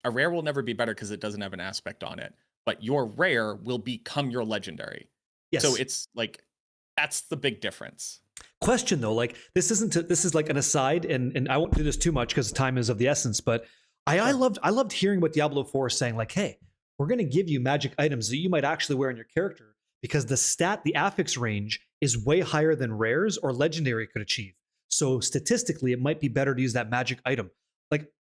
A rare will never be better because it doesn't have an aspect on it, but your rare will become your legendary. Yes. So it's like, that's the big difference. Question though, like this is like an aside, and I won't do this too much because time is of the essence, but I loved hearing what Diablo 4 is saying, like, hey, we're going to give you magic items that you might actually wear in your character because the affix range is way higher than rares or legendary could achieve. So statistically, it might be better to use that magic item.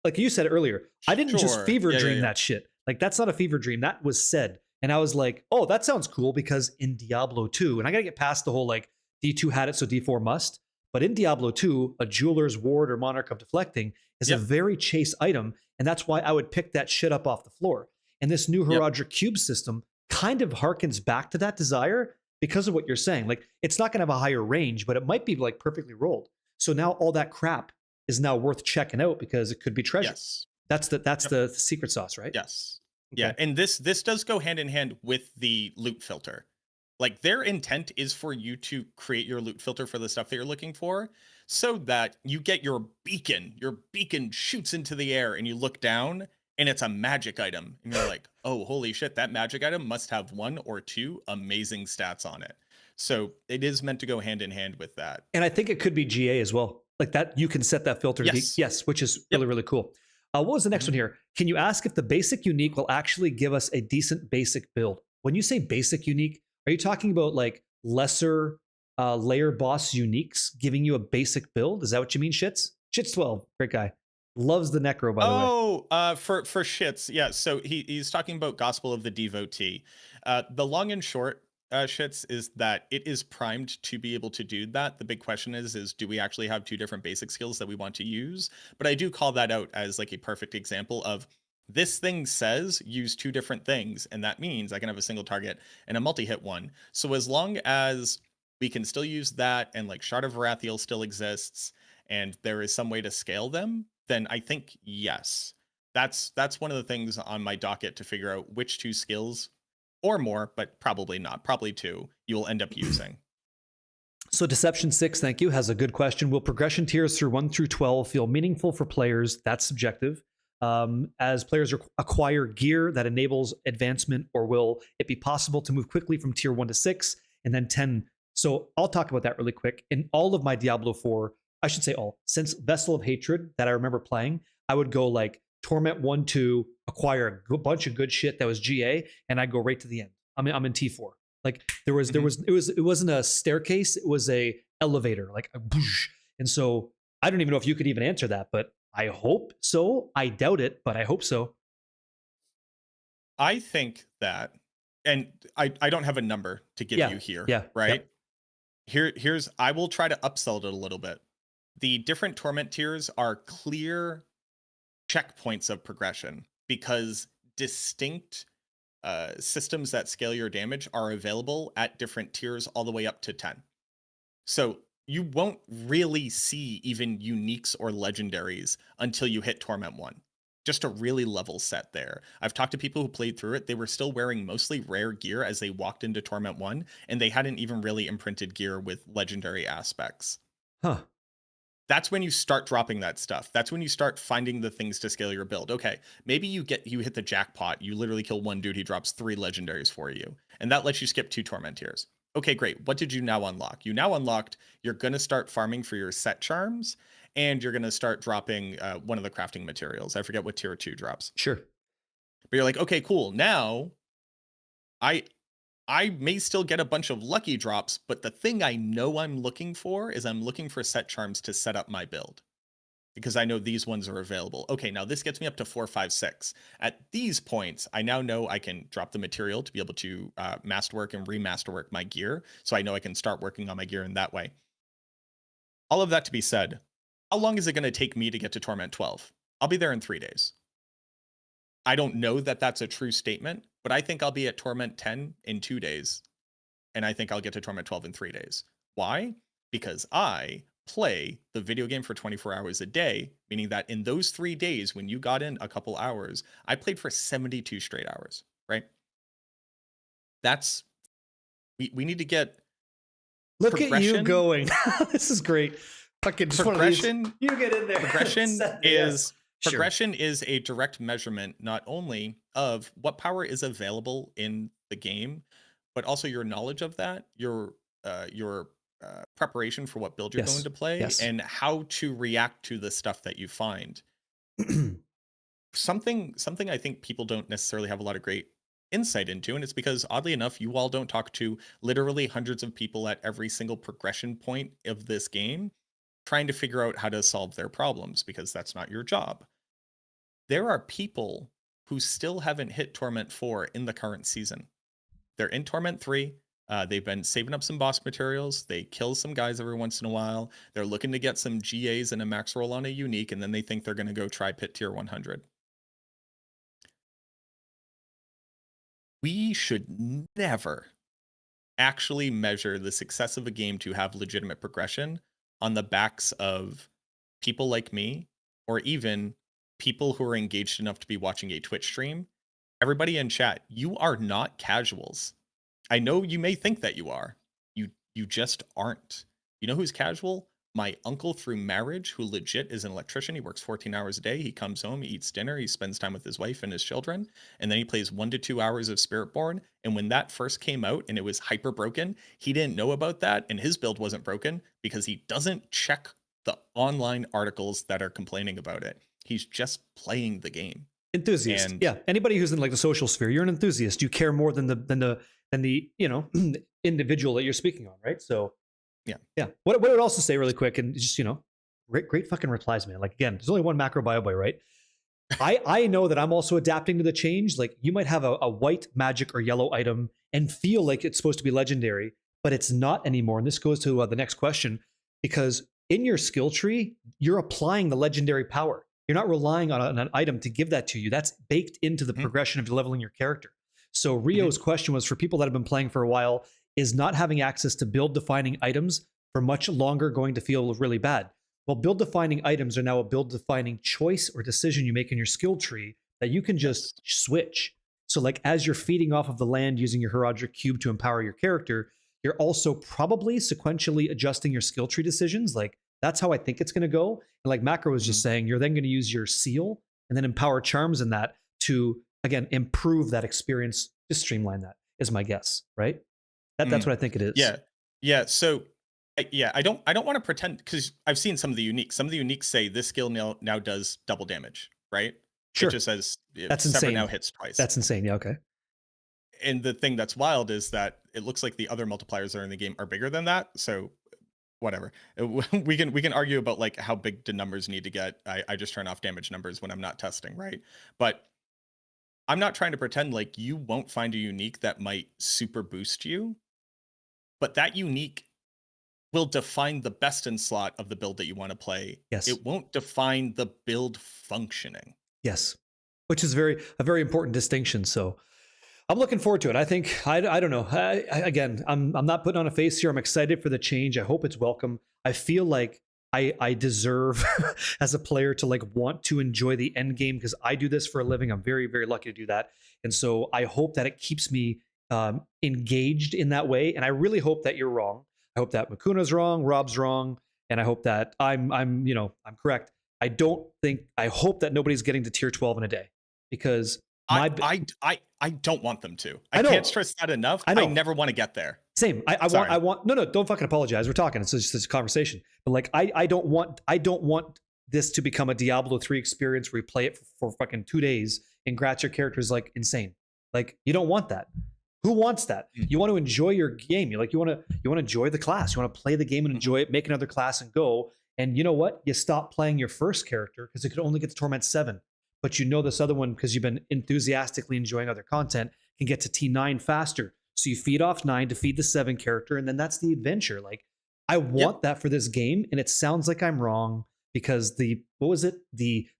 Like you said earlier, I didn't just fever dream that shit. Like that's not a fever dream. That was said. And I was like, oh, that sounds cool, because in Diablo 2, and I got to get past the whole like D2 had it, so D4 must. But in Diablo 2, a jeweler's ward or monarch of deflecting is a very chase item. And that's why I would pick that shit up off the floor. And this new Herodric Cube system kind of harkens back to that desire because of what you're saying. Like it's not going to have a higher range, but it might be like perfectly rolled. So now all that crap is now worth checking out because it could be treasure. Yes. That's the secret sauce, right? Yes. Okay. Yeah. And this does go hand in hand with the loot filter. Like their intent is for you to create your loot filter for the stuff that you're looking for so that you get your beacon. Your beacon shoots into the air and you look down and it's a magic item. And you're like, oh, holy shit, that magic item must have 1 or 2 amazing stats on it. So it is meant to go hand in hand with that. And I think it could be GA as well. Like that, you can set that filter to be, which is really, really cool. What was the next one here? Can you ask if the basic unique will actually give us a decent basic build? When you say basic unique, are you talking about like lesser layer boss uniques giving you a basic build? Is that what you mean, Shits? Shits 12, great guy. Loves the Necro, by the way. For Shits, yeah. So he's talking about Gospel of the Devotee. The long and short, Shits, is that it is primed to be able to do that. The big question is do we actually have 2 different basic skills that we want to use? But I do call that out as like a perfect example of this thing says use 2 different things, and that means I can have a single target and a multi-hit one. So as long as we can still use that, and like Shard of Varathiel still exists, and there is some way to scale them, then I think yes. That's one of the things on my docket to figure out which 2 skills or more, but probably not, probably 2, you will end up using. So Deception 6, thank you, has a good question. Will progression tiers through 1 through 12 feel meaningful for players? That's subjective. As players acquire gear that enables advancement, or will it be possible to move quickly from tier 1 to 6 and then 10? So I'll talk about that really quick. In all of my Diablo 4, I should say all, since Vessel of Hatred that I remember playing, I would go like Torment 1, 2, acquire a bunch of good shit that was GA, and I'd go right to the end. I'm in T4. Like it wasn't a staircase, it was a elevator, like a boosh. And so I don't even know if you could even answer that, but I hope so. I doubt it, but I hope so. I think that, and I don't have a number to give you here, right? Yep. Here's I will try to upsell it a little bit. The different torment tiers are clear checkpoints of progression, because distinct systems that scale your damage are available at different tiers all the way up to 10. So you won't really see even uniques or legendaries until you hit Torment 1. Just a really level set there. I've talked to people who played through it. They were still wearing mostly rare gear as they walked into Torment 1, and they hadn't even really imprinted gear with legendary aspects. Huh. That's when you start dropping that stuff. That's when you start finding the things to scale your build. Okay, maybe you hit the jackpot. You literally kill one dude, he drops 3 legendaries for you, and that lets you skip 2 torment tiers. Okay, great. What did you now unlock? You now unlocked, you're going to start farming for your set charms, and you're going to start dropping one of the crafting materials. I forget what tier 2 drops. Sure. But you're like, okay, cool. Now I may still get a bunch of lucky drops, but the thing I know I'm looking for is I'm looking for set charms to set up my build, because I know these ones are available. Okay, now this gets me up to 4, 5, 6. At these points, I now know I can drop the material to be able to masterwork and remasterwork my gear. So I know I can start working on my gear in that way. All of that to be said, how long is it going to take me to get to Torment 12? I'll be there in 3 days. I don't know that that's a true statement, but I think I'll be at Torment 10 in 2 days, and I think I'll get to Torment 12 in 3 days. Why? Because I play the video game for 24 hours a day, meaning that in those 3 days, when you got in a couple hours, I played for 72 straight hours, right? That's, we need to get Look at you going. This is great. Fucking progression. You get in there. Progression is a direct measurement, not only of what power is available in the game, but also your knowledge of that, your preparation for what build you're going to play, and how to react to the stuff that you find. Something I think people don't necessarily have a lot of great insight into, and it's because, oddly enough, you all don't talk to literally hundreds of people at every single progression point of this game, trying to figure out how to solve their problems, because that's not your job. There are people who still haven't hit Torment 4 in the current season. They're in Torment 3. They've been saving up some boss materials. They kill some guys every once in a while. They're looking to get some GAs and a max roll on a unique, and then they think they're going to go try Pit Tier 100. We should never actually measure the success of a game to have legitimate progression on the backs of people like me, or even people who are engaged enough to be watching a Twitch stream. Everybody in chat, you are not casuals. I know you may think that you are. You just aren't. You know who's casual? My uncle through marriage, who legit is an electrician. He works 14 hours a day. He comes home, he eats dinner, he spends time with his wife and his children, and then he plays 1 to 2 hours of Spiritborn. And when that first came out and it was hyper broken, he didn't know about that, and his build wasn't broken because he doesn't check the online articles that are complaining about it. He's just playing the game. Enthusiast. Yeah. Anybody who's in like the social sphere, you're an enthusiast. You care more than the individual that you're speaking on, right? So yeah. What I would also say really quick, and just, great fucking replies, man. Like, again, there's only one macro bio boy, right? I know that I'm also adapting to the change. Like, you might have a white magic or yellow item and feel like it's supposed to be legendary, but it's not anymore. And this goes to the next question, because in your skill tree, you're applying the legendary power. You're not relying on an item to give that to you. That's baked into the progression of leveling your character. So Rio's question was for people that have been playing for a while, is not having access to build defining items for much longer going to feel really bad? Well, build defining items are now a build defining choice or decision you make in your skill tree that you can just switch. So like as you're feeding off of the land using your Heraldric Cube to empower your character, you're also probably sequentially adjusting your skill tree decisions. Like that's how I think it's going to go. And like Macro was just saying, you're then going to use your seal and then empower charms in that to, again, improve that experience, just streamline that is my guess, right? That's what I think it is. Yeah. So I don't want to pretend, because I've seen some of the uniques. Some of the uniques say this skill now does double damage, right? Sure. It just says that's Sever insane. now hits twice. That's insane. Yeah, okay. And the thing that's wild is that it looks like the other multipliers that are in the game are bigger than that. So whatever. We can argue about like how big the numbers need to get. I just turn off damage numbers when I'm not testing, right? But I'm not trying to pretend like you won't find a unique that might super boost you, but that unique will define the best in slot of the build that you want to play. Yes. It won't define the build functioning. Yes. Which is a very important distinction. So I'm looking forward to it. I think, I don't know. Again, I'm not putting on a face here. I'm excited for the change. I hope it's welcome. I feel like I deserve as a player to like want to enjoy the end game because I do this for a living. I'm very, very lucky to do that. And so I hope that it keeps me engaged in that way. And I really hope that you're wrong. I hope that Makuna's wrong, Rob's wrong, and I hope that I'm correct. I hope that nobody's getting to tier 12 in a day because I don't want them to. I can't stress that enough. I never want to get there. Same. I want no, don't fucking apologize. We're talking. It's just a conversation. But like I don't want this to become a Diablo 3 experience where you play it for fucking 2 days and grats your characters like insane. Like you don't want that. Who wants that? You want to enjoy your game. You want to enjoy the class. You want to play the game and enjoy it, make another class and go. And you know what? You stop playing your first character because it could only get to Torment 7. But you know this other one, because you've been enthusiastically enjoying other content, can get to T9 faster. So you feed off 9 to feed the 7 character, and then that's the adventure. Like, I want that for this game, and it sounds like I'm wrong because the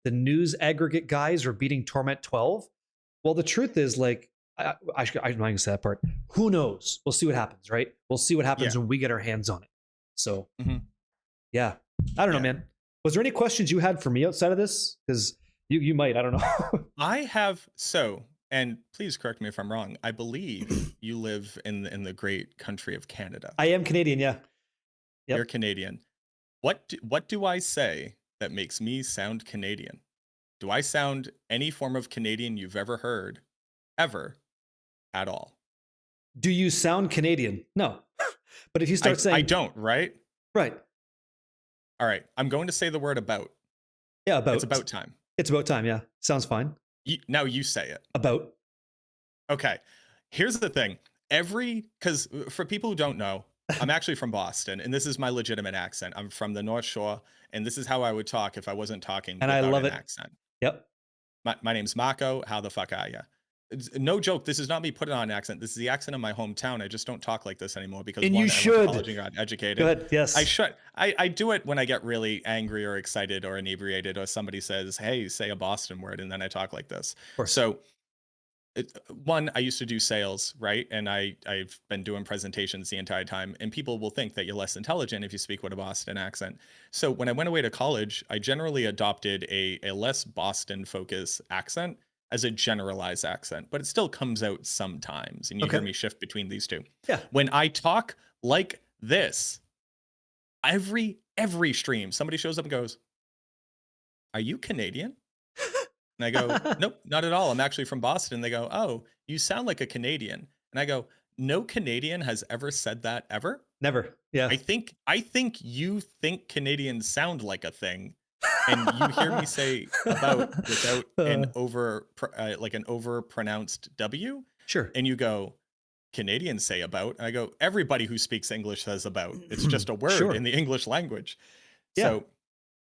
news aggregate guys are beating Torment 12. Well, the truth is, like, I'm not going to say that part. Who knows? We'll see what happens, right? We'll see what happens when we get our hands on it. So, yeah. I don't know, man. Was there any questions you had for me outside of this? Because you might. I don't know. I have and please correct me if I'm wrong. I believe you live in the great country of Canada. I am Canadian, yeah. Yep. You're Canadian. What do I say that makes me sound Canadian? Do I sound any form of Canadian you've ever heard, ever, at all? Do you sound Canadian? No. But if you start saying... I don't, right? Right. All right. I'm going to say the word about. Yeah, about. It's about time. It's about time, yeah. Sounds fine. Now you say it. About. Okay. Here's the thing. Because for people who don't know, I'm actually from Boston, and this is my legitimate accent. I'm from the North Shore, and this is how I would talk if I wasn't talking and without I love an it. accent. Yep. My name's Marco. How the fuck are ya? No joke. This is not me putting on an accent. This is the accent of my hometown. I just don't talk like this anymore because and one, you I should. went to college and got educated. Good. Yes. I should. I do it when I get really angry or excited or inebriated, or somebody says, "Hey, say a Boston word," and then I talk like this. So, I used to do sales, right? And I've been doing presentations the entire time, and people will think that you're less intelligent if you speak with a Boston accent. So when I went away to college, I generally adopted a less Boston focused accent as a generalized accent, but it still comes out sometimes, and you hear me shift between these two. Yeah. When I talk like this, every stream, somebody shows up and goes, "Are you Canadian?" And I go, "Nope, not at all. I'm actually from Boston." They go, "Oh, you sound like a Canadian." And I go, "No Canadian has ever said that ever." Never. Yeah. I think you think Canadians sound like a thing. And you hear me say about without an over pronounced W. Sure. And you go, "Canadians say about." And I go, "Everybody who speaks English says about. It's just a word in the English language." Yeah. So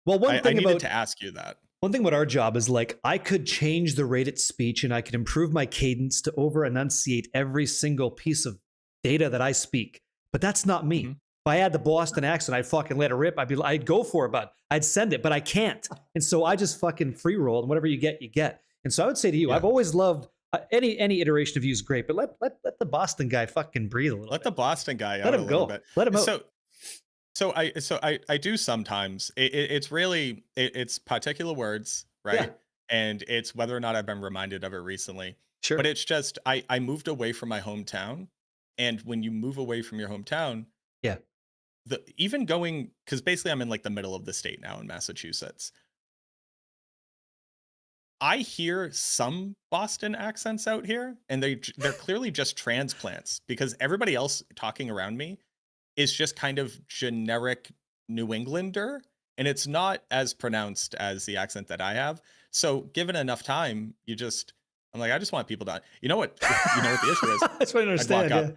well, I needed to ask you that. One thing about our job is like I could change the rate of speech and I could improve my cadence to over enunciate every single piece of data that I speak. But that's not me. I had the Boston accent, I'd fucking let it rip. I'd go for it, but I'd send it, but I can't. And so I just fucking free roll, and whatever you get, you get. And so I would say to you, Yeah. I've always loved any iteration of you is great, but let the Boston guy fucking breathe a little. Let bit. the Boston guy Let out him a little go. bit. Let him out. So I do sometimes. It's really it's particular words, right? Yeah. And it's whether or not I've been reminded of it recently. Sure. But it's just I moved away from my hometown, and when you move away from your hometown, Yeah. even going, because basically I'm in like the middle of the state now in Massachusetts. I hear some Boston accents out here, and they're clearly just transplants, because everybody else talking around me is just kind of generic New Englander, and it's not as pronounced as the accent that I have. So given enough time, I'm like, I just want people to, you know what the issue is. That's what I understand. walk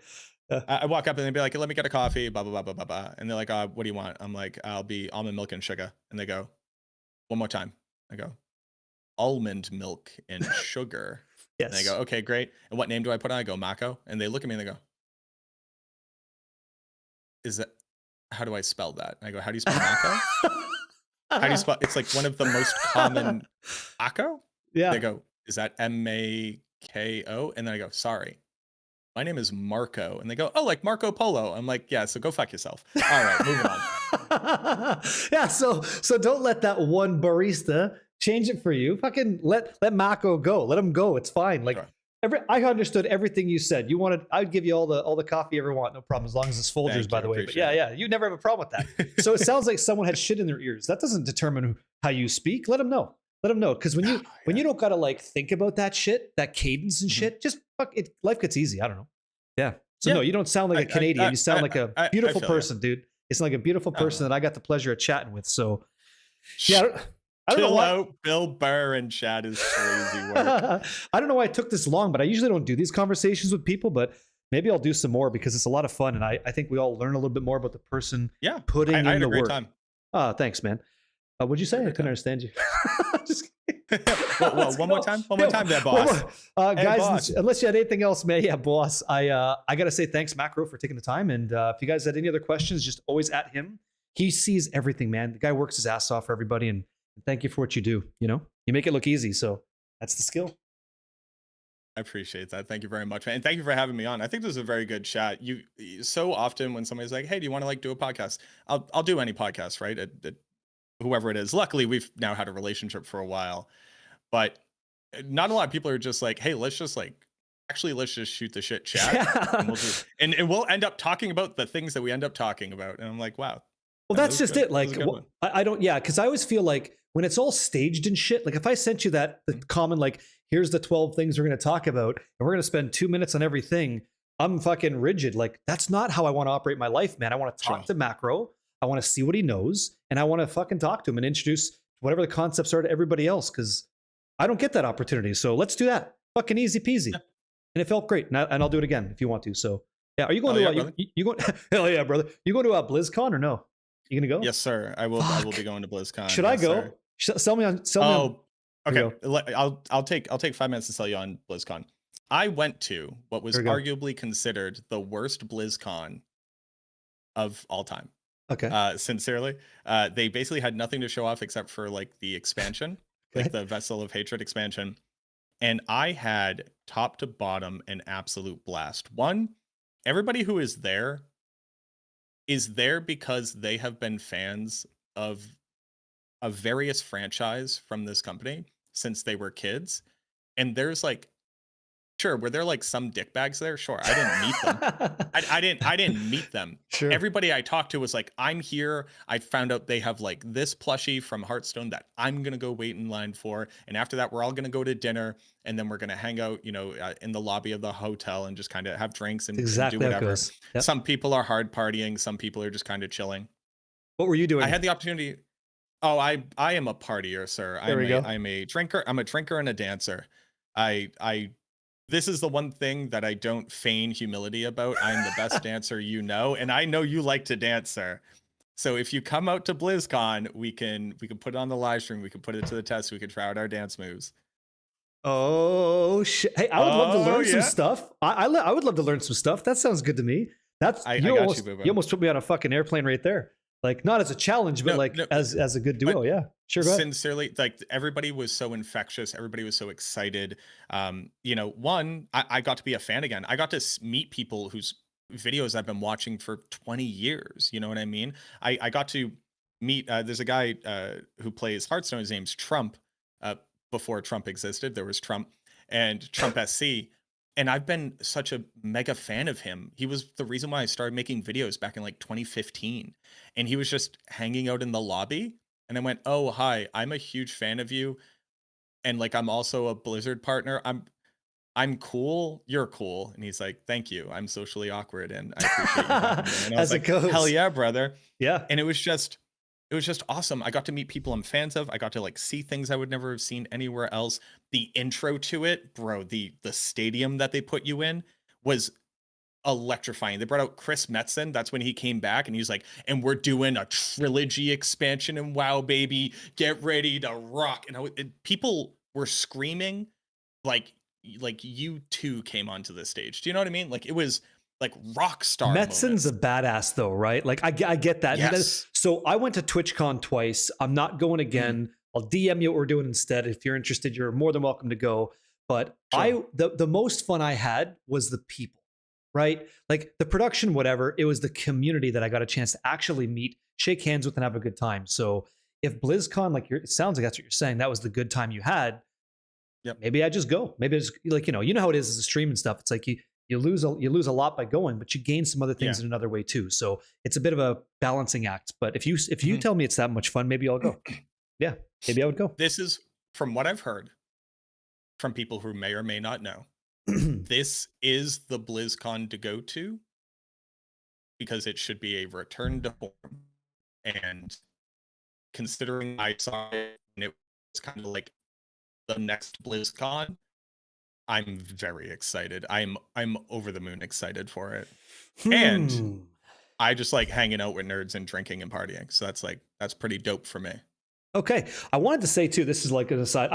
Yeah. I walk up and they'd be like, let me get a coffee, blah, blah, blah, blah, blah, blah. And they're like, what do you want? I'm like, I'll be almond milk and sugar. And they go, one more time. I go, almond milk and sugar. Yes. And they go, okay, great. And what name do I put on? I go, Mako. And they look at me and they go, how do I spell that? And I go, how do you spell Mako? How do you spell? It's like one of the most common Mako. Yeah. They go, is that Mako? And then I go, sorry, my name is Marco. And they go, oh, like Marco Polo. I'm like, yeah, so go fuck yourself. All right, moving on. Yeah, so don't let that one barista change it for you. Fucking let Mako go. Let him go. It's fine. Like Sure. I understood everything you said. You wanted, I'd give you all the coffee you ever want, no problem, as long as it's Folgers, Thank by you, the way. But appreciate yeah, you never have a problem with that. So it sounds like someone had shit in their ears. That doesn't determine how you speak. Let them know. Let them know, because when you don't gotta like think about that shit, that cadence and shit, just fuck it. Life gets easy. I don't know. Yeah. So no, you don't sound like a Canadian. You sound like a beautiful person, dude. It's like a beautiful person that I got the pleasure of chatting with. So yeah. I don't know why. Out, Bill Burr and chat is crazy work. I don't know why it took this long, but I usually don't do these conversations with people, but maybe I'll do some more because it's a lot of fun. And I think we all learn a little bit more about the person putting in I had the a great work. time. Thanks, man. What'd you say? I couldn't understand you. Just well, one more time there, boss. Guys, boss. unless you had anything else, man. Yeah, boss. I got to say thanks, Macro, for taking the time. And if you guys had any other questions, just always at him. He sees everything, man. The guy works his ass off for everybody. And thank you for what you do. You make it look easy. So that's the skill. I appreciate that. Thank you very much, man. And thank you for having me on. I think this is a very good chat. You so often when somebody's like, hey, do you want to like do a podcast? I'll do any podcast, right? Whoever it is. Luckily, we've now had a relationship for a while, but not a lot of people are just like, hey, let's just shoot the shit chat. Yeah. And we'll end up talking about the things that we end up talking about. And I'm like, wow. Well, that's just it. Like, I don't, because I always feel like when it's all staged and shit, like if I sent you the common, like, here's the 12 things we're going to talk about, and we're going to spend 2 minutes on everything, I'm fucking rigid. Like, that's not how I want to operate my life, man. I want to talk to Macro. I want to see what he knows, and I want to fucking talk to him and introduce whatever the concepts are to everybody else, because I don't get that opportunity. So let's do that. Fucking easy peasy. Yeah. And it felt great. And I'll do it again if you want to. So yeah, are you going you going? Hell yeah, brother. You going to BlizzCon or no? You gonna go? Yes, sir. I will. I will be going to BlizzCon. Should I go? Sell me on. Okay. I'll take 5 minutes to sell you on BlizzCon. I went to what was arguably considered the worst BlizzCon of all time. Okay. Sincerely, they basically had nothing to show off except for like the expansion, like the Vessel of Hatred expansion, and I had top to bottom an absolute blast. One, everybody who is there because they have been fans of a various franchise from this company since they were kids. And there's like, sure, were there like some dickbags there? Sure, I didn't meet them. I didn't meet them. Sure. Everybody I talked to was like, I'm here. I found out they have like this plushie from Hearthstone that I'm gonna go wait in line for, and after that, we're all gonna go to dinner, and then we're gonna hang out, in the lobby of the hotel and just kind of have drinks and do whatever. Yep. Some people are hard partying. Some people are just kind of chilling. What were you doing? I had the opportunity. Oh, I am a partier, sir. I'm a drinker. I'm a drinker and a dancer. This is the one thing that I don't feign humility about. I'm the best dancer and I know you like to dance, sir. So if you come out to BlizzCon, we can put it on the live stream. We can put it to the test. We can try out our dance moves. Oh shit! Hey, I would love to learn some stuff. I would love to learn some stuff. That sounds good to me. That's I you got almost you, Boo Boo. you almost put me on a fucking airplane right there. Like not as a challenge, but No, like no, as a good duo. Yeah, sure. Go ahead. Sincerely, like everybody was so infectious, everybody was so excited. You know, one, I got to be a fan again. I got to meet people whose videos I've been watching for 20 years. You know what I mean? I got to meet there's a guy who plays Hearthstone. His name's Trump. Before Trump existed, there was Trump and Trump SC. And I've been such a mega fan of him. He was the reason why I started making videos back in like 2015. And he was just hanging out in the lobby. And I went, "Oh, hi, I'm a huge fan of you. And like I'm also a Blizzard partner. I'm cool. You're cool." And he's like, "Thank you. I'm socially awkward and I appreciate you talking to me." And I was As it like, goes. "Hell yeah, brother." Yeah. And it was just awesome. I got to meet people I'm fans of. I got to like see things I would never have seen anywhere else. The intro to it, bro, the stadium that they put you in was electrifying. They brought out Chris Metzen. That's when he came back and he's like, "And we're doing a trilogy expansion and WoW, baby. Get ready to rock." And people were screaming like you two came onto the stage. Do you know what I mean? Like it was like rock star Metzen's moments. a badass though, right? Like I get that. Yes. So I went to TwitchCon twice. I'm not going again. I'll DM you what we're doing instead. If you're interested, you're more than welcome to go. But Sure. the most fun I had was the people, right? Like the production, whatever. It was the community that I got a chance to actually meet, shake hands with, and have a good time. So if BlizzCon, like it sounds like that's what you're saying, that was the good time you had. Yep. Maybe I just go. Maybe it's like you know how it is as a stream and stuff. It's like you lose a lot by going, but you gain some other things in another way too. So it's a bit of a balancing act. But if you tell me it's that much fun, maybe I'll go. Yeah, maybe I would go. This is from what I've heard from people who may or may not know. This is the BlizzCon to go to because it should be a return to form. And considering I saw it and it was kind of like the next BlizzCon, I'm very excited. I'm over the moon excited for it. And I just like hanging out with nerds and drinking and partying. So that's pretty dope for me. Okay. I wanted to say too, this is like an aside.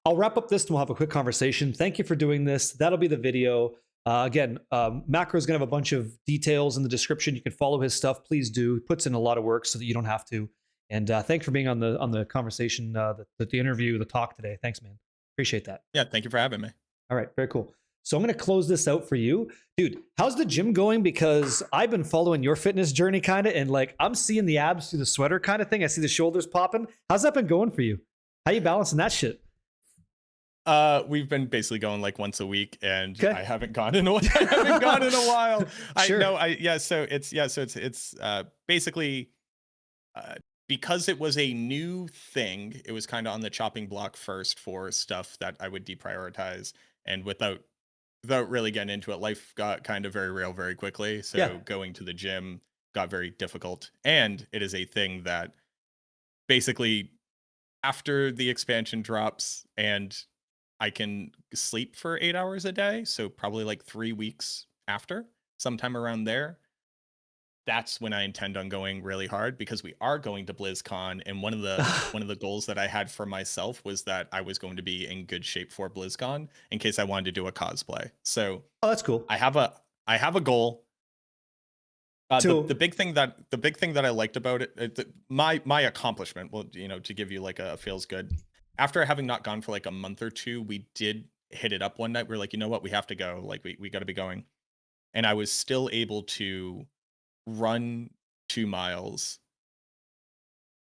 I'll wrap up this and we'll have a quick conversation. Thank you for doing this. That'll be the video. Again, Macro's gonna have a bunch of details in the description. You can follow his stuff. Please do. He puts in a lot of work so that you don't have to. And thanks for being on the conversation, the interview, the talk today. Thanks, man. Appreciate that. Yeah, thank you for having me. All right, very cool. So I'm going to close this out for you. Dude, how's the gym going? Because I've been following your fitness journey kind of, and like I'm seeing the abs through the sweater kind of thing. I see the shoulders popping. How's that been going for you? How you balancing that shit? We've been basically going like once a week, and Okay. I haven't gone in a while. I haven't gone in a while. Sure. So it's basically because it was a new thing. It was kind of on the chopping block first for stuff that I would deprioritize, and without really getting into it, life got kind of very real very quickly. So Yeah. going to the gym got very difficult, and it is a thing that basically after the expansion drops and I can sleep for 8 hours a day, so probably like 3 weeks after, sometime around there, that's when I intend on going really hard, because we are going to BlizzCon, and one of the goals that I had for myself was that I was going to be in good shape for BlizzCon in case I wanted to do a cosplay. So Oh, that's cool. I have a goal. The big thing that I liked about it, my accomplishment, well, to give you like a feels good. After having not gone for like a month or two, we did hit it up one night. We're like, you know what, we have to go. Like we got to be going, and I was still able to run 2 miles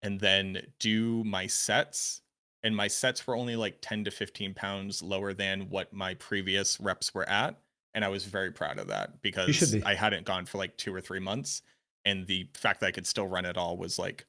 and then do my sets. And my sets were only like 10 to 15 pounds lower than what my previous reps were at. And I was very proud of that because I hadn't gone for like 2 or 3 months. And the fact that I could still run at all was like,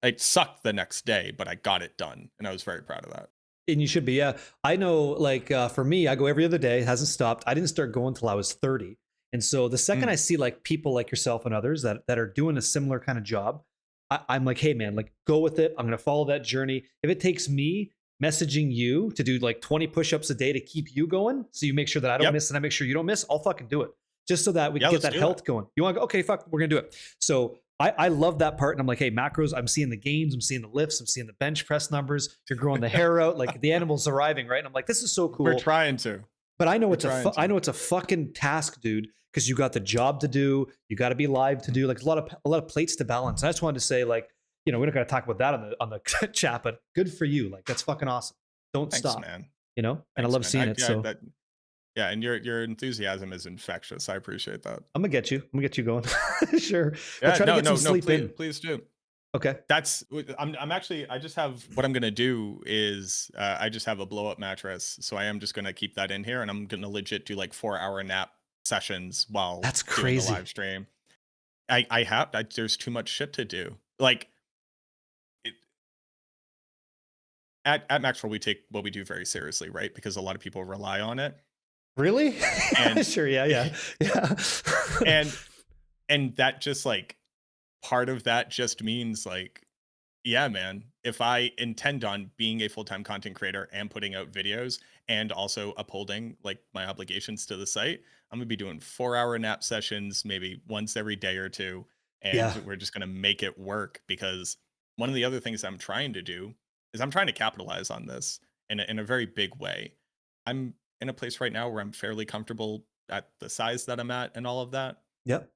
it sucked the next day, but I got it done. And I was very proud of that. And you should be. Yeah. I know, like, for me, I go every other day. It hasn't stopped. I didn't start going until I was 30. And so the second I see like people like yourself and others that are doing a similar kind of job, I'm like, hey, man, like, go with it. I'm going to follow that journey. If it takes me messaging you to do like 20 push-ups a day to keep you going, so you make sure that I don't miss and I make sure you don't miss, I'll fucking do it. Just so that we can get that health going. You want to go? Okay, fuck, we're going to do it. So I love that part. And I'm like, hey, macros, I'm seeing the gains, I'm seeing the lifts, I'm seeing the bench press numbers. You're growing the hair out, like the animal's arriving, right? And I'm like, this is so cool. We're trying to. But I know We're it's trying I to. know it's a fucking task, dude, because you got the job to do, you got to be live to do, like a lot of plates to balance. I just wanted to say, like, you know, we're not gonna talk about that on the chat, but good for you. Like, that's fucking awesome. Don't Thanks, stop, man. you know. And I Thanks, love man. seeing it. Yeah, So yeah, and your enthusiasm is infectious. I appreciate that. I'm gonna get you. I'm gonna get you going. Sure, but Yeah, try to no, get some no, no. sleep Please, in. please do. Okay. That's I'm actually I just have what I'm gonna do is I just have a blow up mattress, so I am just gonna keep that in here, and I'm gonna legit do like 4 hour nap sessions while That's doing the crazy. live stream. There's too much shit to do. Like it, at Maxwell, we take what we do very seriously, right? Because a lot of people rely on it, Really? and Sure. Yeah. Yeah. Yeah. and and that just like part of that just means like yeah, man. If I intend on being a full-time content creator and putting out videos and also upholding like my obligations to the site, I'm gonna be doing 4 hour nap sessions, maybe once every day or two. And Yeah. we're just gonna make it work because one of the other things I'm trying to do is I'm trying to capitalize on this in a very big way. I'm in a place right now where I'm fairly comfortable at the size that I'm at and all of that. Yep.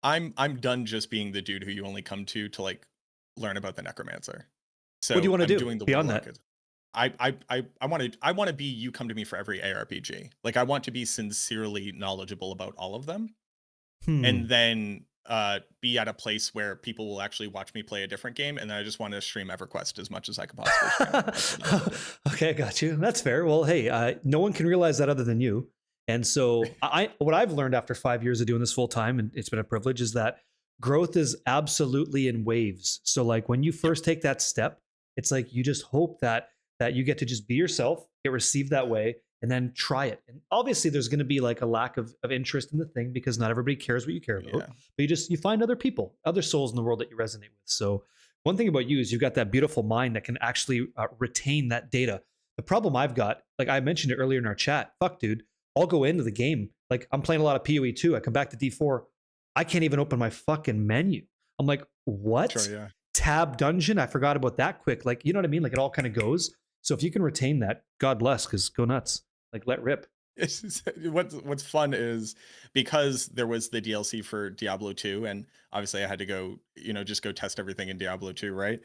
I'm done just being the dude who you only come to like learn about the necromancer. What do you So want to I'm do doing the beyond warlock. that? I want to be you come to me for every ARPG. Like I want to be sincerely knowledgeable about all of them, Hmm. and then be at a place where people will actually watch me play a different game, and then I just want to stream EverQuest as much as I could possibly stream. That's what I want to do. Okay, got you. That's fair. Well, hey, no one can realize that other than you. And so, what I've learned after 5 years of doing this full time, and it's been a privilege, is that growth is absolutely in waves. So, like when you Yep. first take that step, it's like you just hope that you get to just be yourself, get received that way, and then try it. And obviously, there's going to be like a lack of interest in the thing because not everybody cares what you care about. Yeah. But you find other people, other souls in the world that you resonate with. So one thing about you is you've got that beautiful mind that can actually retain that data. The problem I've got, like I mentioned it earlier in our chat, fuck, dude, I'll go into the game. Like I'm playing a lot of PoE 2. I come back to D4. I can't even open my fucking menu. I'm like, what? Sure. Yeah. Tab dungeon? I forgot about that quick. Like, you know what I mean? Like it all kind of goes. So if you can retain that, God bless, because go nuts. Like let rip. What's fun is because there was the DLC for Diablo 2, and obviously I had to go, just go test everything in Diablo 2, right?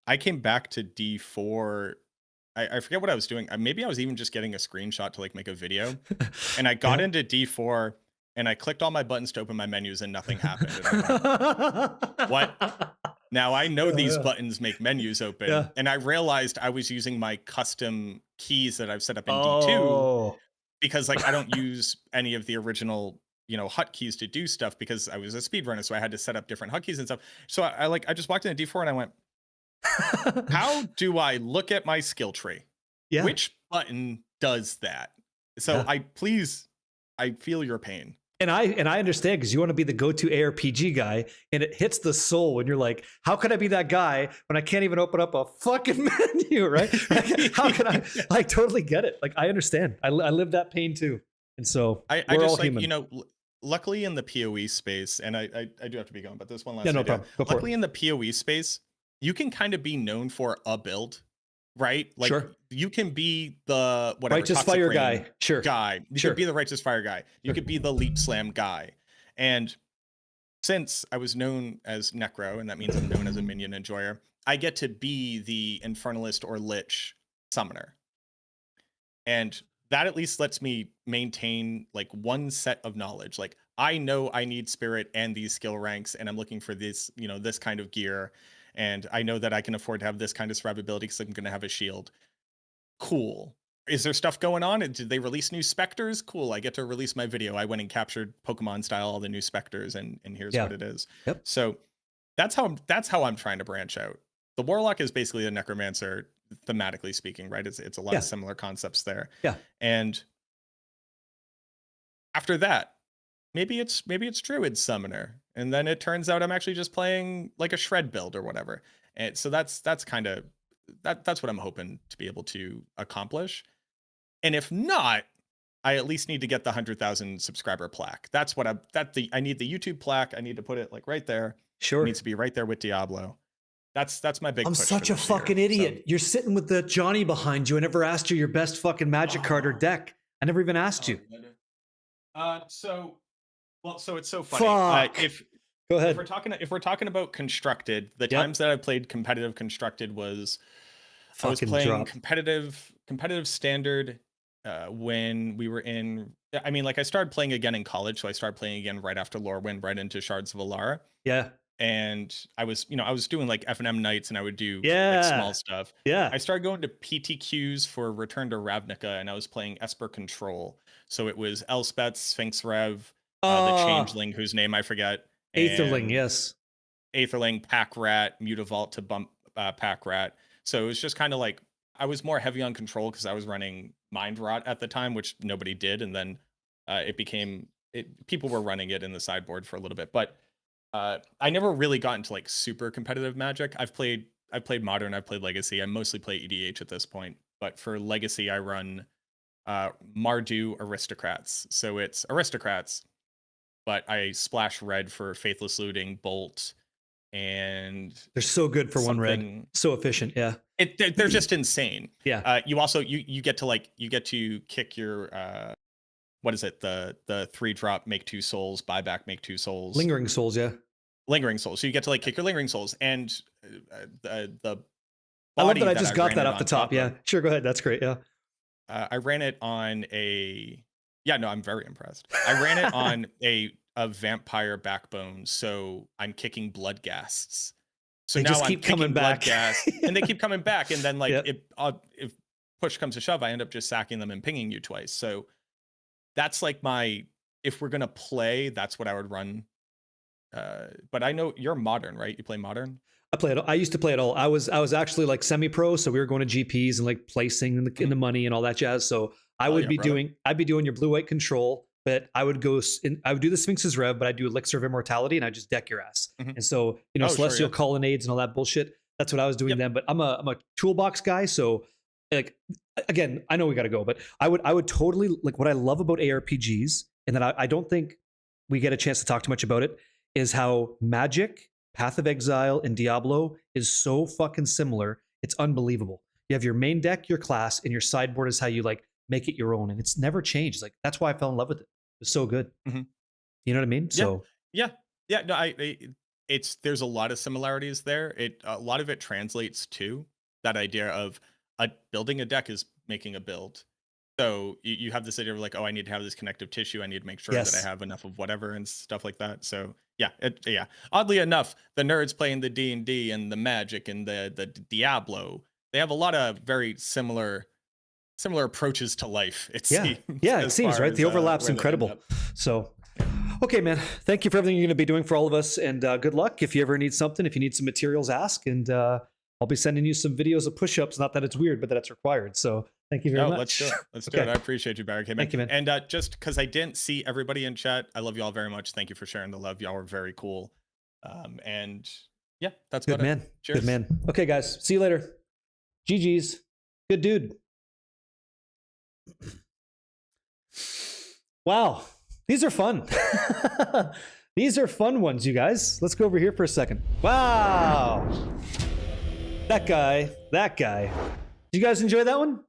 I came back to D4. I forget what I was doing. Maybe I was even just getting a screenshot to like make a video, and I got Yeah. into D4 and I clicked all my buttons to open my menus and nothing happened. And I went, what? Now I know these Yeah. buttons make menus open, Yeah. and I realized I was using my custom keys that I've set up in D2 Oh. because like I don't use any of the original hotkeys to do stuff because I was a speedrunner, so I had to set up different hotkeys and stuff. So I just walked into D4 and I went, how do I look at my skill tree? Yeah. Which button does that? So Yeah. I feel your pain. And I understand because you want to be the go-to ARPG guy, and it hits the soul when you're like, how can I be that guy when I can't even open up a fucking menu, right? Like, how can I? I totally get it. Like I understand. I live that pain too, and so I we're just all like human. luckily in the PoE space, and I do have to be going, but this one last Yeah, no idea. problem. Go for Luckily it. in the PoE space, you can kind of be known for a build, right? Like Sure. you can be the whatever Righteous toxic fire rain guy. Sure. guy. You Sure. could be the righteous fire guy. You Sure. could be the leap slam guy. And since I was known as Necro, and that means I'm known as a minion enjoyer, I get to be the Infernalist or Lich summoner. And that at least lets me maintain like one set of knowledge. Like I know I need spirit and these skill ranks, and I'm looking for this, this kind of gear. And I know that I can afford to have this kind of survivability because I'm going to have a shield. Cool. Is there stuff going on? And did they release new specters? Cool. I get to release my video. I went and captured Pokemon style all the new specters, and here's Yeah. what it is. Yep. So that's how I'm trying to branch out. The Warlock is basically a necromancer, thematically speaking, right? It's a lot Yeah. of similar concepts there. Yeah. And after that, maybe it's Druid Summoner, and then it turns out I'm actually just playing like a shred build or whatever. And so that's kind of that's what I'm hoping to be able to accomplish. And if not, I at least need to get the 100,000 subscriber plaque. That's what I need the YouTube plaque. I need to put it like right there. It Sure. needs to be right there with Diablo. That's my big I'm push such for a this year, fucking so- idiot. You're sitting with the Johnny behind you. I never asked you your best fucking magic card or deck. I never even asked you. So it's so funny. Fuck. Go ahead. If we're talking about constructed, the Yep. times that I played competitive constructed was I was Fucking playing drop. competitive standard when we were in. I mean, like I started playing again in college, so I started playing again right after Lorwyn, right into Shards of Alara. Yeah. And I was doing like F&M nights, and I would do Yeah. like small stuff. Yeah. I started going to PTQs for Return to Ravnica, and I was playing Esper Control. So it was Elspeth, Sphinx Rev, the Changeling, whose name I forget. Aetherling, and yes. Aetherling, Pack Rat, Mutavault to bump Pack Rat. So it was just kind of like I was more heavy on control because I was running Mind Rot at the time, which nobody did, and then people were running it in the sideboard for a little bit. But I never really got into like super competitive Magic. I've played Modern, I've played Legacy. I mostly play EDH at this point, but for Legacy I run Mardu Aristocrats. So it's Aristocrats, but I splash red for Faithless Looting, Bolt, and They're so good for one red. So efficient, yeah. They're just insane. Yeah. You also you get to kick your what is it? The 3-drop make 2 souls, buyback make 2 souls. Lingering Souls, yeah. Lingering Souls. So you get to like kick your Lingering Souls, and the I love that I body just got ran that it off the on top. Yeah. of, Sure, go ahead. That's great. Yeah. I ran it on a I'm very impressed. I ran it on a vampire backbone, so I'm kicking Bloodghasts. So They now just I'm keep kicking coming back. Bloodghast, and they keep coming back, and then like Yep. if push comes to shove, I end up just sacking them and pinging you twice. So that's like if we're gonna play, that's what I would run. But I know you're Modern, right? You play Modern? I used to play it all. I was actually like semi-pro, so we were going to GPs and like placing in the money and all that jazz. So I would be brother. I'd be doing your blue-white control, but I would do the Sphinx's Rev, but I'd do Elixir of Immortality and I just deck your ass. Mhm. And so, Sure, Celestial yeah. Colonnades and all that bullshit. That's what I was doing Yep. then. But I'm a toolbox guy, so like again, I know we got to go, but I would totally like what I love about ARPGs, and that I don't think we get a chance to talk too much about it, is how Magic, Path of Exile, and Diablo is so fucking similar. It's unbelievable. You have your main deck, your class, and your sideboard is how you like make it your own, and it's never changed. Like that's why I fell in love with it. It's so good. Mhm. You know what I mean? So Yeah. No, there's a lot of similarities there. A lot of it translates to that idea of building a deck is making a build. So you have this idea of like, oh, I need to have this connective tissue. I need to make sure Yes. that I have enough of whatever and stuff like that. So yeah. Oddly enough, the nerds playing the D&D and the Magic and the Diablo, they have a lot of very similar approaches to life. It seems. Yeah, it as seems far right. as, The overlap's where they end incredible. up. So, okay, man. Thank you for everything you're going to be doing for all of us, and good luck. If you ever need something, if you need some materials, ask, and I'll be sending you some videos of push-ups. Not that it's weird, but that it's required. So, thank you very much. Let's do it. Let's do Okay. it. I appreciate you, Barricade. Thank you, man. And just because I didn't see everybody in chat, I love you all very much. Thank you for sharing the love. Y'all were very cool. And yeah, that's Good about man. it. Cheers. Good man. Okay, guys. See you later. GG's. Good dude. Wow. These are fun. These are fun ones, you guys. Let's go over here for a second. Wow. That guy. Did you guys enjoy that one?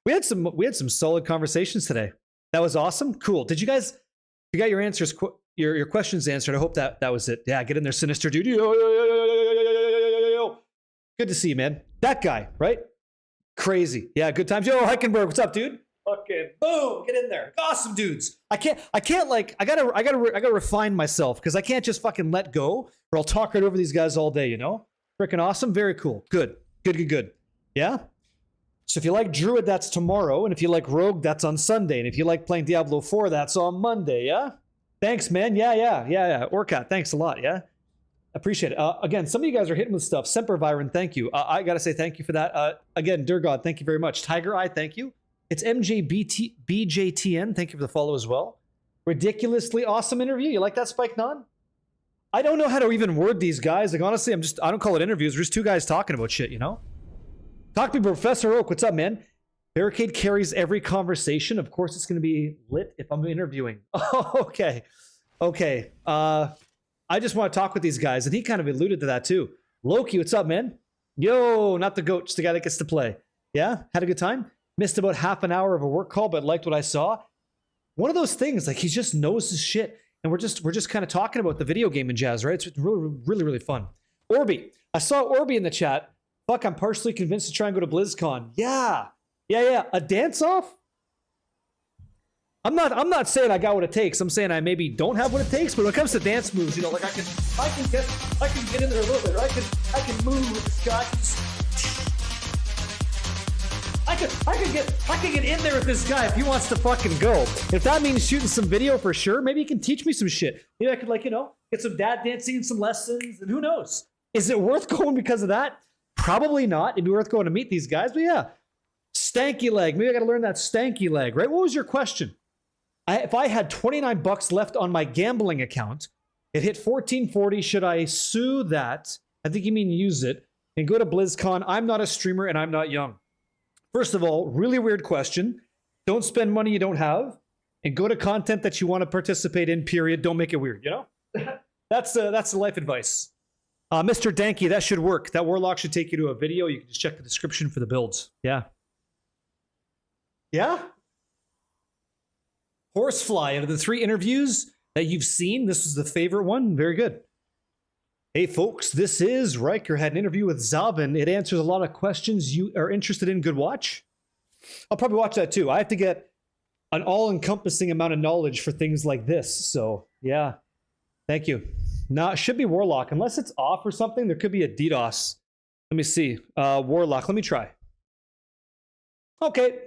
We had some solid conversations today. That was awesome. Cool. Did you guys, you got your answers, your questions answered? I hope that was it. Yeah, get in there, Sinister dude. Yo. Good to see you, man. That guy, right? Crazy. Yeah, good times. Yo, Heickenberg, what's up, dude? Fucking boom, get in there. Awesome dudes. I can't like, I gotta refine myself because I can't just fucking let go or I'll talk right over these guys all day, you know? Freaking awesome. Very cool. Good. Yeah? So if you like Druid, that's tomorrow. And if you like Rogue, that's on Sunday. And if you like playing Diablo 4, that's on Monday, yeah? Thanks, man. Yeah. Orcat, thanks a lot, yeah? Appreciate it. Again, some of you guys are hitting with stuff. Semper Viren, thank you. I gotta say thank you for that. Again, Durgod, thank you very much. Tiger Eye, thank you. It's BJTN, thank you for the follow as well. Ridiculously awesome interview. You like that, Spike Non? I don't know how to even word these guys. Like, honestly, I don't call it interviews. We're just two guys talking about shit, you know? Talk to me, Professor Oak. What's up, man? Barricade carries every conversation. Of course, it's going to be lit if I'm interviewing. Oh, okay. I just want to talk with these guys, and he kind of alluded to that too. Loki, what's up, man? Yo, not the goat, just the guy that gets to play. Yeah, had a good time. Missed about half an hour of a work call, but liked what I saw. One of those things, like he just knows his shit, and we're just kind of talking about the video game and jazz, right? It's really fun. Orby, I saw Orby in the chat. Fuck, I'm partially convinced to try and go to BlizzCon. Yeah. A dance off? I'm not saying I got what it takes. I'm saying I maybe don't have what it takes, but when it comes to dance moves, you know, like I can get in there a little bit. Or I can move with this guy. I can get in there with this guy if he wants to fucking go. If that means shooting some video for sure, maybe he can teach me some shit. Maybe I could, like, you know, get some dad dancing and some lessons, and who knows? Is it worth going because of that? Probably not. It'd be worth going to meet these guys, but yeah. Stanky leg. Maybe I got to learn that stanky leg, right? What was your question? If I had $29 left on my gambling account, it hit $14.40. Should I sue that? I think you mean use it and go to BlizzCon. I'm not a streamer and I'm not young. First of all, really weird question. Don't spend money you don't have, and go to content that you want to participate in, period. Don't make it weird, you know? That's the life advice. Mr. Danky, that should work. That Warlock should take you to a video. You can just check the description for the builds. Yeah. Yeah? Horsefly, out of the 3 interviews that you've seen, this was the favorite one. Very good. Hey folks, this is Riker. Had an interview with Zalvin. It answers a lot of questions you are interested in. Good watch. I'll probably watch that too. I have to get an all-encompassing amount of knowledge for things like this. So yeah, thank you. Now it should be Warlock. Unless it's off or something, there could be a DDoS. Let me see. Warlock, let me try. Okay.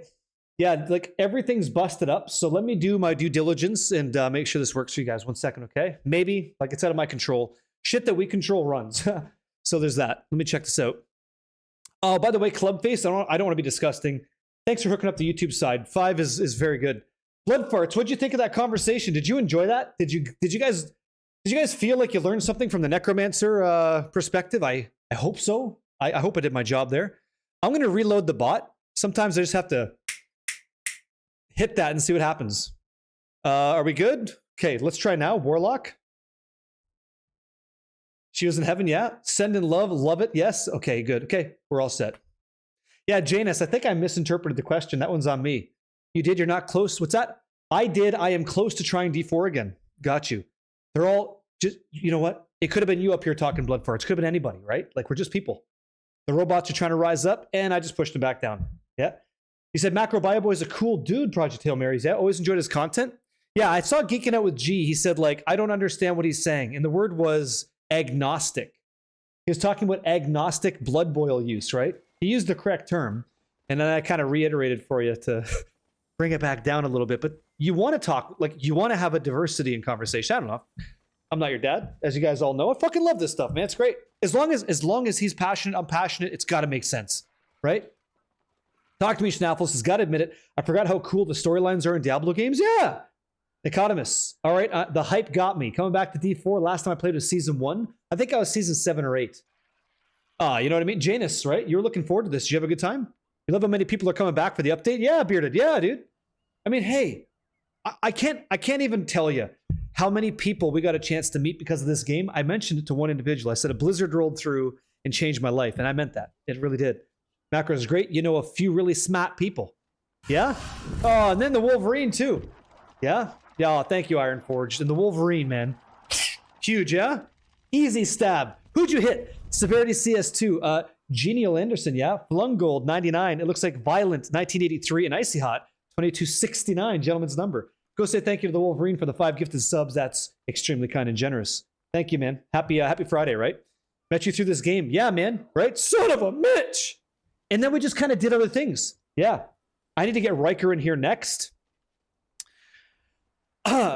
Yeah, like everything's busted up. So let me do my due diligence and make sure this works for you guys. 1 second, okay? Maybe, like it's out of my control. Shit that we control runs. So there's that. Let me check this out. Oh, by the way, Clubface, I don't want to be disgusting. Thanks for hooking up the YouTube side. 5 is very good. Blood farts, what'd you think of that conversation? Did you enjoy that? Did you guys feel like you learned something from the necromancer perspective? I hope so. I hope I did my job there. I'm gonna reload the bot. Sometimes I just have to hit that and see what happens. Are we good? Okay, let's try now. Warlock. She was in heaven, yeah. Send in love it, yes. Okay, good. Okay, we're all set. Yeah, Janus, I think I misinterpreted the question. That one's on me. You did, you're not close. What's that? I did, I am close to trying D4 again. Got you. They're all just, you know what? It could have been you up here talking blood farts. Could have been anybody, right? Like, we're just people. The robots are trying to rise up, and I just pushed them back down. Yeah. He said, Macro Bioboy is a cool dude, Project Hail Marys. Yeah, always enjoyed his content. Yeah, I saw Geeking Out with G. He said, like, I don't understand what he's saying. And the word was agnostic. He was talking about agnostic blood boil use, right? He used the correct term. And then I kind of reiterated for you to bring it back down a little bit. But you want to talk, like, you want to have a diversity in conversation. I don't know. I'm not your dad, as you guys all know. I fucking love this stuff, man. It's great. As long as he's passionate, I'm passionate, it's got to make sense, right? Talk to me, Schnaffles. Has got to admit it. I forgot how cool the storylines are in Diablo games. Yeah. Nicodemus. All right. The hype got me. Coming back to D4. Last time I played was season 1. I think I was season 7 or 8. You know what I mean? Janus, right? You were looking forward to this. Did you have a good time? You love how many people are coming back for the update? Yeah, Bearded. Yeah, dude. I mean, hey, I can't even tell you how many people we got a chance to meet because of this game. I mentioned it to one individual. I said a blizzard rolled through and changed my life. And I meant that. It really did. Macro is great. You know, a few really smart people. Yeah? Oh, and then the Wolverine too. Yeah? Yeah, thank you, Ironforged. And the Wolverine, man. Huge, yeah? Easy stab. Who'd you hit? Severity CS2. Genial Anderson, yeah? Flungold, 99. It looks like Violent, 1983. And Icy Hot, 2269. Gentleman's number. Go say thank you to the Wolverine for the 5 gifted subs. That's extremely kind and generous. Thank you, man. Happy Friday, right? Met you through this game. Yeah, man. Right? Son of a bitch! And then we just kind of did other things. Yeah. I need to get Riker in here next.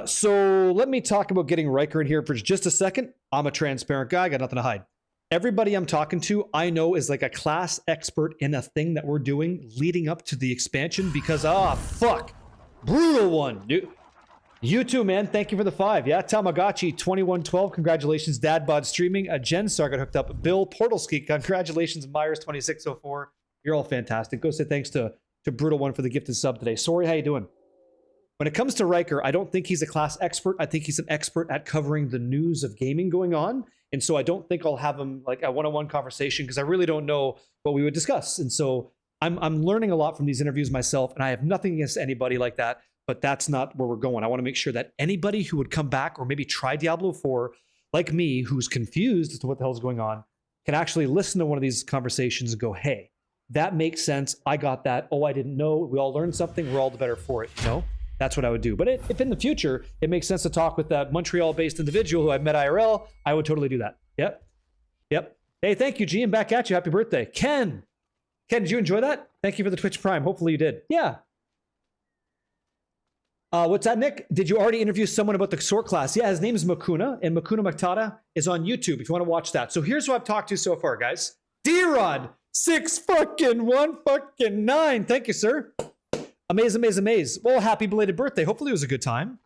So let me talk about getting Riker in here for just a second. I'm a transparent guy. I got nothing to hide. Everybody I'm talking to, I know is like a class expert in a thing that we're doing leading up to the expansion because, fuck. Brutal one, dude. You too, man. Thank you for the 5. Yeah, Tamagotchi 2112. Congratulations, Dad Bod streaming. Jensar got hooked up. Bill Portalski. Congratulations, Myers 2604. You're all fantastic. Go say thanks to Brutal One for the gifted sub today. Sorry, how you doing? When it comes to Riker, I don't think he's a class expert. I think he's an expert at covering the news of gaming going on And so I don't think I'll have him like a one-on-one conversation because I really don't know what we would discuss. And so I'm learning a lot from these interviews myself, and I have nothing against anybody like that, but that's not where we're going. I want to make sure that anybody who would come back or maybe try Diablo 4, like me, who's confused as to what the hell's going on, can actually listen to one of these conversations and go, hey, that makes sense. I got that. Oh, I didn't know. We all learned something. We're all the better for it. You know, that's what I would do. But if in the future it makes sense to talk with that Montreal-based individual who I've met IRL, I would totally do that. Yep. Hey, thank you, G. I'm back at you. Happy birthday. Ken, did you enjoy that? Thank you for the Twitch Prime. Hopefully you did. Yeah. What's that, Nick? Did you already interview someone about the sword class? Yeah, his name is Makuna, and Makuna Matata is on YouTube if you want to watch that. So here's who I've talked to so far, guys. D-Rod, 6*1*9. Thank you, sir. Amaze. Well, happy belated birthday. Hopefully it was a good time.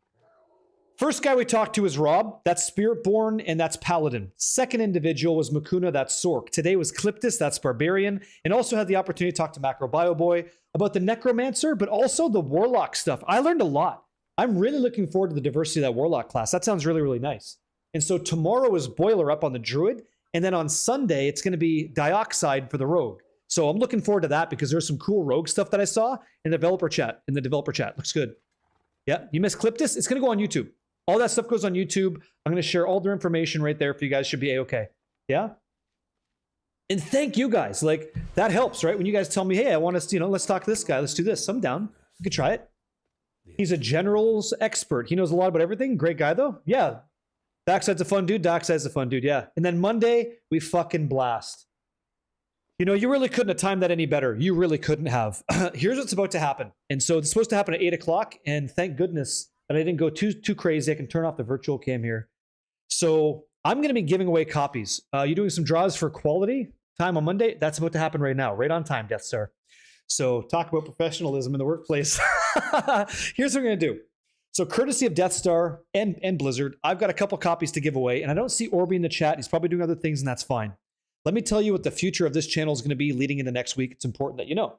First guy we talked to is Rob. That's Spiritborn, and that's Paladin. Second individual was Makuna. That's Sork. Today was Cliptus. That's Barbarian. And also had the opportunity to talk to Macro Bio Boy about the necromancer, but also the Warlock stuff. I learned a lot. I'm really looking forward to the diversity of that Warlock class. That sounds really, really nice. And so tomorrow is Boiler up on the Druid, and then on Sunday, it's going to be Dioxide for the Rogue. So I'm looking forward to that because there's some cool Rogue stuff that I saw in the developer chat. Looks good. Yeah, you missed Cliptus? It's going to go on YouTube. All that stuff goes on YouTube. I'm going to share all their information right there for you guys. Should be A-okay. Yeah? And thank you guys. Like, that helps, right? When you guys tell me, hey, I want to, let's talk to this guy. Let's do this. I'm down. You could try it. He's a general's expert. He knows a lot about everything. Great guy, though. Yeah. Darkside's a fun dude. Darkside's a fun dude. Yeah. And then Monday, we fucking blast. You really couldn't have timed that any better. You really couldn't have. Here's what's about to happen. And so it's supposed to happen at 8 o'clock. And thank goodness that I didn't go too crazy. I can turn off the virtual cam here. So I'm going to be giving away copies. You're doing some draws for quality time on Monday. That's about to happen right now. Right on time, Death Star. So talk about professionalism in the workplace. Here's what I'm going to do. So courtesy of Death Star and Blizzard, I've got a couple copies to give away. And I don't see Orby in the chat. He's probably doing other things, and that's fine. Let me tell you what the future of this channel is going to be leading into next week. It's important that you know.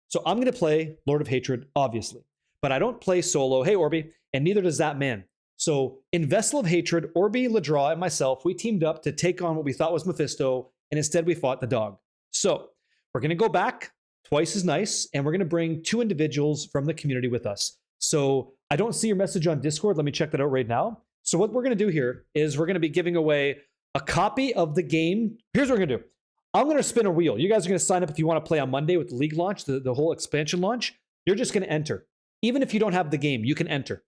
So I'm going to play Lord of Hatred, obviously. But I don't play solo. Hey, Orby. And neither does that man. So in Vessel of Hatred, Orby, Ladra, and myself, we teamed up to take on what we thought was Mephisto. And instead we fought the dog. So we're going to go back twice as nice. And we're going to bring 2 individuals from the community with us. So I don't see your message on Discord. Let me check that out right now. So what we're going to do here is we're going to be giving away a copy of the game. Here's what we're going to do. I'm going to spin a wheel. You guys are going to sign up if you want to play on Monday with the league launch, the whole expansion launch. You're just going to enter. Even if you don't have the game, you can enter.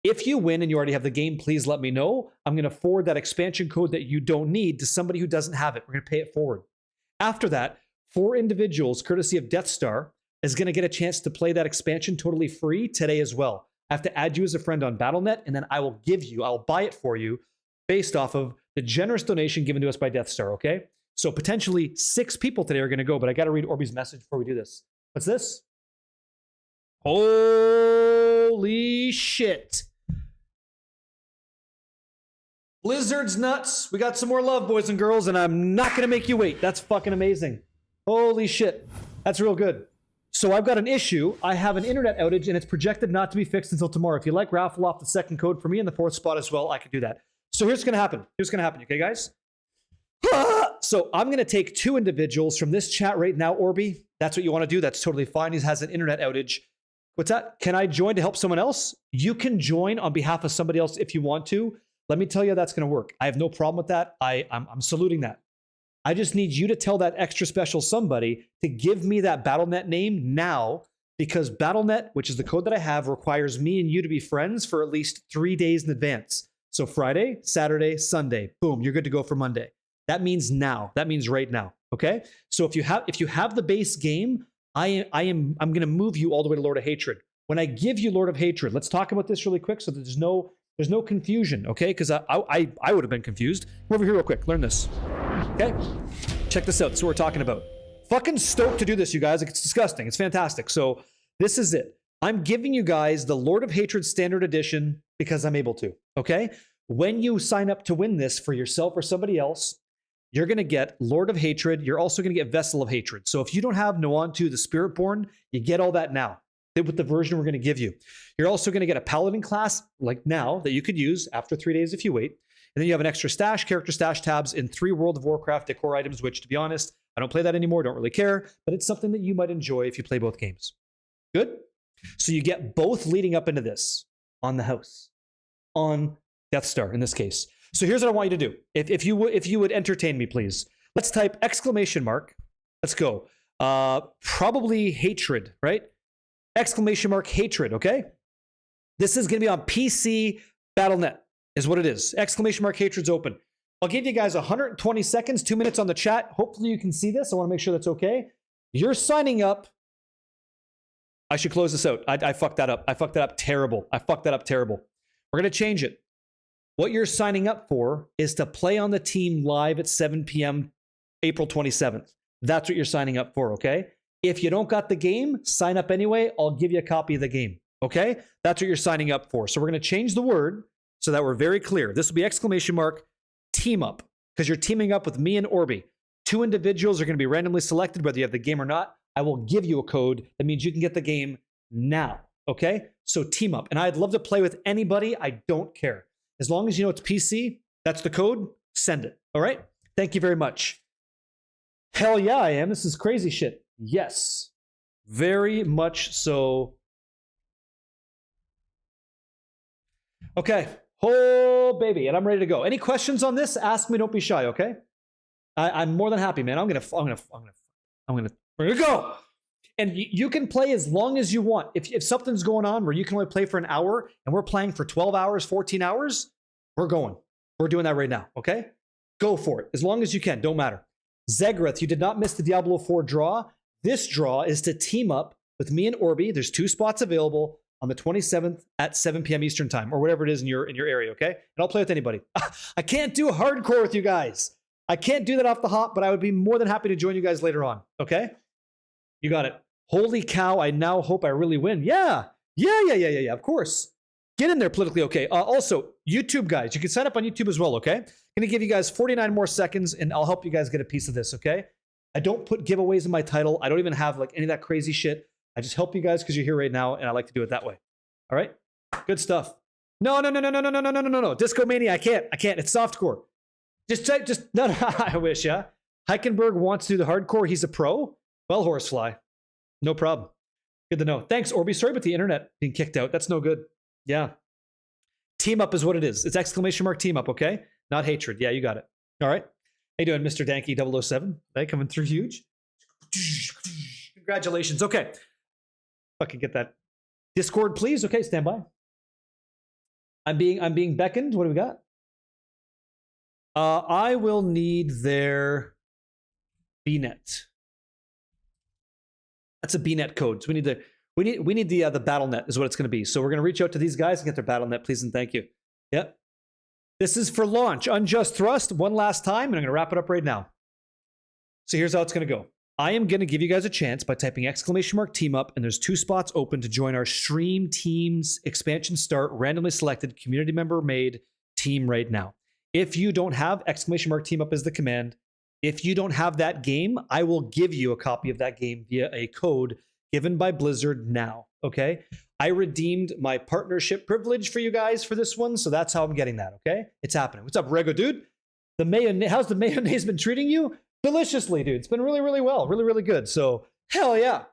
If you win and you already have the game, please let me know. I'm going to forward that expansion code that you don't need to somebody who doesn't have it. We're going to pay it forward. After that, 4 individuals, courtesy of Death Star, is going to get a chance to play that expansion totally free today as well. I have to add you as a friend on BattleNet, and then I'll buy it for you based off of the generous donation given to us by Death Star, okay? So potentially 6 people today are going to go, but I got to read Orby's message before we do this. What's this? Holy shit. Blizzard's nuts. We got some more love, boys and girls, and I'm not going to make you wait. That's fucking amazing. Holy shit. That's real good. So I've got an issue. I have an internet outage, and it's projected not to be fixed until tomorrow. If you like, raffle off the second code for me in the 4th spot as well. I could do that. So here's what's going to happen. Okay, guys? So I'm going to take 2 individuals from this chat right now, Orby. That's what you want to do. That's totally fine. He has an internet outage. What's that? Can I join to help someone else? You can join on behalf of somebody else if you want to. Let me tell you how that's going to work. I have no problem with that. I'm saluting that. I just need you to tell that extra special somebody to give me that BattleNet name now, because BattleNet, which is the code that I have, requires me and you to be friends for at least 3 days in advance. So Friday, Saturday, Sunday, boom, you're good to go for Monday. That means now. That means right now. Okay. So if you have the base game, I'm going to move you all the way to Lord of Hatred. When I give you Lord of Hatred, let's talk about this really quick so that there's no confusion. Okay. Because I would have been confused. Come over here real quick. Learn this. Okay. Check this out. That's what we're talking about. Fucking stoked to do this, you guys. It's disgusting. It's fantastic. So this is it. I'm giving you guys the Lord of Hatred Standard Edition because I'm able to. Okay. When you sign up to win this for yourself or somebody else, you're going to get Lord of Hatred. You're also going to get Vessel of Hatred. So if you don't have Noantu, the Spiritborn, you get all that now with the version we're going to give you. You're also going to get a Paladin class like now that you could use after 3 days if you wait. And then you have an extra stash, character stash tabs in 3 World of Warcraft decor items, which, to be honest, I don't play that anymore, don't really care, but it's something that you might enjoy if you play both games. Good? So you get both leading up into this on the house, on Death Star in this case. So here's what I want you to do. If you would entertain me, please. Let's type exclamation mark. Let's go. Probably hatred, right? Exclamation mark hatred, okay? This is going to be on PC Battle.net is what it is. Exclamation mark hatred's open. I'll give you guys 120 seconds, 2 minutes on the chat. Hopefully you can see this. I want to make sure that's okay. You're signing up. I should close this out. I fucked that up. I fucked that up terrible. We're going to change it. What you're signing up for is to play on the team live at 7 p.m. April 27th. That's what you're signing up for, okay? If you don't got the game, sign up anyway. I'll give you a copy of the game, okay? That's what you're signing up for. So we're going to change the word so that we're very clear. This will be exclamation mark team up, because you're teaming up with me and Orby. 2 individuals are going to be randomly selected, whether you have the game or not. I will give you a code that means you can get the game now, okay? So team up. And I'd love to play with anybody. I don't care. As long as you know it's PC, that's the code, send it, all right? Thank you very much. Hell yeah, I am. This is crazy shit. Yes, very much so. Okay. Oh, baby. And I'm ready to go. Any questions on this? Ask me. Don't be shy, okay? I'm more than happy, man. We're gonna go. And you can play as long as you want. If something's going on where you can only play for an hour and we're playing for 12 hours, 14 hours, we're going. We're doing that right now, okay? Go for it. As long as you can. Don't matter. Zegreth, you did not miss the Diablo 4 draw. This draw is to team up with me and Orby. There's 2 spots available on the 27th at 7 p.m. Eastern time, or whatever it is in your area, okay? And I'll play with anybody. I can't do hardcore with you guys. I can't do that off the hop, but I would be more than happy to join you guys later on, okay? You got it. Holy cow, I now hope I really win. Yeah, of course. Get in there politically okay. Also, YouTube guys, you can sign up on YouTube as well, okay? I'm going to give you guys 49 more seconds, and I'll help you guys get a piece of this, okay? I don't put giveaways in my title. I don't even have like any of that crazy shit. I just help you guys because you're here right now, and I like to do it that way. All right? Good stuff. No. Disco Mania, I can't. It's softcore. No, I wish, yeah. Heikenberg wants to do the hardcore. He's a pro. Well, horsefly. No problem. Good to know. Thanks, Orby. Sorry about the internet being kicked out. That's no good. Yeah. Team up is what it is. It's exclamation mark team up, okay? Not hatred. Yeah, you got it. All right. How you doing, Mr. Danky 007? Hey, coming through huge. Congratulations. Okay. Fucking get that. Discord, please. Okay, stand by. I'm being beckoned. What do we got? I will need their BNet. That's a BNet code. So we need the BattleNet is what it's going to be. So we're going to reach out to these guys and get their BattleNet, please and thank you. Yep. This is for launch. Unjust Thrust one last time, and I'm going to wrap it up right now. So here's how it's going to go. I am going to give you guys a chance by typing exclamation mark team up, and there's 2 spots open to join our Stream Teams expansion start randomly selected community member made team right now. If you don't have exclamation mark team up as the command, if you don't have that game, I will give you a copy of that game via a code given by Blizzard now, okay? I redeemed my partnership privilege for you guys for this one, so that's how I'm getting that, okay? It's happening. What's up, Rego, dude? How's the mayonnaise been treating you? Deliciously, dude. It's been really, really well. Really, really good. So, hell yeah.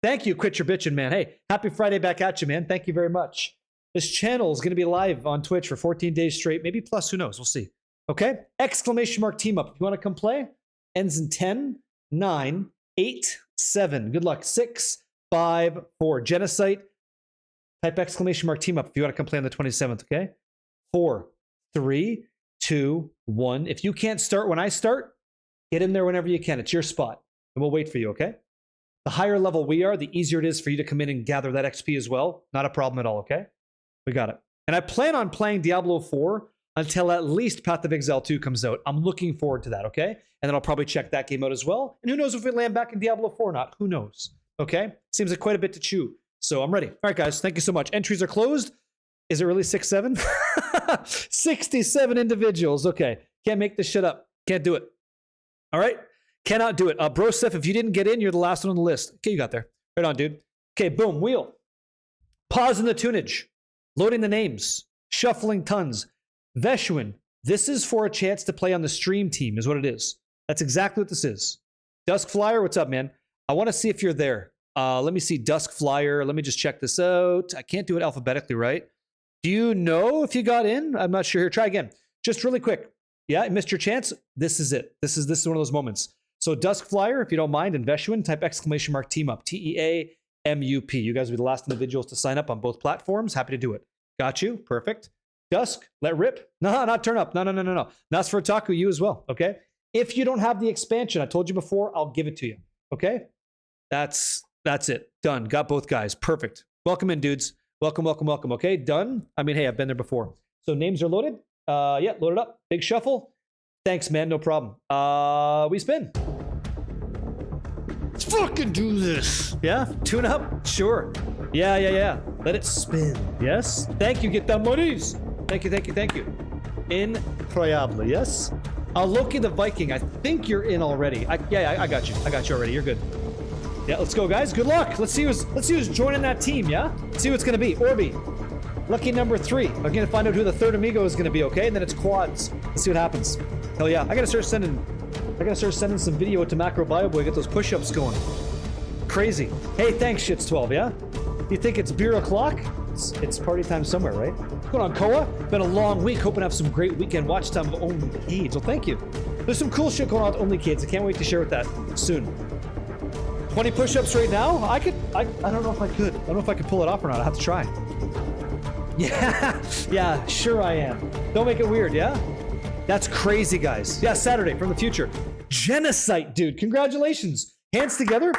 Thank you, Quit Your Bitchin', man. Hey, happy Friday back at you, man. Thank you very much. This channel is going to be live on Twitch for 14 days straight, maybe plus, who knows? We'll see. Okay? Exclamation mark team up. If you want to come play, ends in 10, 9, 8, 7. Good luck. 6, 5, 4. Genocide. Type exclamation mark team up if you want to come play on the 27th, okay? 4, 3, 2, 1. If you can't start when I start, get in there whenever you can. It's your spot, and we'll wait for you, okay? The higher level we are, the easier it is for you to come in and gather that XP as well. Not a problem at all, okay? We got it. And I plan on playing Diablo 4 until at least Path of Exile 2 comes out. I'm looking forward to that, okay? And then I'll probably check that game out as well. And who knows if we land back in Diablo 4 or not? Who knows? Okay? Seems like quite a bit to chew. So I'm ready. All right, guys. Thank you so much. Entries are closed. Is it really 6-7? 67 individuals. Okay. Can't make this shit up. Can't do it. All right? Cannot do it. Brosef, if you didn't get in, you're the last one on the list. Okay, you got there. Right on, dude. Okay, boom. Wheel. Pause in the tunage. Loading the names. Shuffling tons. Veshwin. This is for a chance to play on the stream team, is what it is. That's exactly what this is. Dusk Flyer, what's up, man? I want to see if you're there. Let me see Dusk Flyer. Let me just check this out. I can't do it alphabetically, right? Do you know if you got in? I'm not sure. Here, try again. Just really quick. Yeah, I missed your chance. This is it. This is one of those moments. So Dusk Flyer, if you don't mind, invest you in, type exclamation mark team up. TEAMUP. You guys will be the last individuals to sign up on both platforms. Happy to do it. Got you. Perfect. Dusk, let rip. No, not turn up. No. That's for Taku, you as well. Okay. If you don't have the expansion, I told you before, I'll give it to you. Okay. That's it. Done. Got both guys. Perfect. Welcome in, dudes. Welcome. Okay. Done. I mean, hey, I've been there before. So names are loaded. Yeah, loaded up. Big shuffle. Thanks, man. No problem. We spin. Let's fucking do this. Yeah? Tune up? Sure. Yeah. Let it spin. Yes? Thank you. Get the monies. Thank you. Incroyable. Yes? Loki the Viking. I think you're in already. I got you. I got you already. You're good. Yeah, let's go, guys. Good luck. Let's see who's joining that team, yeah? Let's see what's going to be. Orby. Lucky number 3. I'm going to find out who the third amigo is going to be, okay? And then it's quads. Let's see what happens. Hell yeah. I got to start sending some video to Macro Bio Boy, get those push-ups going. Crazy. Hey, thanks, Shits12, yeah? You think it's beer o'clock? It's party time somewhere, right? What's going on, Koa? Been a long week. Hoping to have some great weekend watch time of Only Kids. Well, thank you. There's some cool shit going on with Only Kids. I can't wait to share with that soon. 20 push-ups right now? I don't know if I could. I don't know if I could pull it off or not. I have to try. Yeah, sure I am. Don't make it weird, yeah? That's crazy, guys. Yeah, Saturday from the future. Genocide, dude. Congratulations. Hands together.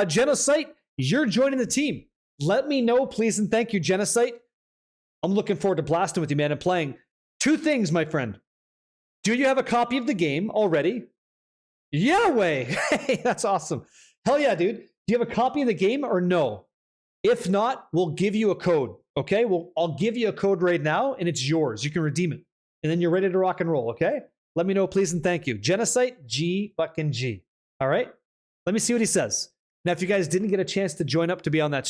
Genocide, you're joining the team. Let me know, please, and thank you, Genocide. I'm looking forward to blasting with you, man, and playing. 2 things, my friend. Do you have a copy of the game already? Yahweh! Hey, that's awesome. Hell yeah, dude. Do you have a copy of the game or no? If not, we'll give you a code, okay? I'll give you a code right now, and it's yours. You can redeem it. And then you're ready to rock and roll, okay? Let me know, please, and thank you. Genocide, G. All right? Let me see what he says. Now, if you guys didn't get a chance to join up to be on that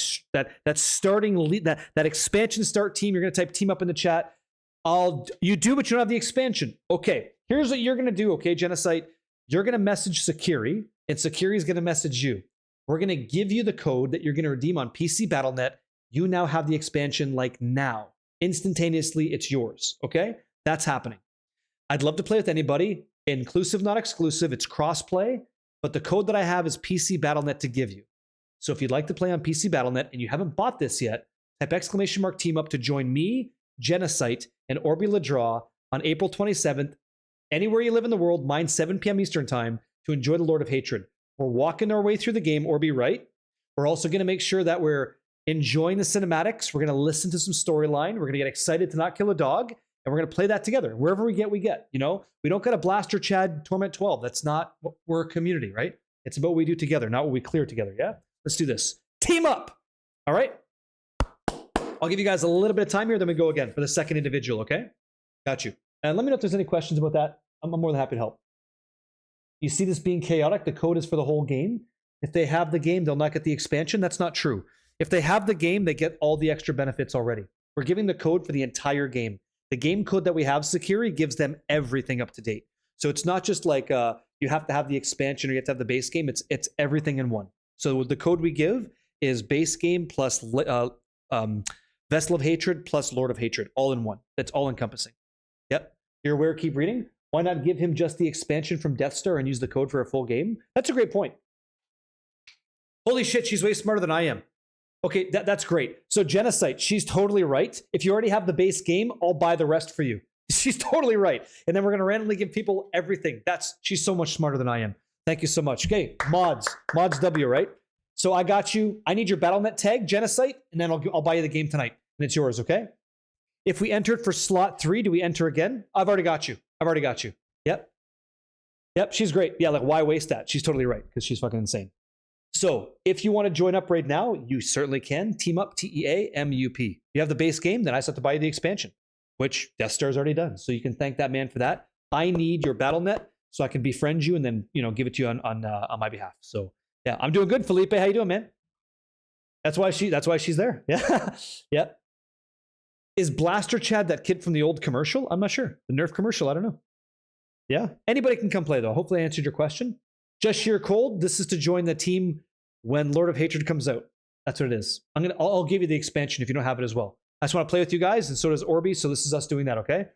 starting lead, that expansion start team, you're going to type team up in the chat. You do, but you don't have the expansion. Okay, here's what you're going to do, okay, Genocide? You're going to message Sakiri, and Sakiri is going to message you. We're going to give you the code that you're going to redeem on PC Battle.net. You now have the expansion like now. Instantaneously, it's yours, okay? That's happening. I'd love to play with anybody. Inclusive, not exclusive. It's cross-play. But the code that I have is PC Battle.net to give you. So if you'd like to play on PC Battle.net and you haven't bought this yet, type exclamation mark team up to join me, Genocide, and Orby Ladraw on April 27th, anywhere you live in the world, mine 7 p.m. Eastern time, to enjoy the Lord of Hatred. We're walking our way through the game, Orby, right? We're also going to make sure that we're enjoying the cinematics. We're going to listen to some storyline. We're going to get excited to not kill a dog. And we're going to play that together. Wherever we get. You know, we don't got to Blaster Chad Torment 12. That's not what we're a community, right? It's about what we do together, not what we clear together. Yeah? Let's do this. Team up. All right? I'll give you guys a little bit of time here, then we go again for the second individual, okay? Got you. And let me know if there's any questions about that. I'm more than happy to help. You see this being chaotic? The code is for the whole game. If they have the game, they'll not get the expansion. That's not true. If they have the game, they get all the extra benefits already. We're giving the code for the entire game. The game code that we have, Sakiri, gives them everything up to date. So it's not just like you have to have the expansion or you have to have the base game. It's everything in one. So the code we give is base game plus Vessel of Hatred plus Lord of Hatred, all in one. That's all encompassing. Yep. You're aware, keep reading. Why not give him just the expansion from Death Star and use the code for a full game? That's a great point. Holy shit, she's way smarter than I am. Okay, that's great. So Genocide, she's totally right. If you already have the base game, I'll buy the rest for you. She's totally right. And then we're going to randomly give people everything. She's so much smarter than I am. Thank you so much. Okay, mods W, right? So I got you. I need your Battle.net tag, Genocide, and then I'll buy you the game tonight. And it's yours, okay? If we entered for slot 3, do we enter again? I've already got you. Yep, she's great. Yeah, like why waste that? She's totally right, because she's fucking insane. So if you want to join up right now, you certainly can. Team up, TEAMUP. You have the base game, then I just have to buy you the expansion, which Death Star's already done. So you can thank that man for that. I need your Battle.net so I can befriend you and then give it to you on my behalf. So yeah, I'm doing good, Felipe. How you doing, man? That's why she's there. Yeah, yep. Is Blaster Chad that kid from the old commercial? I'm not sure. The Nerf commercial, I don't know. Yeah, anybody can come play though. Hopefully I answered your question. Just sheer cold. This is to join the team when Lord of Hatred comes out. That's what it is. I'll give you the expansion if you don't have it as well. I just want to play with you guys, and so does Orby. So this is us doing that, okay?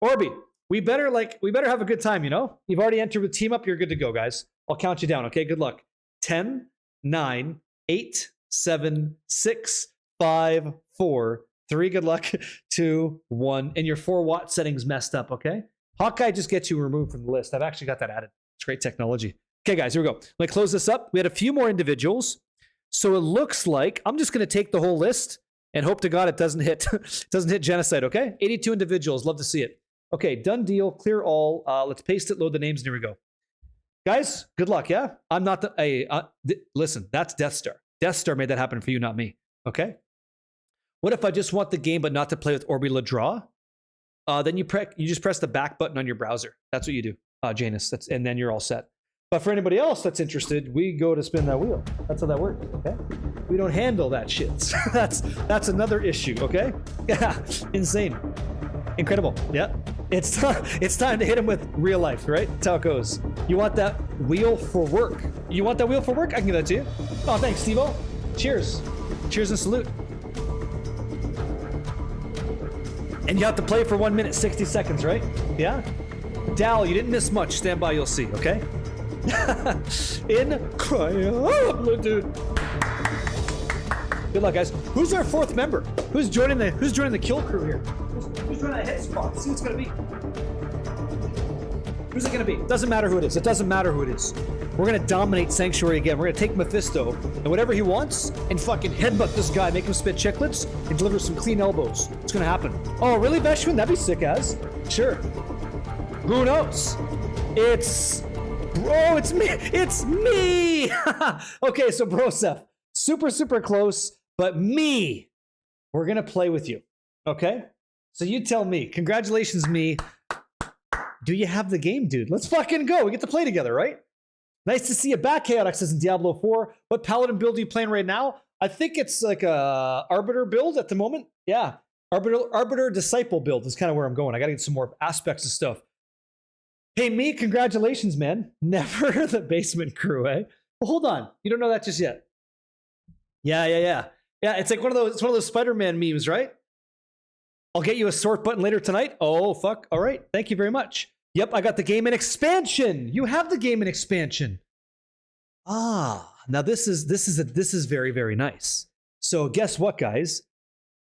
Orby, we better have a good time, you know? You've already entered with team up. You're good to go, guys. I'll count you down, okay? Good luck. 10, 9, 8, 7, 6, 5, 4, 3. Good luck. 2, 1. And your 4-watt setting's messed up, okay? Hawkeye just gets you removed from the list. I've actually got that added. It's great technology. Okay, guys, here we go. Let me close this up. We had a few more individuals. So it looks like I'm just going to take the whole list and hope to God it doesn't hit genocide, okay? 82 individuals. Love to see it. Okay, done deal. Clear all. Let's paste it, load the names, and here we go. Guys, good luck, yeah? I'm not listen, that's Death Star. Death Star made that happen for you, not me, okay? What if I just want the game but not to play with Orby Ladraw? Then you just press the back button on your browser. That's what you do, Janus. And then you're all set. But for anybody else that's interested, we go to spin that wheel. That's how that works, okay? We don't handle that shit. That's another issue, okay? Yeah, insane. Incredible, yeah. It's time to hit him with real life, right? That's how it goes. You want that wheel for work? You want that wheel for work? I can give that to you. Oh, thanks, Steve-O. Cheers. Cheers and salute. And you have to play for 1 minute, 60 seconds, right? Yeah? Dal, you didn't miss much. Stand by, you'll see, okay? Incredible, dude. Good luck, guys. Who's our 4th member? Who's joining the kill crew here? Who's joining the hit squad? See what's gonna be. Who's it gonna be? Doesn't matter who it is. It doesn't matter who it is. We're gonna dominate Sanctuary again. We're gonna take Mephisto and whatever he wants and fucking headbutt this guy, make him spit chiclets, and deliver some clean elbows. It's gonna happen. Oh, really, Veshwin? That'd be sick as. Sure. Who knows? It's me. It's me. Okay, so Broseph, super close, but me. We're gonna play with you. Okay? So you tell me. Congratulations, me. Do you have the game, dude? Let's fucking go. We get to play together, right? Nice to see you back, Chaotix says in Diablo 4. What Paladin build are you playing right now? I think it's like a Arbiter build at the moment. Yeah. Arbiter Disciple build is kind of where I'm going. I gotta get some more aspects of stuff. Hey, me, congratulations, man. Never the basement crew, eh? Well, hold on. You don't know that just yet. Yeah. Yeah, it's like one of those Spider-Man memes, right? I'll get you a sort button later tonight. Oh, fuck. All right. Thank you very much. Yep, I got the game in expansion. You have the game in expansion. Ah, now this is very, very nice. So guess what, guys?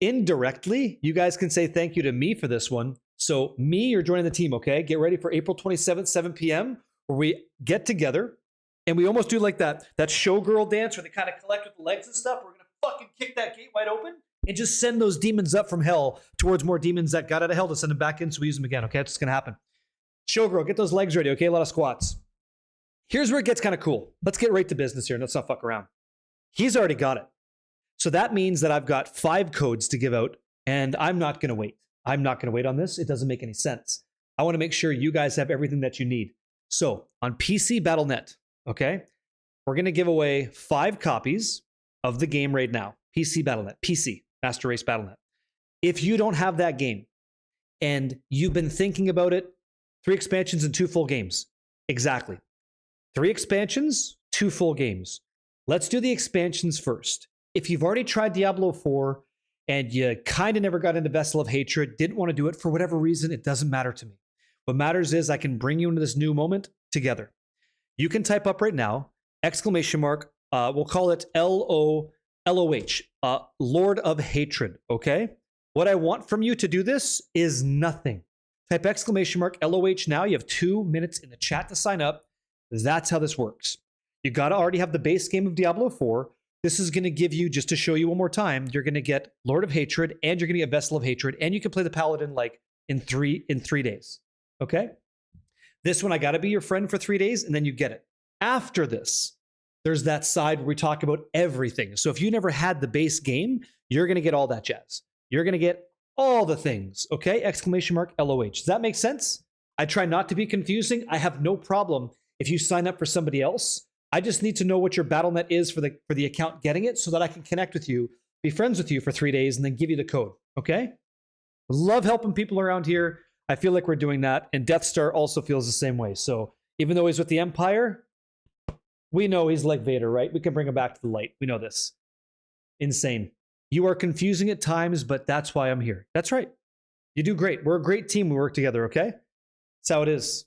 Indirectly, you guys can say thank you to me for this one. So me, you're joining the team, okay? Get ready for April 27th, 7 p.m., where we get together and we almost do like that showgirl dance where they kind of collect with the legs and stuff. We're going to fucking kick that gate wide open and just send those demons up from hell towards more demons that got out of hell to send them back in so we use them again, okay? It's just going to happen. Showgirl, get those legs ready, okay? A lot of squats. Here's where it gets kind of cool. Let's get right to business here and let's not fuck around. He's already got it. So that means that I've got 5 codes to give out and I'm not going to wait. I'm not going to wait on this. It doesn't make any sense. I want to make sure you guys have everything that you need. So on PC Battle.net, okay, we're going to give away 5 copies of the game right now. PC Battle.net, PC, Master Race Battle.net. If you don't have that game and you've been thinking about it, 3 expansions and 2 full games. Exactly. 3 expansions, 2 full games. Let's do the expansions first. If you've already tried Diablo 4, and you kind of never got into Vessel of Hatred, didn't want to do it for whatever reason, it doesn't matter to me. What matters is I can bring you into this new moment together. You can type up right now, ! We'll call it LOLOH, Lord of Hatred, okay? What I want from you to do this is nothing. Type ! LOH now. You have 2 minutes in the chat to sign up. That's how this works. You got to already have the base game of Diablo 4. This is going to give you, just to show you one more time, you're going to get Lord of Hatred and you're going to get Vessel of Hatred and you can play the Paladin like in 3 days. Okay? This one, I got to be your friend for 3 days and then you get it. After this, there's that side where we talk about everything. So if you never had the base game, you're going to get all that jazz. You're going to get all the things. Okay? ! LOH. Does that make sense? I try not to be confusing. I have no problem if you sign up for somebody else. I just need to know what your Battle.net is for the account getting it so that I can connect with you, be friends with you for 3 days, and then give you the code, okay? Love helping people around here. I feel like we're doing that. And Death Star also feels the same way. So even though he's with the Empire, we know he's like Vader, right? We can bring him back to the light. We know this. Insane. You are confusing at times, but that's why I'm here. That's right. You do great. We're a great team. We work together, okay? That's how it is.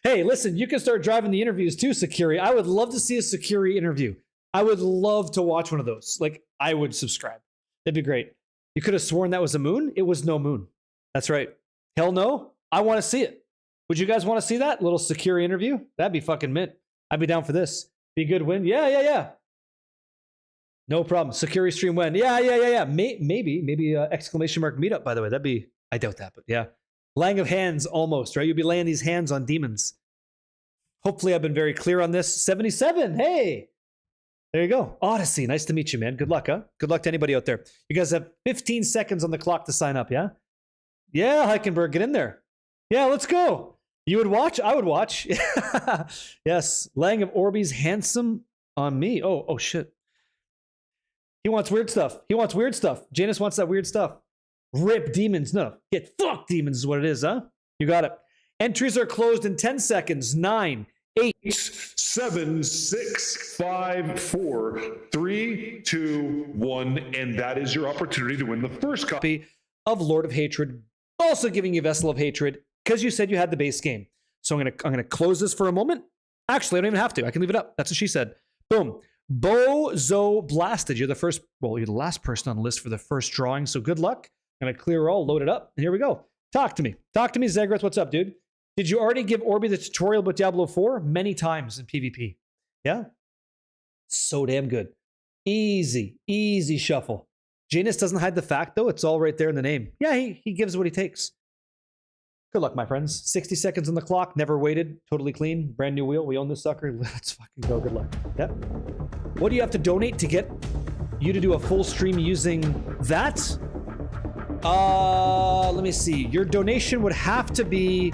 Hey, listen, you can start driving the interviews too, Sakiri. I would love to see a Sakiri interview. I would love to watch one of those. Like, I would subscribe. That'd be great. You could have sworn that was a moon. It was no moon. That's right. Hell no. I want to see it. Would you guys want to see that little Sakiri interview? That'd be fucking mint. I'd be down for this. Be a good win. Yeah. No problem. Sakiri stream when? Yeah. Maybe exclamation mark meetup, by the way. That'd be, I doubt that, but yeah. Laying of hands almost, right? You'll be laying these hands on demons. Hopefully I've been very clear on this. 77, hey! There you go. Odyssey, nice to meet you, man. Good luck, huh? Good luck to anybody out there. You guys have 15 seconds on the clock to sign up, yeah? Yeah, Heickenberg, get in there. Yeah, let's go. You would watch? I would watch. Yes, Lang of Orbeez, handsome on me. Oh, shit. He wants weird stuff. Janus wants that weird stuff. Rip demons. No, get fucked demons is what it is, huh? You got it. Entries are closed in 10 seconds. 9, 8, 7, 6, 5, 4, 3, 2, 1, and that is your opportunity to win the first copy of Lord of Hatred. Also giving you Vessel of Hatred because you said you had the base game. So I'm gonna close this for a moment. Actually, I don't even have to. I can leave it up. That's what she said. Boom. Bozo Blasted. You're the last person on the list for the first drawing. So good luck. I'm gonna clear all, load it up, and here we go. Talk to me, Zagreth. What's up, dude? Did you already give Orby the tutorial about Diablo 4? Many times in PvP. Yeah? So damn good. Easy shuffle. Janus doesn't hide the fact, though. It's all right there in the name. Yeah, he gives what he takes. Good luck, my friends. 60 seconds on the clock. Never waited. Totally clean. Brand new wheel. We own this sucker. Let's fucking go. Good luck. Yep. What do you have to donate to get you to do a full stream using that? Let me see. Your donation would have to be...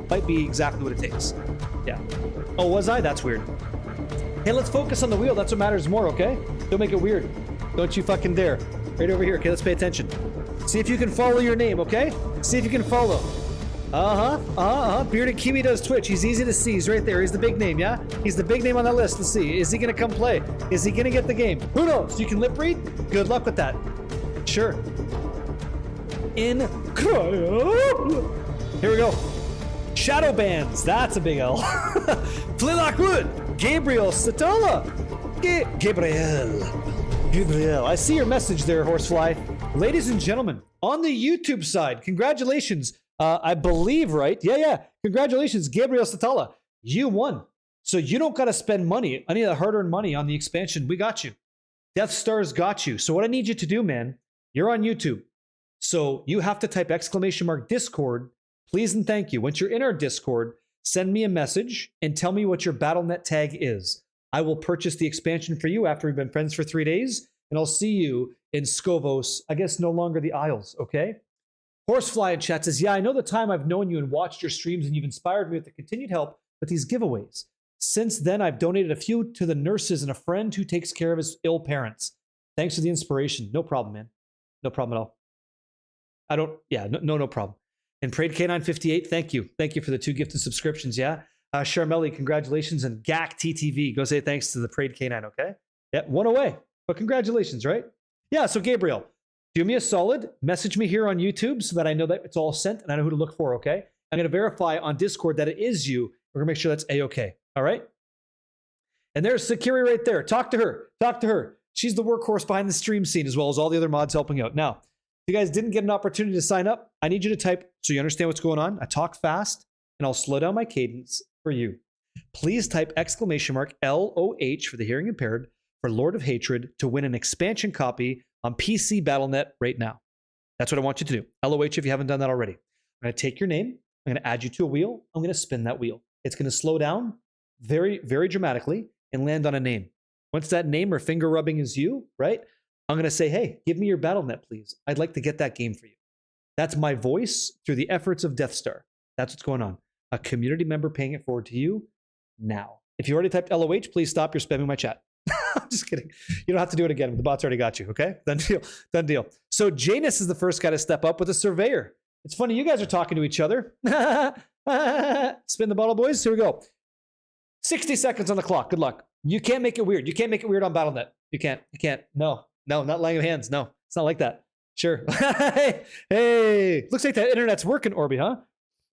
Might be exactly what it takes. Yeah. Oh, was I? That's weird. Hey, let's focus on the wheel. That's what matters more, okay? Don't make it weird. Don't you fucking dare. Right over here. Okay, let's pay attention. See if you can follow your name, okay? See if you can follow. Bearded Kiwi does Twitch. He's easy to see. He's right there. He's the big name, yeah? He's the big name on that list. Let's see. Is he going to come play? Is he going to get the game? Who knows? You can lip read? Good luck with that. Sure. Incredible. Here we go. Shadow Bands. That's a big L. Flilock Wood. Gabriel Satola. Gabriel. I see your message there, Horsefly. Ladies and gentlemen, on the YouTube side, congratulations. I believe, right? Yeah. Congratulations, Gabriel Satala. You won. So you don't got to spend money, any of the hard-earned money on the expansion. We got you. Death Star's got you. So what I need you to do, man, you're on YouTube. So you have to type !Discord, please and thank you. Once you're in our Discord, send me a message and tell me what your BattleNet tag is. I will purchase the expansion for you after we've been friends for 3 days, and I'll see you in Skovos, I guess no longer the Isles, okay? Horsefly in chat says, yeah, I know the time I've known you and watched your streams, and you've inspired me with the continued help with these giveaways. Since then, I've donated a few to the nurses and a friend who takes care of his ill parents. Thanks for the inspiration. No problem, man. No problem at all. No problem. And Prayed K958, thank you. Thank you for the 2 gifted subscriptions, yeah? Charmelli, congratulations. And GAC TTV, go say thanks to the Prayed K9, okay? Yeah, 1 away. But congratulations, right? Yeah, so Gabriel, do me a solid, message me here on YouTube so that I know that it's all sent and I know who to look for, okay? I'm going to verify on Discord that it is you. We're going to make sure that's A-okay, all right? And there's Sakiri right there. Talk to her. She's the workhorse behind the stream scene as well as all the other mods helping out. Now, if you guys didn't get an opportunity to sign up, I need you to type so you understand what's going on. I talk fast and I'll slow down my cadence for you. Please type !LOH for the hearing impaired for Lord of Hatred to win an expansion copy on PC BattleNet right now. That's what I want you to do. LOH if you haven't done that already. I'm going to take your name. I'm going to add you to a wheel. I'm going to spin that wheel. It's going to slow down very, very dramatically and land on a name. Once that name or finger rubbing is you, right? I'm going to say, hey, give me your BattleNet, please. I'd like to get that game for you. That's my voice through the efforts of Death Star. That's what's going on. A community member paying it forward to you now. If you already typed LOH, please stop. You're spamming my chat. I'm just kidding. You don't have to do it again. The bot's already got you, okay? Done deal. Done deal. So Janus is the first guy to step up with a surveyor. It's funny, you guys are talking to each other. Spin the bottle, boys. Here we go. 60 seconds on the clock. Good luck. You can't make it weird. You can't make it weird on BattleNet. You can't. You can't. No, not laying of hands. No, it's not like that. Sure. Hey, looks like that internet's working, Orby, huh?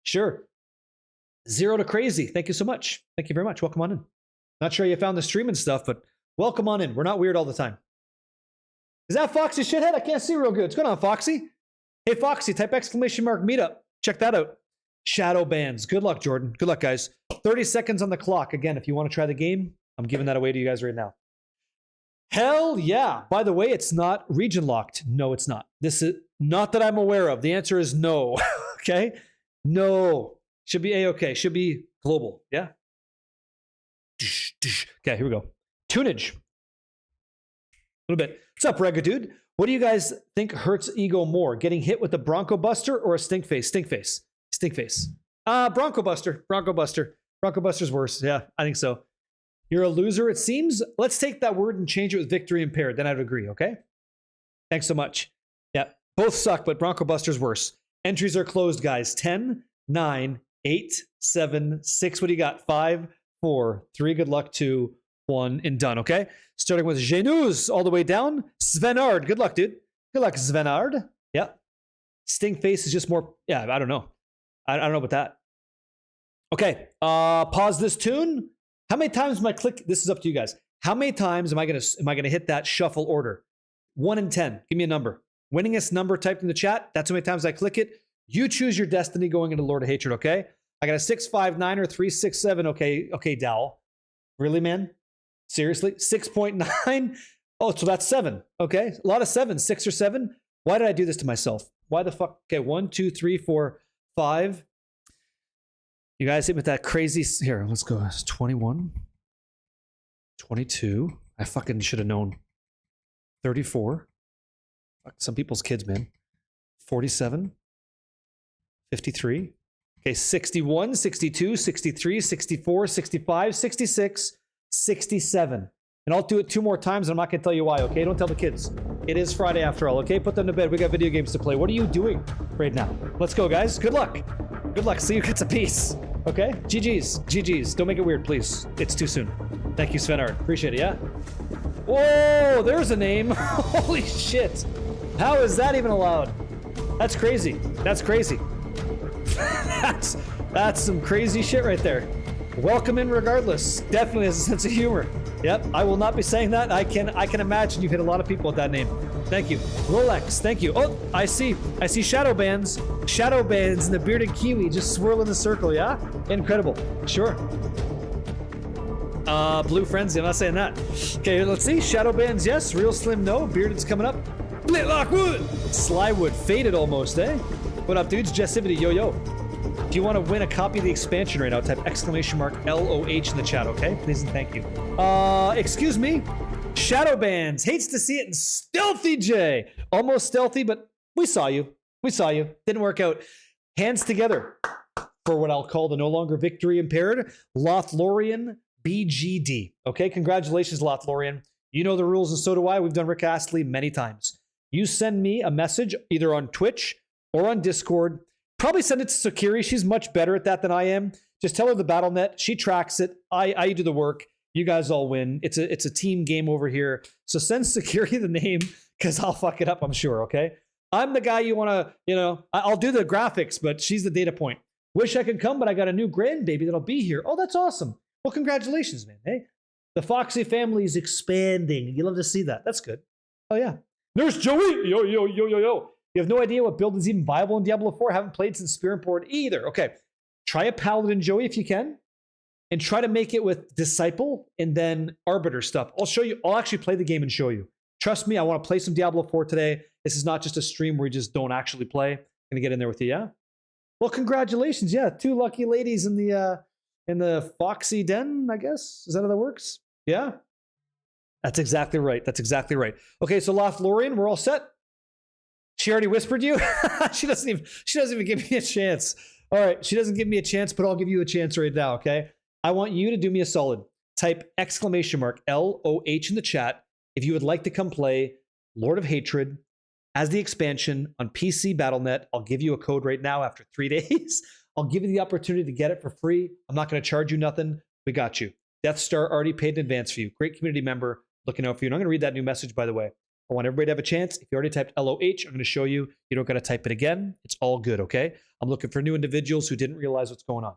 Sure. 0 to crazy. Thank you so much. Thank you very much. Welcome on in. Not sure you found the stream and stuff, but welcome on in. We're not weird all the time. Is that Foxy shithead? I can't see real good. What's going on, Foxy? Hey, Foxy, type exclamation mark meetup. Check that out. Shadow bands. Good luck, Jordan. Good luck, guys. 30 seconds on the clock. Again, if you want to try the game, I'm giving that away to you guys right now. Hell yeah. By the way, it's not region locked. No, it's not. This is not that I'm aware of. The answer is no. Okay? No. Should be A-okay. Should be global. Yeah? Okay, here we go. Tunage. A little bit. What's up, Regadude? What do you guys think hurts ego more? Getting hit with a Bronco Buster or a Stink Face? Stink Face. Stink Face. Bronco Buster. Bronco Buster. Bronco Buster's worse. Yeah, I think so. You're a loser, it seems. Let's take that word and change it with victory impaired. Then I'd agree, okay? Thanks so much. Yeah, both suck, but Bronco Buster's worse. Entries are closed, guys. 10, 9, 8, 7, 6. What do you got? 5, 4, 3. Good luck. 2, 1, and done, okay? Starting with Genus all the way down. Svenard. Good luck, dude. Good luck, Svenard. Yeah. Stink Face is just more... Yeah, I don't know. I don't know about that. Okay. Pause this tune. How many times am I click? This is up to you guys. How many times am I gonna hit that shuffle order? 1 in 10. Give me a number. Winningest number typed in the chat. That's how many times I click it. You choose your destiny going into Lord of Hatred, okay? I got a 6, 5, 9, or 3, 6, 7. Okay, Dowell. Really, man? Seriously? 6.9? Oh, so that's 7. Okay. A lot of 7. 6 or 7. Why did I do this to myself? Why the fuck? Okay, 1, 2, 3, 4, 5. You guys hit me with that crazy... Here, let's go. It's 21. 22. I fucking should have known. 34. Fuck, some people's kids, man. 47. 53. Okay, 61, 62, 63, 64, 65, 66, 67. And I'll do it 2 more times, and I'm not going to tell you why, okay? Don't tell the kids. It is Friday after all, okay? Put them to bed. We got video games to play. What are you doing right now? Let's go, guys. Good luck. Good luck. See you gets a piece. Okay? GG's. GG's. Don't make it weird, please. It's too soon. Thank you, Svenard. Appreciate it, yeah? Whoa, there's a name. Holy shit. How is that even allowed? That's crazy. That's crazy. That's some crazy shit right there. Welcome in regardless. Definitely has a sense of humor. Yep, I will not be saying that. I can imagine you've hit a lot of people with that name. Thank you. Rolex, thank you. Oh, I see shadow bands. Shadow bands and the bearded kiwi just swirl in the circle, yeah? Incredible. Sure. Blue Frenzy, I'm not saying that. Okay, let's see. Shadow bands, yes. Real slim, no. Bearded's coming up. Lockwood. Slywood, faded almost, eh? What up, dudes? Jessivity, yo. If you want to win a copy of the expansion right now, type exclamation mark LOH in the chat, okay? Please and thank you. Excuse me. Shadow bands. Hates to see it in Stealthy J. Almost stealthy, but we saw you. We saw you. Didn't work out. Hands together for what I'll call the no longer victory impaired Lothlorien BGD. Okay, congratulations, Lothlorien. You know the rules and so do I. We've done Rick Astley many times. You send me a message either on Twitch or on Discord. Probably send it to Sakiri. She's much better at that than I am. Just tell her the BattleNet. She tracks it. I do the work. You guys all win. It's a team game over here. So send Sakiri the name because I'll fuck it up, I'm sure, okay? I'm the guy you want to, I'll do the graphics, but she's the data point. Wish I could come, but I got a new grandbaby that'll be here. Oh, that's awesome. Well, congratulations, man. Hey, the Foxy family is expanding. You love to see that. That's good. Oh, yeah. Nurse Joey. Yo. You have no idea what build is even viable in Diablo 4. Haven't played since Spear and Board either. Okay. Try a Paladin, Joey, if you can. And try to make it with Disciple and then Arbiter stuff. I'll show you. I'll actually play the game and show you. Trust me, I want to play some Diablo 4 today. This is not just a stream where you just don't actually play. I'm going to get in there with you, yeah? Well, congratulations. Yeah, 2 lucky ladies in the Foxy Den, I guess. Is that how that works? Yeah? That's exactly right. That's exactly right. Okay, so Lothlorien, we're all set. She already whispered you? She doesn't even give me a chance. All right, she doesn't give me a chance, but I'll give you a chance right now, okay? I want you to do me a solid. Type exclamation mark LOH in the chat if you would like to come play Lord of Hatred as the expansion on PC Battle.net. I'll give you a code right now after 3 days. I'll give you the opportunity to get it for free. I'm not going to charge you nothing. We got you. Death Star already paid in advance for you. Great community member looking out for you. And I'm going to read that new message, by the way. I want everybody to have a chance. If you already typed LOH, I'm going to show you. You don't got to type it again. It's all good, okay? I'm looking for new individuals who didn't realize what's going on.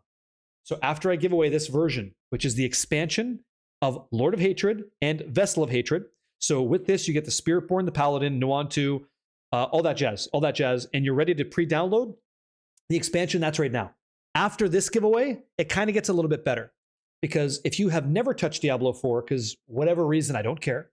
So after I give away this version, which is the expansion of Lord of Hatred and Vessel of Hatred. So with this, you get the Spiritborn, the Paladin, Nuantu, all that jazz, and you're ready to pre-download the expansion. That's right now. After this giveaway, it kind of gets a little bit better because if you have never touched Diablo 4, because whatever reason, I don't care,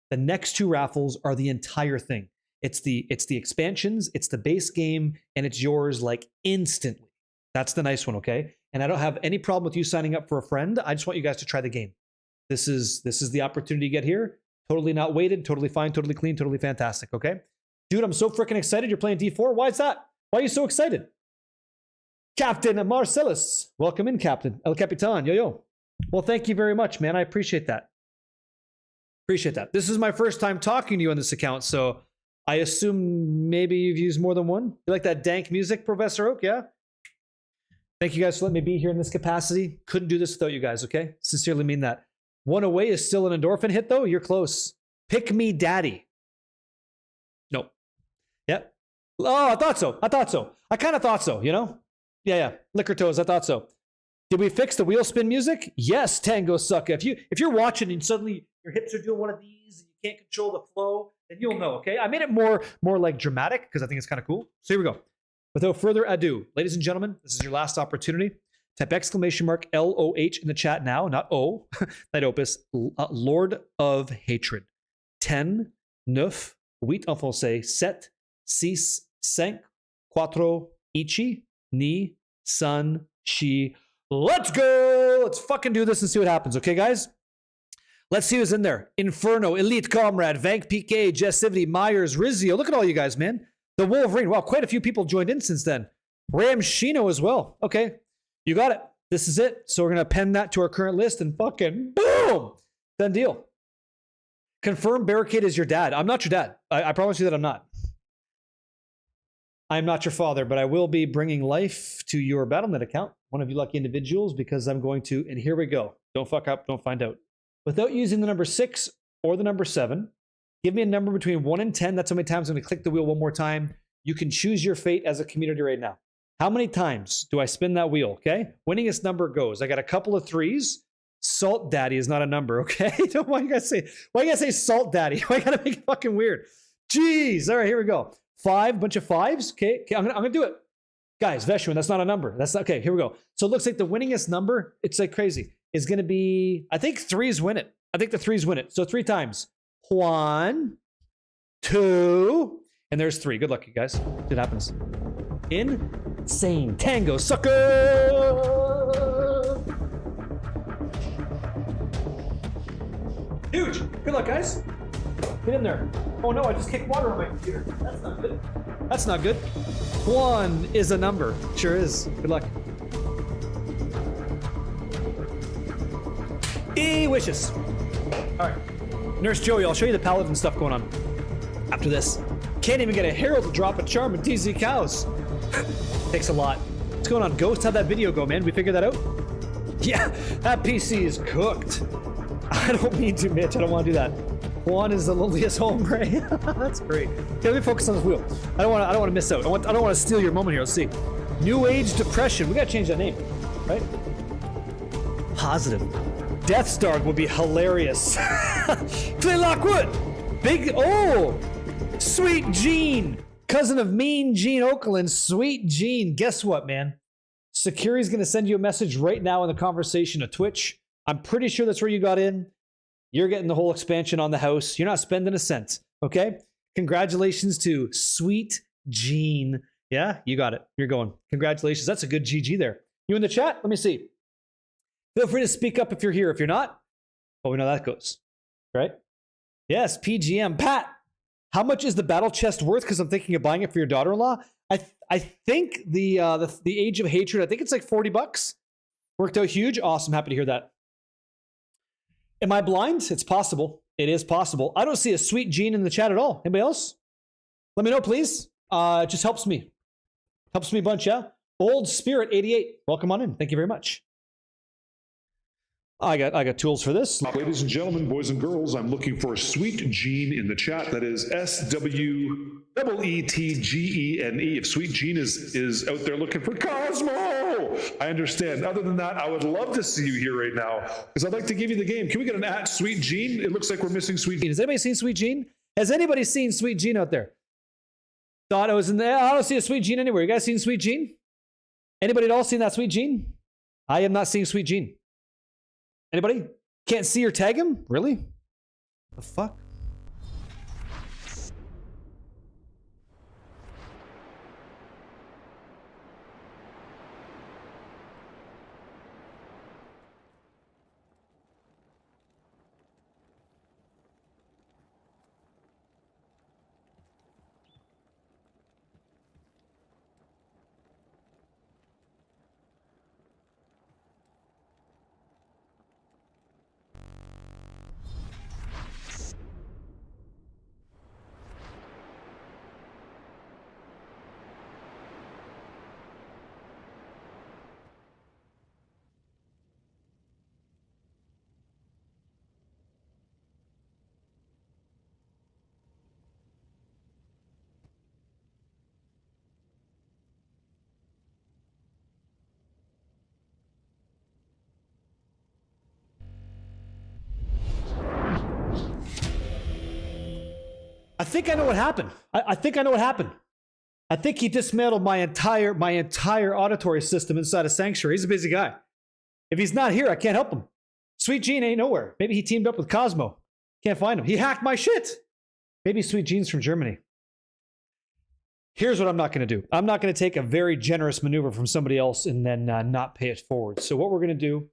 the next two raffles are the entire thing. It's the expansions, it's the base game, and it's yours like instantly. That's the nice one, okay? And I don't have any problem with you signing up for a friend. I just want you guys to try the game. This is the opportunity you get here. Totally not weighted, totally fine, totally clean, totally fantastic, okay? Dude, I'm so freaking excited you're playing D4. Why is that? Why are you so excited? Captain Marcellus. Welcome in, Captain. El Capitan. Yo. Well, thank you very much, man. I appreciate that. Appreciate that. This is my first time talking to you on this account, so I assume maybe you've used more than one. You like that dank music, Professor Oak? Yeah? Thank you guys for letting me be here in this capacity. Couldn't do this without you guys, okay? Sincerely mean that. One away is still an endorphin hit, though. You're close. Pick me daddy. Nope. Yep. Oh, I thought so. I kind of thought so, you know? Yeah. Liquor toes, I thought so. Did we fix the wheel spin music? Yes, Tango Sucker. If you're watching and suddenly your hips are doing one of these and you can't control the flow, then you'll know, okay? I made it more like dramatic because I think it's kind of cool. So here we go. Without further ado, ladies and gentlemen, this is your last opportunity. Type exclamation mark LOH in the chat now, not O. Light opus, Lord of Hatred. 10, 9, 8 en français, 7, 6, 5, 4, ichi, ni, san, shi. Let's go! Let's fucking do this and see what happens, okay, guys? Let's see who's in there. Inferno, Elite Comrade, Vank PK, Jessivity, Myers, Rizio. Look at all you guys, man. The Wolverine. Wow, quite a few people joined in since then. Ram Shino as well. Okay, you got it. This is it. So we're going to append that to our current list and fucking boom! Done deal. Confirm Barricade is your dad. I'm not your dad. I promise you that I'm not. I'm not your father, but I will be bringing life to your Battle.net account, one of you lucky individuals, because I'm going to, and here we go. Don't fuck up, don't find out. Without using the number 6 or the number 7, give me a number between 1 and 10. That's how many times I'm going to click the wheel one more time. You can choose your fate as a community right now. How many times do I spin that wheel, okay? Winningest number goes. I got a couple of 3s. Salt Daddy is not a number, okay? Why you guys say Salt Daddy? Why you gotta make it fucking weird? Jeez. All right, here we go. 5, bunch of 5s. Okay, I'm gonna do it. Guys, Veshwin, that's not a number. That's not, okay, here we go. So it looks like the winningest number, it's like crazy, is gonna be, I think 3s win it. I think the 3s win it. So 3 times. 1, 2, and there's 3. Good luck, you guys. It happens. Insane Tango Sucker! Huge! Good luck, guys. Get in there. Oh no, I just kicked water on my computer. That's not good. That's not good. 1 is a number. Sure is. Good luck. Wishes. Alright. Nurse Joey, I'll show you the paladin stuff going on after this. Can't even get a herald to drop a charm in TZ cows. Takes a lot. What's going on, Ghost? How'd that video go, man? We figured that out? Yeah, that PC is cooked. I don't mean to, Mitch. I don't want to do that. Juan is the loneliest hombre. That's great. Okay, let me focus on this wheel. I don't want to miss out. I don't want to steal your moment here. Let's see. New Age Depression. We gotta change that name, right? Positive. Death Star would be hilarious. Clay Lockwood. Big. Oh, Sweet Gene, cousin of Mean Gene Oakland. Sweet Gene. Guess what, man? Security's gonna send you a message right now in the conversation of Twitch. I'm pretty sure that's where you got in. You're getting the whole expansion on the house. You're not spending a cent, okay? Congratulations to Sweet Gene. Yeah, you got it. You're going. Congratulations. That's a good GG there. You in the chat? Let me see. Feel free to speak up if you're here. If you're not, well, we know that goes, right? Yes, PGM. Pat, how much is the battle chest worth? Because I'm thinking of buying it for your daughter-in-law. I think the Age of Hatred, I think it's like $40. Worked out huge. Awesome. Happy to hear that. Am I blind? It's possible. It is possible. I don't see a sweet Gene in the chat at all. Anybody else? Let me know, please. It just helps me. Helps me a bunch, yeah? Old Spirit 88. Welcome on in. Thank you very much. I got tools for this. Ladies and gentlemen, boys and girls, I'm looking for a sweet Gene in the chat. That is SWEETGENE. If Sweet Gene is out there looking for Cosmo, I understand. Other than that, I would love to see you here right now because I'd like to give you the game. Can we get an at Sweet Gene? It looks like we're missing Sweet Gene. Has anybody seen Sweet Gene? Has anybody seen Sweet Gene out there? Thought I was in there. I don't see a Sweet Gene anywhere. You guys seen Sweet Gene? Anybody at all seen that Sweet Gene? I am not seeing Sweet Gene. Anybody? Can't see or tag him? Really? The fuck? I think I know what happened. I think I know what happened. I think he dismantled my entire auditory system inside a sanctuary. He's a busy guy. If he's not here, I can't help him. Sweet Gene ain't nowhere. Maybe he teamed up with Cosmo. Can't find him. He hacked my shit. Maybe Sweet Gene's from Germany. Here's what I'm not going to do. I'm not going to take a very generous maneuver from somebody else and then not pay it forward. So what we're going to do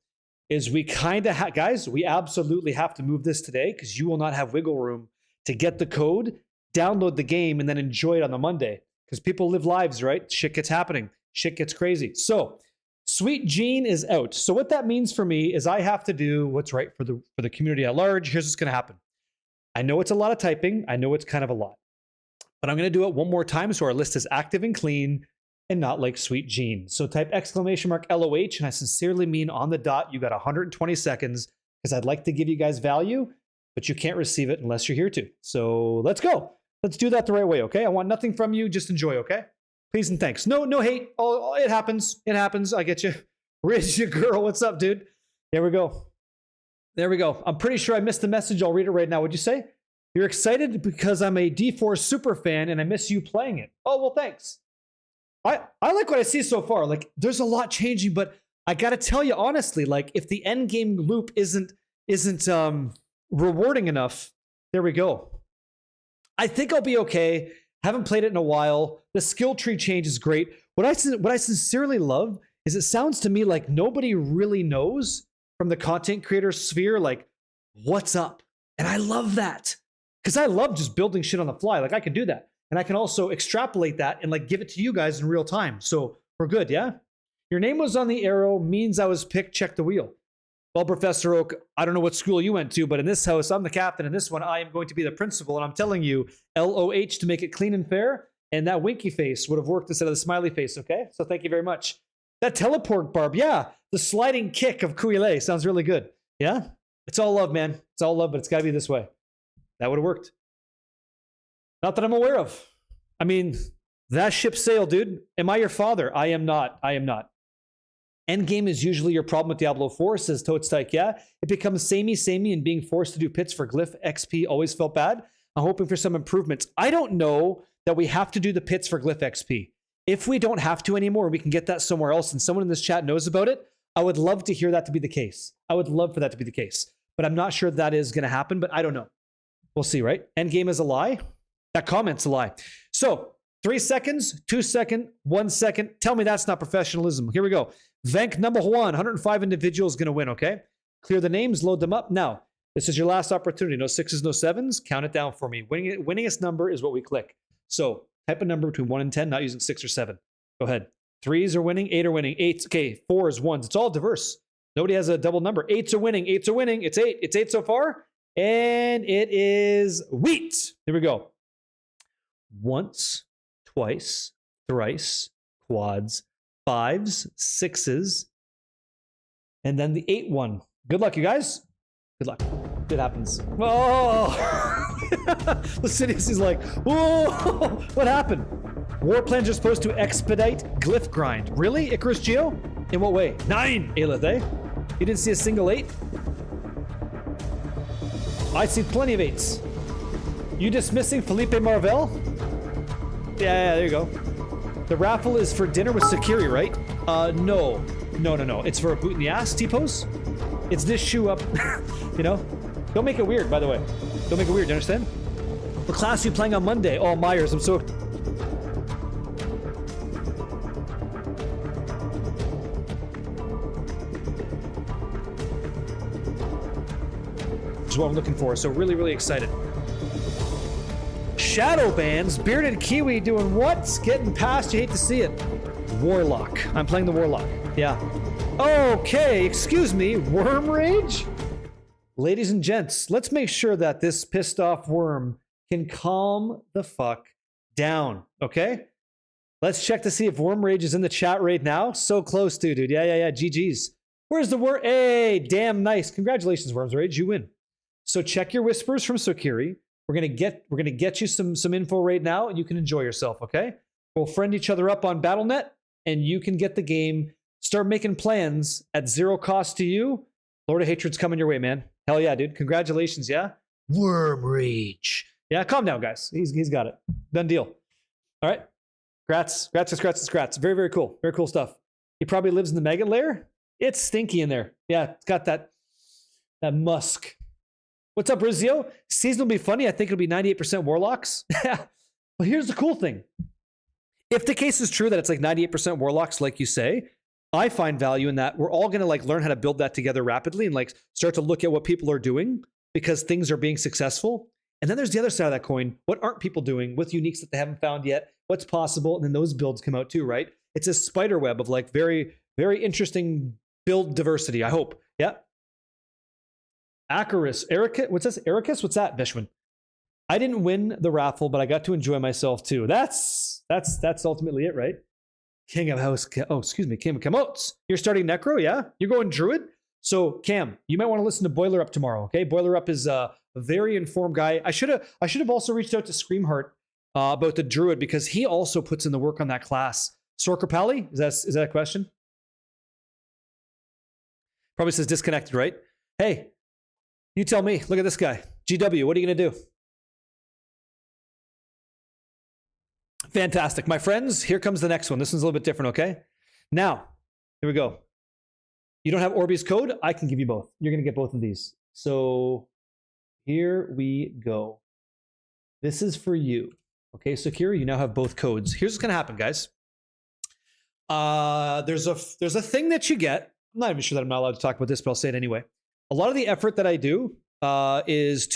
is we kind of, guys, we absolutely have to move this today because you will not have wiggle room to get the code, download the game, and then enjoy it on the Monday. Because people live lives, right? Shit gets happening. Shit gets crazy. So, Sweet Gene is out. So what that means for me is I have to do what's right for the community at large. Here's what's going to happen. I know it's a lot of typing. I know it's kind of a lot. But I'm going to do it one more time so our list is active and clean and not like Sweet Gene. So type !LOH, and I sincerely mean on the dot. You got 120 seconds because I'd like to give you guys value, but you can't receive it unless you're here to. So let's go. Let's do that the right way, okay? I want nothing from you. Just enjoy, okay? Please and thanks. No hate. Oh, it happens. It happens. I get you. Riz, your girl. What's up, dude? There we go. There we go. I'm pretty sure I missed the message. I'll read it right now. What'd you say? You're excited because I'm a D4 super fan and I miss you playing it. Oh, well, thanks. I like what I see so far. Like, there's a lot changing, but I got to tell you honestly, like, if the end game loop isn't rewarding enough, there we go. I think I'll be okay. Haven't played it in a while. The skill tree change is great. What I sincerely love is it sounds to me like nobody really knows from the content creator sphere, like, what's up. And I love that because I love just building shit on the fly. Like, I can do that. And I can also extrapolate that and like give it to you guys in real time. So we're good, yeah? Your name was on the arrow means I was picked, check the wheel. Well, Professor Oak, I don't know what school you went to, but in this house, I'm the captain. In this one, I am going to be the principal. And I'm telling you, LOH to make it clean and fair. And that winky face would have worked instead of the smiley face, okay? So thank you very much. That teleport barb, yeah. The sliding kick of Kuile sounds really good. Yeah? It's all love, man. It's all love, but it's got to be this way. That would have worked. Not that I'm aware of. I mean, that ship sailed, dude. Am I your father? I am not. I am not. Endgame is usually your problem with Diablo 4, says Toadstike. Yeah, it becomes samey, and being forced to do pits for Glyph XP always felt bad. I'm hoping for some improvements. I don't know that we have to do the pits for Glyph XP. If we don't have to anymore, we can get that somewhere else, and someone in this chat knows about it, I would love to hear that to be the case. I would love for that to be the case. But I'm not sure that is going to happen, but I don't know. We'll see, right? Endgame is a lie? That comment's a lie. So, 3 seconds, 2 seconds, 1 second. Tell me that's not professionalism. Here we go. Venk number 105 individuals going to win, okay? Clear the names, load them up. Now, this is your last opportunity. No 6s, no 7s. Count it down for me. Winningest number is what we click. So, type a number between 1 and 10, not using 6 or 7. Go ahead. 3s are winning, 8 are winning, 8s, okay, 4s, 1s. It's all diverse. Nobody has a double number. 8s are winning, 8s are winning. It's 8. It's 8 so far. And it is wheat. Here we go. Once, twice, thrice, quads, 5s, 6s, and then the 8 one. Good luck, you guys. Good luck. It happens. Oh! Lucidius is like, whoa! What happened? War plans are supposed to expedite glyph grind. Really? Icarus Geo? In what way? 9! Aelith, eh? You didn't see a single 8? I see plenty of 8s. You dismissing Felipe Marvel? Yeah, there you go. The raffle is for dinner with Sakiri, right? No. No. It's for a boot in the ass, T-pose. It's this shoe up, you know? Don't make it weird, by the way. Don't make it weird, you understand? What class are you playing on Monday? Oh, Myers, I'm so... This is what I'm looking for, so really, really excited. Shadow bands, bearded kiwi doing what? Getting past, you hate to see it. Warlock. I'm playing the Warlock. Yeah. Okay, excuse me, worm rage? Ladies and gents, let's make sure that this pissed off worm can calm the fuck down, okay? Let's check to see if worm rage is in the chat right now. So close to, dude. Yeah. GG's. Where's the worm? Hey, damn nice. Congratulations, worms rage. You win. So check your whispers from Sokiri. We're gonna get you some info right now, and you can enjoy yourself, okay? We'll friend each other up on BattleNet, and you can get the game. Start making plans at 0 cost to you. Lord of Hatred's coming your way, man. Hell yeah, dude. Congratulations, yeah? Worm rage. Yeah, calm down, guys. He's got it. Done deal. All right. Congrats. Very, very cool. Very cool stuff. He probably lives in the Megan lair. It's stinky in there. Yeah, it's got that musk. What's up, Rizio? Season will be funny. I think it'll be 98% Warlocks. Well, here's the cool thing. If the case is true that it's like 98% Warlocks, like you say, I find value in that. We're all going to like learn how to build that together rapidly and like start to look at what people are doing because things are being successful. And then there's the other side of that coin. What aren't people doing with uniques that they haven't found yet? What's possible? And then those builds come out too, right? It's a spider web of like very, very interesting build diversity, I hope. Yeah. Acarus, Ericus, what's this? Ericus? What's that, Bishman? I didn't win the raffle, but I got to enjoy myself too. That's ultimately it, right? King of Camotes. You're starting Necro, yeah? You're going Druid? So, Cam, you might want to listen to Boiler Up tomorrow, okay? Boiler Up is a very informed guy. I should have also reached out to Screamheart about the Druid because he also puts in the work on that class. Sorker Pally? Is that a question? Probably says disconnected, right? Hey, you tell me. Look at this guy. GW, what are you going to do? Fantastic. My friends, here comes the next one. This one's a little bit different, okay? Now, here we go. You don't have Orbeez code? I can give you both. You're going to get both of these. So here we go. This is for you. Okay, Sakira, you now have both codes. Here's what's going to happen, guys. There's a thing that you get. I'm not even sure that I'm not allowed to talk about this, but I'll say it anyway. A lot of the effort that I do is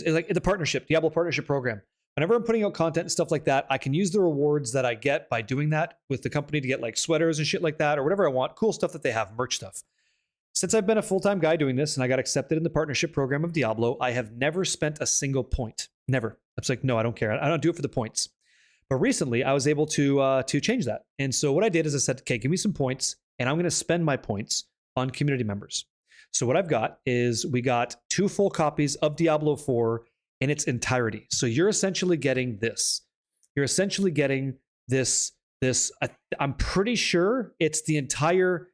like the partnership, Diablo partnership program. Whenever I'm putting out content and stuff like that, I can use the rewards that I get by doing that with the company to get like sweaters and shit like that or whatever I want. Cool stuff that they have, merch stuff. Since I've been a full-time guy doing this and I got accepted in the partnership program of Diablo, I have never spent a single point. Never. It's like, no, I don't care. I don't do it for the points. But recently, I was able to change that. And so what I did is I said, okay, give me some points, and I'm going to spend my points on community members. So what I've got is we got 2 full copies of Diablo 4 in its entirety. So you're essentially getting this. You're essentially getting this. I'm pretty sure it's the entire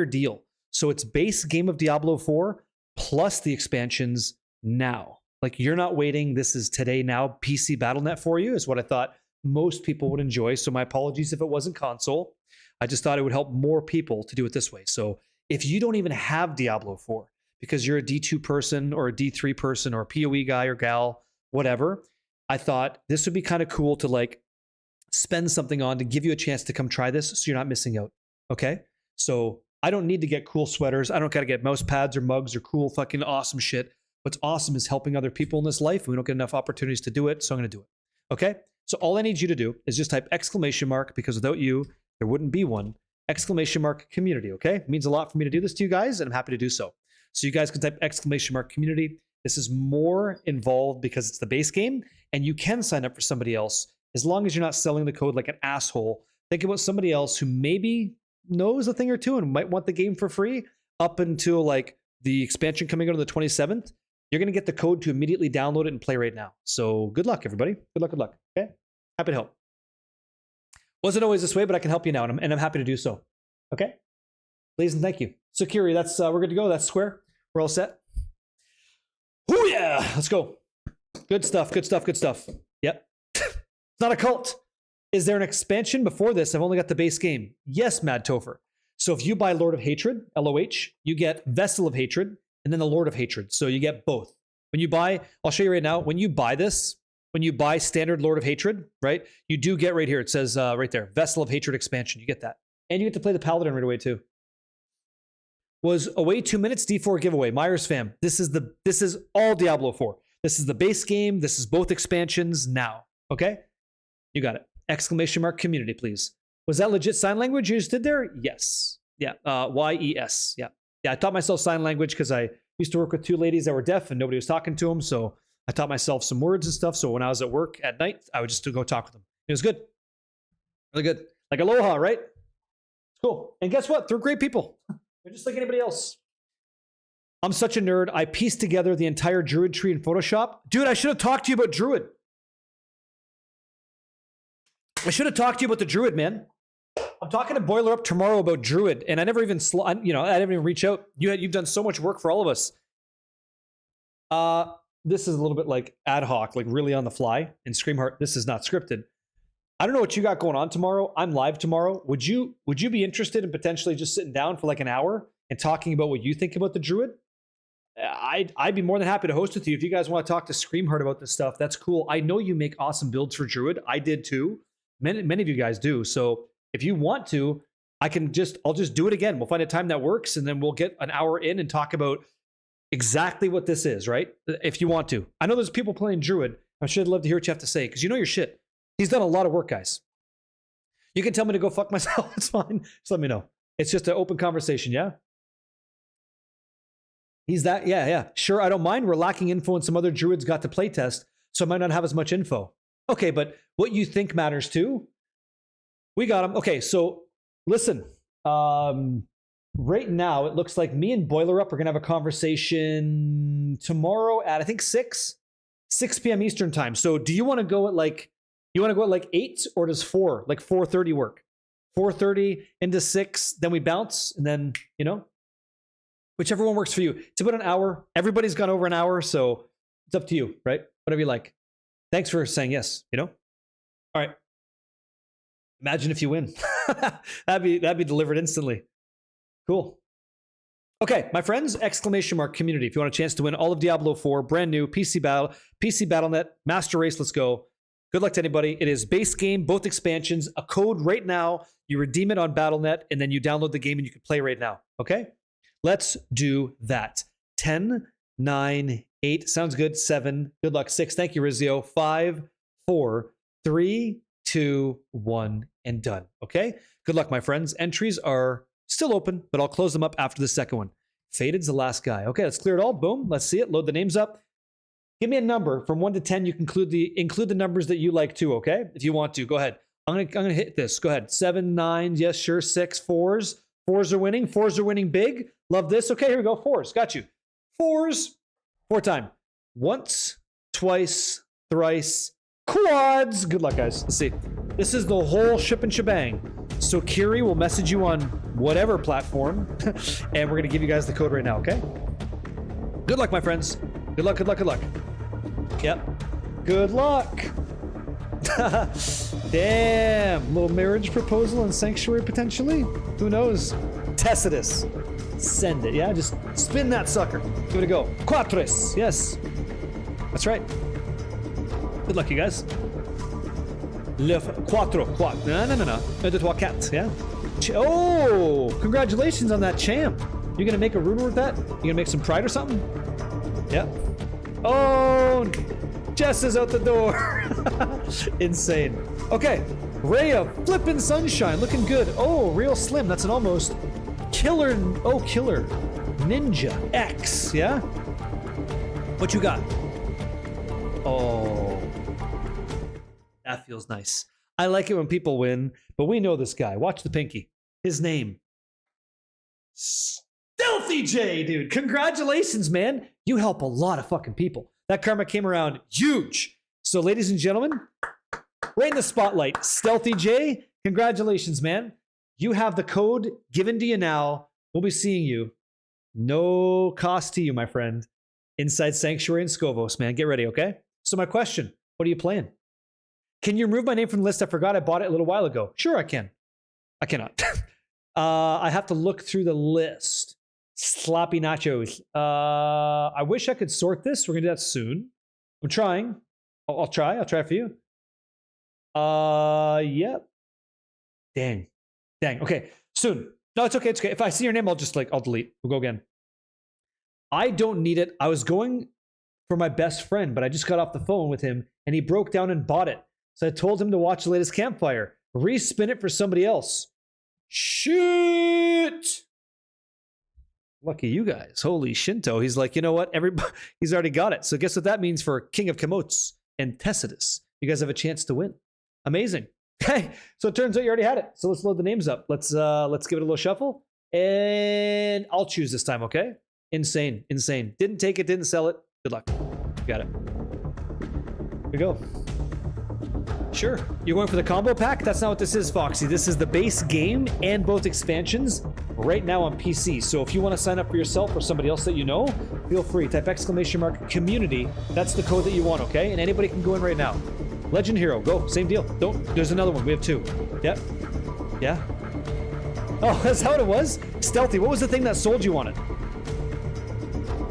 deal. So it's base game of Diablo 4 plus the expansions now. Like you're not waiting. This is today now. PC BattleNet for you is what I thought most people would enjoy. So my apologies if it wasn't console. I just thought it would help more people to do it this way. So if you don't even have Diablo 4 because you're a D2 person or a D3 person or a PoE guy or gal, whatever, I thought this would be kind of cool to like spend something on to give you a chance to come try this so you're not missing out. Okay? So I don't need to get cool sweaters. I don't got to get mouse pads or mugs or cool fucking awesome shit. What's awesome is helping other people in this life. And we don't get enough opportunities to do it. So I'm going to do it. Okay? So all I need you to do is just type exclamation mark because without you, there wouldn't be one. Exclamation mark community, okay? It means a lot for me to do this to you guys, and I'm happy to do so. So you guys can type exclamation mark community. This is more involved because it's the base game, and you can sign up for somebody else as long as you're not selling the code like an asshole. Think about somebody else who maybe knows a thing or two and might want the game for free up until like the expansion coming out on the 27th. You're going to get the code to immediately download it and play right now. So good luck, everybody. Good luck. Okay? Happy to help. Wasn't always this way, but I can help you now, and I'm happy to do so. Okay? Please and thank you. Security, that's we're good to go. That's square. We're all set. Oh yeah! Let's go. Good stuff. Yep. It's not a cult. Is there an expansion before this? I've only got the base game. Yes, Mad Topher. So if you buy Lord of Hatred, LOH, you get Vessel of Hatred, and then the Lord of Hatred. So you get both. When you buy, I'll show you right now, when you buy this, when you buy standard Lord of Hatred, right, you do get right here, it says right there, Vessel of Hatred expansion. You get that. And you get to play the Paladin right away too. Was away 2 minutes, D4 giveaway. Myers fam, this is all Diablo 4. This is the base game. This is both expansions now. Okay? You got it. Exclamation mark community, please. Was that legit sign language you just did there? Yes. Yeah. YES. Yeah. Yeah. I taught myself sign language because I used to work with 2 ladies that were deaf and nobody was talking to them. So I taught myself some words and stuff. So when I was at work at night, I would just go talk with them. It was good. Really good. Like aloha, right? Cool. And guess what? They're great people. They're just like anybody else. I'm such a nerd. I pieced together the entire Druid tree in Photoshop. Dude, I should have talked to you about Druid. I should have talked to you about the Druid, man. I'm talking to Boiler Up tomorrow about Druid, and I never even, I didn't even reach out. You've done so much work for all of us. This is a little bit like ad hoc, like really on the fly. In Screamheart, this is not scripted. I don't know what you got going on tomorrow. I'm live tomorrow. Would you be interested in potentially just sitting down for like an hour and talking about what you think about the Druid? I'd be more than happy to host with you. If you guys want to talk to Screamheart about this stuff, that's cool. I know you make awesome builds for Druid. I did too. Many of you guys do. So if you want to, I'll just do it again. We'll find a time that works, and then we'll get an hour in and talk about exactly what this is, right? If you want to. I know there's people playing Druid. I'm sure I'd love to hear what you have to say, because you know your shit. He's done a lot of work, guys. You can tell me to go fuck myself. It's fine. Just let me know. It's just an open conversation, yeah? He's that, yeah. Sure, I don't mind. We're lacking info and some other Druids got to playtest, so I might not have as much info. Okay, but what you think matters too. We got him. Okay, so listen. Right now, it looks like me and Boiler Up are going to have a conversation tomorrow at, I think, 6 p.m. Eastern time. So do you want to go at like, 8, or does 4, like 4:30 work? 4:30 into 6, then we bounce, and then, whichever one works for you. It's about an hour. Everybody's gone over an hour, so it's up to you, right? Whatever you like. Thanks for saying yes, All right. Imagine if you win. that'd be delivered instantly. Cool. Okay, my friends, exclamation mark community. If you want a chance to win all of Diablo 4, brand new PC Battle.net, Master Race, let's go. Good luck to anybody. It is base game, both expansions, a code right now. You redeem it on Battle.net, and then you download the game and you can play right now. Okay? Let's do that. 10, 9, 8. Sounds good. 7. Good luck. 6. Thank you, Rizio. 5, 4, 3, 2, 1, and done. Okay? Good luck, my friends. Entries are still open, but I'll close them up after the second one. Faded's the last guy. Okay, let's clear it all. Boom. Let's see it. Load the names up. Give me a number from 1 to 10. You can include the numbers that you like too, okay? If you want to, go ahead. I'm gonna hit this. Go ahead. 7, 9, yes, sure. 6, 4s. 4s are winning. 4s are winning big. Love this. Okay, here we go. 4s. Got you. 4s. 4 time. Once, twice, thrice, quads. Good luck, guys. Let's see. This is the whole ship and shebang. So Kiri will message you on whatever platform, and we're gonna give you guys the code right now, okay? Good luck, my friends. Good luck, good luck, good luck. Yep. Good luck. Damn. Little marriage proposal and sanctuary potentially? Who knows? Tacitus. Send it, yeah? Just spin that sucker. Give it a go. Quatres. Yes. That's right. Good luck, you guys. Quattro. No. 1, 2, 3, 4, yeah? Oh! Congratulations on that champ. You're gonna make a rune with that? You gonna make some pride or something? Yep. Oh! Jess is out the door. Insane. Okay. Ray of flippin' sunshine, looking good. Oh, real slim. That's an almost killer. Oh, killer ninja X. Yeah. What you got? Oh, that feels nice. I like it when people win, but we know this guy. Watch the pinky. His name, Stealthy J, dude. Congratulations, man. You help a lot of fucking people. That karma came around huge. So, ladies and gentlemen, right in the spotlight, Stealthy J, congratulations, man. You have the code given to you now. We'll be seeing you. No cost to you, my friend. Inside Sanctuary in Scovos, man. Get ready, okay? So my question, what are you playing? Can you remove my name from the list? I forgot I bought it a little while ago. Sure, I can. I cannot. I have to look through the list. Sloppy nachos. I wish I could sort this. We're going to do that soon. I'm trying. I'll try. I'll try for you. Yep. Dang. Okay, soon. No, it's okay. It's okay. If I see your name, I'll delete. We'll go again. I don't need it. I was going for my best friend, but I just got off the phone with him and he broke down and bought it. So I told him to watch the latest campfire. Respin it for somebody else. Shit! Lucky you guys. Holy Shinto. He's like, you know what? Everybody, he's already got it. So guess what that means for King of Komots and Tacitus? You guys have a chance to win. Amazing. Okay, so it turns out you already had it. So let's load the names up. Let's give it a little shuffle. And I'll choose this time, okay? Insane. Didn't take it, didn't sell it. Good luck. Got it. Here we go. Sure. You're going for the combo pack? That's not what this is, Foxy. This is the base game and both expansions right now on PC. So if you want to sign up for yourself or somebody else that you know, feel free. Type !community. That's the code that you want, okay? And anybody can go in right now. Legend Hero, go. Same deal. There's another one. We have two. Yep. Yeah. Oh, that's how it was? Stealthy. What was the thing that sold you on it?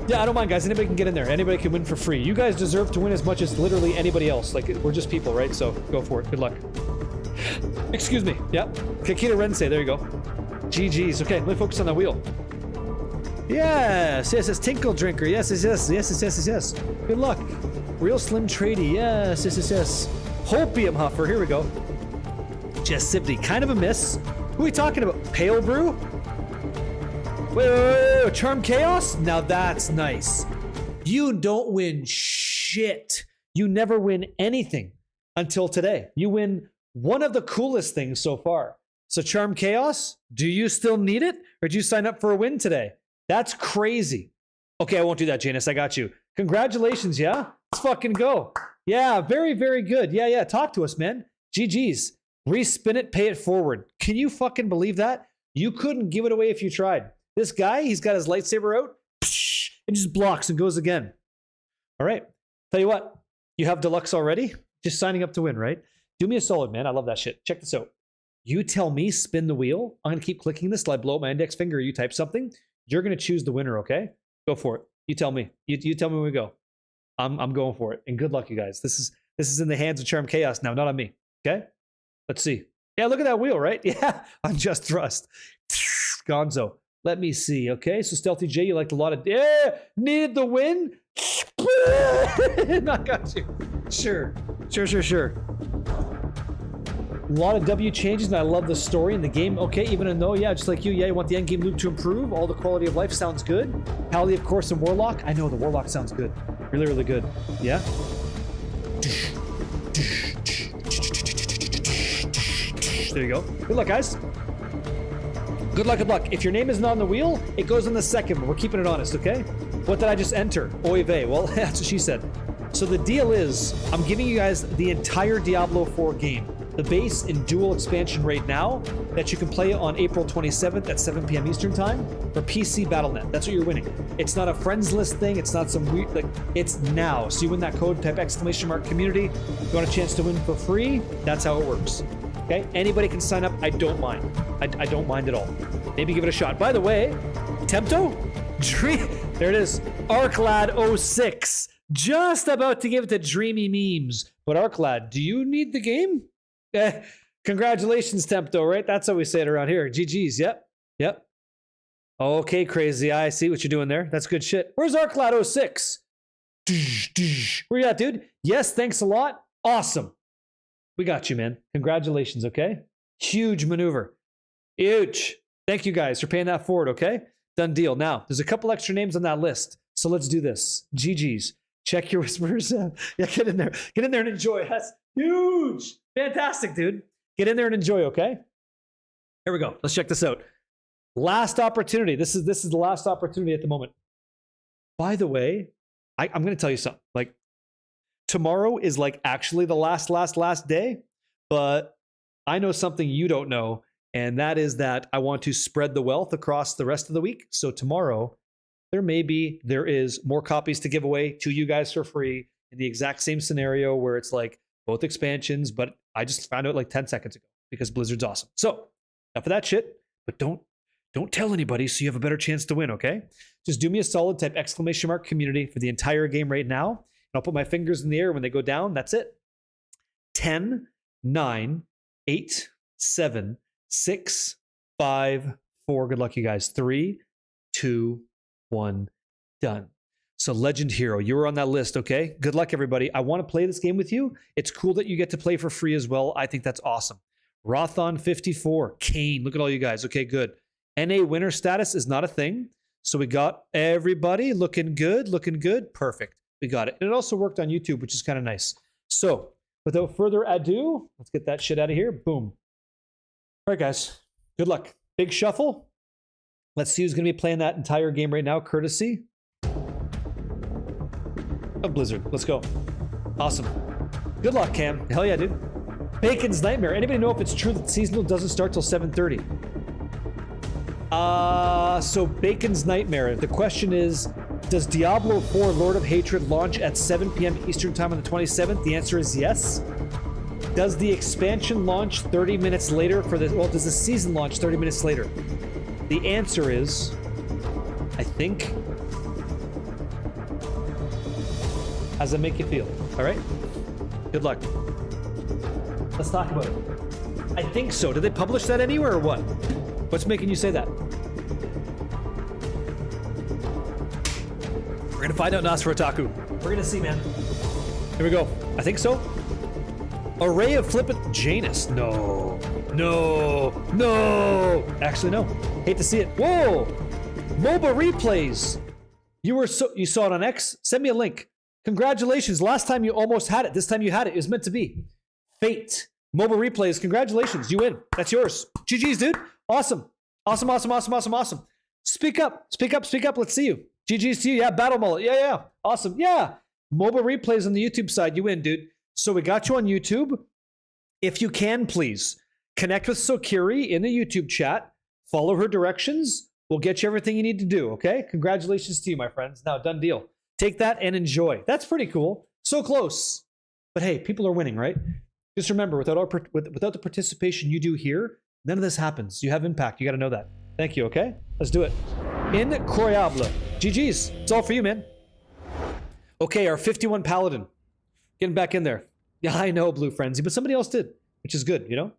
Yeah, I don't mind, guys. Anybody can get in there. Anybody can win for free. You guys deserve to win as much as literally anybody else. Like, we're just people, right? So go for it. Good luck. Excuse me. Yep. Kakita Rensei. There you go. GG's. Okay, let me focus on that wheel. Yes. Tinkle Drinker. Yes. Good luck. Real Slim Trady. Yes. Hopium Huffer. Here we go. Jessivity. Kind of a miss. Who are we talking about? Pale Brew? Wait. Charm Chaos? Now that's nice. You don't win shit. You never win anything until today. You win one of the coolest things so far. So Charm Chaos, do you still need it? Or did you sign up for a win today? That's crazy. Okay, I won't do that, Janus. I got you. Congratulations, yeah? Let's fucking go. Yeah, very, very good. Yeah. Talk to us, man. GG's. Respin it, pay it forward. Can you fucking believe that? You couldn't give it away if you tried. This guy, he's got his lightsaber out and just blocks and goes again. All right. Tell you what, you have deluxe already? Just signing up to win, right? Do me a solid, man. I love that shit. Check this out. You tell me, spin the wheel. I'm going to keep clicking this till I blow up my index finger. You type something. You're going to choose the winner, okay? Go for it. You tell me. You tell me when we go. I'm going for it. And good luck, you guys. This is in the hands of Charm Chaos now, not on me. Okay? Let's see. Yeah, look at that wheel, right? Yeah, unjust thrust. Gonzo. Let me see. Okay, so Stealthy J, you liked a lot of... Yeah, needed the win? I got you. Sure. A lot of W changes, and I love the story in the game. Okay, even though, yeah, just like you, yeah, you want the endgame loop to improve. All the quality of life sounds good. Pally, of course, and Warlock. I know, the Warlock sounds good. Really, really good. Yeah? There you go. Good luck, guys. Good luck. If your name is not on the wheel, it goes on the second one. We're keeping it honest, okay? What did I just enter? Oy vey. Well, that's what she said. So the deal is, I'm giving you guys the entire Diablo 4 game. The base and dual expansion right now that you can play on April 27th at 7 p.m. Eastern Time for PC Battle.net. That's what you're winning. It's not a friends list thing. It's not some weird, like, it's now. So you win that code, type !community. You want a chance to win for free? That's how it works. Okay? Anybody can sign up. I don't mind. I don't mind at all. Maybe give it a shot. By the way, Tempto? There it is. ArcLad06. Just about to give it to Dreamy Memes. But ArcLad, do you need the game? Congratulations, Tempto, right? That's how we say it around here. GG's. Yep. Okay, Crazy. I see what you're doing there. That's good shit. Where's ArcLad06? Where you at, dude? Yes, thanks a lot. Awesome. We got you, man. Congratulations, okay? Huge maneuver. Huge. Thank you guys for paying that forward, okay? Done deal. Now, there's a couple extra names on that list. So let's do this. GG's. Check your whispers. Yeah, get in there. Get in there and enjoy. That's huge. Fantastic, dude. Get in there and enjoy, okay? Here we go. Let's check this out. Last opportunity. This is the last opportunity at the moment. By the way, I'm going to tell you something. Like, tomorrow is like actually the last day, but I know something you don't know, and that is that I want to spread the wealth across the rest of the week. So tomorrow, there is more copies to give away to you guys for free in the exact same scenario where it's like both expansions, but I just found out like 10 seconds ago because Blizzard's awesome. So enough of that shit, but don't tell anybody so you have a better chance to win, okay? Just do me a solid, type !community for the entire game right now, and I'll put my fingers in the air when they go down. That's it. 10, 9, 8, 7, 6, 5, 4. Good luck, you guys. 3, 2, 1. Done. So Legend Hero, you were on that list, okay? Good luck, everybody. I want to play this game with you. It's cool that you get to play for free as well. I think that's awesome. Rothon 54, Kane, look at all you guys. Okay, good. NA winner status is not a thing. So we got everybody looking good. Perfect. We got it. And it also worked on YouTube, which is kind of nice. So without further ado, let's get that shit out of here. Boom. All right, guys. Good luck. Big shuffle. Let's see who's going to be playing that entire game right now, courtesy of Blizzard. Let's go. Awesome. Good luck, Cam. Hell yeah, dude. Bacon's Nightmare. Anybody know if it's true that seasonal doesn't start till 7:30? So Bacon's Nightmare. The question is, does Diablo 4 Lord of Hatred launch at 7 p.m. Eastern Time on the 27th? The answer is yes. Does the expansion launch 30 minutes later for the... Well, does the season launch 30 minutes later? The answer is, I think... How does it make you feel? All right? Good luck. Let's talk about it. I think so. Did they publish that anywhere or what? What's making you say that? We're gonna find out, Nosferatu. We're gonna see, man. Here we go. I think so. Array of flippant Janus. No. Actually, no. Hate to see it. Whoa! MOBA replays. You saw it on X? Send me a link. Congratulations. Last time you almost had it. This time you had it. It was meant to be. Fate. MOBA replays. Congratulations. You win. That's yours. GG's, dude. Awesome. Awesome. Speak up. Let's see you. GG's to you. Yeah, Battle Mullet. Yeah. Awesome. Yeah. MOBA replays on the YouTube side. You win, dude. So we got you on YouTube. If you can, please connect with Sokiri in the YouTube chat. Follow her directions. We'll get you everything you need to do, okay? Congratulations to you, my friends. Now, done deal. Take that and enjoy. That's pretty cool. So close. But hey, people are winning, right? Just remember, without the participation you do here, none of this happens. You have impact. You got to know that. Thank you, okay? Let's do it. Incroyable. GG's. It's all for you, man. Okay, our 51 Paladin. Getting back in there. Yeah, I know, Blue Frenzy, but somebody else did, which is good, you know?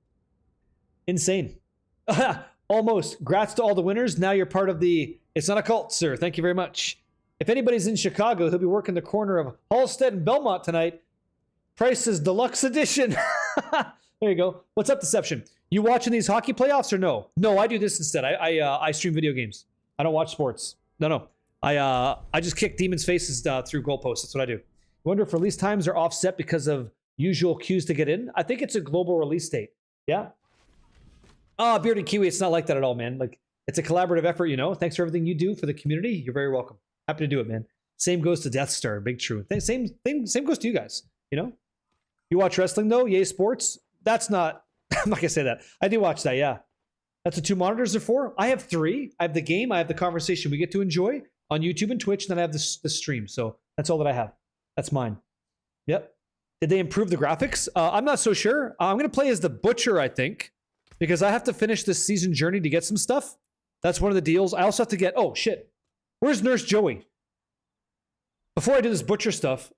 Insane. Almost. Grats to all the winners. Now you're part of the... It's not a cult, sir. Thank you very much. If anybody's in Chicago, he'll be working the corner of Halstead and Belmont tonight. Price is deluxe edition. There you go. What's up, Deception? You watching these hockey playoffs or no? No, I do this instead. I stream video games. I don't watch sports. No. I just kick demons' faces through goalposts. That's what I do. I wonder if release times are offset because of usual queues to get in. I think it's a global release date. Yeah. Bearded Kiwi, it's not like that at all, man. Like, it's a collaborative effort, you know. Thanks for everything you do for the community. You're very welcome. Happy to do it, man. Same goes to Death Star, Big True. Same goes to you guys, you know. You watch wrestling though, Yay Sports. That's not. I'm not gonna say that. I do watch that. Yeah, that's what 2 monitors are for. I have 3. I have the game. I have the conversation we get to enjoy on YouTube and Twitch, and then I have the stream. So that's all that I have. That's mine. Yep. Did they improve the graphics? I'm not so sure. I'm gonna play as the Butcher, I think, because I have to finish this season journey to get some stuff. That's one of the deals. I also have to get. Oh shit. Where's Nurse Joey? Before I do this Butcher stuff,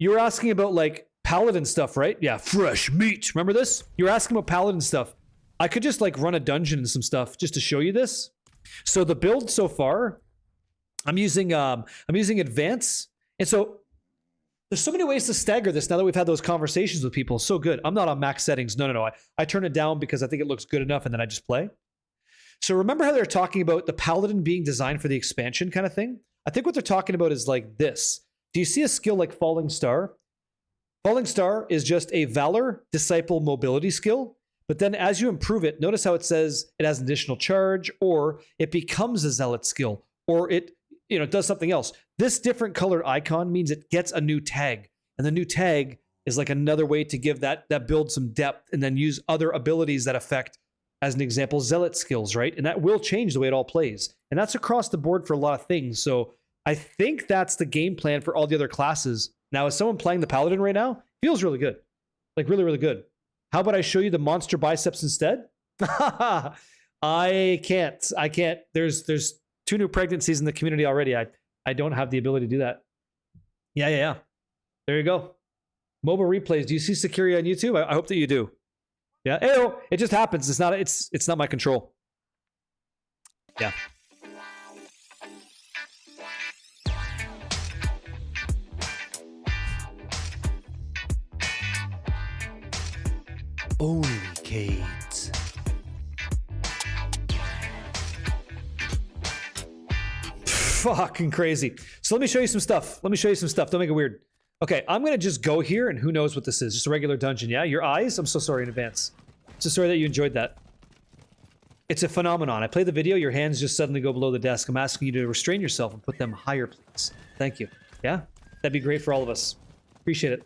you were asking about like Paladin stuff, right? Yeah, fresh meat. Remember this? You were asking about Paladin stuff. I could just like run a dungeon and some stuff just to show you this. So the build so far, I'm using Advance, and so There's so many ways to stagger this now that we've had those conversations with people. So good. I'm not on max settings. No. I turn it down because I think it looks good enough and then I just play. So remember how they're talking about the paladin being designed for the expansion kind of thing? I think what they're talking about is like this. Do you see a skill like Falling Star? Falling Star is just a Valor Disciple mobility skill. But then as you improve it, notice how it says it has an additional charge, or it becomes a Zealot skill, or it does something else. This different colored icon means it gets a new tag. And the new tag is like another way to give that build some depth and then use other abilities that affect, as an example, Zealot skills, right? And that will change the way it all plays. And that's across the board for a lot of things. So I think that's the game plan for all the other classes. Now, as someone playing the Paladin right now, feels really good. Like really, really good. How about I show you the monster biceps instead? I can't. There's 2 new pregnancies in the community already. I don't have the ability to do that. Yeah. There you go. Mobile replays. Do you see security on YouTube? I hope that you do. Yeah. Ew, it just happens. It's not my control. Yeah. Only Cades. Fucking crazy. So let me show you some stuff. Don't make it weird. Okay, I'm going to just go here, and who knows what this is. Just a regular dungeon, yeah? Your eyes? I'm so sorry in advance. So sorry that you enjoyed that. It's a phenomenon. I play the video, your hands just suddenly go below the desk. I'm asking you to restrain yourself and put them higher, please. Thank you. Yeah? That'd be great for all of us. Appreciate it.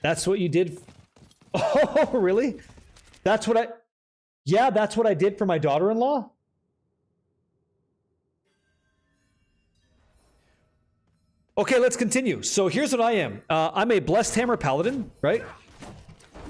That's what you did. Oh, really? That's what I did for my daughter-in-law? Okay, let's continue. So here's what I am. I'm a Blessed Hammer Paladin, right?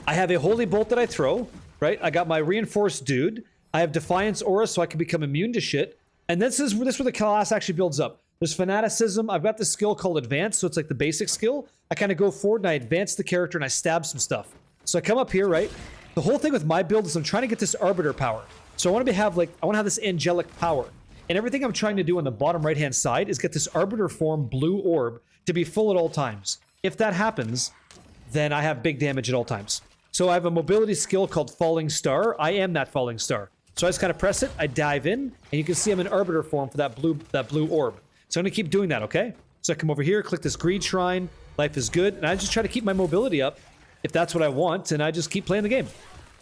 I have a Holy Bolt that I throw, right? I got my Reinforced Dude. I have Defiance Aura so I can become immune to shit. And this is where the class actually builds up. There's Fanaticism. I've got this skill called Advance, so it's like the basic skill. I kind of go forward and I advance the character and I stab some stuff. So I come up here, right? The whole thing with my build is I'm trying to get this Arbiter power. So I want to have this angelic power. And everything I'm trying to do on the bottom right-hand side is get this Arbiter form blue orb to be full at all times. If that happens, then I have big damage at all times. So I have a mobility skill called Falling Star. I am that Falling Star. So I just kind of press it, I dive in, and you can see I'm in Arbiter form for that blue orb. So I'm going to keep doing that, okay? So I come over here, click this Greed Shrine, life is good, and I just try to keep my mobility up if that's what I want, and I just keep playing the game.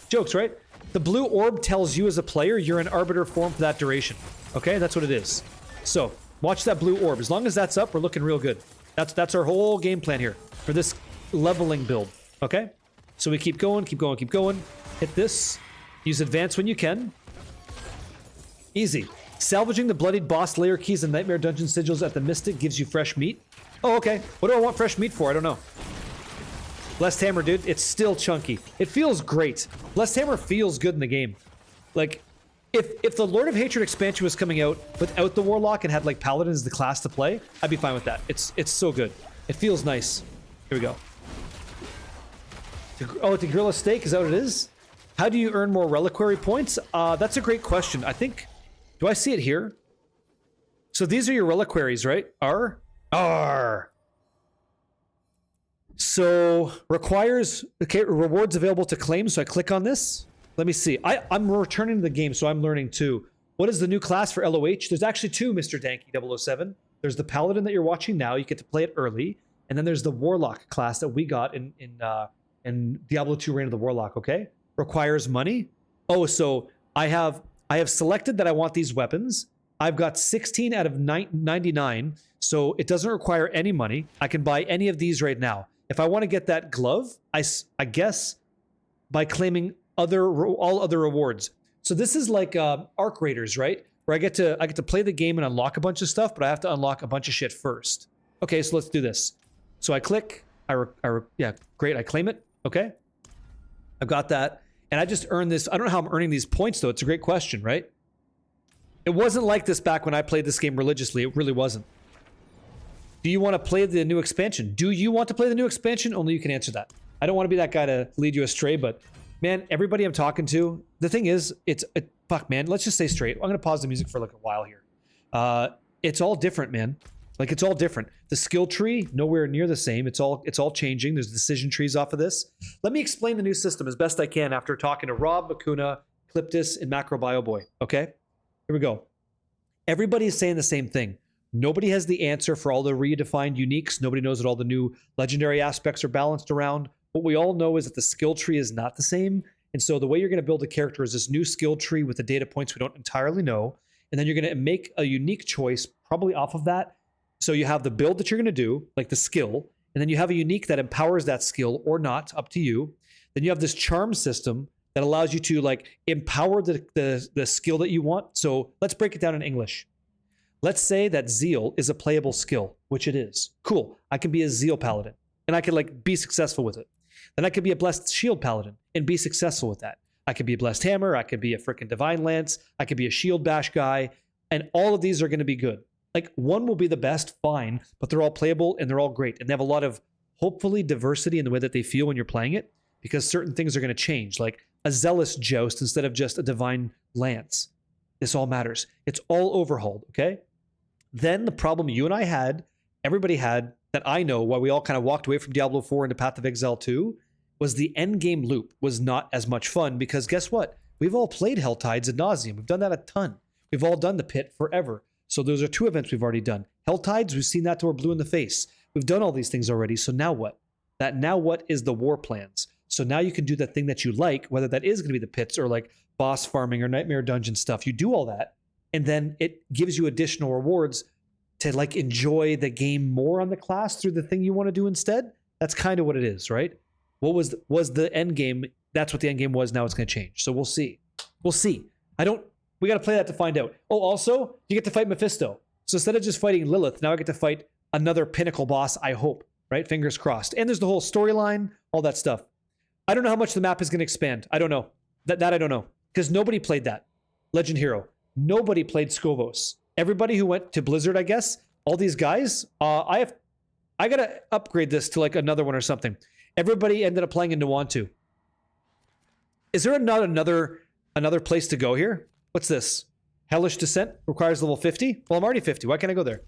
Jokes, right? The blue orb tells you as a player you're in Arbiter form for that duration. Okay, that's what it is. So, watch that blue orb. As long as that's up, we're looking real good. That's our whole game plan here for this leveling build. Okay? So we keep going. Hit this. Use advance when you can. Easy. Salvaging the bloodied boss layer keys and nightmare dungeon sigils at the Mystic gives you fresh meat. Oh, okay. What do I want fresh meat for? I don't know. Blessed Hammer, dude. It's still chunky. It feels great. Blessed Hammer feels good in the game. Like, if the Lord of Hatred expansion was coming out without the Warlock and had like Paladin as the class to play, I'd be fine with that. It's so good. It feels nice. Here we go. Oh, to grill a steak, is that what it is? How do you earn more reliquary points? That's a great question. I think, do I see it here? So these are your reliquaries, right? R. So requires, okay, rewards available to claim. So I click on this. Let me see. I'm returning to the game, so I'm learning too. What is the new class for LOH? There's actually 2, Mr. Danky 007. There's the Paladin that you're watching now. You get to play it early. And then there's the Warlock class that we got in Diablo 2 Reign of the Warlock, okay? Requires money. Oh, so I have selected that I want these weapons. I've got 16 out of 99, so it doesn't require any money. I can buy any of these right now. If I want to get that glove, I guess by claiming all other rewards. So this is like Arc Raiders, right? Where I get to play the game and unlock a bunch of stuff, but I have to unlock a bunch of shit first. Okay, so let's do this. So I click. Yeah, great. I claim it. Okay, I've got that, and I just earned this. I don't know how I'm earning these points though. It's a great question, right? It wasn't like this back when I played this game religiously. It really wasn't. Do you want to play the new expansion? Do you want to play the new expansion? Only you can answer that. I don't want to be that guy to lead you astray, but man, everybody I'm talking to, the thing is, fuck, man, let's just say straight. I'm going to pause the music for like a while here. It's all different, man. Like it's all different. The skill tree, nowhere near the same. It's all changing. There's decision trees off of this. Let me explain the new system as best I can after talking to Rob, Makuna, Cliptus, and Macro Bio Boy. Okay? Here we go. Everybody is saying the same thing. Nobody has the answer for all the redefined uniques. Nobody knows what all the new legendary aspects are balanced around. What we all know is that the skill tree is not the same. And so the way you're going to build a character is this new skill tree with the data points we don't entirely know. And then you're going to make a unique choice probably off of that. So you have the build that you're going to do, like the skill, and then you have a unique that empowers that skill or not, up to you. Then you have this charm system that allows you to like empower the skill that you want. So let's break it down in English. Let's say that Zeal is a playable skill, which it is. Cool. I can be a Zeal paladin and I can like be successful with it. Then I could be a blessed shield paladin and be successful with that. I could be a blessed hammer. I could be a freaking divine lance. I could be a shield bash guy. And all of these are going to be good. Like one will be the best, fine, but they're all playable and they're all great. And they have a lot of hopefully diversity in the way that they feel when you're playing it, because certain things are going to change, like a zealous joust instead of just a divine lance. This all matters. It's all overhauled, okay? Then the problem you and I had, everybody had, that I know why we all kind of walked away from Diablo 4 into Path of Exile 2, was the end game loop was not as much fun, because guess what? We've all played Helltides ad nauseum. We've done that a ton. We've all done the pit forever. So those are 2 events we've already done. Helltides, we've seen that till we're blue in the face. We've done all these things already, so now what? That now what is the war plans? So now you can do the thing that you like, whether that is going to be the pits or like boss farming or nightmare dungeon stuff. You do all that, and then it gives you additional rewards to like enjoy the game more on the class through the thing you want to do instead. That's kind of what it is, right? What was the end game? That's what the end game was. Now it's going to change. So we'll see. We'll see. We got to play that to find out. Oh, also, you get to fight Mephisto. So instead of just fighting Lilith, now I get to fight another pinnacle boss, I hope, right? Fingers crossed. And there's the whole storyline, all that stuff. I don't know how much the map is going to expand. I don't know. That I don't know. Because nobody played that. Legend Hero. Nobody played Skovos. Everybody who went to Blizzard, I guess, all these guys, I got to upgrade this to like another one or something. Everybody ended up playing in Nuantu. Is there not another place to go here? What's this? Hellish Descent requires level 50? Well, I'm already 50. Why can't I go there?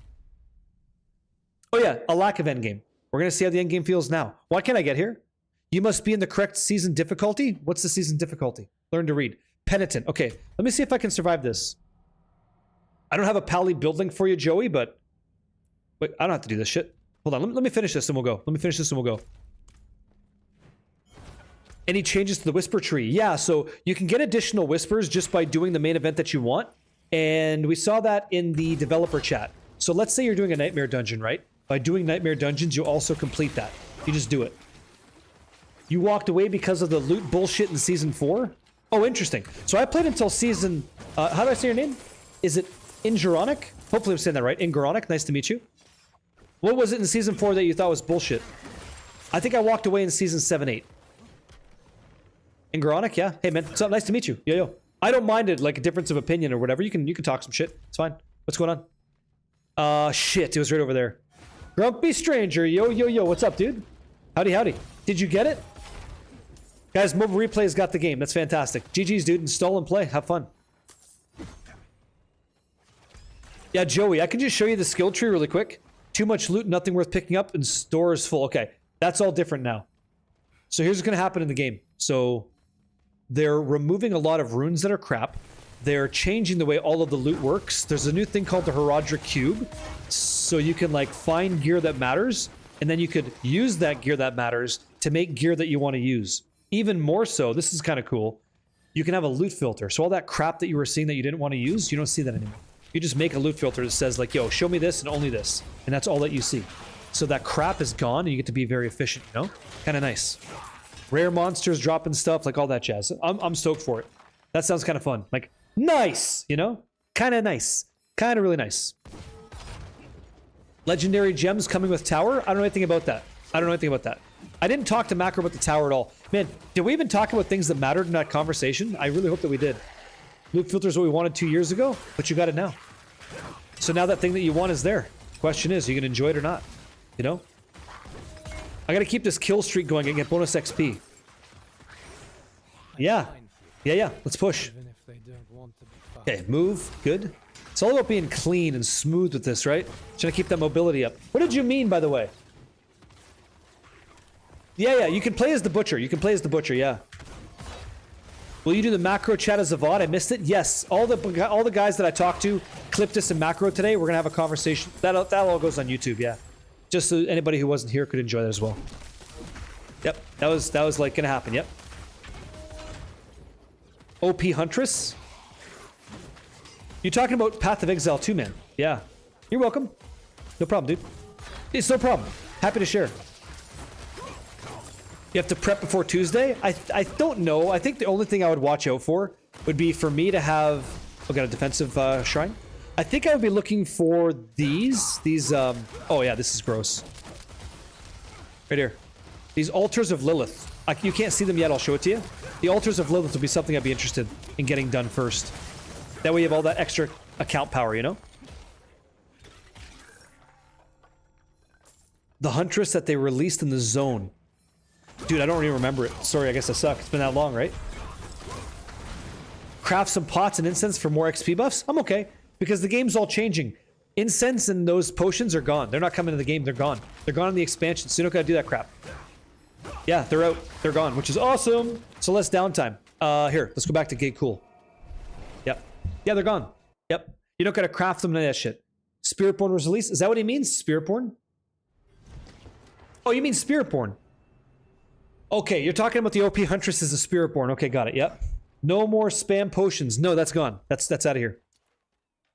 Oh yeah, a lack of endgame. We're going to see how the endgame feels now. Why can't I get here? You must be in the correct season difficulty? What's the season difficulty? Learn to read. Penitent. Okay, let me see if I can survive this. I don't have a pally building for you, Joey, but... Wait, I don't have to do this shit. Hold on, let me finish this and we'll go. Let me finish this and we'll go. Any changes to the whisper tree? Yeah, so you can get additional whispers just by doing the main event that you want. And we saw that in the developer chat. So let's say you're doing a nightmare dungeon, right? By doing nightmare dungeons, you also complete that. You just do it. You walked away because of the loot bullshit in season 4? Oh, interesting. So I played until season... how do I say your name? Is it Ingoronic? Hopefully I'm saying that right. Ingoronic, nice to meet you. What was it in season 4 that you thought was bullshit? I think I walked away in season 7, 8. Ingoronic, yeah. Hey man, what's up? Nice to meet you. Yo. I don't mind it, like a difference of opinion or whatever. You can talk some shit. It's fine. What's going on? Shit. It was right over there. Grumpy stranger. Yo. What's up, dude? Howdy. Did you get it? Guys, mobile replays got the game. That's fantastic. GG's, dude. Install and play. Have fun. Yeah, Joey, I can just show you the skill tree really quick. Too much loot, nothing worth picking up, and stores full. Okay, that's all different now. So here's what's going to happen in the game. So they're removing a lot of runes that are crap. They're changing the way all of the loot works. There's a new thing called the Herodric Cube. So you can like find gear that matters, and then you could use that gear that matters to make gear that you want to use. Even more so, this is kind of cool, you can have a loot filter. So all that crap that you were seeing that you didn't want to use, you don't see that anymore. You just make a loot filter that says like, yo, show me this and only this. And that's all that you see. So that crap is gone and you get to be very efficient, you know? Kind of nice. Rare monsters dropping stuff, like all that jazz. I'm stoked for it. That sounds kind of fun. Like, nice, you know? Kind of nice. Kind of really nice. Legendary gems coming with tower? I don't know anything about that. I didn't talk to Macro about the tower at all. Man, did we even talk about things that mattered in that conversation? I really hope that we did. Loot filter is what we wanted 2 years ago, but you got it now. So now that thing that you want is there. Question is, are you going to enjoy it or not? You know? I got to keep this kill streak going and get bonus XP. Yeah. Let's push. Okay, move. Good. It's all about being clean and smooth with this, right? Trying to keep that mobility up. What did you mean, by the way? Yeah, you can play as the Butcher. You can play as the Butcher, yeah. Will you do the macro chat as a VOD? I missed it. Yes, all the guys that I talked to, Cliptus and Macro today, we're gonna have a conversation. That all goes on YouTube, yeah. Just so anybody who wasn't here could enjoy that as well. Yep, that was like gonna happen. Yep. OP Huntress. You're talking about Path of Exile too, man. Yeah. You're welcome. No problem, dude. It's no problem. Happy to share. You have to prep before Tuesday? I don't know. I think the only thing I would watch out for would be for me to have... Oh, got a defensive shrine? I think I would be looking for these. Oh yeah, this is gross. Right here. These Altars of Lilith. You can't see them yet, I'll show it to you. The Altars of Lilith will be something I'd be interested in getting done first. That way you have all that extra account power, you know? The Huntress that they released in the zone. Dude, I don't even remember it. Sorry, I guess I suck. It's been that long, right? Craft some pots and incense for more XP buffs? I'm okay. Because the game's all changing. Incense and those potions are gone. They're not coming to the game. They're gone. They're gone in the expansion. So you don't gotta do that crap. Yeah, they're out. They're gone, which is awesome. So less downtime. Here, let's go back to Gate Cool. Yep. Yeah, they're gone. Yep. You don't gotta craft them, none of that shit. Spiritborn was released? Is that what he means? Spiritborn? Oh, you mean Spiritborn? Okay, you're talking about the OP Huntress as a Spiritborn. Okay, got it. Yep. No more spam potions. No, that's gone. That's out of here.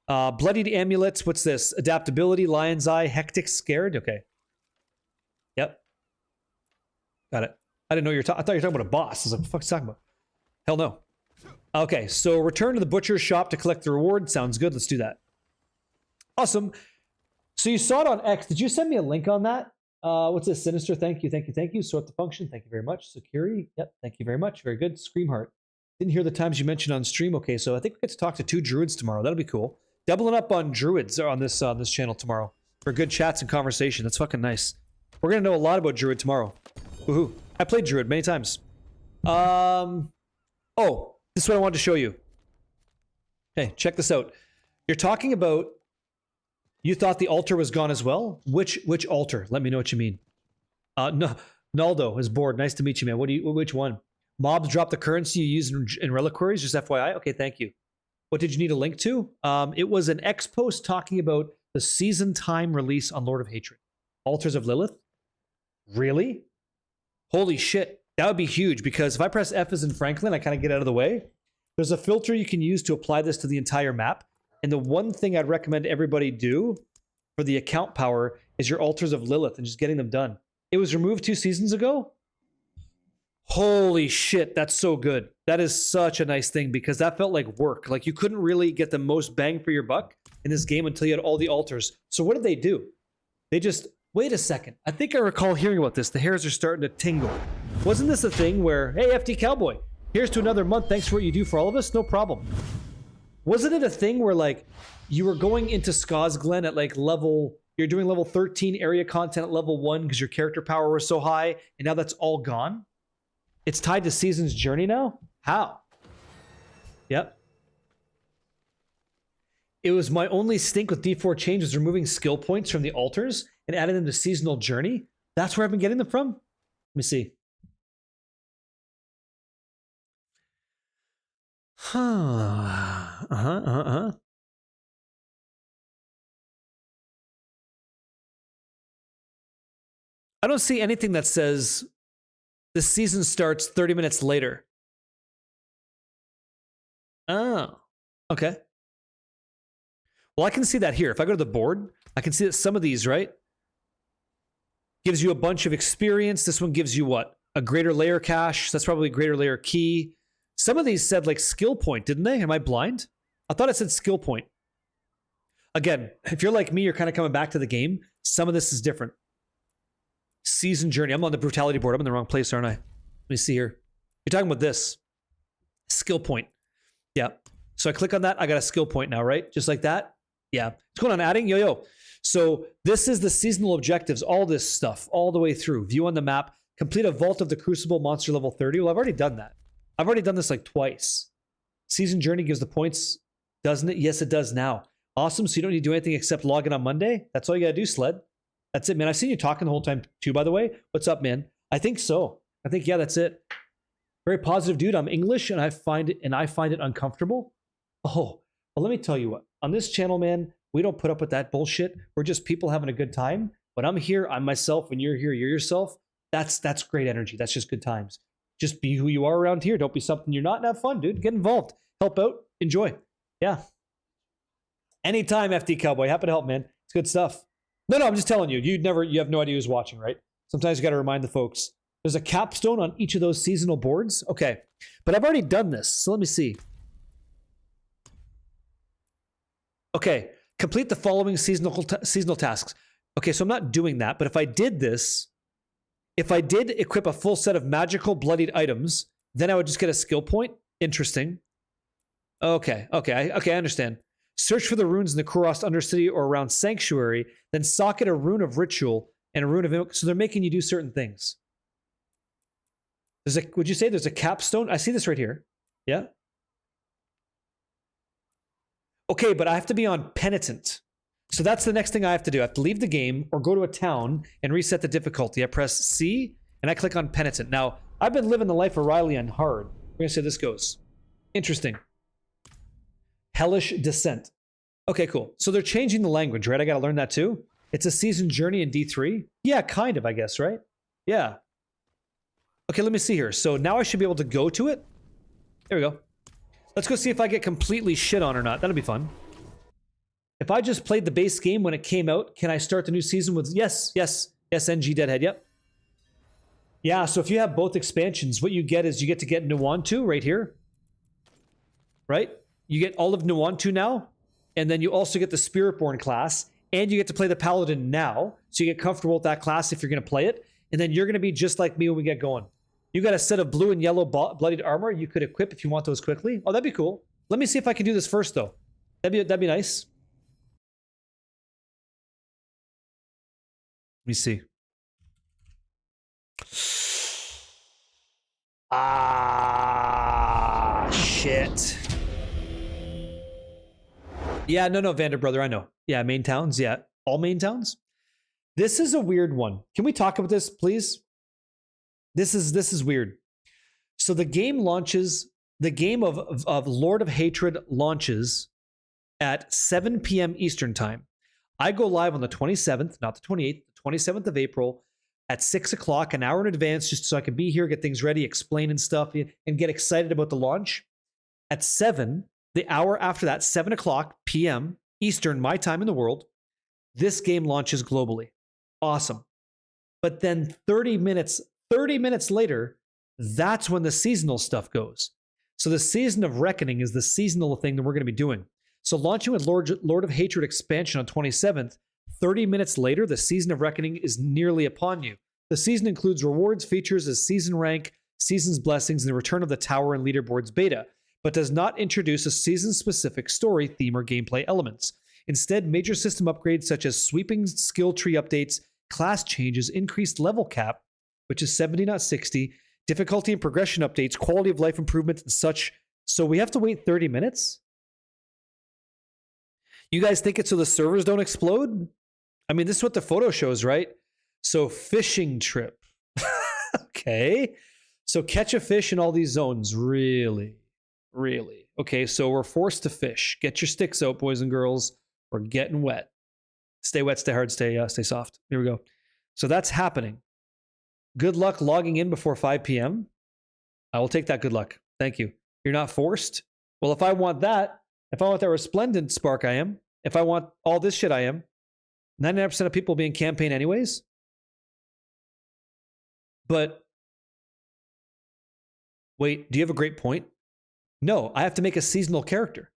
Bloodied amulets. What's this? Adaptability, Lion's Eye, Hectic, Scared. Okay. Yep. Got it. I didn't know I thought you were talking about a boss. I was like, what the fuck's talking about? Hell no. Okay, so return to the butcher's shop to collect the reward. Sounds good. Let's do that. Awesome. So you saw it on X. Did you send me a link on that? What's this? Sinister, thank you. Sort the function, thank you very much. Security, yep, thank you very much. Very good. Screamheart. Didn't hear the times you mentioned on stream. Okay, so I think we get to talk to 2 druids tomorrow. That'll be cool. Doubling up on druids on this channel tomorrow for good chats and conversation. That's fucking nice. We're gonna know a lot about druid tomorrow. Woohoo! I played druid many times. Oh, this is what I wanted to show you. Hey, check this out. You're talking about. You thought the altar was gone as well? Which altar? Let me know what you mean. No, Naldo is bored. Nice to meet you, man. Which one? Mobs drop the currency you use in reliquaries, just FYI. Okay, thank you. What did you need a link to? It was an X post talking about the season time release on Lord of Hatred. Altars of Lilith? Really? Holy shit. That would be huge because if I press F as in Franklin, I kind of get out of the way. There's a filter you can use to apply this to the entire map. And the one thing I'd recommend everybody do for the account power is your Altars of Lilith and just getting them done. It was removed 2 seasons ago. Holy shit, that's so good. That is such a nice thing because that felt like work. Like you couldn't really get the most bang for your buck in this game until you had all the altars. So what did they do? They just, wait a second. I think I recall hearing about this. The hairs are starting to tingle. Wasn't this a thing where, hey, FD Cowboy, here's to another month. Thanks for what you do for all of us. No problem. Wasn't it a thing where like you were going into Skosglen at like you're doing level 13 area content at level 1 because your character power was so high and now that's all gone? It's tied to Season's Journey now? How? Yep. It was my only stink with D4 change was removing skill points from the altars and adding them to Seasonal Journey. That's where I've been getting them from? Let me see. I don't see anything that says the season starts 30 minutes later. Oh, okay. Well, I can see that here. If I go to the board, I can see that some of these, right? Gives you a bunch of experience. This one gives you what? A greater layer cache. That's probably a greater layer key. Some of these said like skill point, didn't they? Am I blind? I thought it said skill point. Again, if you're like me, you're kind of coming back to the game. Some of this is different. Season Journey. I'm on the brutality board. I'm in the wrong place, aren't I? Let me see here. You're talking about this. Skill point. Yeah. So I click on that. I got a skill point now, right? Just like that. Yeah. What's going on, adding? Yo. So this is the seasonal objectives. All this stuff. All the way through. View on the map. Complete a Vault of the Crucible monster level 30. Well, I've already done that. I've already done this like twice. Season Journey gives the points, doesn't it? Yes, it does now. Awesome. So you don't need to do anything except log in on Monday? That's all you got to do, Sled. That's it, man. I've seen you talking the whole time too, by the way. What's up, man? I think so. I think, yeah, that's it. Very positive dude. I'm English and I find it uncomfortable. Oh, well, let me tell you what. On this channel, man, we don't put up with that bullshit. We're just people having a good time. When I'm here, I'm myself. When you're here, you're yourself. That's great energy. That's just good times. Just be who you are around here. Don't be something you're not, and have fun, dude. Get involved. Help out. Enjoy. Yeah. Anytime, FD Cowboy. Happy to help, man. It's good stuff. No, I'm just telling you. You have no idea who's watching, right? Sometimes you got to remind the folks. There's a capstone on each of those seasonal boards. Okay. But I've already done this. So let me see. Okay. Complete the following seasonal tasks. Okay, so I'm not doing that. But if I did this, if I did equip a full set of magical bloodied items, then I would just get a skill point. Interesting. Okay, I understand. Search for the runes in the Kurost Undercity or around Sanctuary, then socket a rune of ritual and a rune of... So they're making you do certain things. Would you say there's a capstone? I see this right here. Yeah? Okay, but I have to be on Penitent. So that's the next thing I have to do. I have to leave the game or go to a town and reset the difficulty. I press C and I click on Penitent. Now, I've been living the life of Riley on hard. We're going to see how this goes. Interesting. Hellish Descent. Okay, cool. So they're changing the language, right? I got to learn that too. It's a season journey in D3. Yeah, kind of, I guess, right? Yeah. Okay, let me see here. So now I should be able to go to it. There we go. Let's go see if I get completely shit on or not. That'll be fun. If I just played the base game when it came out, can I start the new season with... Yes, NG Deadhead, yep. Yeah, so if you have both expansions, what you get is you get to get Nuantu right here. Right? You get all of Nuantu now, and then you also get the Spiritborn class, and you get to play the Paladin now, so you get comfortable with that class if you're going to play it, and then you're going to be just like me when we get going. You got a set of blue and yellow bloodied armor you could equip if you want those quickly. Oh, that'd be cool. Let me see if I can do this first, though. That'd be nice. Let me see. Ah, shit. Yeah, no, Vander brother, I know. Yeah, main towns, yeah. All main towns? This is a weird one. Can we talk about this, please? This is weird. So the game launches, the game of Lord of Hatred launches at 7 p.m. Eastern time. I go live on the 27th, not the 28th, the 27th of April at 6 o'clock, an hour in advance, just so I can be here, get things ready, explain and stuff, and get excited about the launch. At 7, the hour after that, 7 o'clock p.m. Eastern, my time in the world, this game launches globally. Awesome. But then 30 minutes later, that's when the seasonal stuff goes. So the Season of Reckoning is the seasonal thing that we're going to be doing. So launching with Lord of Hatred expansion on 27th, 30 minutes later, the Season of Reckoning is nearly upon you. The season includes rewards, features as season rank, season's blessings, and the return of the tower and leaderboards beta, but does not introduce a season-specific story, theme, or gameplay elements. Instead, major system upgrades such as sweeping skill tree updates, class changes, increased level cap, which is 70, not 60, difficulty and progression updates, quality of life improvements, and such. So we have to wait 30 minutes? You guys think it's so the servers don't explode? I mean, this is what the photo shows, right? So fishing trip. Okay. So catch a fish in all these zones. Really? Really? Okay, so we're forced to fish. Get your sticks out, boys and girls. We're getting wet. Stay wet, stay hard, stay soft. Here we go. So that's happening. Good luck logging in before 5 p.m. I will take that good luck. Thank you. You're not forced? Well, if I want that resplendent spark, I am. If I want all this shit, I am. 99% of people will be in campaign anyways. But wait, do you have a great point? No, I have to make a seasonal character.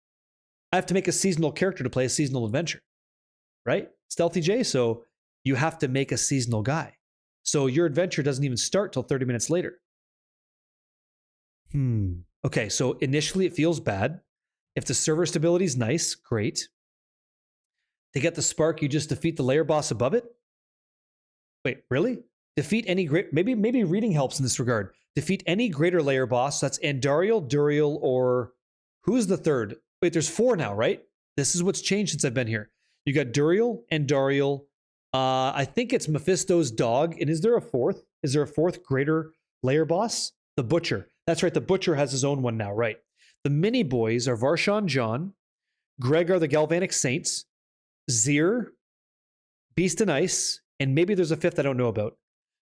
I have to make a seasonal character to play a seasonal adventure. Right? Stealthy J, so you have to make a seasonal guy. So your adventure doesn't even start till 30 minutes later. Okay, so initially it feels bad. If the server stability is nice, great. To get the spark, you just defeat the layer boss above it? Wait, really? Defeat any great... Maybe reading helps in this regard. Defeat any greater layer boss. That's Andariel, Duriel, or... Who's the third? Wait, there's 4 now, right? This is what's changed since I've been here. You got Duriel and Dariel. I think it's Mephisto's dog. And is there a fourth? Is there a fourth greater layer boss? The Butcher. That's right. The Butcher has his own one now, right? The mini boys are Varshan John, Greg are the Galvanic Saints, Zir, Beast and Ice, and maybe there's a fifth I don't know about.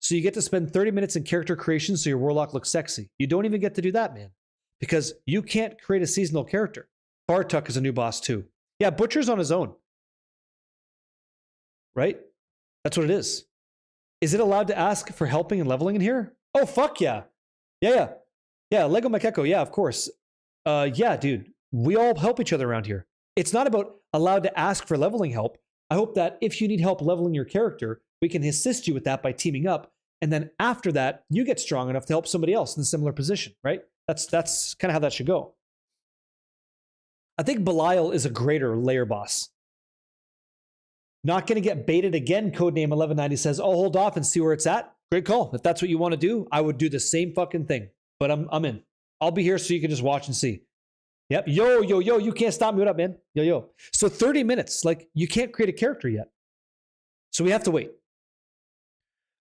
So you get to spend 30 minutes in character creation so your Warlock looks sexy. You don't even get to do that, man. Because you can't create a seasonal character. Bartuk is a new boss too. Yeah, Butcher's on his own. Right? That's what it is. Is it allowed to ask for helping and leveling in here? Oh, fuck yeah. Yeah. Lego Makeko, yeah, of course. Yeah, dude. We all help each other around here. It's not about allowed to ask for leveling help. I hope that if you need help leveling your character, we can assist you with that by teaming up. And then after that, you get strong enough to help somebody else in a similar position, right? That's kind of how that should go. I think Belial is a greater layer boss. Not going to get baited again, codename 1190 says, I'll hold off and see where it's at. Great call. If that's what you want to do, I would do the same fucking thing. But I'm in. I'll be here so you can just watch and see. Yep. Yo, you can't stop me. What up, man? Yo. So 30 minutes. Like, you can't create a character yet. So we have to wait.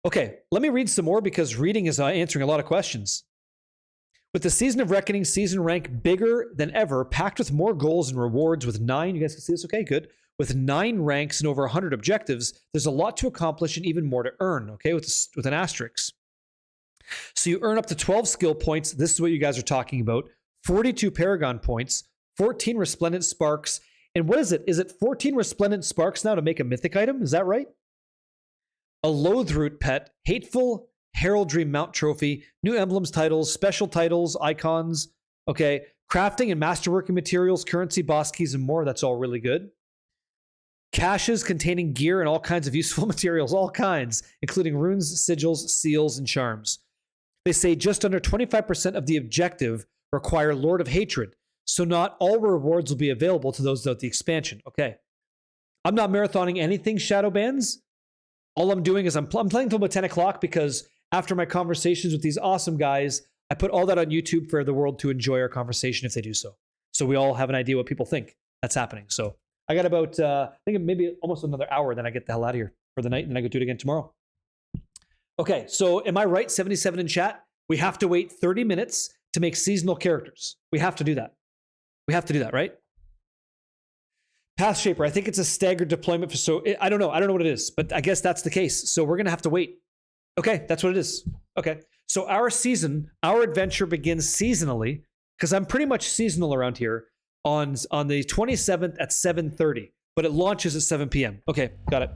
Okay, let me read some more because reading is answering a lot of questions. With the Season of Reckoning season rank bigger than ever, packed with more goals and rewards with 9, you guys can see this? Okay, good. With 9 ranks and over 100 objectives, there's a lot to accomplish and even more to earn, okay, with an asterisk. So you earn up to 12 skill points. This is what you guys are talking about. 42 Paragon points, 14 Resplendent Sparks, and what is it? Is it 14 Resplendent Sparks now to make a mythic item? Is that right? A Loathroot pet, Hateful Heraldry Mount Trophy, new emblems titles, special titles, icons, okay, crafting and masterworking materials, currency, boss keys, and more. That's all really good. Caches containing gear and all kinds of useful materials, all kinds, including runes, sigils, seals, and charms. They say just under 25% of the objective require Lord of Hatred, so not all rewards will be available to those without the expansion. Okay. I'm not marathoning anything, Shadowbands. All I'm doing is I'm playing until about 10 o'clock because after my conversations with these awesome guys, I put all that on YouTube for the world to enjoy our conversation if they do so. So we all have an idea what people think that's happening. So I got about, I think maybe almost another hour, then I get the hell out of here for the night and then I go do it again tomorrow. Okay, so am I right, 77 in chat? We have to wait 30 minutes to make seasonal characters. We have to do that. We have to do that, right? Path Shaper, I think it's a staggered deployment for, so I don't know what it is, but I guess that's the case. So we're going to have to wait. Okay, that's what it is. Okay, so our adventure begins seasonally, because I'm pretty much seasonal around here, on the 27th at 7:30, but it launches at 7 p.m. Okay, got it.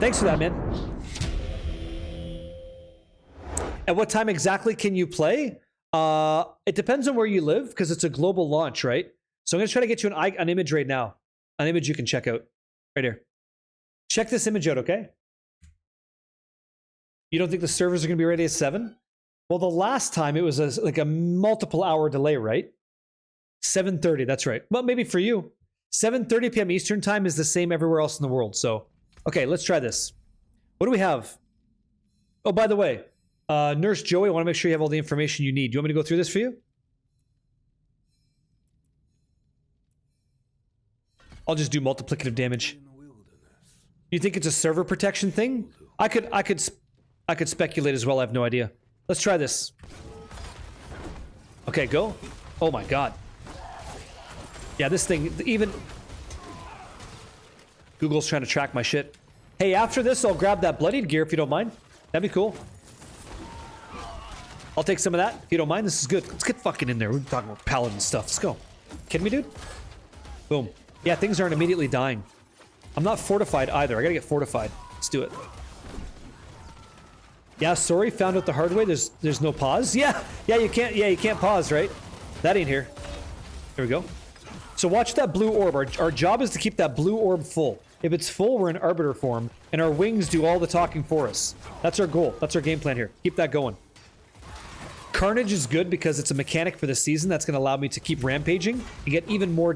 Thanks for that, man. At what time exactly can you play? It depends on where you live, because it's a global launch, right? So I'm going to try to get you an image right now. An image you can check out. Right here. Check this image out, okay? You don't think the servers are going to be ready at 7? Well, the last time it was like a multiple hour delay, right? 7:30, that's right. Well, maybe for you. 7:30 p.m. Eastern time is the same everywhere else in the world. So, okay, let's try this. What do we have? Oh, by the way, Nurse Joey, I want to make sure you have all the information you need. Do you want me to go through this for you? I'll just do multiplicative damage. You think it's a server protection thing? I could speculate as well. I have no idea. Let's try this. Okay, go. Oh my god. Yeah, this thing, even Google's trying to track my shit. Hey, after this, I'll grab that bloodied gear if you don't mind. That'd be cool. I'll take some of that if you don't mind. This is good. Let's get fucking in there. We're talking about paladin stuff. Let's go. Kidding me, dude? Boom. Yeah, things aren't immediately dying. I'm not fortified either. I gotta get fortified. Let's do it. Yeah, sorry, found out the hard way. There's no pause. Yeah, you can't pause, right? That ain't here. Here we go. So watch that blue orb. Our job is to keep that blue orb full. If it's full, we're in Arbiter form, and our wings do all the talking for us. That's our goal. That's our game plan here. Keep that going. Carnage is good because it's a mechanic for the season that's going to allow me to keep rampaging and get even more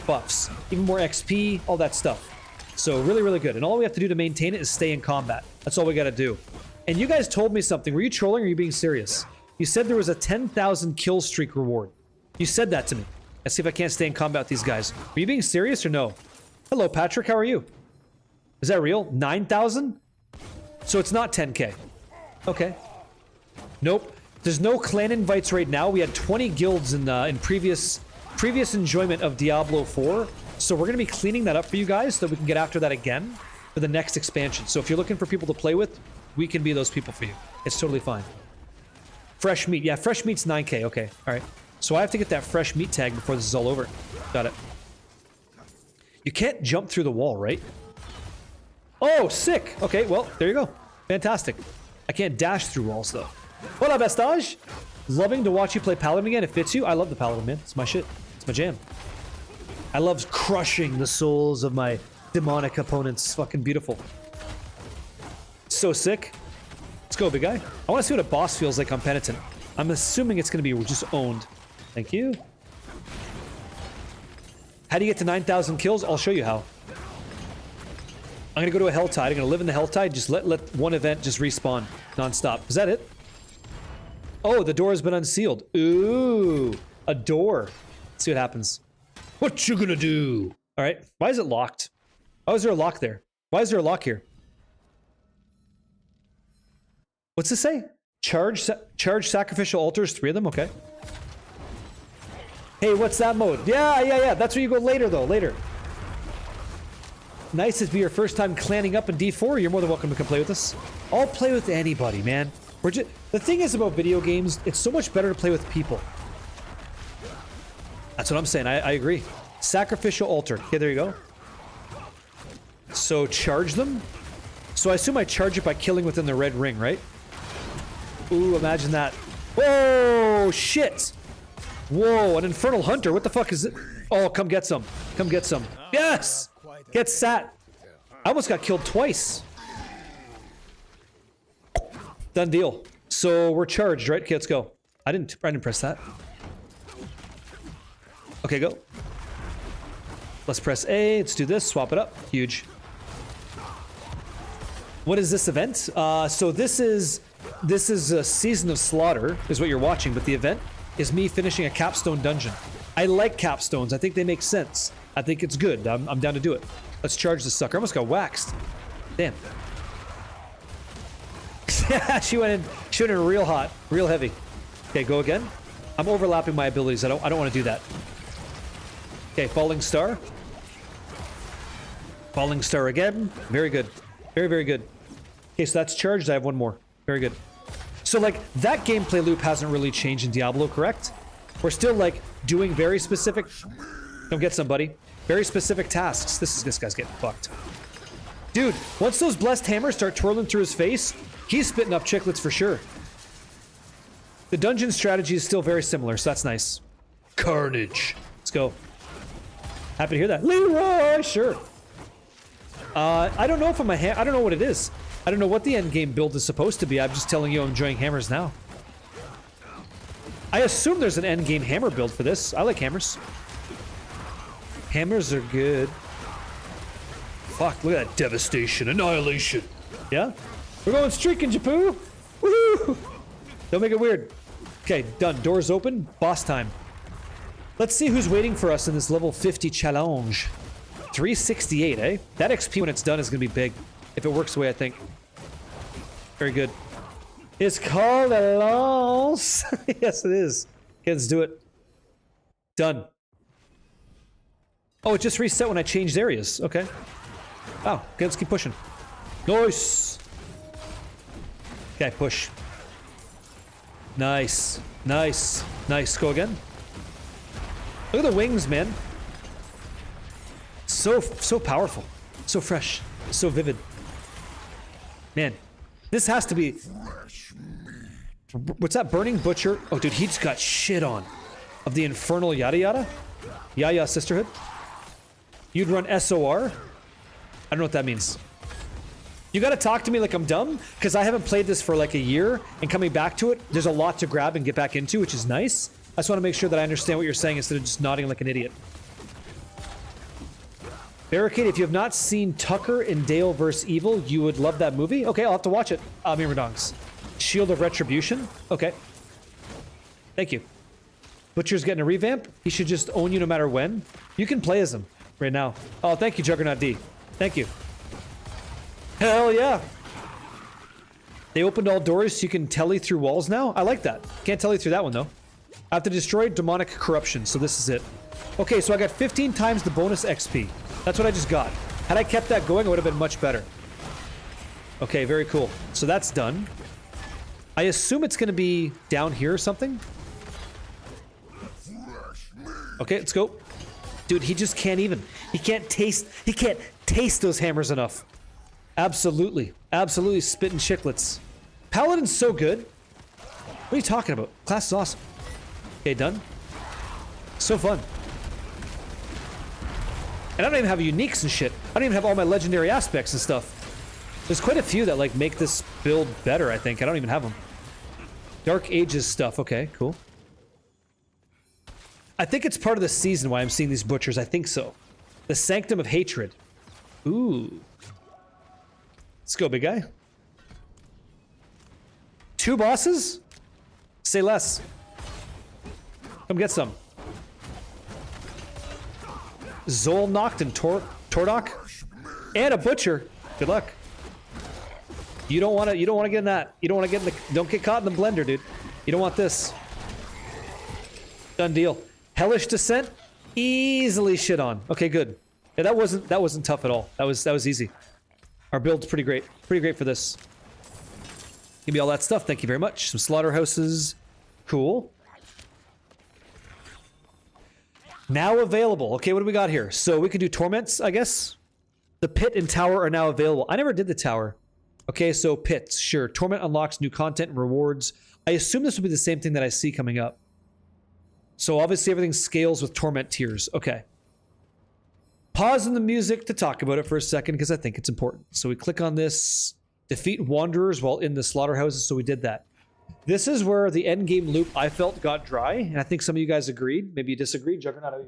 buffs, even more XP, all that stuff. So really, really good. And all we have to do to maintain it is stay in combat. That's all we got to do. And you guys told me something. Were you trolling or are you being serious? You said there was a 10,000 kill streak reward. You said that to me. Let's see if I can't stay in combat with these guys. Are you being serious or no? Hello, Patrick. How are you? Is that real? 9,000? So it's not 10k. Okay. Nope. There's no clan invites right now. We had 20 guilds in previous enjoyment of Diablo 4. So we're going to be cleaning that up for you guys so that we can get after that again for the next expansion. So if you're looking for people to play with, we can be those people for you. It's totally fine. Fresh meat. Yeah, fresh meat's 9k. Okay. All right. So I have to get that fresh meat tag before this is all over. Got it. You can't jump through the wall, right? Oh, sick. Okay, well, there you go. Fantastic. I can't dash through walls, though. Hola, Vestage. Loving to watch you play Paladin again. It fits you. I love the Paladin, man. It's my shit. It's my jam. I love crushing the souls of my demonic opponents. Fucking beautiful. So sick. Let's go, big guy. I want to see what a boss feels like on Penitent. I'm assuming it's going to be just owned. Thank you. How do you get to 9,000 kills? I'll show you how. I'm going to go to a Helltide. I'm going to live in the Helltide. Just let one event just respawn non-stop. Is that it? Oh, the door has been unsealed. Ooh, a door. Let's see what happens. What you gonna do? All right. Why is it locked? Why is there a lock there? Why is there a lock here? What's this say? Charge sacrificial altars, 3 of them. Okay. Hey, what's that mode? Yeah. That's where you go later, though. Later. Nice to be your first time clanning up in D4. You're more than welcome to come play with us. I'll play with anybody, man. The thing is about video games, it's so much better to play with people. That's what I'm saying. I agree. Sacrificial altar. Okay, there you go. So charge them. So I assume I charge it by killing within the red ring, right? Ooh, imagine that. Oh, shit. Whoa, an infernal hunter. What the fuck is it? Oh, come get some. Come get some. Yes! Get sat. I almost got killed twice. Done deal. So we're charged, right? Okay, let's go. I didn't press that. Okay, go. Let's press A. Let's do this. Swap it up. Huge. What is this event? So this is a Season of Slaughter, is what you're watching, but the event is me finishing a capstone dungeon. I like capstones. I think they make sense. I think it's good. I'm down to do it. Let's charge this sucker. I almost got waxed. Damn. Yeah, she went in real hot, real heavy. Okay, go again. I'm overlapping my abilities. I don't want to do that. Okay, falling star. Falling star again. Very good. Very, very good. Okay, so that's charged. I have one more. Very good. So, like, that gameplay loop hasn't really changed in Diablo, correct? We're still, like, doing very specific... Come get somebody. Very specific tasks. This guy's getting fucked. Dude, once those blessed hammers start twirling through his face, he's spitting up chiclets for sure. The dungeon strategy is still very similar, so that's nice. Carnage. Let's go. Happy to hear that. Leroy, sure. I don't know if I'm a I don't know what it is. I don't know what the end game build is supposed to be. I'm just telling you I'm enjoying hammers now. I assume there's an end game hammer build for this. I like hammers. Hammers are good. Fuck, look at that devastation, annihilation. Yeah? We're going streaking, Japoo! Woohoo! Don't make it weird. Okay, done. Doors open. Boss time. Let's see who's waiting for us in this level 50 challenge. 368, eh? That XP when it's done is gonna be big. If it works the way I think. Very good. It's called a loss. Yes, it is. Okay, let's do it. Done. Oh, it just reset when I changed areas. Okay. Oh, okay, let's keep pushing. Nice. Okay, push. Nice. Nice. Nice. Go again. Look at the wings, man. So powerful. So fresh. So vivid. Man, this has to be... What's that? Burning Butcher? Oh, dude, he just got shit on. Of the Infernal Yada Yada? Yaya Sisterhood? You'd run SOR? I don't know what that means. You gotta talk to me like I'm dumb, because I haven't played this for like a year, and coming back to it, there's a lot to grab and get back into, which is nice. I just want to make sure that I understand what you're saying instead of just nodding like an idiot. Barricade, if you have not seen Tucker in Dale vs. Evil, you would love that movie. Okay, I'll have to watch it. Miradongs. Shield of Retribution? Okay. Thank you. Butcher's getting a revamp. He should just own you no matter when. You can play as him right now. Oh, thank you, Juggernaut D. Thank you. Hell yeah. They opened all doors so you can telly through walls now. I like that. Can't telly through that one though. I have to destroy demonic corruption, so this is it. Okay, so I got 15 times the bonus XP. That's what I just got. Had I kept that going, it would have been much better. Okay, very cool. So that's done. I assume it's going to be down here or something. Okay, let's go. Dude, he just can't even. He can't taste those hammers enough. Absolutely. Absolutely spitting chiclets. Paladin's so good. What are you talking about? Class is awesome. Okay, done. So fun. And I don't even have uniques and shit. I don't even have all my legendary aspects and stuff. There's quite a few that like make this build better, I think. I don't even have them. Dark Ages stuff. Okay, cool. I think it's part of the season why I'm seeing these butchers. I think so. The Sanctum of Hatred. Ooh. Let's go, big guy. 2 bosses? Say less. Come get some. Zolnocht and Tordok. And a butcher. Good luck. You don't want to get in that. You don't want to get in the, don't get caught in the blender, dude. You don't want this. Done deal. Hellish Descent, easily shit on. Okay, good. Yeah, that wasn't tough at all. That was easy. Our build's pretty great. Pretty great for this. Give me all that stuff. Thank you very much. Some slaughterhouses. Cool. Now available. Okay, what do we got here? So we could do torments, I guess. The pit and tower are now available. I never did the tower. Okay, so pits, sure. Torment unlocks new content and rewards. I assume this will be the same thing that I see coming up. So obviously everything scales with torment tiers. Okay. Pausing the music to talk about it for a second because I think it's important. So we click on this. Defeat wanderers while in the slaughterhouses. So we did that. This is where the end game loop I felt got dry, and I think some of you guys agreed. Maybe you disagreed. Juggernaut,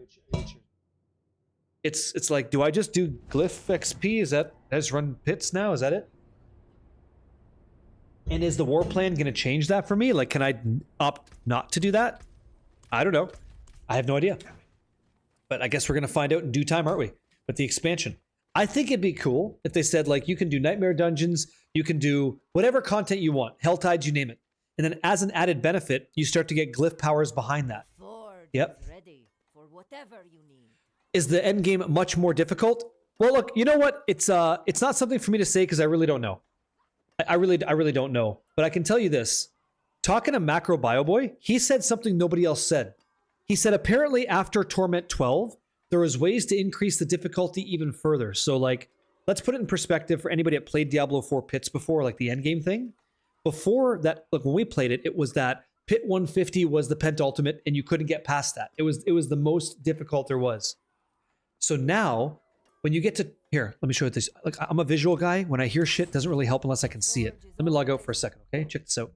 it's like, do I just do glyph XP? Is that I just run pits now? Is that it? And is the war plan going to change that for me? Like, can I opt not to do that? I don't know. I have no idea. But I guess we're going to find out in due time, aren't we? With the expansion. I think it'd be cool if they said, like, you can do nightmare dungeons, you can do whatever content you want, Helltides, you name it. And then as an added benefit, you start to get glyph powers behind that. Yep. Ready for whatever you need. Is the end game much more difficult? Well, look, you know what? It's not something for me to say because I really don't know. I really don't know. But I can tell you this. Talking to Macro BioBoy, he said something nobody else said. He said apparently after Torment 12, there was ways to increase the difficulty even further. So like, let's put it in perspective for anybody that played Diablo 4 pits before, like the endgame thing. Before that, look, when we played it, it was that pit 150 was the pentultimate and you couldn't get past that. It was the most difficult there was. So now, when you get to, here, let me show you this. Like, I'm a visual guy. When I hear shit, it doesn't really help unless I can see it. Let me log out for a second, okay? Check this out.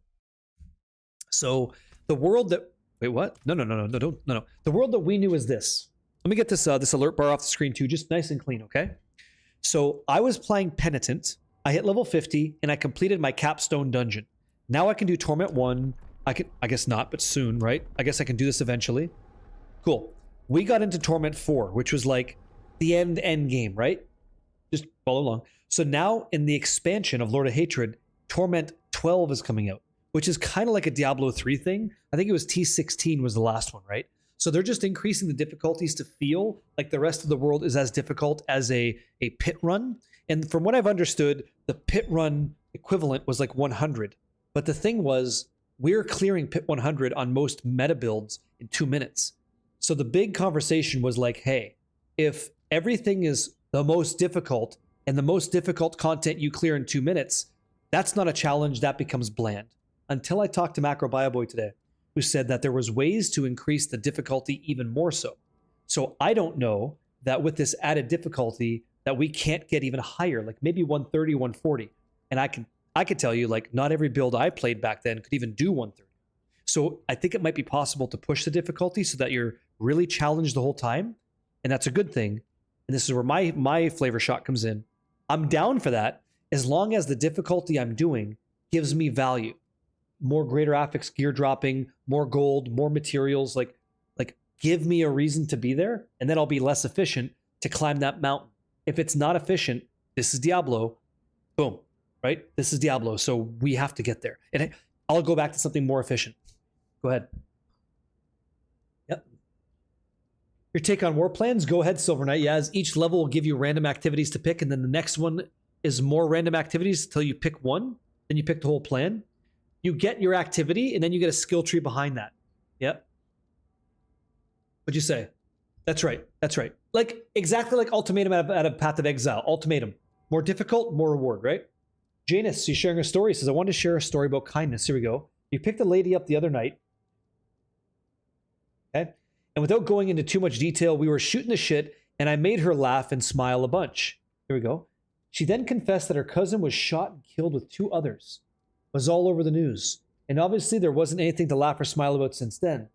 So the world that, wait, what? No. The world that we knew is this. Let me get this this alert bar off the screen too, just nice and clean, okay? So I was playing Penitent. I hit level 50 and I completed my capstone dungeon. Now I can do Torment 1. I guess not, but soon, right? I guess I can do this eventually. Cool. We got into Torment 4, which was like the end game, right? Just follow along. So now in the expansion of Lord of Hatred, Torment 12 is coming out, which is kind of like a Diablo 3 thing. I think it was T16 was the last one, right? So they're just increasing the difficulties to feel like the rest of the world is as difficult as a pit run. And from what I've understood, the pit run equivalent was like 100. But the thing was, we're clearing pit 100 on most meta builds in 2 minutes. So the big conversation was like, hey, if everything is the most difficult and the most difficult content you clear in 2 minutes, that's not a challenge, that becomes bland. Until I talked to Macro BioBoy today, who said that there was ways to increase the difficulty even more so. So I don't know that with this added difficulty that we can't get even higher, like maybe 130, 140. And I could tell you, like, not every build I played back then could even do 130. So I think it might be possible to push the difficulty so that you're really challenged the whole time. And that's a good thing. And this is where my flavor shot comes in. I'm down for that as long as the difficulty I'm doing gives me value. More greater affix gear dropping, more gold, more materials. Like, give me a reason to be there, and then I'll be less efficient to climb that mountain. If it's not efficient, this is Diablo. Boom, right? This is Diablo, so we have to get there. And I'll go back to something more efficient. Go ahead. Yep. Your take on war plans? Go ahead, Silver Knight. Yeah, as each level will give you random activities to pick, and then the next one is more random activities until you pick one, then you pick the whole plan. You get your activity, and then you get a skill tree behind that. Yep. What'd you say? That's right. That's right. Like exactly like Ultimatum out of Path of Exile. Ultimatum. More difficult, more reward, right? Janus, he's sharing a story. He says, I want to share a story about kindness. Here we go. You picked a lady up the other night. Okay. And without going into too much detail, we were shooting the shit, and I made her laugh and smile a bunch. Here we go. She then confessed that her cousin was shot and killed with 2 others. It was all over the news. And obviously there wasn't anything to laugh or smile about since then.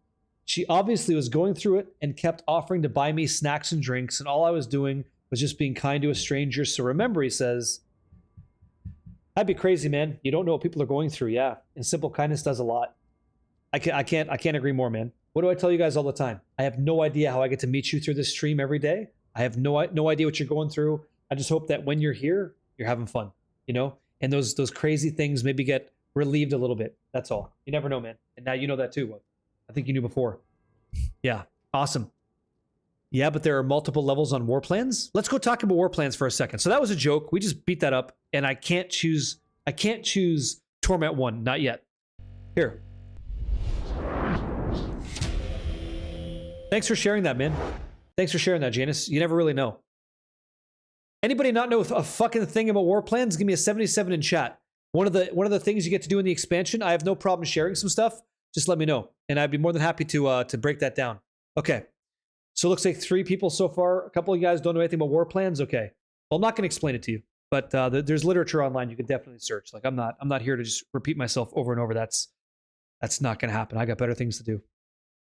She obviously was going through it and kept offering to buy me snacks and drinks, and all I was doing was just being kind to a stranger. So remember, he says, that'd be crazy, man. You don't know what people are going through. Yeah. And simple kindness does a lot. I can't agree more, man. What do I tell you guys all the time? I have no idea how I get to meet you through this stream every day. I have no idea what you're going through. I just hope that when you're here, you're having fun, you know? And those crazy things maybe get relieved a little bit. That's all. You never know, man. And now you know that too. I think you knew before. Yeah. Awesome. Yeah, but there are multiple levels on war plans. Let's go talk about war plans for a second. So that was a joke. We just beat that up, and I can't choose Torment 1. Not yet. Here. Thanks for sharing that, man. Thanks for sharing that, Janus. You never really know. Anybody not know a fucking thing about war plans? Give me a 77 in chat. One of the things you get to do in the expansion, I have no problem sharing some stuff. Just let me know, and I'd be more than happy to break that down. Okay. So it looks like 3 people so far. A couple of you guys don't know anything about war plans. Okay. Well, I'm not going to explain it to you, but there's literature online you can definitely search. Like I'm not here to just repeat myself over and over. That's not going to happen. I got better things to do.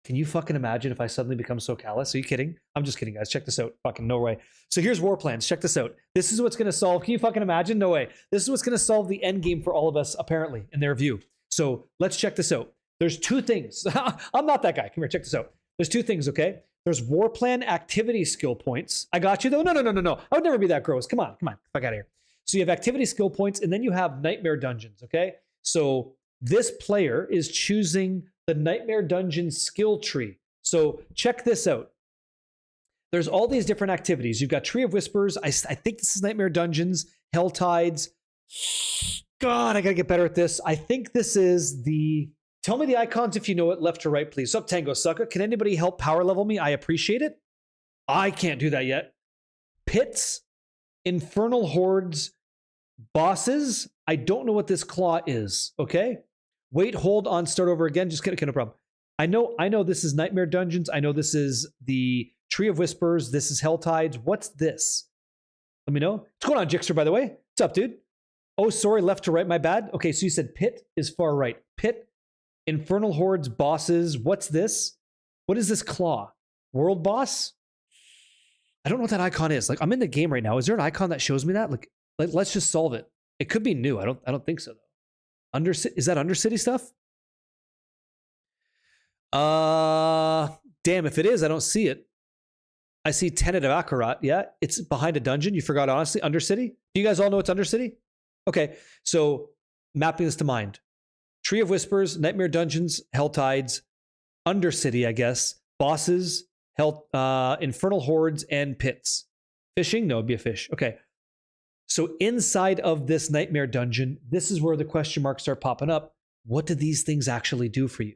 Can you fucking imagine if I suddenly become so callous? Are you kidding? I'm just kidding, guys. Check this out. Fucking no way. So here's war plans. Check this out. This is what's going to solve. Can you fucking imagine? No way. This is what's going to solve the end game for all of us, apparently, in their view. So let's check this out. There's 2 things. I'm not that guy. Come here. Check this out. There's 2 things, okay? There's war plan activity skill points. I got you, though. No. I would never be that gross. Come on. Fuck out of here. So you have activity skill points, and then you have nightmare dungeons, okay? So this player is choosing the nightmare dungeon skill tree. So check this out. There's all these different activities. You've got Tree of Whispers. I think this is Nightmare Dungeons, Hell Tides. God, I gotta get better at this. I think this is the... Tell me the icons if you know it, left to right, please. Sup, Tango Sucker. Can anybody help power level me? I appreciate it. I can't do that yet. Pits, Infernal Hordes, Bosses. I don't know what this claw is, okay? Wait, hold on, start over again. Just kidding, no problem. I know this is Nightmare Dungeons. I know this is the Tree of Whispers. This is Hell Tides. What's this? Let me know. What's going on, Jixer, by the way? What's up, dude? Oh, sorry, left to right, my bad. Okay, so you said Pit is far right. Pit, Infernal Hordes, Bosses. What's this? What is this claw? World Boss? I don't know what that icon is. Like, I'm in the game right now. Is there an icon that shows me that? Like let's just solve it. It could be new. I don't think so, though. Is that Undercity stuff? Damn, if it is, I don't see it. I see Tenet of Akarat. Yeah, it's behind a dungeon. You forgot, honestly. Undercity? Do you guys all know it's Undercity? Okay, so mapping this to mind. Tree of Whispers, Nightmare Dungeons, Hell Tides, Undercity, I guess. Bosses, Infernal Hordes, and Pits. Fishing? No, it'd be a fish. Okay. So inside of this Nightmare Dungeon, this is where the question marks start popping up. What do these things actually do for you?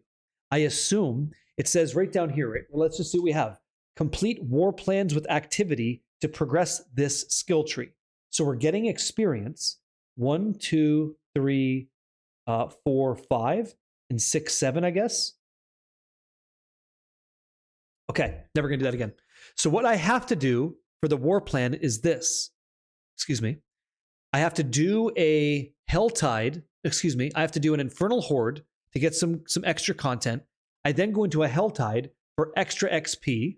I assume it says right down here, right? Well, let's just see what we have. Complete war plans with activity to progress this skill tree. So we're getting experience 1, 2, 3, 4, 5, and 6, 7, I guess. Okay, never gonna do that again. So what I have to do for the war plan is this. Excuse me. I have to do a Helltide. Excuse me. I have to do an Infernal Horde to get some extra content. I then go into a Helltide for extra XP.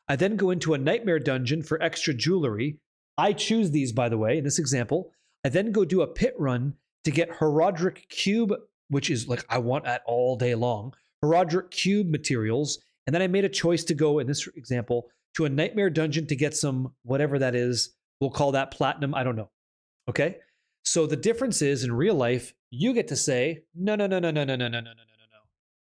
I then go into a Nightmare Dungeon for extra jewelry. I choose these, by the way, in this example. I then go do a pit run to get Herodric Cube, which is like I want that all day long. Herodric Cube materials. And then I made a choice to go, in this example, to a nightmare dungeon to get some whatever that is. We'll call that platinum. I don't know. Okay? So the difference is in real life, you get to say, no.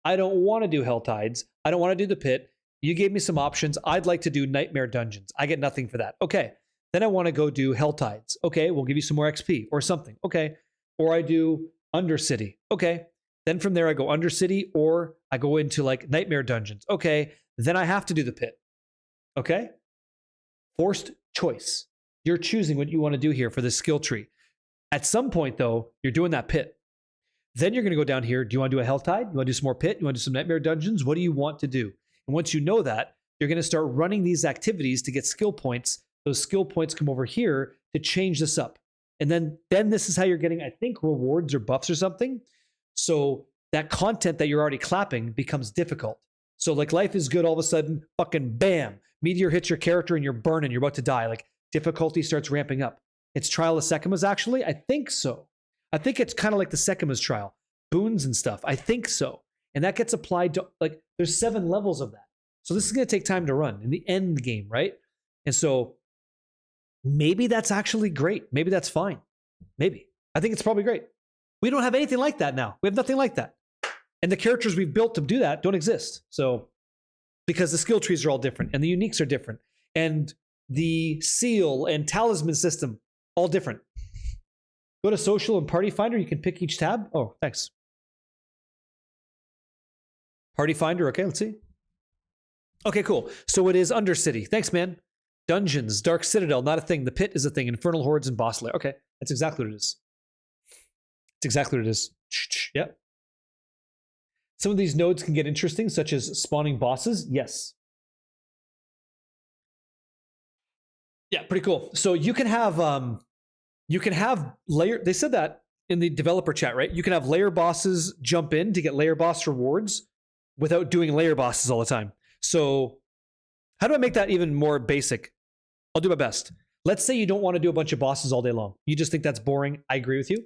I don't want to do Hell Tides. I don't want to do the pit. You gave me some options. I'd like to do nightmare dungeons. I get nothing for that. Okay. Then I want to go do Hell Tides. Okay. We'll give you some more XP or something. Okay. Or I do Undercity. Okay. Then from there I go Undercity, or I go into like nightmare dungeons. Okay. Then I have to do the pit. Okay. Forced choice. You're choosing what you want to do here for this skill tree. At some point though, you're doing that pit. Then you're going to go down here. Do you want to do a Hell Tide? You want to do some more pit? You want to do some nightmare dungeons? What do you want to do? And once you know that, you're going to start running these activities to get skill points. Those skill points come over here to change this up. And then this is how you're getting, I think, rewards or buffs or something. So that content that you're already clapping becomes difficult. So like life is good, all of a sudden, fucking bam, meteor hits your character and you're burning, you're about to die. Like difficulty starts ramping up. It's Trial of Sekima's actually? I think so. I think it's kind of like the Sekima's trial, boons and stuff. I think so. And that gets applied to, like, there's 7 levels of that. So this is going to take time to run in the end game, right? And so maybe that's actually great. Maybe that's fine. Maybe. I think it's probably great. We don't have anything like that now. We have nothing like that. And the characters we've built to do that don't exist. So, because the skill trees are all different and the uniques are different and the seal and talisman system, all different. Go to social and party finder. You can pick each tab. Oh, thanks. Party finder. Okay, let's see. Okay, cool. So it is Undercity. Thanks, man. Dungeons, Dark Citadel, not a thing. The pit is a thing. Infernal Hordes and Boss Lair. Okay, that's exactly what it is. It's exactly what it is. Yep. Some of these nodes can get interesting, such as spawning bosses. Yes. Yeah, pretty cool. So you can have layer. They said that in the developer chat, right? You can have layer bosses jump in to get layer boss rewards without doing layer bosses all the time. So how do I make that even more basic? I'll do my best. Let's say you don't want to do a bunch of bosses all day long. You just think that's boring. I agree with you.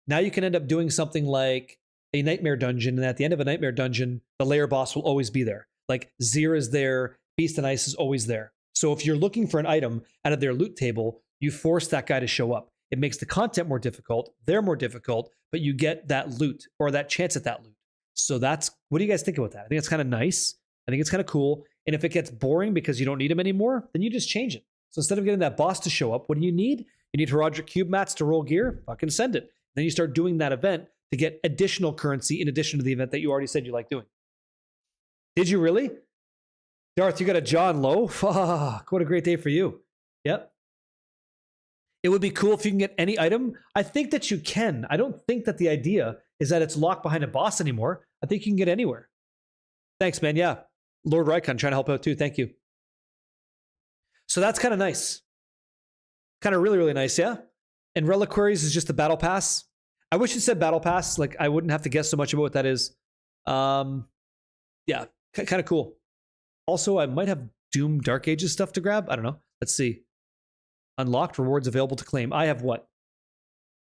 Now you can end up doing something like a nightmare dungeon, and at the end of a nightmare dungeon, the layer boss will always be there. Like Zir is there, Beast and Ice is always there. So if you're looking for an item out of their loot table, you force that guy to show up. It makes the content more difficult, they're more difficult, but you get that loot or that chance at that loot. So that's, what do you guys think about that? I think it's kind of nice. I think it's kind of cool. And if it gets boring because you don't need them anymore, then you just change it. So instead of getting that boss to show up, what do you need? You need Heraldric Cube mats to roll gear? Fucking send it. Then you start doing that event to get additional currency in addition to the event that you already said you like doing. Did you really? Darth, you got a John Low? Fuck, what a great day for you. Yep. It would be cool if you can get any item. I think that you can. I don't think that the idea is that it's locked behind a boss anymore. I think you can get anywhere. Thanks, man. Yeah. Lord Rykon trying to help out too. Thank you. So that's kind of nice. Kind of really, really nice, yeah? And Reliquaries is just the battle pass. I wish it said battle pass. Like, I wouldn't have to guess so much about what that is. Yeah, kind of cool. Also, I might have Doom Dark Ages stuff to grab. I don't know. Let's see. Unlocked rewards available to claim. I have what?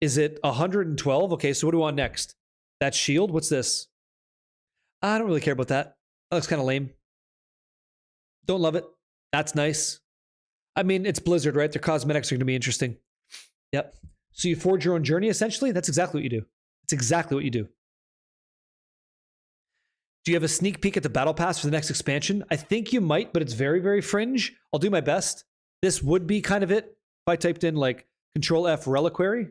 Is it 112? Okay, so what do I want next? That shield? What's this? I don't really care about that. That looks kind of lame. Don't love it. That's nice. I mean, it's Blizzard, right? Their cosmetics are going to be interesting. Yep. So you forge your own journey, essentially? That's exactly what you do. It's exactly what you do. Do you have a sneak peek at the battle pass for the next expansion? I think you might, but it's very, very fringe. I'll do my best. This would be kind of it. If I typed in like Control F Reliquary,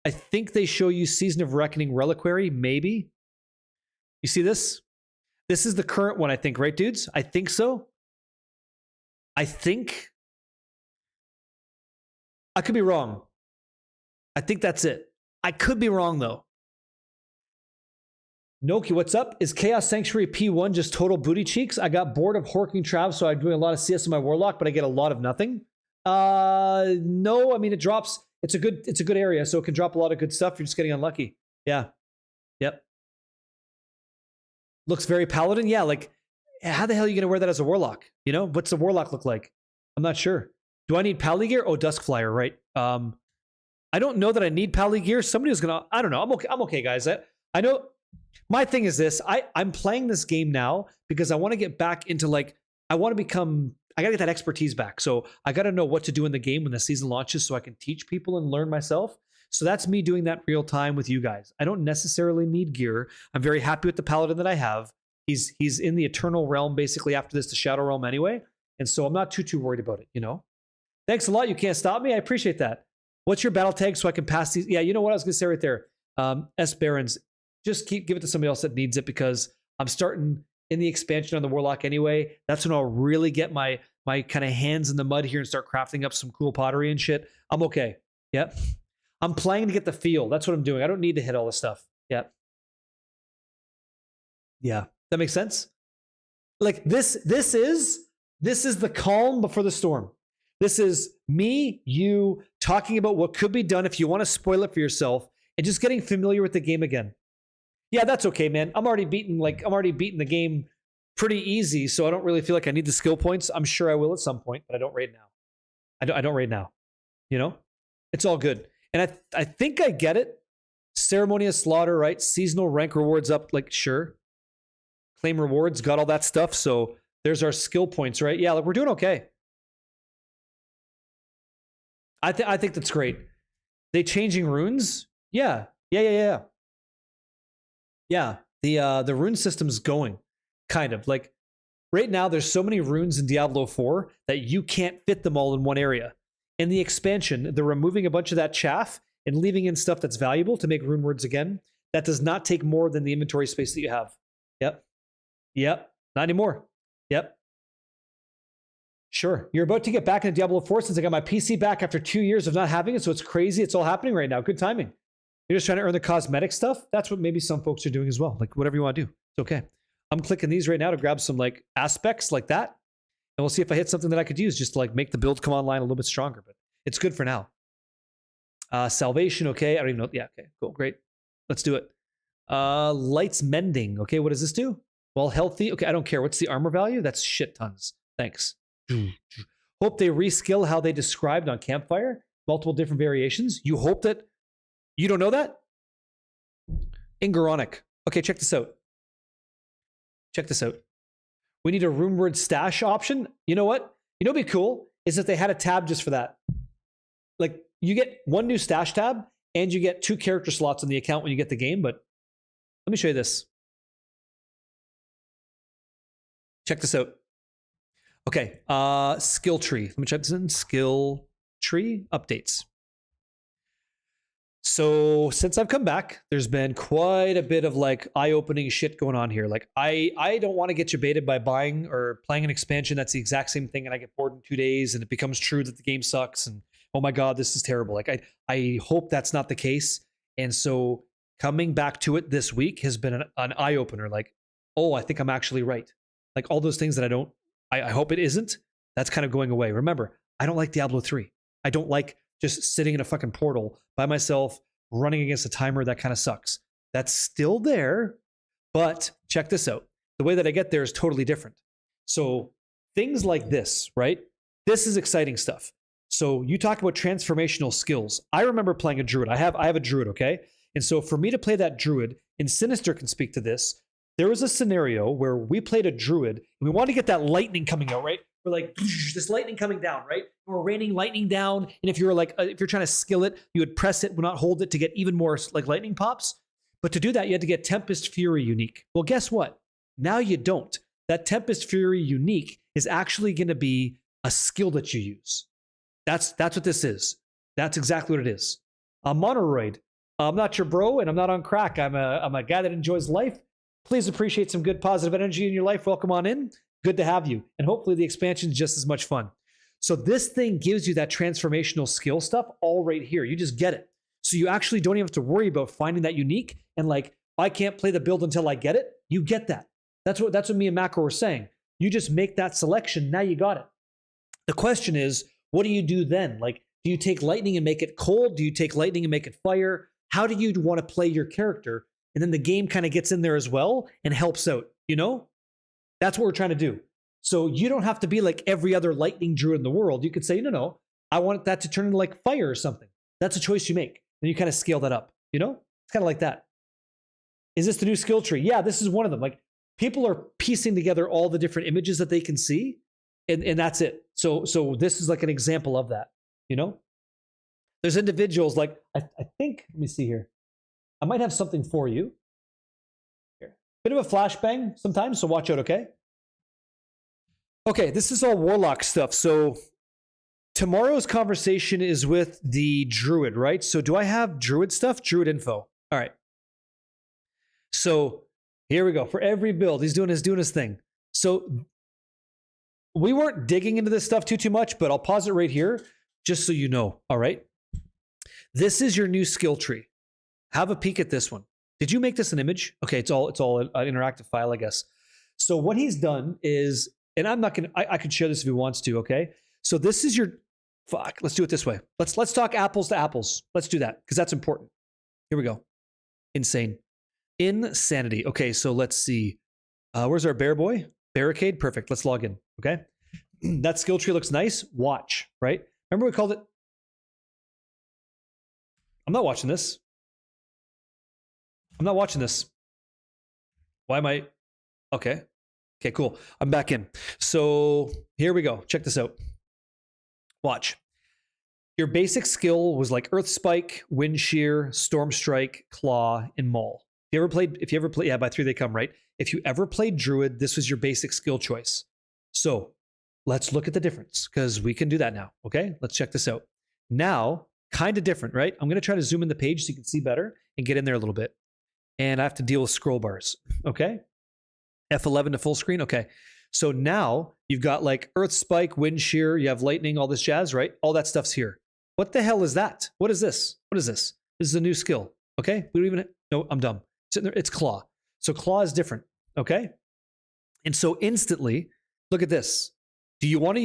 I think they show you Season of Reckoning Reliquary, maybe. You see this? This is the current one, I think, right, dudes? I think so. I think. I could be wrong. I think that's it. I could be wrong, though. Noki, what's up? Is Chaos Sanctuary P1 just total booty cheeks? I got bored of horking Trav, so I'm doing a lot of CS in my Warlock, but I get a lot of nothing. No, I mean, it drops. It's a good area, so it can drop a lot of good stuff. You're just getting unlucky. Yeah. Yep. Looks very paladin. Yeah, like, how the hell are you going to wear that as a Warlock? You know, what's the Warlock look like? I'm not sure. Do I need Pally gear? Oh, Duskflyer, right. I don't know that I need Pally gear. Somebody was going to, I don't know. I'm okay, guys. I know My thing is this: I'm playing this game now because I want to get back into I gotta get that expertise back. So I gotta know what to do in the game when the season launches so I can teach people and learn myself. So that's me doing that real time with you guys. I don't necessarily need gear. I'm very happy with the paladin that I have. He's in the eternal realm basically after this, the shadow realm anyway. And so I'm not too worried about it, you know? Thanks a lot. You can't stop me. I appreciate that. What's your battle tag so I can pass these? Yeah, you know what I was gonna say right there. S Barons, just give it to somebody else that needs it because I'm starting in the expansion on the Warlock anyway. That's when I'll really get my kind of hands in the mud here and start crafting up some cool pottery and shit. I'm okay. Yep. I'm playing to get the feel. That's what I'm doing. I don't need to hit all this stuff. Yep. Yeah. That makes sense? Like this is the calm before the storm. This is me, you talking about what could be done if you want to spoil it for yourself and just getting familiar with the game again. Yeah, that's okay, man. I'm already beating the game pretty easy, so I don't really feel like I need the skill points. I'm sure I will at some point, but I don't right now. I don't right now. You know? It's all good. And I think I get it. Ceremonious slaughter, right? Seasonal rank rewards up, like sure. Claim rewards, got all that stuff. So there's our skill points, right? Yeah, like we're doing okay. I think that's great. They changing runes? Yeah. Yeah. The rune system's going, kind of. Like, right now, there's so many runes in Diablo 4 that you can't fit them all in one area. In the expansion, they're removing a bunch of that chaff and leaving in stuff that's valuable to make rune words again. That does not take more than the inventory space that you have. Yep. Not anymore. Yep. Sure. You're about to get back into Diablo 4 since I got my PC back after 2 years of not having it, so it's crazy. It's all happening right now. Good timing. You're just trying to earn the cosmetic stuff? That's what maybe some folks are doing as well. Like, whatever you want to do. It's okay. I'm clicking these right now to grab some, like, aspects like that. And we'll see if I hit something that I could use just to, like, make the build come online a little bit stronger. But it's good for now. Salvation, okay. I don't even know. Yeah, okay. Cool. Great. Let's do it. Lights mending. Okay, what does this do? Well, healthy. Okay, I don't care. What's the armor value? That's shit tons. Thanks. Hope they reskill how they described on Campfire. Multiple different variations. You hope that... You don't know that? Ingoronic. Okay, check this out. We need a rune word stash option. You know what? You know what'd be cool? Is if they had a tab just for that. Like, you get one new stash tab, and you get 2 character slots on the account when you get the game, but let me show you this. Check this out. Okay, skill tree. Let me check this in. Skill tree updates. So since I've come back, there's been quite a bit of like eye-opening shit going on here. Like I don't want to get you baited by buying or playing an expansion that's the exact same thing and I get bored in 2 days and it becomes true that the game sucks and oh my god, this is terrible. Like I hope that's not the case. And so coming back to it this week has been an eye-opener. Like, oh, I think I'm actually right. Like all those things that I hope it isn't, that's kind of going away. Remember, I don't like Diablo 3. I don't like just sitting in a fucking portal by myself, running against a timer. That kind of sucks. That's still there, but check this out. The way that I get there is totally different. So things like this, right? This is exciting stuff. So you talk about transformational skills. I remember playing a druid. I have a druid, okay? And so for me to play that druid, and Sinister can speak to this, there was a scenario where we played a druid and we wanted to get that lightning coming out, right? We're like, this lightning coming down, right? We're raining lightning down. And if you're like, if you're trying to skill it, you would press it, but not hold it to get even more like lightning pops. But to do that, you had to get Tempest Fury unique. Well, guess what? Now you don't. That Tempest Fury unique is actually going to be a skill that you use. That's what this is. That's exactly what it is. I'm Monoroid. I'm not your bro, and I'm not on crack. I'm a guy that enjoys life. Please appreciate some good positive energy in your life. Welcome on in. Good to have you. And hopefully the expansion is just as much fun. So this thing gives you that transformational skill stuff all right here. You just get it. So you actually don't even have to worry about finding that unique and like, I can't play the build until I get it. You get that. That's what me and Macro were saying. You just make that selection. Now you got it. The question is, what do you do then? Like, do you take lightning and make it cold? Do you take lightning and make it fire? How do you want to play your character? And then the game kind of gets in there as well and helps out, you know? That's what we're trying to do. So you don't have to be like every other lightning druid in the world. You could say, no, I want that to turn into like fire or something. That's a choice you make. And you kind of scale that up, you know? It's kind of like that. Is this the new skill tree? Yeah, this is one of them. Like people are piecing together all the different images that they can see, and that's it. So this is like an example of that, you know? There's individuals like, I think, let me see here. I might have something for you. Here. Bit of a flashbang sometimes, so watch out, okay? Okay, this is all Warlock stuff. So tomorrow's conversation is with the Druid, right? So do I have Druid stuff? Druid info. All right. So here we go. For every build, he's doing his thing. So we weren't digging into this stuff too much, but I'll pause it right here just so you know. All right. This is your new skill tree. Have a peek at this one. Did you make this an image? Okay, it's all an interactive file, I guess. So what he's done is, and I'm not gonna, I could share this if he wants to. Okay. So this is your, fuck. Let's do it this way. Let's talk apples to apples. Let's do that because that's important. Here we go. Insane. Insanity. Okay, so let's see. Where's our bear boy? Barricade. Perfect. Let's log in. Okay. That skill tree looks nice. Watch, right? Remember we called it. I'm not watching this. I'm not watching this. Why am I? Okay. Okay, cool. I'm back in. So here we go. Check this out. Watch. Your basic skill was like Earth Spike, Wind Shear, Storm Strike, Claw, and Maul. If you ever played, yeah, by 3 they come, right? If you ever played Druid, this was your basic skill choice. So let's look at the difference because we can do that now. Okay, let's check this out. Now, kind of different, right? I'm going to try to zoom in the page so you can see better and get in there a little bit. And I have to deal with scroll bars. Okay, F11 to full screen. Okay, so now you've got like Earth Spike, Wind Shear, you have Lightning, all this jazz, right? All that stuff's here. What the hell is that? What is this? What is this? This is a new skill. Okay, we don't even. No, I'm dumb. It's Claw. So Claw is different. Okay, and so instantly, look at this. Do you want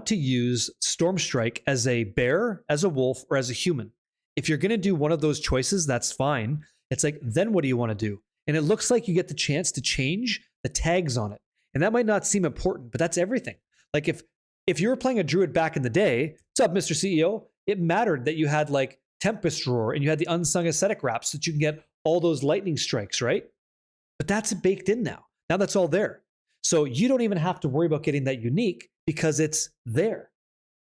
to use Storm Strike as a bear, as a wolf, or as a human? If you're going to do one of those choices, that's fine. It's like, then what do you want to do? And it looks like you get the chance to change the tags on it. And that might not seem important, but that's everything. Like if you were playing a Druid back in the day, what's up, Mr. CEO? It mattered that you had like Tempest Roar and you had the Unsung Ascetic Wraps so that you can get all those lightning strikes, right? But that's baked in now. Now that's all there. So you don't even have to worry about getting that unique because it's there.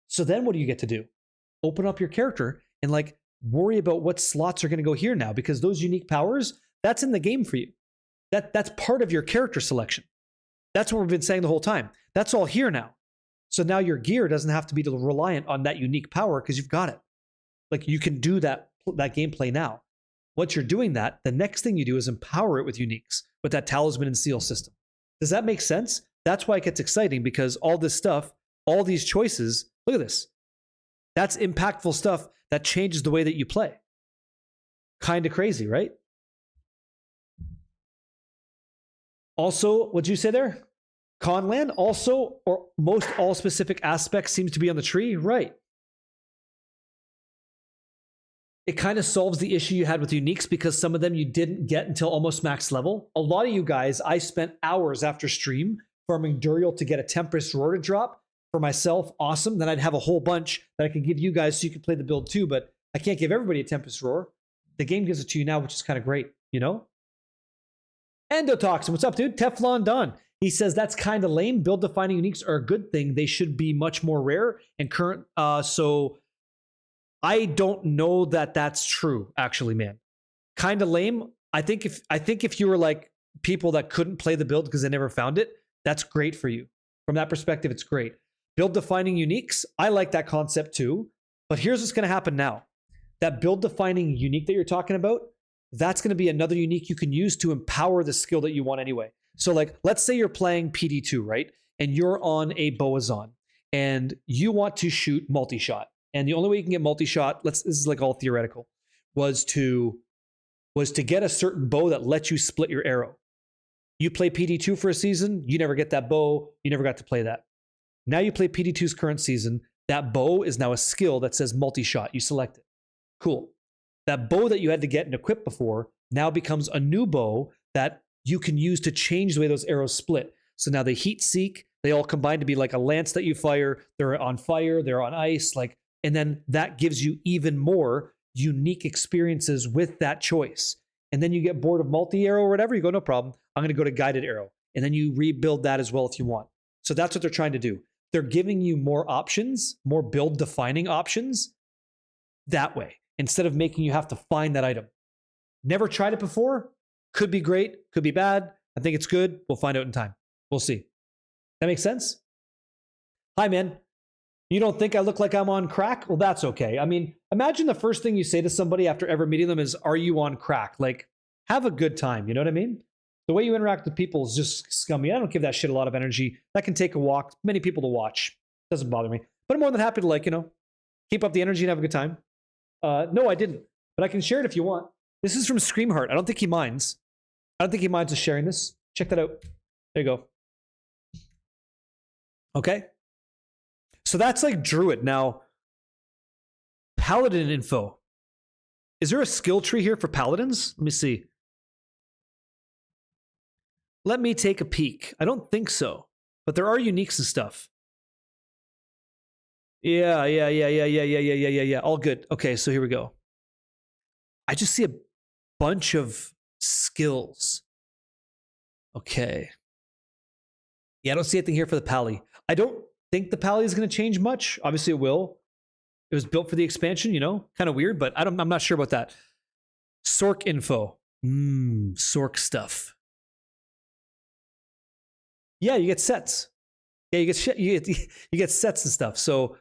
So then what do you get to do? Open up your character and like worry about what slots are going to go here now because those unique powers, that's in the game for you. That's part of your character selection. That's what we've been saying the whole time. That's all here now. So now your gear doesn't have to be reliant on that unique power because you've got it. Like you can do that gameplay now. Once you're doing that, the next thing you do is empower it with uniques, with that talisman and seal system. Does that make sense? That's why it gets exciting because all this stuff, all these choices, look at this. That's impactful stuff that changes the way that you play. Kind of crazy, right? Also, what'd you say there? Conland also, or most all specific aspects seems to be on the tree, right? It kind of solves the issue you had with uniques because some of them you didn't get until almost max level. A lot of you guys, I spent hours after stream farming Duriel to get a Tempest Roar to drop for myself. Awesome. Then I'd have a whole bunch that I could give you guys so you could play the build too, but I can't give everybody a Tempest Roar. The game gives it to you now, which is kind of great, you know? Endotoxin, what's up, dude? Teflon Don. He says that's kind of lame. Build defining uniques are a good thing. They should be much more rare and current. So I don't know that that's true, actually, man. Kind of lame. I think if you were like people that couldn't play the build because they never found it, that's great for you. From that perspective, it's great. Build defining uniques, I like that concept too. But here's what's going to happen now. That build defining unique that you're talking about, that's going to be another unique you can use to empower the skill that you want anyway. So like, let's say you're playing PD2, right? And you're on a Boazon and you want to shoot multi-shot. And the only way you can get multi-shot, this is like all theoretical, was to get a certain bow that lets you split your arrow. You play PD2 for a season, you never get that bow, you never got to play that. Now you play PD2's current season, that bow is now a skill that says multi-shot, you select it. Cool. That bow that you had to get and equip before now becomes a new bow that you can use to change the way those arrows split. So now they heat seek, they all combine to be like a lance that you fire, they're on fire, they're on ice, like, and then that gives you even more unique experiences with that choice. and then you get bored of multi-arrow or whatever, you go, no problem. I'm going to go to guided arrow. And then you rebuild that as well if you want. So that's what they're trying to do. They're giving you more options, more build defining options that way, instead of making you have to find that item. Never tried it before. Could be great, could be bad. I think it's good. We'll find out in time. We'll see. That makes sense? Hi, man. You don't think I look like I'm on crack? Well, that's okay. I mean, imagine the first thing you say to somebody after ever meeting them is, are you on crack? Like, have a good time. You know what I mean? The way you interact with people is just scummy. I don't give that shit a lot of energy. That can take a walk. Many people to watch. Doesn't bother me. But I'm more than happy to, like, keep up the energy and have a good time. No, I didn't. But I can share it if you want. This is from Screamheart. I don't think he minds. I don't think he minds us sharing this. Check that out. There you go. Okay. So that's like Druid. Now, Paladin info. Is there a skill tree here for Paladins? Let me see. Let me take a peek. I don't think so. But there are uniques and stuff. Yeah. All good. Okay, so here we go. I just see a bunch of skills. Okay. Yeah, I don't see anything here for the Pally. I don't think the Pally is going to change much. Obviously, it will. It was built for the expansion, kind of weird, but I'm not sure about that. Sork info. Sork stuff. Yeah, you get sets. Yeah, you get sets and stuff. So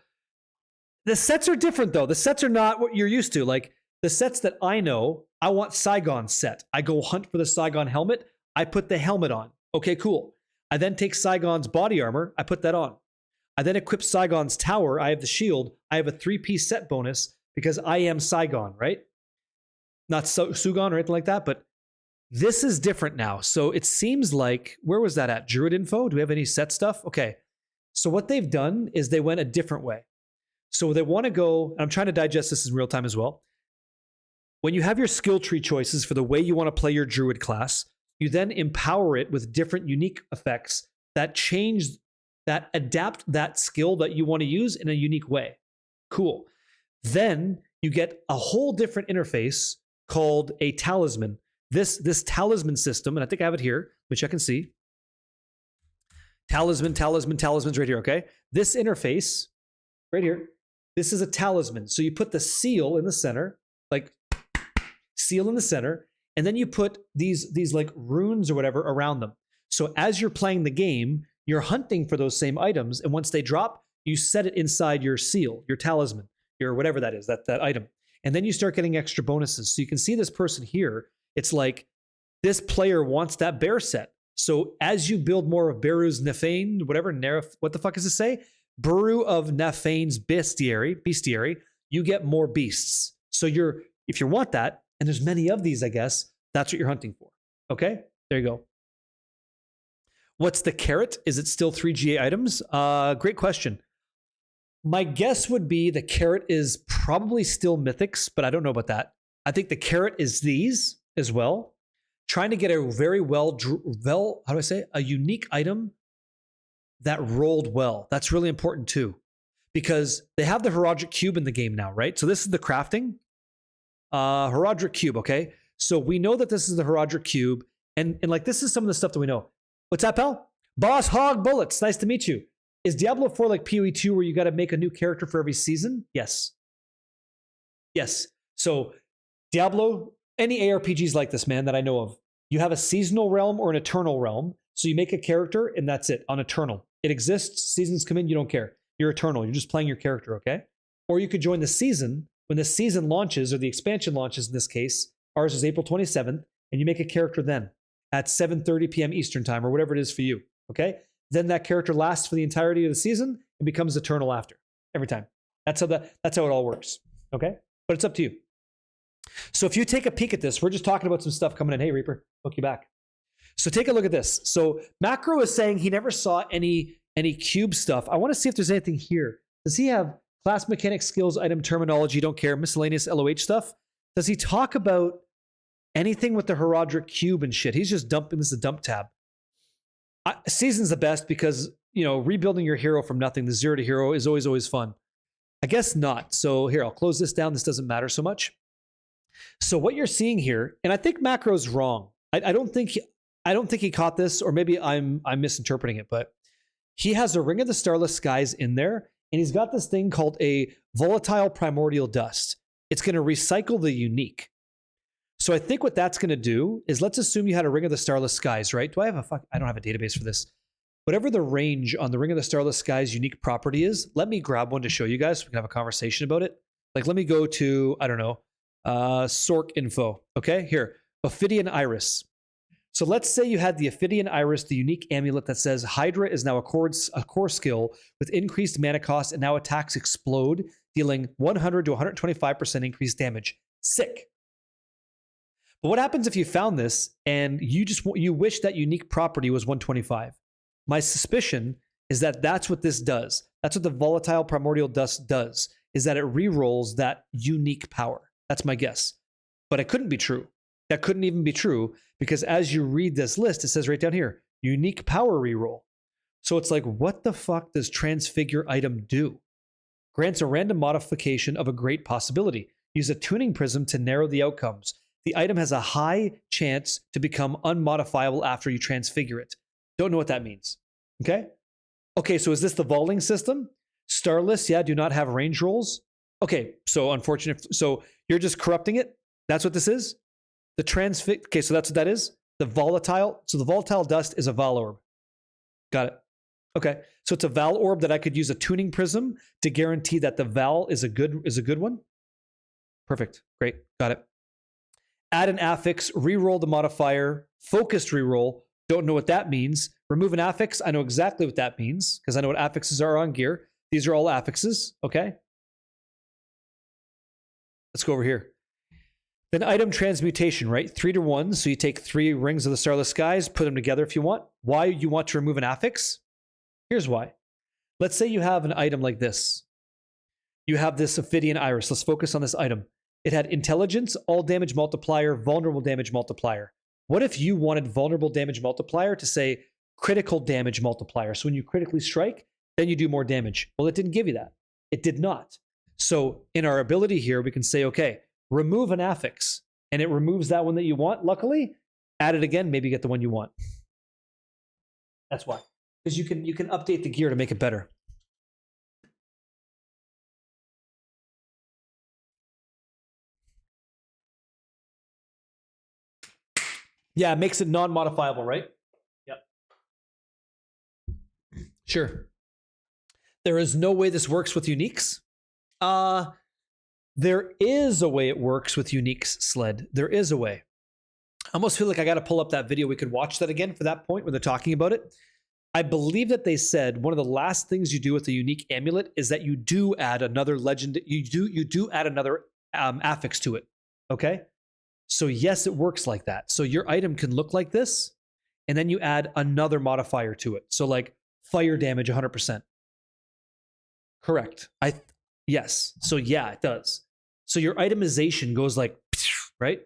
the sets are different, though. The sets are not what you're used to. Like the sets that I know, I want Saigon's set. I go hunt for the Saigon helmet. I put the helmet on. Okay, cool. I then take Saigon's body armor. I put that on. I then equip Saigon's tower. I have the shield. I have a 3-piece set bonus because I am Saigon, right? Not Sugon or anything like that, but this is different now. So it seems like, where was that at? Druid info? Do we have any set stuff? Okay. So what they've done is they went a different way. So they want to go, and I'm trying to digest this in real time as well. When you have your skill tree choices for the way you want to play your Druid class, you then empower it with different unique effects that adapt that skill that you want to use in a unique way. Cool. Then you get a whole different interface called a talisman. This talisman system, and I think I have it here, which I can see. Talisman's right here, okay? This interface, right here, this is a talisman. So you put the seal in the center, like seal in the center, and then you put these like runes or whatever around them. So as you're playing the game, you're hunting for those same items, and once they drop, you set it inside your seal, your talisman, your whatever that is, that item. And then you start getting extra bonuses. So you can see this person here, it's like this player wants that bear set. So as you build more of Beru's Nefane, whatever, what the fuck does it say? Beru of Nafane's bestiary, you get more beasts. So if you want that, and there's many of these, I guess, that's what you're hunting for. Okay, there you go. What's the carrot? Is it still 3 GA items? Great question. My guess would be the carrot is probably still mythics, but I don't know about that. I think the carrot is these as well. Trying to get a very a unique item that rolled well. That's really important too, because they have the Heraldric Cube in the game now, right? So this is the crafting. Heraldric Cube, okay? So we know that this is the Heraldric Cube, and like this is some of the stuff that we know. What's that, pal? Boss Hog Bullets, nice to meet you. Is Diablo 4 like PoE 2 where you got to make a new character for every season? Yes. Yes. So Diablo, any ARPGs like this, man, that I know of, you have a seasonal realm or an eternal realm. So you make a character and that's it on eternal. It exists. Seasons come in. You don't care. You're eternal. You're just playing your character. Okay. Or you could join the season when the season launches, or the expansion launches in this case. Ours is April 27th, and you make a character then at 7:30 p.m. Eastern time or whatever it is for you. Okay. Then that character lasts for the entirety of the season and becomes eternal after every time. That's how it all works. Okay. But it's up to you. So if you take a peek at this, we're just talking about some stuff coming in. Hey, Reaper, hook you back. So take a look at this. So Macro is saying he never saw any cube stuff. I want to see if there's anything here. Does he have class mechanics, skills, item terminology, don't care, miscellaneous LOH stuff? Does he talk about anything with the Heraldric Cube and shit? He's just dumping, this is a dump tab. Season's the best because, rebuilding your hero from nothing, the 0 to hero, is always fun. I guess not. So here, I'll close this down. This doesn't matter so much. So what you're seeing here, and I think Macro's wrong. I don't think he caught this, or maybe I'm misinterpreting it, but he has a Ring of the Starless Skies in there, and he's got this thing called a volatile primordial dust. It's going to recycle the unique. So I think what that's going to do is, let's assume you had a Ring of the Starless Skies, right? I don't have a database for this. Whatever the range on the Ring of the Starless Skies unique property is, let me grab one to show you guys so we can have a conversation about it. Like, let me go to, I don't know, Sork info. Okay, here, Ophidian Iris. So let's say you had the Ophidian Iris, the unique amulet that says Hydra is now a core skill with increased mana cost, and now attacks explode, dealing 100 to 125% increased damage. Sick. But what happens if you found this and you wish that unique property was 125? My suspicion is that that's what this does. That's what the volatile primordial dust does, is that it rerolls that unique power. That's my guess. But it couldn't be true. That couldn't even be true, because as you read this list, it says right down here, unique power reroll. So it's like, what the fuck does transfigure item do? Grants a random modification of a great possibility. Use a tuning prism to narrow the outcomes. The item has a high chance to become unmodifiable after you transfigure it. Don't know what that means. Okay? Okay, so is this the vaulting system? Starless, yeah, do not have range rolls. Okay, so unfortunate. So you're just corrupting it? That's what this is? The transfig. Okay, so that's what that is? The volatile. So the volatile dust is a Val orb. Got it. Okay, so it's a Val orb that I could use a tuning prism to guarantee that the Val is a good one. Perfect. Great. Got it. Add an affix, reroll the modifier, focused reroll. Don't know what that means. Remove an affix. I know exactly what that means because I know what affixes are on gear. These are all affixes. Okay. Let's go over here. Then item transmutation, right? 3 to 1. So you take 3 rings of the Starless Skies, put them together if you want. Why you want to remove an affix? Here's why. Let's say you have an item like this. You have this Ophidian Iris. Let's focus on this item. It had intelligence, all damage multiplier, vulnerable damage multiplier. What if you wanted vulnerable damage multiplier to say critical damage multiplier? So when you critically strike, then you do more damage. Well, it didn't give you that. It did not. So in our ability here, we can say, okay, remove an affix, and it removes that one that you want. Luckily, add it again, maybe get the one you want. That's why. Because you can update the gear to make it better. Yeah, it makes it non-modifiable, right? Yep. Sure. There is no way this works with uniques. There is a way it works with uniques, Sled. There is a way. I almost feel like I got to pull up that video. We could watch that again for that point where they're talking about it. I believe that they said one of the last things you do with a unique amulet is that you do add another legend. You do add another affix to it. Okay. So yes, it works like that. So your item can look like this, and then you add another modifier to it. So like fire damage 100%. Correct. Yes. So yeah, it does. So your itemization goes like, right?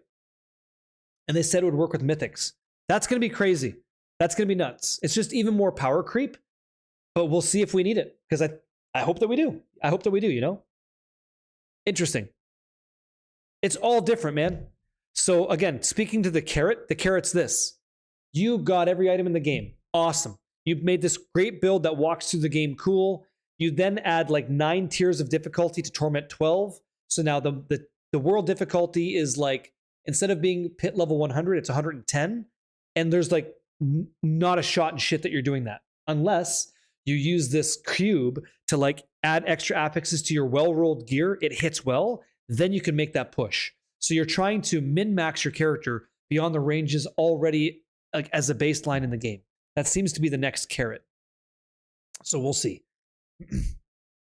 And they said it would work with mythics. That's going to be crazy. That's going to be nuts. It's just even more power creep, but we'll see if we need it, because I hope that we do. I hope that we do, you know? Interesting. It's all different, man. So again, speaking to the carrot's this. You got every item in the game. Awesome. You've made this great build that walks through the game cool. You then add like 9 tiers of difficulty to Torment 12. So now the world difficulty is like, instead of being pit level 100, it's 110. And there's like not a shot in shit that you're doing that. Unless you use this cube to like add extra affixes to your well-rolled gear. It hits well. Then you can make that push. So you're trying to min-max your character beyond the ranges already like as a baseline in the game. That seems to be the next carrot. So we'll see.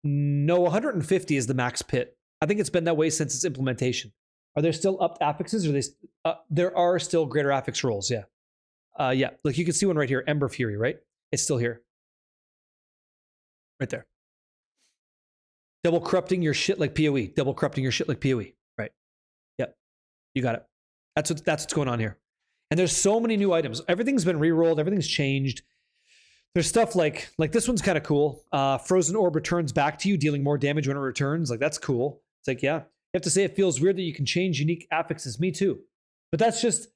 No, 150 is the max pit. I think it's been that way since its implementation. Are there still upped affixes? Or there are still greater affix rolls, yeah. Yeah, look, you can see one right here, Ember Fury, right? It's still here. Right there. Double corrupting your shit like PoE. Double corrupting your shit like PoE. Right. Yep. You got it. That's what's going on here. And there's so many new items. Everything's been re-rolled. Everything's changed. There's stuff like this one's kind of cool. Frozen Orb returns back to you, dealing more damage when it returns. Like, that's cool. It's like, yeah. have to say it feels weird that you can change unique affixes. Me too. But that's just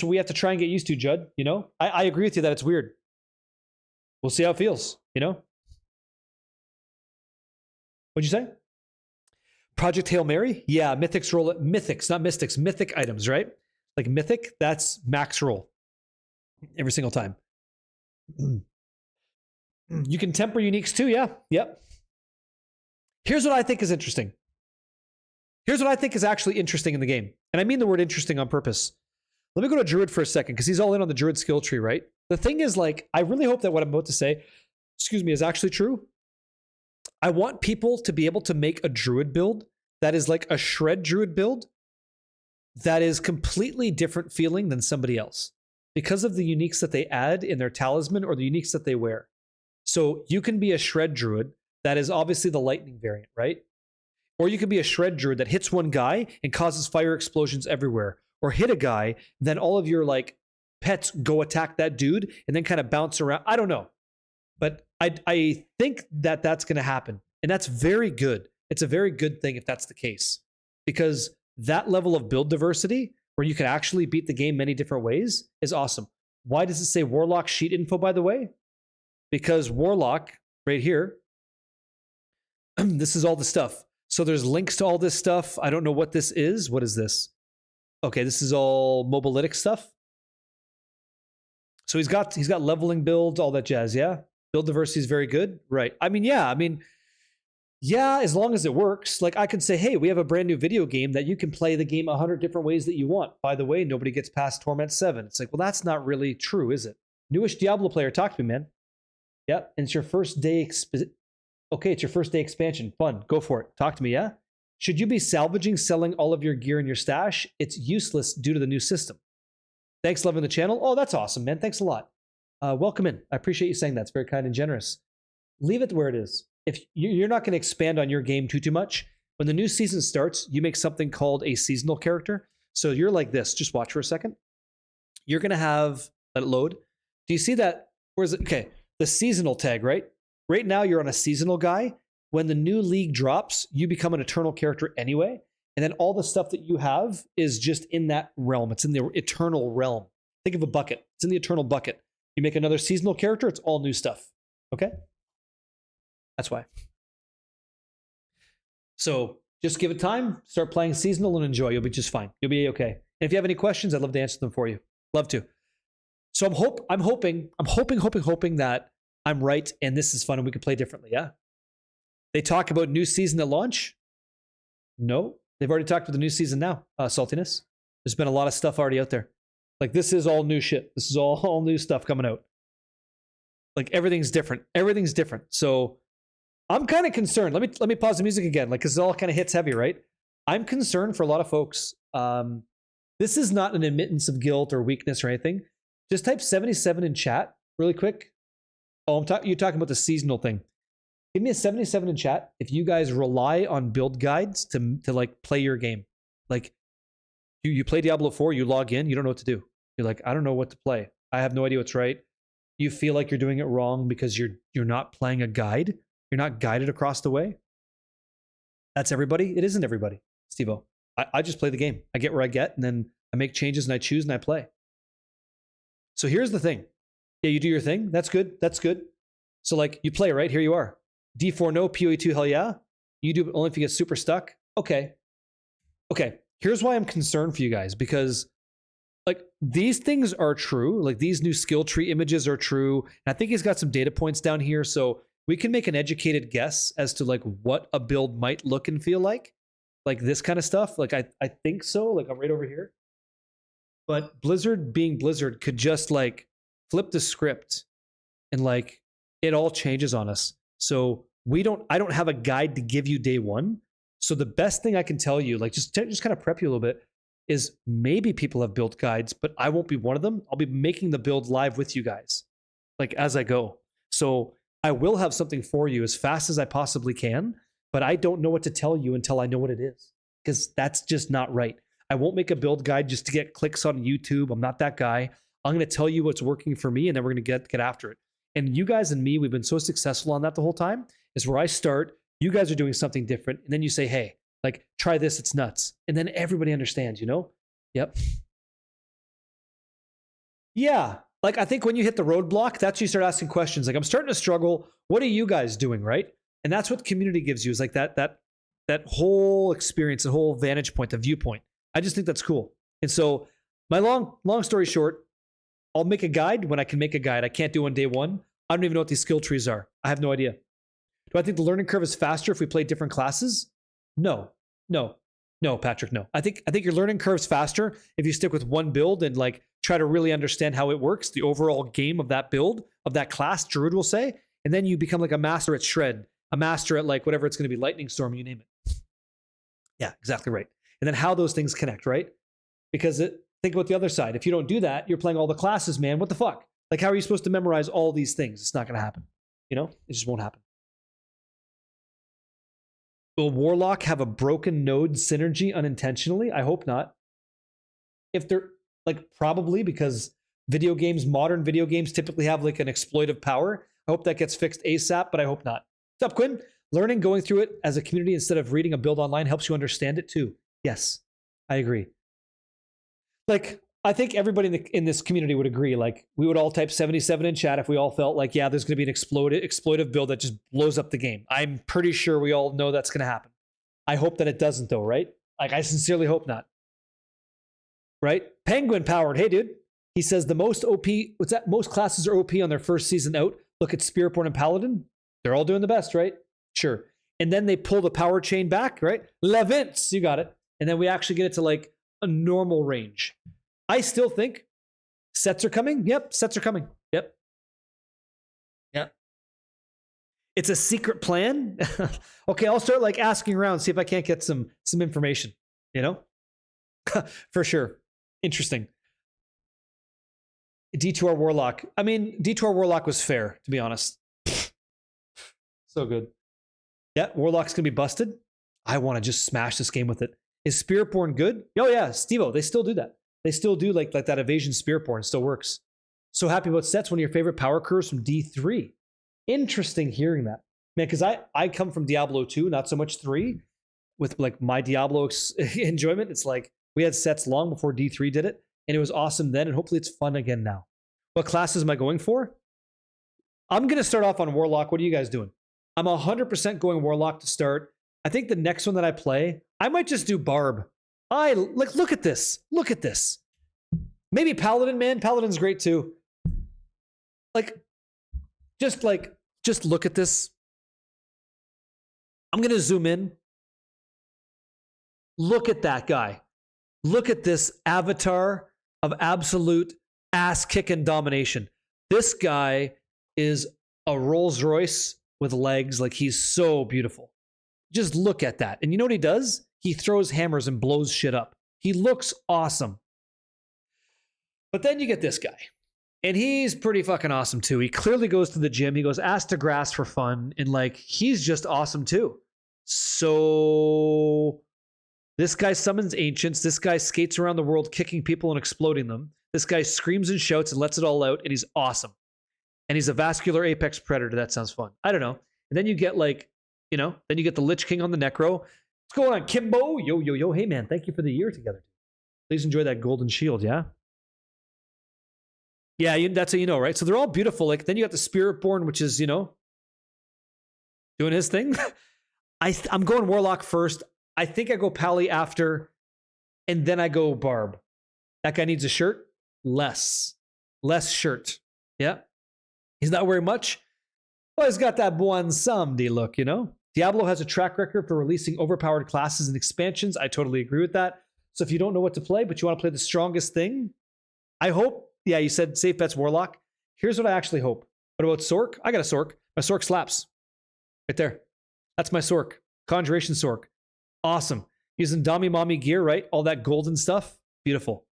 what we have to try and get used to, Judd. You know, I agree with you that it's weird. We'll see how it feels, you know? What'd you say? Project Hail Mary? Yeah, Mythics roll it. Mythics, not Mystics. Mythic items, right? Like Mythic, that's max roll. Every single time. You can temper uniques too, yeah. Yep. Here's what I think is interesting. Here's what I think is actually interesting in the game. And I mean the word interesting on purpose. Let me go to Druid for a second, because he's all in on the Druid skill tree, right? The thing is, like, I really hope that what I'm about to say, is actually true. I want people to be able to make a Druid build that is like a shred Druid build that is completely different feeling than somebody else because of the uniques that they add in their talisman or the uniques that they wear. So you can be a shred Druid that is obviously the lightning variant, right? Or you can be a shred Druid that hits one guy and causes fire explosions everywhere. Or hit a guy, then all of your like pets go attack that dude and then kind of bounce around. I don't know. But I think that that's going to happen. And that's very good. It's a very good thing if that's the case. Because that level of build diversity, where you can actually beat the game many different ways, is awesome. Why does it say Warlock sheet info, by the way? Because Warlock, right here, this is all the stuff. So there's links to all this stuff. I don't know what this is. What is this? Okay, this is all mobilytic stuff. So he's got leveling builds, all that jazz, yeah? Build diversity is very good, right? Yeah, as long as it works. Like I could say, hey, we have a brand new video game that you can play the game 100 different ways that you want. By the way, nobody gets past Torment 7. It's like, well, that's not really true, is it? Newish Diablo player, talk to me, man. Yep, and it's your first day. Okay, it's your first day expansion. Fun, go for it. Talk to me, yeah? Should you be salvaging, selling all of your gear in your stash? It's useless due to the new system. Thanks, loving the channel. Oh, that's awesome, man. Thanks a lot. Welcome in. I appreciate you saying that. It's very kind and generous. Leave it where it is. If you're not going to expand on your game too much, when the new season starts, you make something called a seasonal character. So you're like this. Just watch for a second. You're going to have, let it load. Do you see that? Where's it? Okay, the seasonal tag, right? Right now you're on a seasonal guy. When the new league drops, you become an eternal character anyway. And then all the stuff that you have is just in that realm. It's in the eternal realm. Think of a bucket. It's in the eternal bucket. You make another seasonal character, it's all new stuff. Okay? That's why. So just give it time, start playing seasonal and enjoy. You'll be just fine. You'll be okay. And if you have any questions, I'd love to answer them for you. Love to. So I'm hoping that I'm right and this is fun and we can play differently, yeah? They talk about new season at launch? No. They've already talked about the new season now, Saltiness. There's been a lot of stuff already out there. Like, this is all new shit. This is all new stuff coming out. Like, everything's different. Everything's different. So, I'm kind of concerned. Let me pause the music again, like, because it all kind of hits heavy, right? I'm concerned for a lot of folks. This is not an admittance of guilt or weakness or anything. Just type 77 in chat really quick. Oh, you're talking about the seasonal thing. Give me a 77 in chat if you guys rely on build guides to like play your game. Like you play Diablo 4, you log in, you don't know what to do. You're like, I don't know what to play. I have no idea what's right. You feel like you're doing it wrong because you're not playing a guide. You're not guided across the way. That's everybody. It isn't everybody, Steve-O. I just play the game. I get where I get, and then I make changes and I choose and I play. So here's the thing. Yeah, you do your thing. That's good. That's good. So like you play, right? Here you are. D4 no, PoE2 hell yeah. You do it only if you get super stuck. Okay. Here's why I'm concerned for you guys, because like these things are true. Like these new skill tree images are true. And I think he's got some data points down here. So we can make an educated guess as to like what a build might look and feel like this kind of stuff. Like I think so. Like I'm right over here. But Blizzard being Blizzard could just like flip the script and like it all changes on us. So I don't have a guide to give you day one. So the best thing I can tell you, like just kind of prep you a little bit, is maybe people have built guides, but I won't be one of them. I'll be making the build live with you guys, like as I go. So I will have something for you as fast as I possibly can, but I don't know what to tell you until I know what it is, because that's just not right. I won't make a build guide just to get clicks on YouTube. I'm not that guy. I'm going to tell you what's working for me, and then we're going to get after it. And you guys and me, we've been so successful on that the whole time, is where I start, you guys are doing something different, and then you say, hey, Like, try this, it's nuts. And then everybody understands, you know? Yep. Yeah. Like, I think when you hit the roadblock, that's when you start asking questions. Like, I'm starting to struggle. What are you guys doing, right? And that's what community gives you, is like that whole experience, the whole vantage point, the viewpoint. I just think that's cool. And so my long story short, I'll make a guide when I can make a guide. I can't do it on day one. I don't even know what these skill trees are. I have no idea. Do I think the learning curve is faster if we play different classes? No, Patrick, no. I think your learning curve's faster if you stick with one build and like try to really understand how it works, the overall game of that build, of that class, Druid will say, and then you become like a master at Shred, a master at like whatever it's going to be, Lightning Storm, you name it. Yeah, exactly right. And then how those things connect, right? Because think about the other side. If you don't do that, you're playing all the classes, man. What the fuck? Like, how are you supposed to memorize all these things? It's not going to happen. You know, it just won't happen. Will Warlock have a broken node synergy unintentionally? I hope not. If they're like, probably, because modern video games typically have like an exploitive power. I hope that gets fixed ASAP, but I hope not. What's up, Quinn? Learning, going through it as a community instead of reading a build online helps you understand it too. Yes, I agree. Like, I think everybody in this community would agree. Like, we would all type 77 in chat if we all felt like, yeah, there's going to be an exploitive build that just blows up the game. I'm pretty sure we all know that's going to happen. I hope that it doesn't, though, right? Like, I sincerely hope not. Right? Penguin powered. Hey, dude. He says the most OP, what's that? Most classes are OP on their first season out. Look at Spiritborn and Paladin. They're all doing the best, right? Sure. And then they pull the power chain back, right? Levints, you got it. And then we actually get it to like a normal range. I still think sets are coming. Yep, sets are coming. Yep. It's a secret plan. Okay, I'll start like asking around, see if I can't get some information, you know? For sure. Interesting. D2R Warlock. I mean, D2R Warlock was fair, to be honest. So good. Yeah, Warlock's gonna be busted. I want to just smash this game with it. Is Spiritborn good? Oh yeah, Stevo, they still do that. They still do like that evasion Spiritborn. Still works. So happy about sets. One of your favorite power curves from D3. Interesting hearing that, man. Because I come from Diablo 2, not so much 3. With like my Diablo enjoyment, it's like we had sets long before D3 did it, and it was awesome then, and hopefully it's fun again now. What classes am I going for? I'm gonna start off on Warlock. What are you guys doing? I'm 100% going Warlock to start. I think the next one that I play, I might just do Barb. Look at this. Look at this. Maybe Paladin, man. Paladin's great too. Just look at this. I'm going to zoom in. Look at that guy. Look at this avatar of absolute ass-kicking domination. This guy is a Rolls Royce with legs. Like, he's so beautiful. Just look at that. And you know what he does? He throws hammers and blows shit up. He looks awesome. But then you get this guy. And he's pretty fucking awesome too. He clearly goes to the gym. He goes ass to grass for fun. And like, he's just awesome too. So this guy summons ancients. This guy skates around the world kicking people and exploding them. This guy screams and shouts and lets it all out. And he's awesome. And he's a vascular apex predator. That sounds fun. I don't know. And then you get like, you know, then you get the Lich King on the Necro. What's going on, Kimbo? Yo. Hey, man, thank you for the year together. Please enjoy that golden shield, yeah? Yeah, that's how you know, right? So they're all beautiful. Like, then you got the Spiritborn, which is, you know, doing his thing. I'm going Warlock first. I think I go Pally after, and then I go Barb. That guy needs a shirt. Less shirt. Yeah. He's not wearing much. Well, he's got that Buon Samedi look, you know? Diablo has a track record for releasing overpowered classes and expansions. I totally agree with that. So if you don't know what to play, but you want to play the strongest thing, I hope, yeah, you said safe bets Warlock. Here's what I actually hope. What about Sork? I got a Sork. My Sork slaps. Right there. That's my Sork. Conjuration Sork. Awesome. Using Dami Mommy gear, right? All that golden stuff. Beautiful.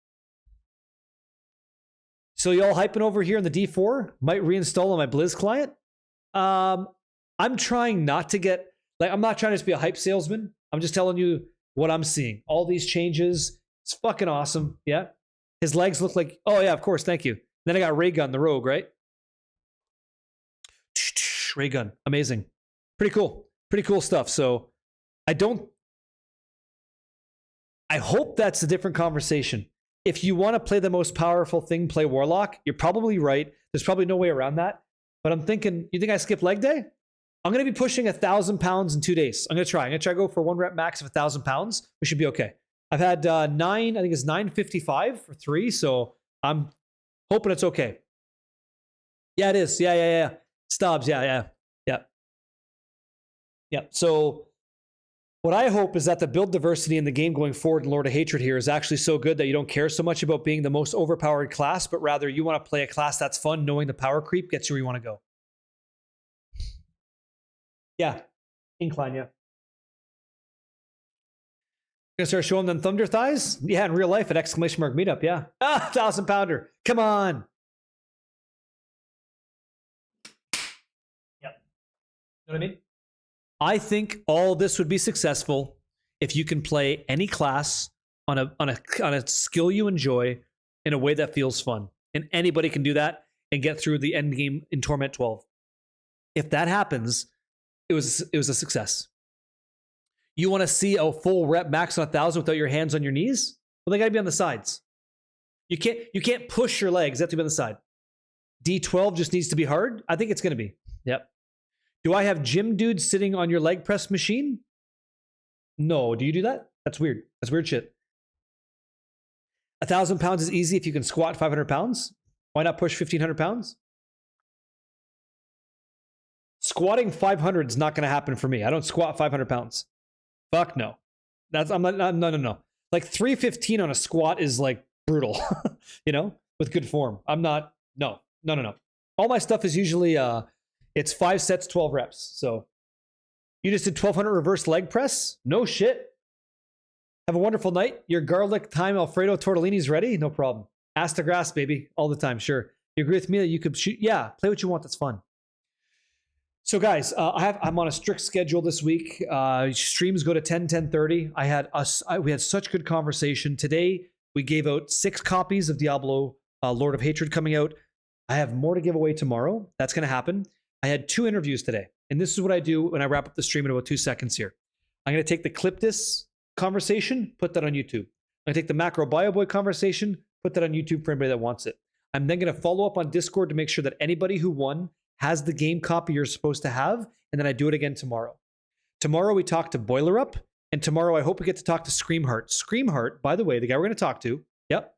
So y'all hyping over here in the D4? Might reinstall on my Blizz client? I'm trying not to get, like, I'm not trying to just be a hype salesman. I'm just telling you what I'm seeing. All these changes. It's fucking awesome. Yeah. His legs look like, oh yeah, of course, thank you. Then I got Raygun, the rogue, right? Raygun, amazing. Pretty cool stuff. So I don't I hope that's a different conversation. If you want to play the most powerful thing, play Warlock. You're probably right. There's probably no way around that. But I'm thinking, you think I skip leg day? I'm going to be pushing 1,000 pounds in 2 days. I'm going to try to go for 1 rep max of 1,000 pounds. We should be okay. I've had 9, I think it's 955 for 3. So I'm hoping it's okay. Yeah, it is. Yeah. Stubbs. Yeah. So what I hope is that the build diversity in the game going forward in Lord of Hatred here is actually so good that you don't care so much about being the most overpowered class, but rather you want to play a class that's fun, knowing the power creep gets you where you want to go. Yeah. Incline, yeah. Gonna start showing them thunder thighs? Yeah, in real life at exclamation mark meetup, yeah. 1,000 pounder. Come on. Yep. Know what I mean? I think all this would be successful if you can play any class on a skill you enjoy in a way that feels fun. And anybody can do that and get through the end game in Torment 12. If that happens, it was a success. You want to see a full rep max on 1,000 without your hands on your knees? Well, they got to be on the sides. You can't push your legs. They have to be on the side. D12 just needs to be hard. I think it's going to be. Yep. Do I have gym dudes sitting on your leg press machine? No. Do you do that? That's weird. That's weird shit. 1,000 pounds is easy if you can squat 500 pounds. Why not push 1,500 pounds? Squatting 500 is not going to happen for me. I don't squat 500 pounds. Fuck no. No. Like 315 on a squat is like brutal, with good form. I'm not, no. All my stuff is usually, it's 5 sets, 12 reps. So you just did 1,200 reverse leg press? No shit. Have a wonderful night. Your garlic thyme Alfredo tortellini's ready? No problem. Ass to grass, baby. All the time, sure. You agree with me that you could shoot? Yeah, play what you want. That's fun. So guys, I'm on a strict schedule this week. Streams go to 10:30. We had such good conversation. Today, we gave out 6 copies of Diablo Lord of Hatred coming out. I have more to give away tomorrow. That's going to happen. I had 2 interviews today. And this is what I do when I wrap up the stream in about 2 seconds here. I'm going to take the Cliptus conversation, put that on YouTube. I'm going to take the Macro Bio Boy conversation, put that on YouTube for anybody that wants it. I'm then going to follow up on Discord to make sure that anybody who won has the game copy you're supposed to have, and then I do it again tomorrow. Tomorrow we talk to Boiler Up, and tomorrow I hope we get to talk to Screamheart. Screamheart, by the way, the guy we're going to talk to, yep,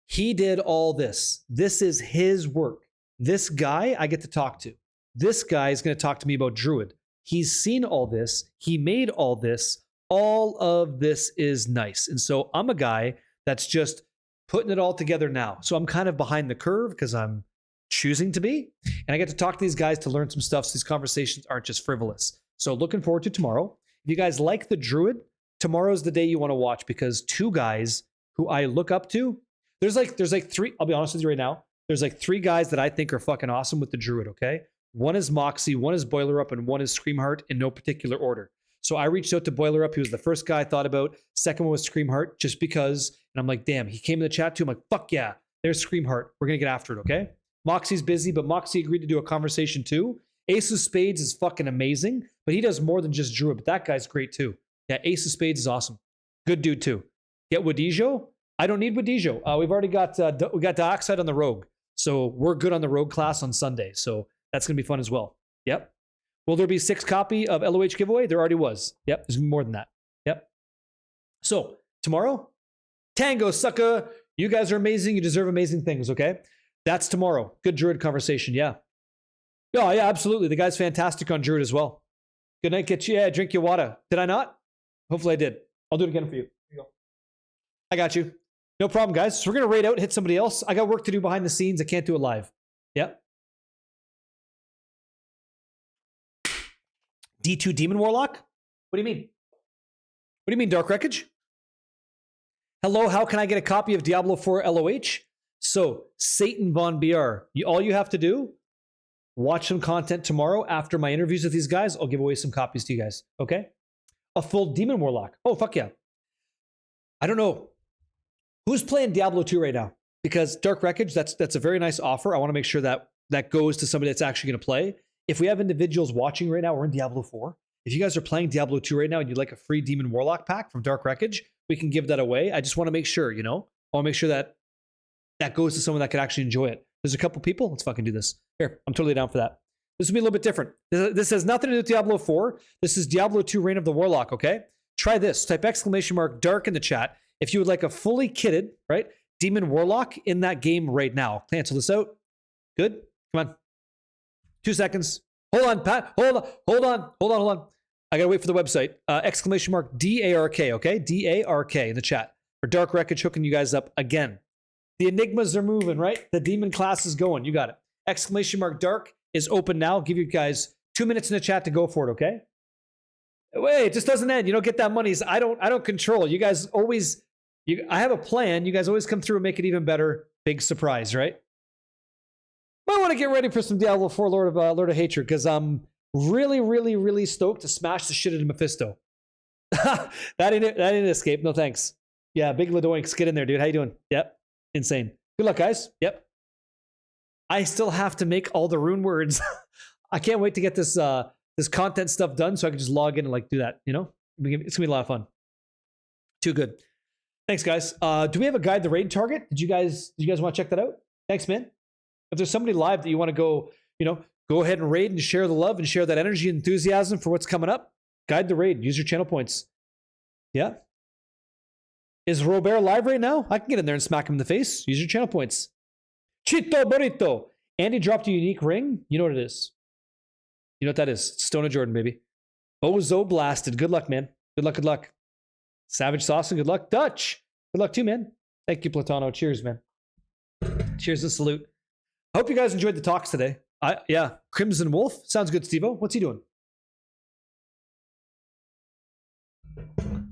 he did all this. This is his work. This guy I get to talk to. This guy is going to talk to me about Druid. He's seen all this. He made all this. All of this is nice. And so I'm a guy that's just putting it all together now. So I'm kind of behind the curve because I'm choosing to be, and I get to talk to these guys to learn some stuff so these conversations aren't just frivolous. So looking forward to tomorrow. If you guys like the Druid, tomorrow's the day you want to watch, because 2 guys who I look up to, there's like 3, I'll be honest with you right now, there's like 3 guys that I think are fucking awesome with the Druid, okay? One is Moxie, one is Boiler Up, and one is Screamheart, in no particular order. So I reached out to Boiler Up. He was the first guy I thought about. Second one was Screamheart, just because, and I'm like, damn, he came in the chat too. I'm like, fuck yeah, there's Screamheart. We're going to get after it, okay? Moxie's busy, but Moxie agreed to do a conversation too. Ace of Spades is fucking amazing, but he does more than just Druid, but that guy's great too. Yeah, Ace of Spades is awesome. Good dude too. Get Wadijo? I don't need Wadijo. We've already got, we got Dioxide on the Rogue. So we're good on the Rogue class on Sunday. So that's going to be fun as well. Yep. Will there be 6 copy of LOH giveaway? There already was. Yep. There's going to be more than that. Yep. So tomorrow, Tango, sucker. You guys are amazing. You deserve amazing things, okay? That's tomorrow. Good Druid conversation, yeah. Oh, yeah, absolutely. The guy's fantastic on Druid as well. Good night, get you. Yeah, drink your water. Did I not? Hopefully I did. I'll do it again for you. Here you go. I got you. No problem, guys. So we're going to raid out and hit somebody else. I got work to do behind the scenes. I can't do it live. Yep. D2 Demon Warlock? What do you mean? What do you mean, Dark Wreckage? Hello, how can I get a copy of Diablo 4 LOH? So, Satan Von BR, all you have to do, watch some content tomorrow after my interviews with these guys. I'll give away some copies to you guys, okay? A full Demon Warlock. Oh, fuck yeah. I don't know. Who's playing Diablo 2 right now? Because Dark Wreckage, that's a very nice offer. I want to make sure that that goes to somebody that's actually going to play. If we have individuals watching right now, we're in Diablo 4. if you guys are playing Diablo 2 right now and you'd like a free Demon Warlock pack from Dark Wreckage, we can give that away. I just want to make sure, you know, I want to make sure that that goes to someone that could actually enjoy it. There's a couple people. Let's fucking do this. Here, I'm totally down for that. This will be a little bit different. This has nothing to do with Diablo 4. This is Diablo 2 Reign of the Warlock, okay? Try this. Type !dark in the chat if you would like a fully kitted, right, Demon Warlock in that game right now. Cancel this out. Good? Come on. 2 seconds. Hold on, Pat. Hold on. I gotta wait for the website. !DARK, okay? DARK in the chat. For Dark Wreckage hooking you guys up again. The enigmas are moving, right? The demon class is going. You got it. !dark is open now. I'll give you guys 2 minutes in the chat to go for it, okay? Wait, it just doesn't end. You don't get that money. I don't control. You guys always, I have a plan. You guys always come through and make it even better. Big surprise, right? I want to get ready for some Diablo 4 Lord of Hatred because I'm really stoked to smash the shit out of Mephisto. that didn't escape. No thanks. Yeah, big Ladoinks. Get in there, dude. How you doing? Yep. Insane. Good luck, guys. Yep. I still have to make all the rune words. I can't wait to get this this content stuff done so I can just log in and like do that, you know? It's gonna be a lot of fun. Too good. Thanks, guys. Do we have a guide to raid target? Did you guys want to check that out? Thanks, man. If there's somebody live that you want to go, you know, go ahead and raid and share the love and share that energy and enthusiasm for what's coming up, guide the raid. Use your channel points. Yeah. Is Robert live right now? I can get in there and smack him in the face. Use your channel points. Chito Burrito. Andy dropped a unique ring. You know what it is. You know what that is. Stone of Jordan, baby. Ozo blasted. Good luck, man. Good luck. Savage Sauce and good luck. Dutch. Good luck too, man. Thank you, Platano. Cheers, man. Cheers and salute. I hope you guys enjoyed the talks today. Yeah. Crimson Wolf. Sounds good, Steve-O. What's he doing?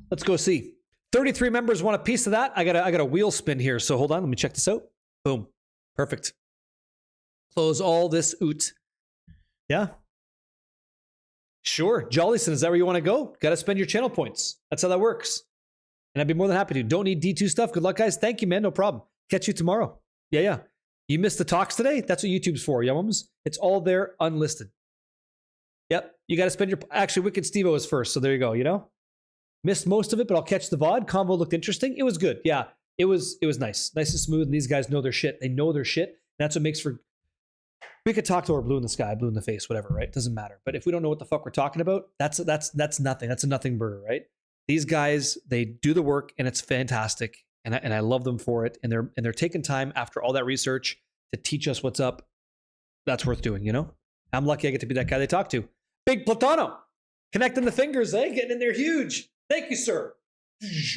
Let's go see. 33 members want a piece of that. I got a wheel spin here, so hold on. Let me check this out. Boom. Perfect. Close all this oot. Yeah. Sure. Jollyson, is that where you want to go? Got to spend your channel points. That's how that works. And I'd be more than happy to. Don't need D2 stuff. Good luck, guys. Thank you, man. No problem. Catch you tomorrow. Yeah. You missed the talks today? That's what YouTube's for, Yummums. It's all there unlisted. Yep. You got to spend your... Actually, Wicked Steve-O is first, so there you go, you know? Missed most of it, but I'll catch the VOD. Convo looked interesting. It was good. Yeah, it was nice. Nice and smooth, and these guys know their shit. They know their shit. That's what makes for... We could talk to our blue in the sky, blue in the face, whatever, right? Doesn't matter. But if we don't know what the fuck we're talking about, that's nothing. That's a nothing burger, right? These guys, they do the work, and it's fantastic. And I love them for it. And they're taking time after all that research to teach us what's up. That's worth doing, you know? I'm lucky I get to be that guy they talk to. Big Platano. Connecting the fingers, eh? Getting in there huge. Thank you, sir.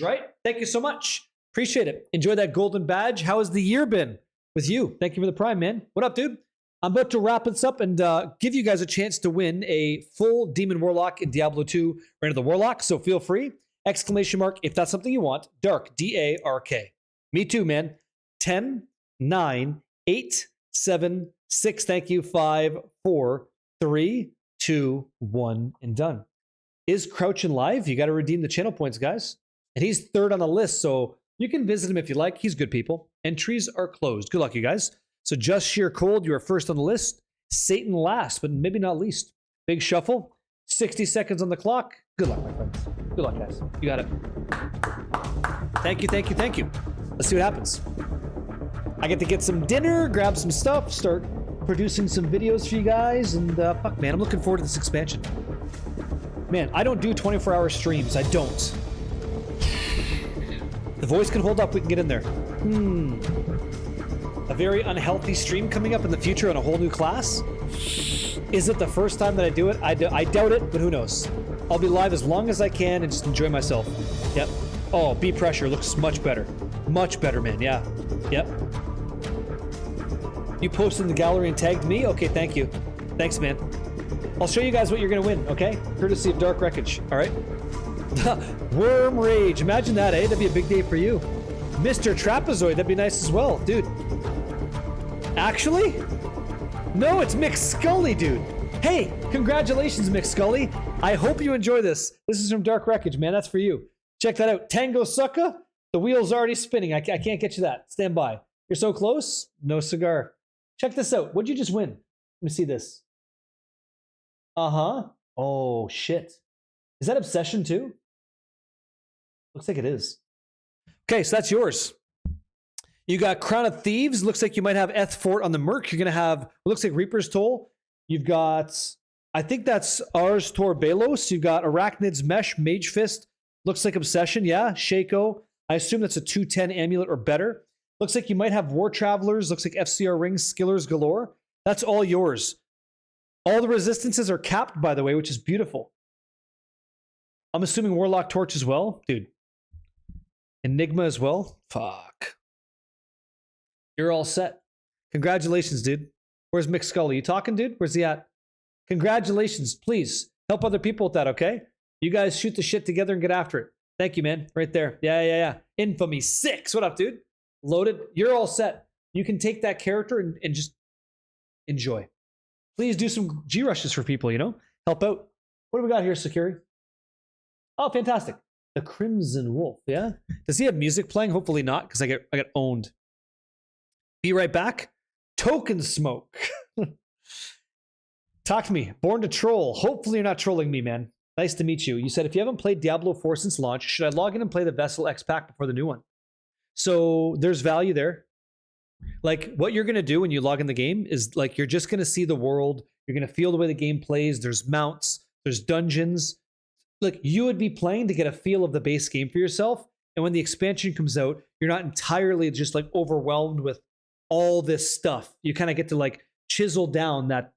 Right? Thank you so much. Appreciate it. Enjoy that golden badge. How has the year been with you? Thank you for the prime, man. What up, dude? I'm about to wrap this up and give you guys a chance to win a full Demon Warlock in Diablo 2 Reign of the Warlock. So feel free. ! If that's something you want. Dark. D-A-R-K. Me too, man. 10, 9, 8, 7, 6. Thank you. 5, 4, 3, 2, 1, and done. Is Crouchin live? You got to redeem the channel points, guys. And he's third on the list, so you can visit him if you like. He's good people. Entries are closed. Good luck, you guys. So Just Sheer Cold, you are first on the list. Satan last, but maybe not least. Big Shuffle, 60 seconds on the clock. Good luck, my friends. Good luck, guys. You got it. Thank you. Let's see what happens. I get to get some dinner, grab some stuff, start producing some videos for you guys, and fuck, man, I'm looking forward to this expansion. Man, I don't do 24-hour streams. I don't. The voice can hold up. We can get in there. A very unhealthy stream coming up in the future on a whole new class. Is it the first time that I do it? I doubt it, but who knows? I'll be live as long as I can and just enjoy myself. Yep. Oh, B Pressure looks much better. Much better, man. Yeah. Yep. You posted in the gallery and tagged me? Okay, thank you. Thanks, man. I'll show you guys what you're going to win, okay? Courtesy of Dark Wreckage, all right? Worm Rage. Imagine that, eh? That'd be a big day for you. Mr. Trapezoid, that'd be nice as well. Dude. Actually? No, it's Mick Scully, dude. Hey, congratulations, Mick Scully. I hope you enjoy this. This is from Dark Wreckage, man. That's for you. Check that out. Tango Sucka. The wheel's already spinning. I can't get you that. Stand by. You're so close. No cigar. Check this out. What'd you just win? Let me see this. Uh-huh. Oh, shit. Is that Obsession too? Looks like it is. Okay, so that's yours. You got Crown of Thieves. Looks like you might have Eth Fort on the Merc. You're going to have, it looks like Reaper's Toll. You've got, I think that's Ars Tor Balos. You've got Arachnid's Mesh, Mage Fist. Looks like Obsession, yeah. Shaco. I assume that's a 210 amulet or better. Looks like you might have War Travelers. Looks like FCR Rings, Skillers galore. That's all yours. All the resistances are capped, by the way, which is beautiful. I'm assuming Warlock Torch as well. Dude. Enigma as well. Fuck. You're all set. Congratulations, dude. Where's Mick Scully? You talking, dude? Where's he at? Congratulations. Please help other people with that, okay? You guys shoot the shit together and get after it. Thank you, man. Right there. Yeah. Infamy 6. What up, dude? Loaded. You're all set. You can take that character and just enjoy. Please do some G rushes for people, you know? Help out. What do we got here, Sakuri? Oh, fantastic. The Crimson Wolf, yeah? Does he have music playing? Hopefully not, because I get owned. Be right back. Token Smoke. Talk to me. Born to Troll. Hopefully you're not trolling me, man. Nice to meet you. You said, if you haven't played Diablo 4 since launch, should I log in and play the Vessel X pack before the new one? So there's value there. Like, what you're going to do when you log in the game is, like, you're just going to see the world. You're going to feel the way the game plays. There's mounts. There's dungeons. Like, you would be playing to get a feel of the base game for yourself. And when the expansion comes out, you're not entirely just, like, overwhelmed with all this stuff. You kind of get to, like, chisel down that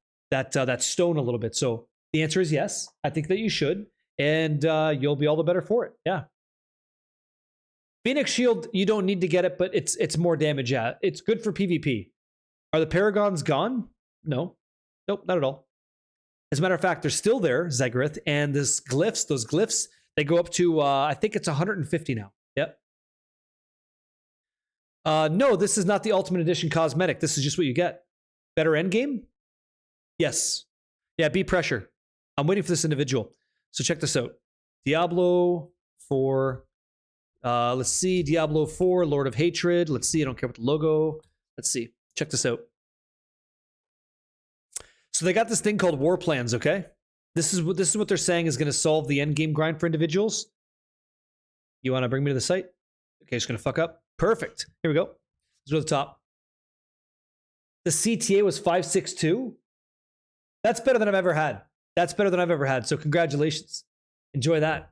stone a little bit. So the answer is yes. I think that you should. And you'll be all the better for it. Yeah. Phoenix Shield, you don't need to get it, but it's more damage. Yeah, it's good for PvP. Are the Paragons gone? No. Nope, not at all. As a matter of fact, they're still there, Zegarath, and those glyphs, they go up to, I think it's 150 now. Yep. No, this is not the Ultimate Edition cosmetic. This is just what you get. Better endgame? Yes. Yeah, be pressure. I'm waiting for this individual. So check this out. Diablo 4. Let's see. Diablo 4, Lord of Hatred. Let's see. I don't care about the logo. Let's see. Check this out. So they got this thing called War Plans, okay? This is what they're saying is going to solve the end game grind for individuals. You want to bring me to the site? Okay, just going to fuck up. Perfect. Here we go. Let's go to the top. The CTA was 562. That's better than I've ever had. That's better than I've ever had. So congratulations. Enjoy that.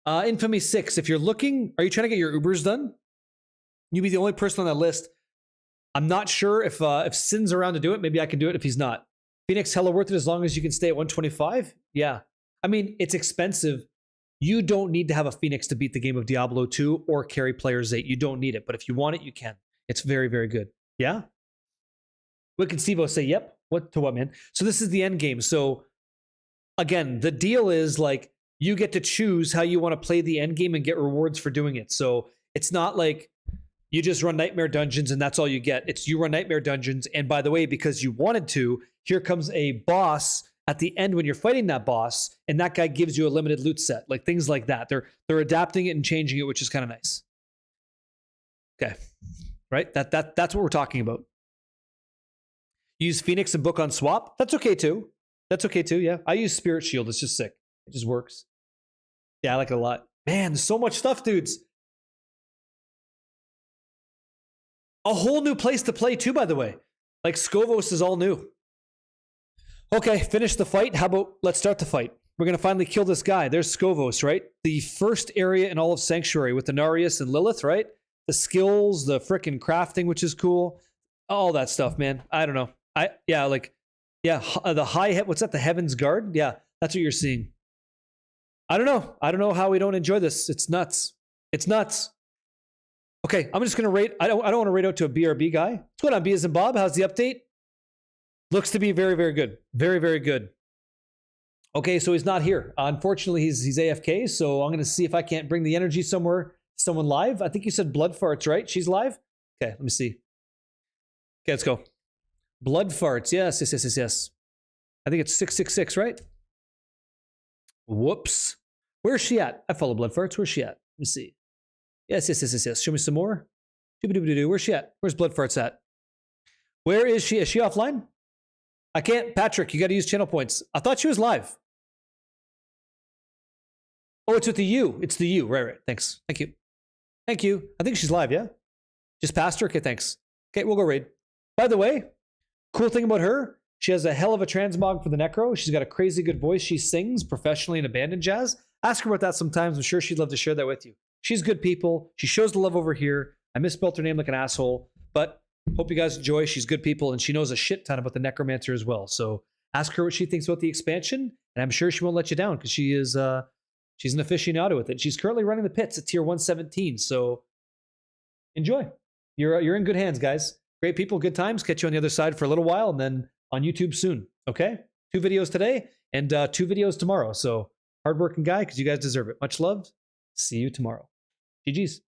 Infamy 6. If you're looking, are you trying to get your Ubers done? You'd be the only person on that list. I'm not sure if Sin's around to do it. Maybe I can do it if he's not. Phoenix, hella worth it as long as you can stay at 125. Yeah. I mean, it's expensive. You don't need to have a Phoenix to beat the game of Diablo 2 or carry Player's 8. You don't need it. But if you want it, you can. It's very, very good. Yeah? Wicked Stevo say, yep. What to what, man? So this is the end game. So again, the deal is like you get to choose how you want to play the end game and get rewards for doing it. So it's not like you just run Nightmare Dungeons and that's all you get. It's you run Nightmare Dungeons. And by the way, because you wanted to, here comes a boss at the end when you're fighting that boss, and that guy gives you a limited loot set, like things like that. They're adapting it and changing it, which is kind of nice. Okay. Right? That's what we're talking about. Use Phoenix and book on swap. That's okay too. That's okay too, yeah. I use Spirit Shield. It's just sick. It just works. Yeah, I like it a lot. Man, there's so much stuff, dudes. A whole new place to play too, by the way. Like Skovos is all new. Okay, finish the fight. How about let's start the fight. We're going to finally kill this guy. There's Skovos, right? The first area in all of Sanctuary with the Narius and Lilith, right? The skills, the frickin' crafting, which is cool. All that stuff, man. I don't know. The high hit. What's that? The Heaven's Guard? Yeah, that's what you're seeing. I don't know. I don't know how we don't enjoy this. It's nuts. It's nuts. Okay, I'm just gonna rate. I don't want to rate out to a BRB guy. What's going on, B as in Bob? How's the update? Looks to be very, very good. Very, very good. Okay, so he's not here. Unfortunately, he's AFK. So I'm gonna see if I can't bring the energy somewhere. Someone live. I think you said Blood Farts, right? She's live. Okay, let me see. Okay, let's go. Blood Farts. Yes. I think it's 666, right? Whoops. Where's she at? I follow Blood Farts. Where's she at? Let me see. Yes. Show me some more. Where's she at? Where's Blood Farts at? Where is she? Is she offline? I can't. Patrick, you got to use channel points. I thought she was live. Oh, it's with the U. It's the U. Right. Thanks. Thank you. Thank you. I think she's live, yeah? Just passed her? Okay, thanks. Okay, we'll go raid. By the way, cool thing about her, she has a hell of a transmog for the Necro. She's got a crazy good voice. She sings professionally in abandoned jazz. Ask her about that sometimes. I'm sure she'd love to share that with you. She's good people. She shows the love over here. I misspelled her name like an asshole, but hope you guys enjoy. She's good people, and she knows a shit ton about the necromancer as well. So ask her what she thinks about the expansion, and I'm sure she won't let you down because she is she's an aficionado with it. She's currently running the pits at tier 117. So enjoy. You're in good hands, guys. Great people, good times. Catch you on the other side for a little while, and then on YouTube soon. Okay, 2 videos today and 2 videos tomorrow. So hardworking guy, because you guys deserve it. Much love. See you tomorrow. GG's.